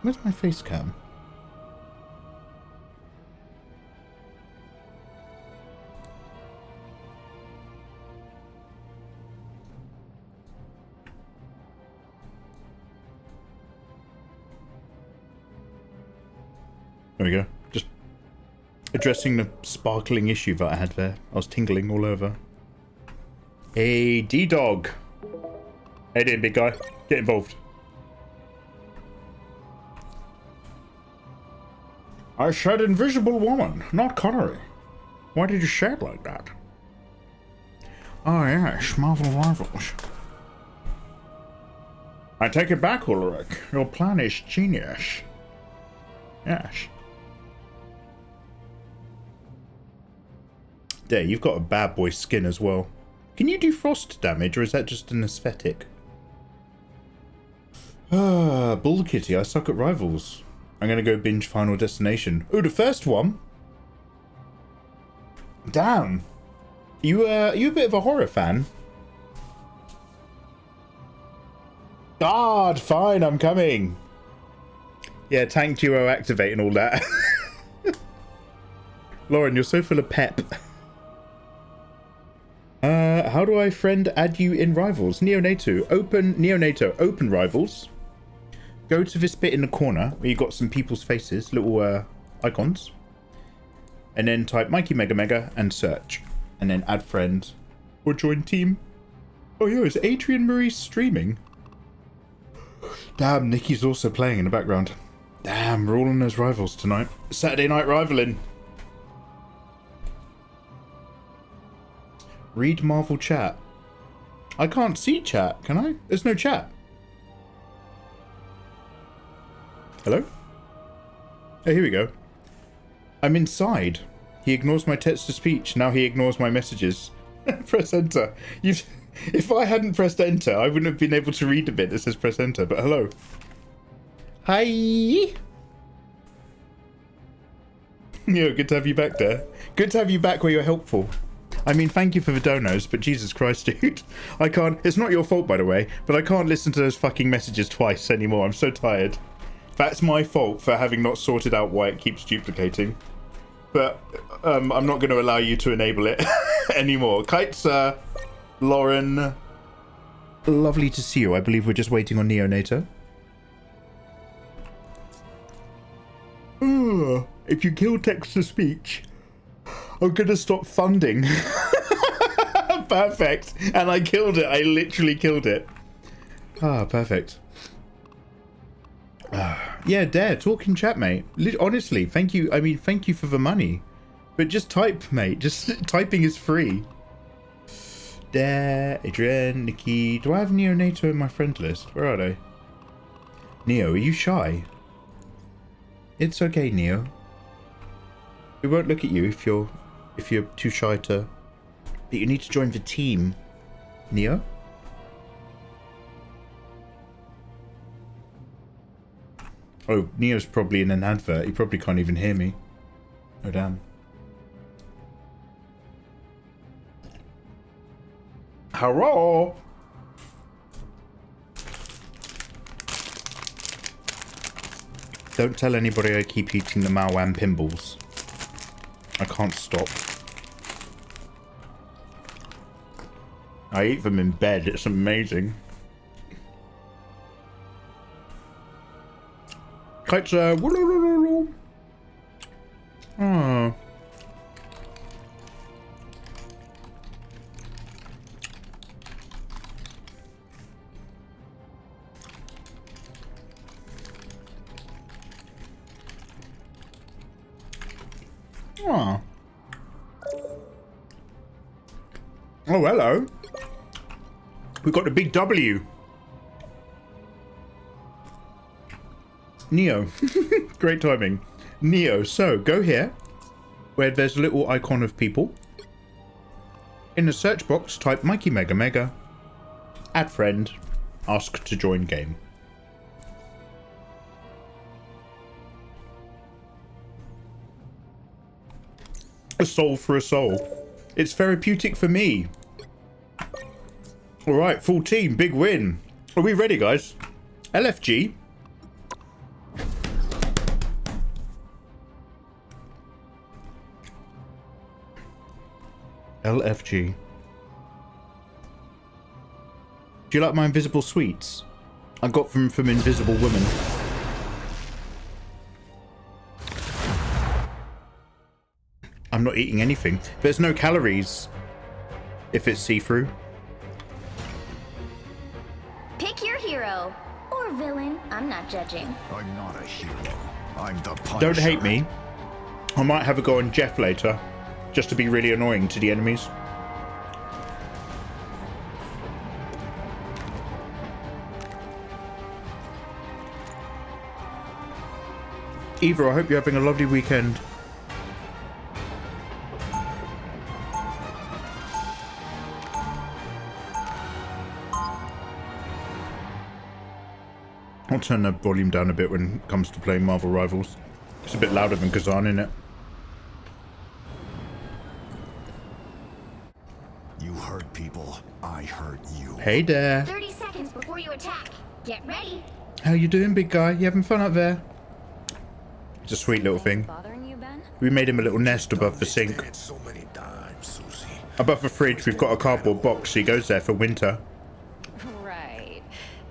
where's my face cam? There we go. Just addressing the sparkling issue that I had there. I was tingling all over. Hey, D-Dog. Hey there, big guy. Get involved. I said Invisible Woman, not Connery. Why did you say it like that? Oh yes, Marvel Rivals. I take it back, Ulrich. Your plan is genius. Yes. There, you've got a bad boy skin as well. Can you do frost damage, or is that just an aesthetic? Ah, Bull Kitty, I suck at Rivals. I'm gonna go binge Final Destination. Oh, the first one? Damn. You a bit of a horror fan? God, fine, I'm coming. Yeah, tank duo activate and all that. Lauren, you're so full of pep. How do I add you in Rivals? Neonato, open Rivals. Go to this bit in the corner where you've got some people's faces, little icons. And then type Mikey Mega Mega and search. And then add friend or join team. Oh yeah, is Adrian Marie streaming? Damn, Nikki's also playing in the background. Damn, we're all on those Rivals tonight. Saturday night rivaling. Read Marvel chat. I can't see chat, can I? There's no chat. Hello? Oh, here we go. I'm inside. He ignores my text-to-speech. Now he ignores my messages. Press enter. If I hadn't pressed enter, I wouldn't have been able to read the bit that says press enter, but hello. Hi! Yo, good to have you back there. Good to have you back where you're helpful. I mean, thank you for the donos, but Jesus Christ, dude. I can't... It's not your fault, by the way, but I can't listen to those fucking messages twice anymore. I'm so tired. That's my fault for having not sorted out why it keeps duplicating. But I'm not going to allow you to enable it anymore. Kites, Lauren. Lovely to see you. I believe we're just waiting on Neonato. If you kill text-to-speech, I'm going to stop funding. Perfect. And I killed it. I literally killed it. Ah, perfect. Yeah, Dare, talk in chat, mate. Honestly, thank you. I mean, thank you for the money. But just type, mate. Just typing is free. Dare, Adrian, Nikki. Do I have Neonato in my friend list? Where are they? Neo, are you shy? It's okay, Neo. We won't look at you if you're too shy to that you need to join the team. Neo? Oh, Neo's probably in an advert. He probably can't even hear me. Oh, damn. Hello? Don't tell anybody I keep eating the Malwan pinballs. I can't stop. I eat them in bed. It's amazing. Kites are... Oh. Oh. Oh, hello. We got the big W. Neo. Great timing. Neo, so go here, where there's a little icon of people. In the search box, type Mikey Mega Mega, add friend, ask to join game. A soul for a soul. It's therapeutic for me. Alright, full team, big win. Are we ready, guys? LFG. LFG. Do you like my invisible sweets? I got them from Invisible Woman. I'm not eating anything. There's no calories if it's see-through. Pick your hero or villain. I'm not judging. I'm not a hero. I'm the Punisher. Don't hate me. I might have a go on Jeff later, just to be really annoying to the enemies. Eva, I hope you're having a lovely weekend. I'll turn the volume down a bit when it comes to playing Marvel Rivals. It's a bit louder than Kazan, isn't it? You hurt people. I hurt you. Hey there. 30 seconds before you attack. Get ready. How you doing, big guy? You having fun up there? It's a sweet little thing. Bothering you, Ben? We made him a little nest above the sink. So many times, Susie. Above the fridge, we've got a cardboard box, so he goes there for winter. Right.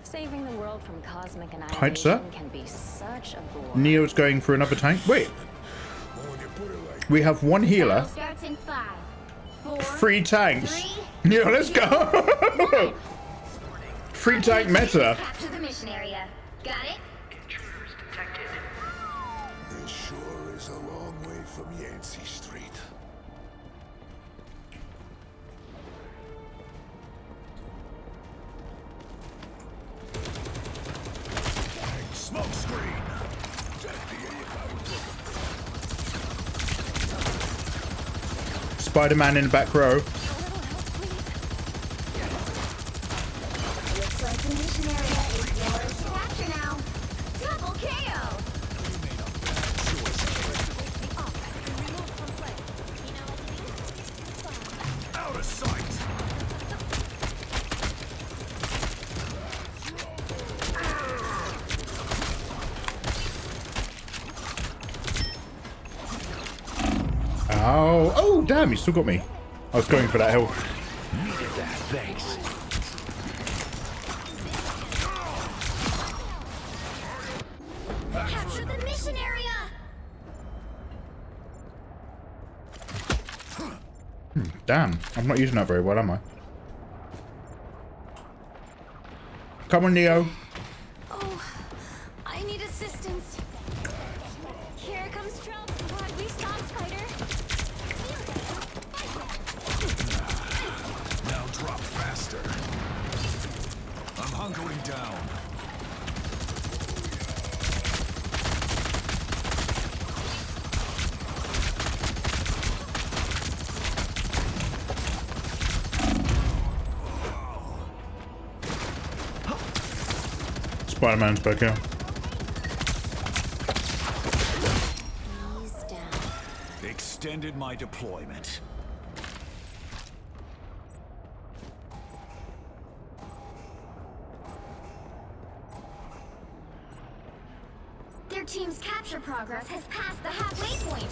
Saving the world from cosmic Right, sir. annihilation can be such a bore. Neo's going for another tank. Wait. We have one healer. Battle starts in 5, 4, 3 tanks. 3, Neo, let's go. Free tank meta. Capture the mission area. Got it? This sure is a long way from Yancey Street. Smoke screen. Spider-Man in the back row. Looks like the mission area is yours to capture now. Double KO. Out of sight. Oh, oh, damn, he still got me. I was going for that health. Needed that, thanks. Capture the mission area. Damn, I'm not using that very well, am I? Come on, Neo. Oh, I need assistance. Here comes trouble. What we stop, Spider. Now drop faster. I'm hunkering down. Spider-Man's back here. Ease down. Extended my deployment. Their team's capture progress has passed the halfway point.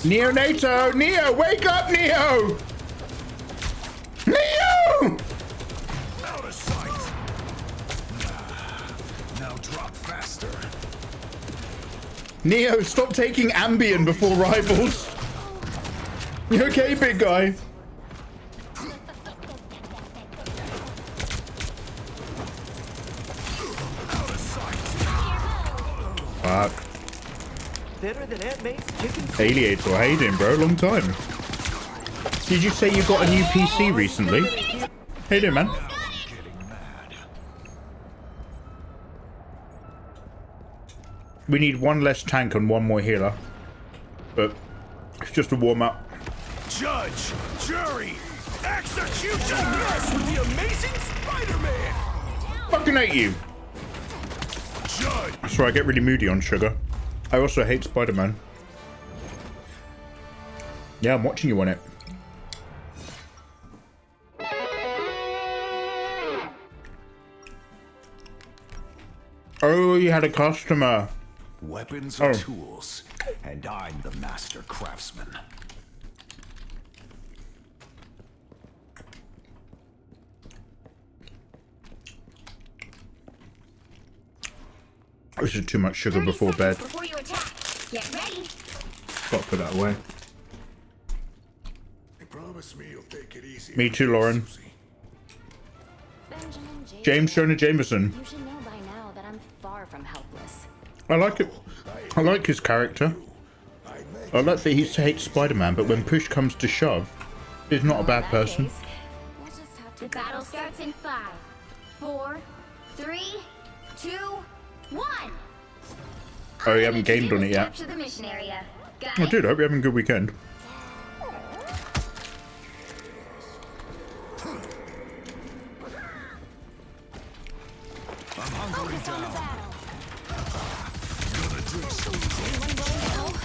Neonato! Neo! Wake up, Neo! Neo! Out of sight. Now drop faster. Neo, stop taking Ambien before rivals. You okay, big guy? Fuck. Aliator, how you doing, bro? Long time. Did you say you got a new PC recently? How you doing, man? We need one less tank and one more healer. But it's just a warm-up. Judge, jury, execution! Yes, with the amazing Spider-Man! Fucking hate you. Judge! That's why I get really moody on sugar. I also hate Spider-Man. Yeah, I'm watching you on it. Oh, you had a customer. Weapons are tools, and I'm the master craftsman. This is too much sugar before bed. Before you attack. Get ready. Got to put that away. Promise me you'll take it easy. Me too, Lauren. Benjamin J. James Jonah Jameson. You should know by now that I'm far from helpless. I like it. I like his character. I like that he hates Spider-Man, but when push comes to shove, he's not a bad person. We'll just have to. The battle starts in 5, 4, 3, 2, 1. Oh, you haven't gamed on it yet. Capture the mission area. Got Oh, it. dude, I hope you're having a good weekend. Focus on the battle. Anyone going to help?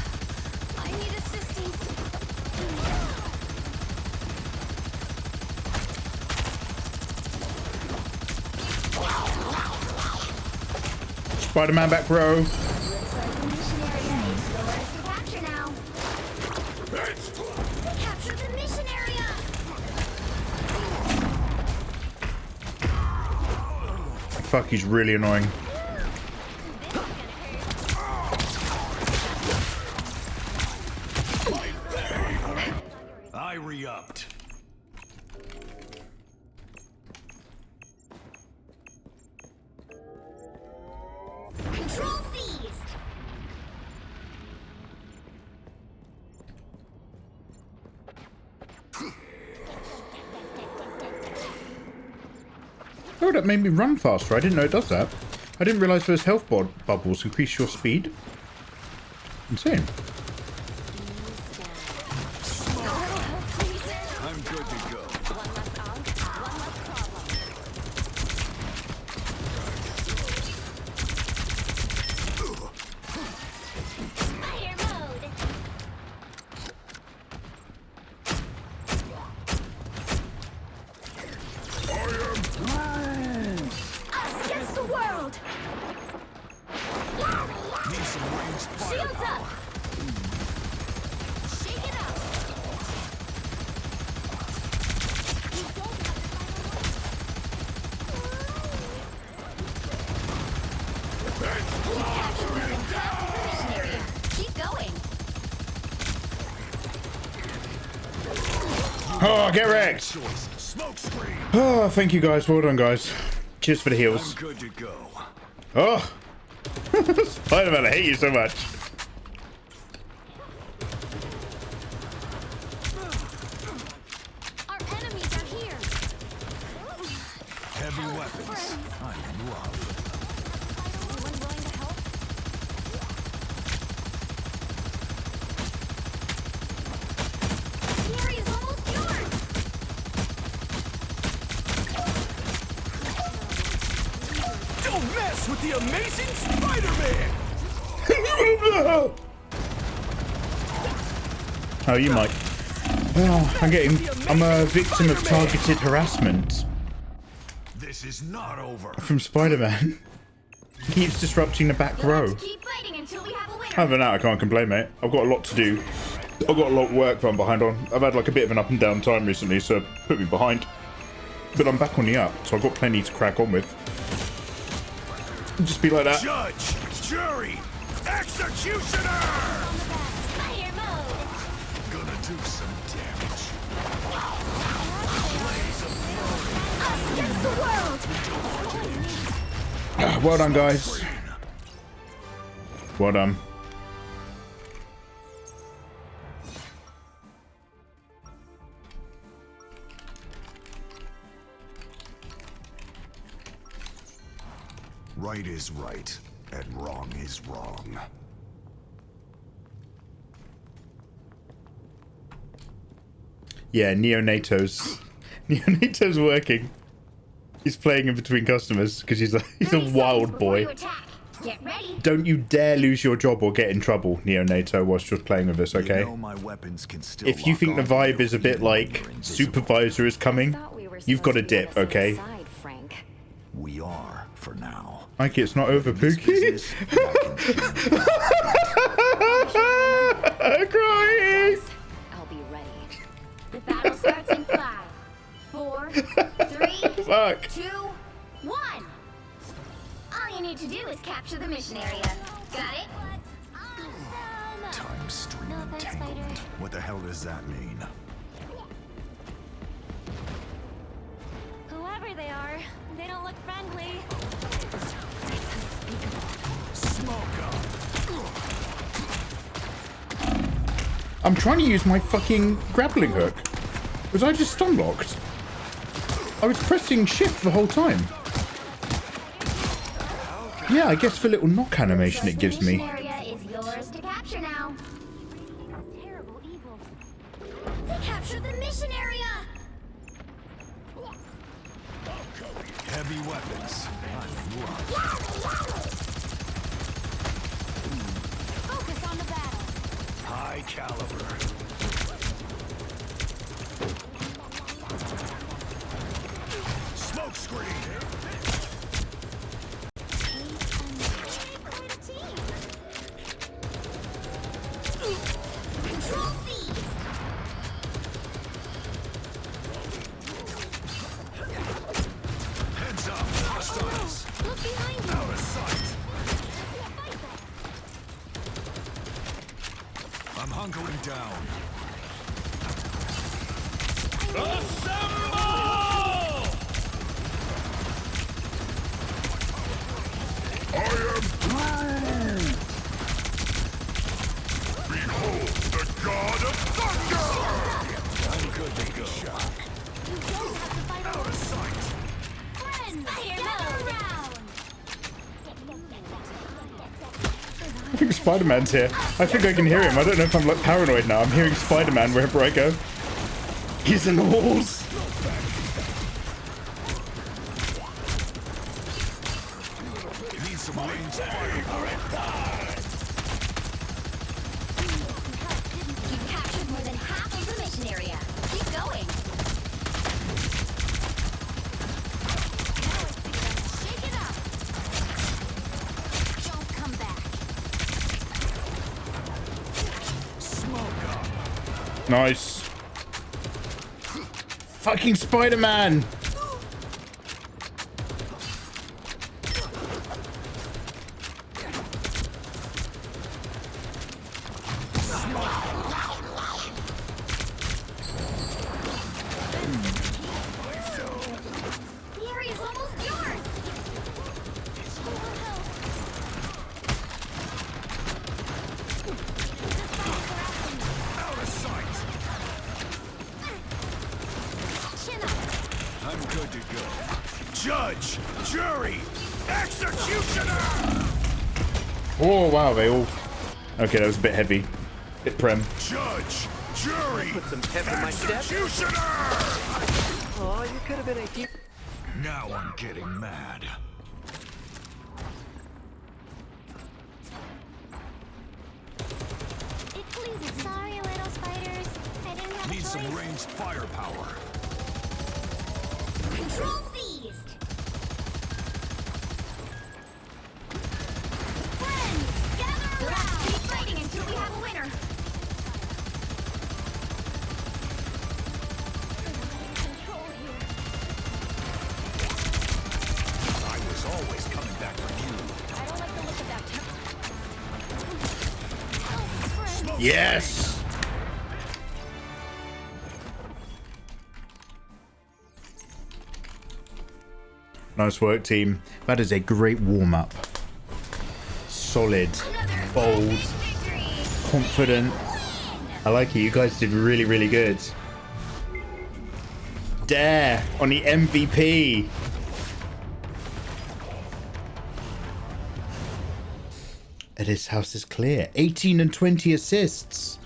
I need assistance. Spider-Man back row. Looks like the mission area is yours to capture now. Capture the mission area. Fuck, he's really annoying. I re-upped. Control seized. Oh, that made me run faster. I didn't know it does that. I didn't realize those health bubbles increase your speed. Insane. I'm good to go. One less on, one less problem. Fire mode. Us against the world. Need some ranged Shields firepower. up. Shake it up. You don't have to mission area. Keep going. Oh, get wrecked. Smoke screen. Oh, thank you guys. Well done, guys. Cheers for the I'm heals. good to go. Oh. Spider-Man, I hate you so much. Our enemies are here. Heavy weapons. I'm in love. Anyone willing to help? The area's almost yours. The Amazing Spider-Man! How are you, Mike? Oh, I'm a victim of targeted harassment. This is not over. From Spider-Man. He keeps disrupting the back row. Keep fighting until we have a winner. Other than that, I can't complain, mate. I've got a lot to do. I've got a lot of work I'm behind on. I've had like a bit of an up and down time recently, so put me behind. But I'm back on the up, so I've got plenty to crack on with. Just be like that. Judge, jury, executioner! Fire mode. Gonna do some damage. Us against the world. Well done, guys. Well done. Right is right, and wrong is wrong. Yeah, Neonato's working. He's playing in between customers because he's a wild boy. Get ready. Don't you dare lose your job or get in trouble, Neonato, whilst you're playing with us, okay? You know my weapons can still If you think the vibe is a bit like supervisor is coming, you've got a dip, okay? We are for now. Like it's not over, Pookie. I'm crying. I'll be ready. The battle starts in 5, 4, 3, Fuck. 2, 1. All you need to do is capture the mission area. Got it? Awesome. Time stream No offense, entanglement. Spider. What the hell does that mean? Whoever they are, they don't look friendly. I'm trying to use my fucking grappling hook. Was I just stun locked? I was pressing shift the whole time. Yeah, I guess the little knock animation it gives me. Area is yours to capture now. Terrible evil. They captured the mission area. Heavy weapons. Focus on the battle. High caliber. Smoke screen. Control seized. Heads up. Hostiles. Look behind you. Out of sight. I'm hunkering down. Behold the god of thunder! I'm good to go. You don't have to fight Out of sight. friends. Gather around. I think Spider-Man's here. I think I can hear him. I don't know if I'm like paranoid now. I'm hearing Spider-Man wherever I go. He's in the halls. Need some range fire. You've captured more than half of the mission area. Keep going. Now it's begun. Shake it up. Don't come back. Smoke up. Nice. Fucking Spider-Man. The area's almost yours. Out of sight. Chin up. I'm good to go. Judge, jury, executioner! Oh, wow, they all... Okay, that was a bit heavy. Bit prem. Judge, jury, Put some pep in my step. executioner! Oh, you could have been a keep. Now I'm getting mad. some ranged firepower. Control seized. Friends, gather around. Keep fighting until we have a winner. Control here. I was always coming back for you. I don't like the look of that. Yes! Nice work, team. That is a great warm-up. Solid, bold, confident. I like it. You guys did really, really good. Dare on the MVP. This house is clear. 18 and 20 assists.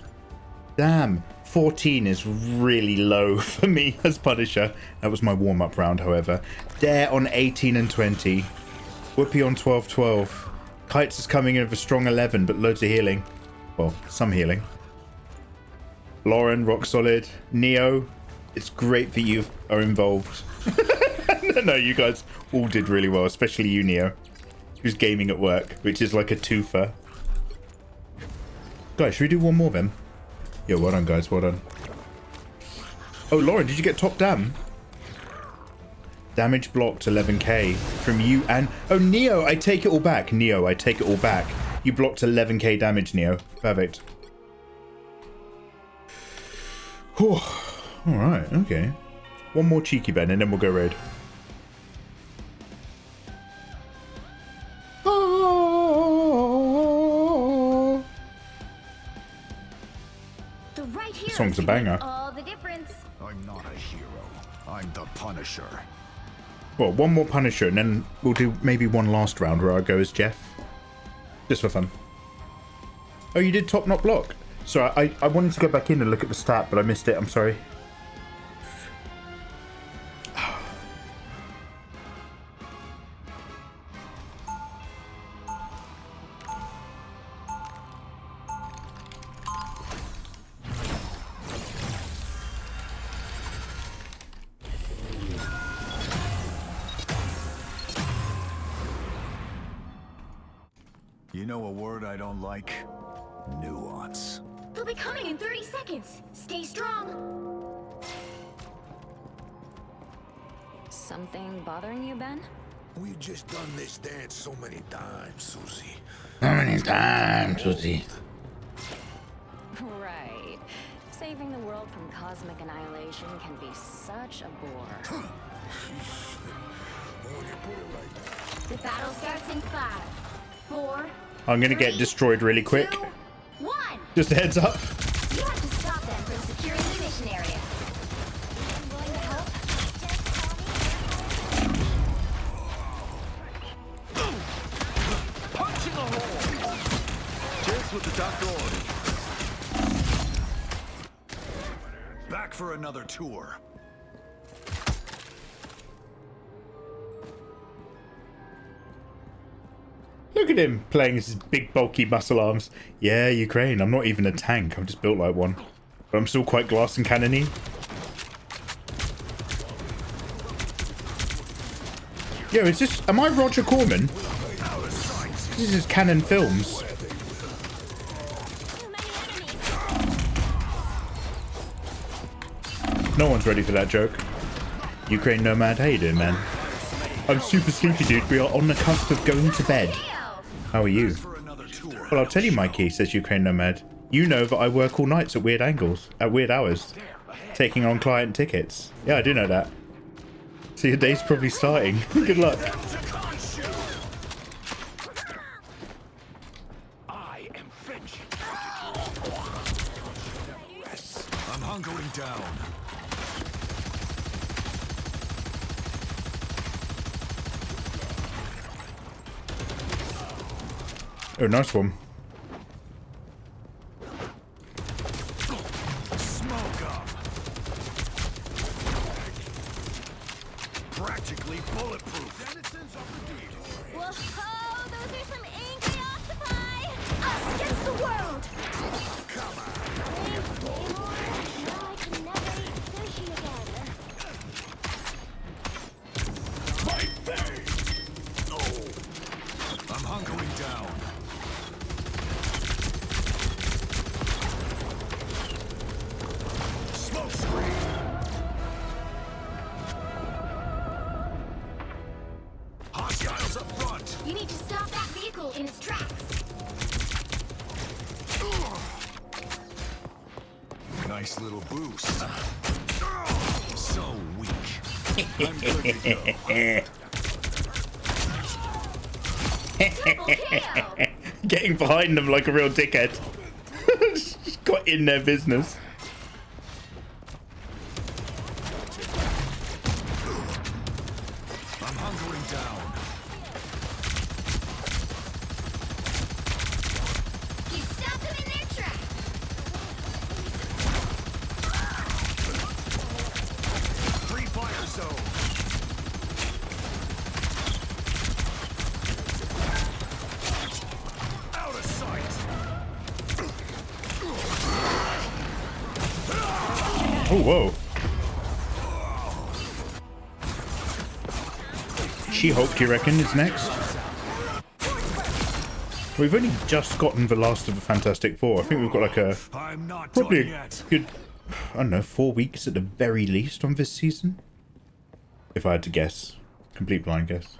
Damn. 14 is really low for me as Punisher. That was my warm-up round, however. Dare on 18 and 20. Whoopi on 12-12. Kites is coming in with a strong 11, but loads of healing. Well, some healing. Lauren, rock solid. Neo, it's great that you are involved. No, you guys all did really well, especially you, Neo, who's gaming at work, which is like a twofer. Guys, should we do one more then? Yeah, well done, guys. Well done. Oh, Lauren, did you get top dam? Damage blocked 11k from you and... Oh, Neo, I take it all back. Neo, I take it all back. You blocked 11k damage, Neo. Perfect. Alright, okay. One more cheeky Ben, and then we'll go raid. The song's a banger. All the difference. I'm not a hero. I'm the Punisher. Well, one more Punisher, and then we'll do maybe one last round where I go as Jeff. Just for fun. Oh, you did top not block. Sorry, I wanted to go back in and look at the stat, but I missed it. I'm sorry. You know a word I don't like? Nuance. They'll be coming in 30 seconds. Stay strong. Something bothering you, Ben? We've just done this dance so many times, Susie. How many times, Susie? Right. Saving the world from cosmic annihilation can be such a bore. The battle starts in 5, 4. I'm gonna get destroyed really quick. 2, 1. Just a heads up. You have to stop them from securing the mission area. I'm willing to help. Punching a hole! Just what the doctor ordered. Back for another tour. Look at him playing his big bulky muscle arms. Yeah, Ukraine. I'm not even a tank. I'm just built like one. But I'm still quite glass and cannony. Yo, is this... Am I Roger Corman? This is Canon Films. No one's ready for that joke. Ukraine Nomad, how you doing, man? I'm super sleepy, dude. We are on the cusp of going to bed. How are you? Well, I'll tell you, Mikey, says Ukraine Nomad. You know that I work all nights at weird angles, at weird hours, taking on client tickets. Yeah, I do know that. So your day's probably starting. Good luck. I am French. I'm hunkering down. Oh, nice one. Smoke up. Practically bulletproof. Denizens of the deep. Whoa, those are some angry octopi! Us against the world! Come on. I can never nice little boost. So weak. I'm good to go. Getting behind them like a real dickhead. Just got in their business. I'm hunkering down. You stopped them in their tracks. Free fire zone. Out of sight. Oh, whoa. She-Hulk, do you reckon, is next? We've only just gotten the last of the Fantastic Four. I think we've got like a... I'm not probably done a yet. good, I don't know, 4 weeks at the very least on this season. If I had to guess. Complete blind guess.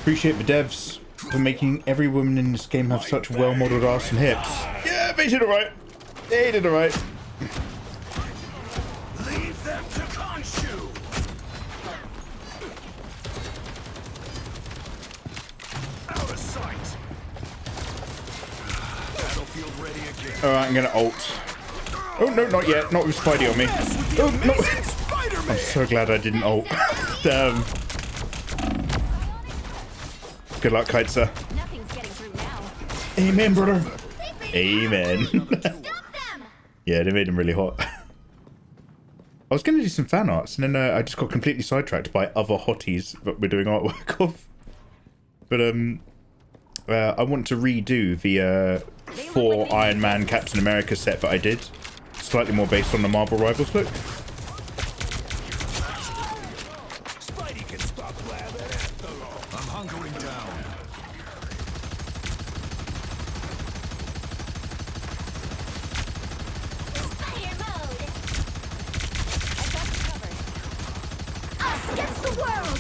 Appreciate the devs for making every woman in this game have such well-modelled ass and hips. Yeah, they did alright. They did alright. Leave them to Khonshu. Out of sight. Battlefield ready again. Alright, I'm gonna ult. Oh, no, not yet. Not with Spidey on me. Oh, no. I'm so glad I didn't ult. Damn. Good luck, Kaitsa. Nothing's getting through now. Amen, brother. Amen. Stop them! Yeah, they made him really hot. I was going to do some fan arts, and then I just got completely sidetracked by other hotties that we're doing artwork of. But I want to redo the 4 Iron Man Captain America set that I did. Slightly more based on the Marvel Rivals book. Spidey can stop blabbing after all. I'm hunkering down. Fire mode! I got you covered. Us against the world!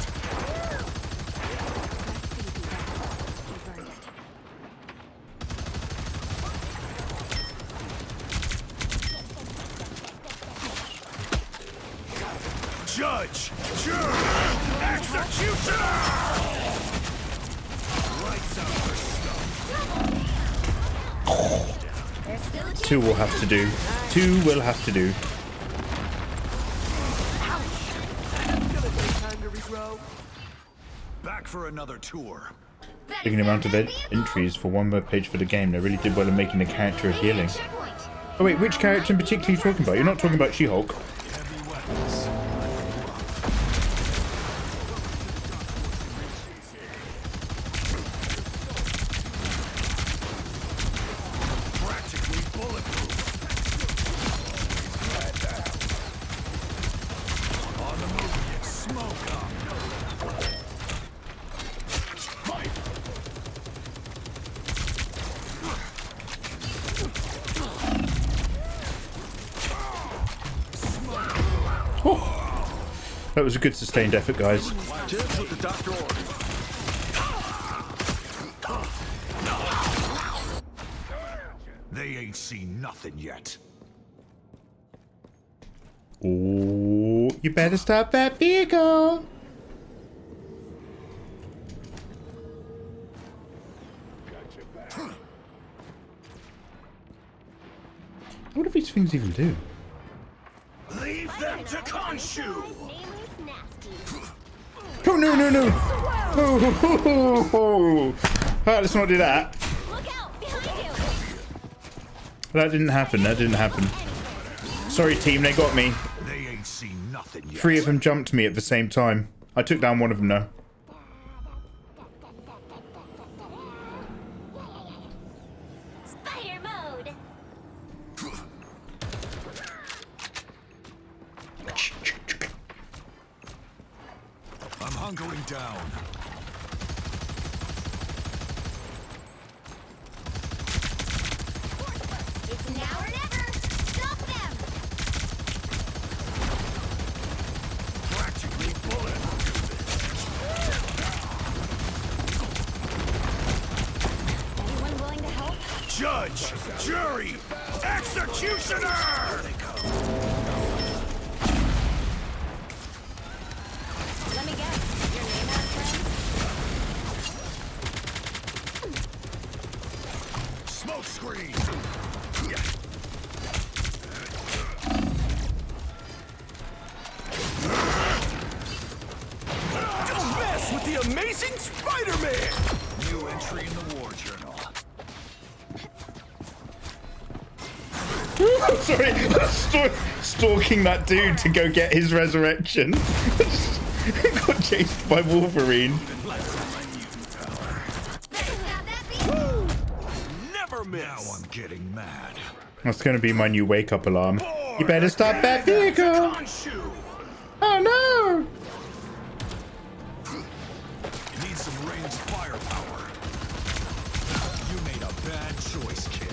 Judge, jury, executioner! Lights out for stuff. There's still 2 will have to do. 2 will have to do. Back for another tour. Taking the amount of entries for one web page for the game, they really did well in making the character healing. Oh wait, which character in particular are you talking about? You're not talking about She-Hulk. Heavy weapons. Practically bulletproof. On the move, smoke up. That was a good sustained effort, guys. Just what the doctor ordered. They ain't seen nothing yet. Ooh, you better stop that vehicle. What do these things even do? Leave them to Khonshu! Oh no no no! Oh, let's not do that. Look out! Behind you! That didn't happen. That didn't happen. Sorry, team. They got me. They ain't seen nothing yet. 3 of them jumped me at the same time. I took down one of them though. Spider mode! I'm hunkering down. It's now or never! Stop them! Practically bulletproof. Anyone willing to help? Judge, jury, executioner! Let me guess. Your name has friends? Smoke screen! Don't mess with the amazing Spider-Man! New entry in the war journal. Sorry, stalking that dude to go get his resurrection. Got chased by Wolverine. Never miss. Now I'm getting mad. That's gonna be my new wake-up alarm. You better stop that vehicle! Oh no! Need some ranged firepower. You made a bad choice, kid.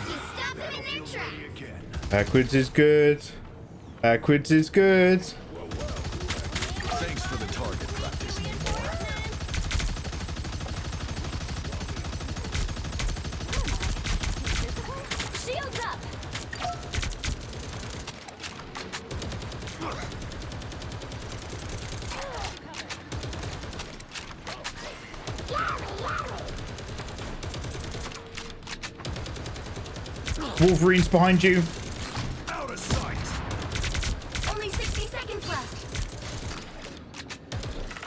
You stop them in their tracks. Backwards is good. Backwards is good. Thanks for the target practice, Namor. Shields up. Wolverine's behind you. Out of sight. Only 60 seconds left.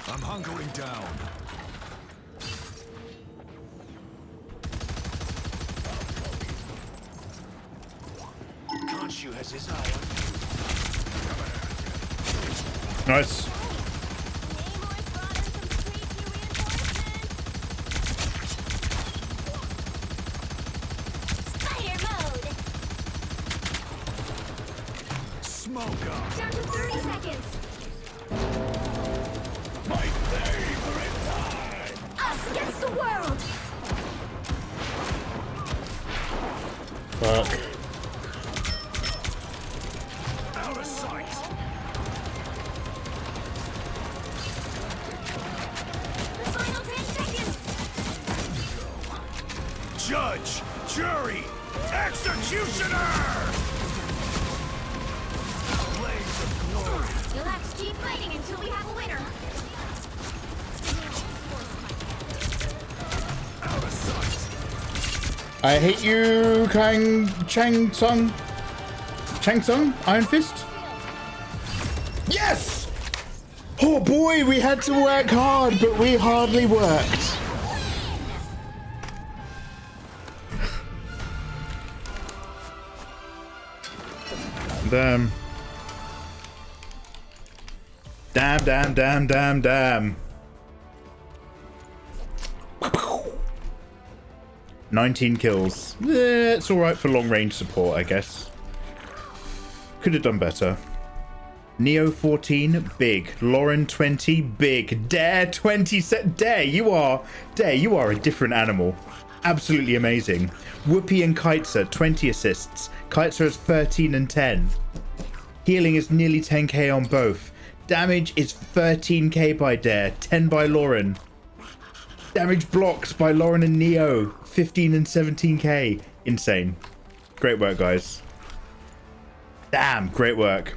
I'm hunkering down. Khonshu has his eye on you. Nice. Spider mode. Smoke up. Down to 30 seconds. My favorite time. Us against the world. Fuck. Out of sight. The final 10 seconds. Judge, jury, executioner! Blaze of glory. You'll have to keep fighting until we have a winner. Out of sight. I hate you, Chang Tsung, Iron Fist. Yes! Oh boy, we had to work hard, but we hardly worked. Damn. Damn. 19 kills. It's alright for long range support, I guess. Could have done better. Neo 14, big. Lauren 20, big. Dare 20, Dare, you are a different animal. Absolutely amazing. Whoopi and Kaitzer, 20 assists. Kaitzer has 13 and 10. Healing is nearly 10k on both. Damage is 13k by Dare, 10 by Lauren. Damage blocked by Lauren and Neo, 15 and 17k. Insane. Great work, guys. Damn, great work.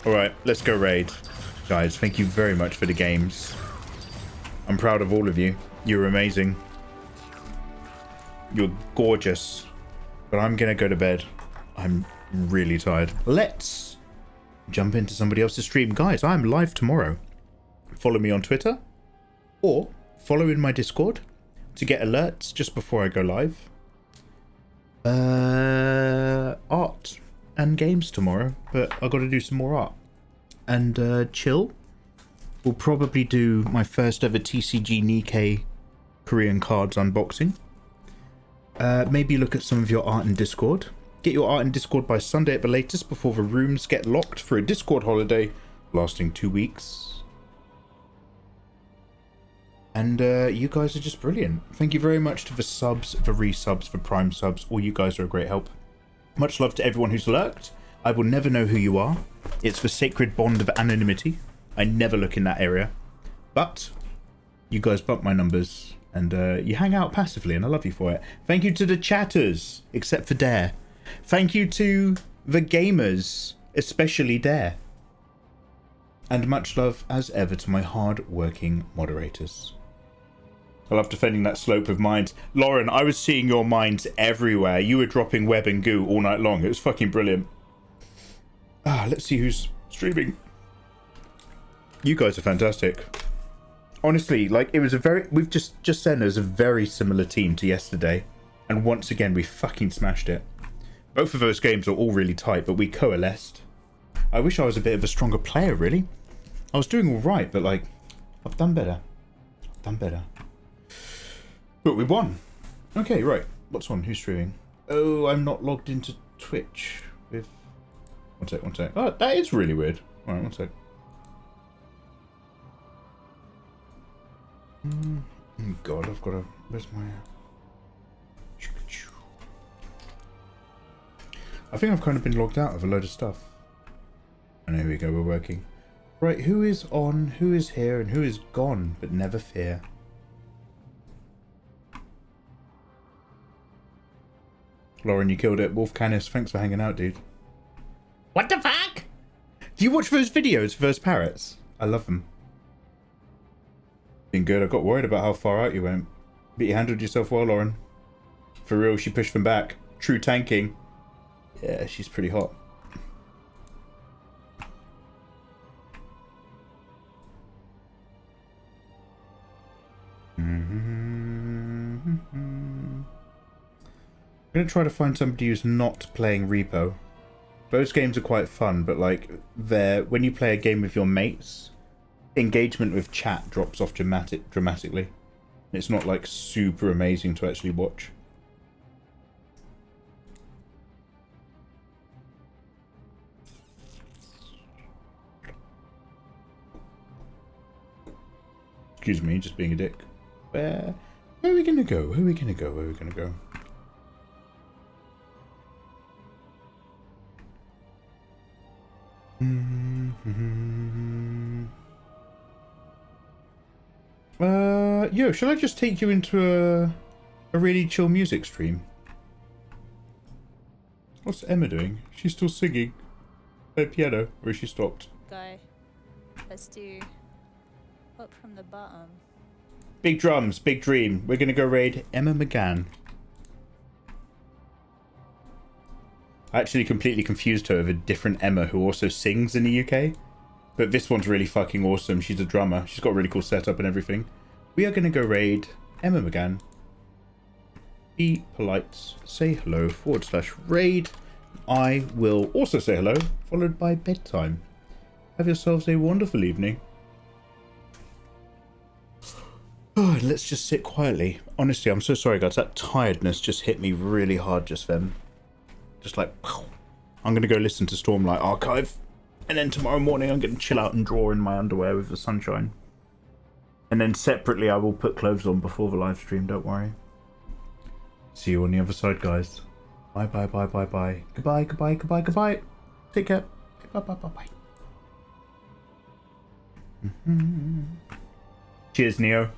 Alright, let's go raid. Guys, thank you very much for the games. I'm proud of all of you. You're amazing. You're gorgeous. But I'm gonna go to bed. I'm really tired. Let's jump into somebody else's stream. Guys, I'm live tomorrow. Follow me on Twitter or follow in my Discord to get alerts just before I go live. Art and games tomorrow, but I got to do some more art. And chill. We'll probably do my first ever TCG Nikkei Korean cards unboxing. Maybe look at some of your art in Discord. Get your art in Discord by Sunday at the latest before the rooms get locked for a Discord holiday lasting 2 weeks. And you guys are just brilliant. Thank you very much to the subs, the resubs, the prime subs. All you guys are a great help. Much love to everyone who's lurked. I will never know who you are. It's the sacred bond of anonymity. I never look in that area. But you guys bump my numbers and you hang out passively, and I love you for it. Thank you to the chatters, except for Dare. Thank you to the gamers, especially Dare. And much love, as ever, to my hard-working moderators. I love defending that slope of mines. Lauren, I was seeing your mines everywhere. You were dropping web and goo all night long. It was fucking brilliant. Let's see who's streaming. You guys are fantastic. Honestly, like, it was a very... We've just said it was a very similar team to yesterday. And once again, we fucking smashed it. Both of those games are all really tight, but we coalesced. I wish I was a bit of a stronger player, really. I was doing all right, but, like, I've done better. I've done better. But we won. Okay, right. What's on? Who's streaming? Oh, I'm not logged into Twitch with... One sec. Oh, that is really weird. All right, one sec. Oh, God, I've got to... Where's my... I think I've kind of been logged out of a load of stuff. And here we go, we're working. Right, who is on, who is here, and who is gone, but never fear. Lauren, you killed it. Wolf Canis, thanks for hanging out, dude. What the fuck? Do you watch those videos, those parrots? I love them. Been good. I got worried about how far out you went. But you handled yourself well, Lauren. For real, she pushed them back. True tanking. Yeah, she's pretty hot. I'm going to try to find somebody who's not playing Repo. Those games are quite fun, but like, when you play a game with your mates, engagement with chat drops off dramatically. It's not like super amazing to actually watch. Excuse me, just being a dick. Where are we gonna go? Where are we gonna go? Where are we gonna go? Yo, shall I just take you into a really chill music stream? What's Emma doing? She's still singing. Play piano, or is she stopped? Go. Let's do up from the bottom. Big drums, big dream. We're gonna go raid Emma McGann. I actually completely confused her with a different Emma who also sings in the UK. But this one's really fucking awesome. She's a drummer. She's got a really cool setup and everything. We are going to go raid Emma McGann. Be polite. Say hello / raid. I will also say hello, followed by bedtime. Have yourselves a wonderful evening. Oh, let's just sit quietly. Honestly, I'm so sorry, guys. That tiredness just hit me really hard just then. Just like, I'm going to go listen to Stormlight Archive. And then tomorrow morning I'm going to chill out and draw in my underwear with the sunshine. And then separately I will put clothes on before the live stream, don't worry. See you on the other side, guys. Bye, bye, bye, bye, bye. Goodbye, goodbye, goodbye, goodbye. Take care. Bye, bye, bye, bye. Cheers, Neo.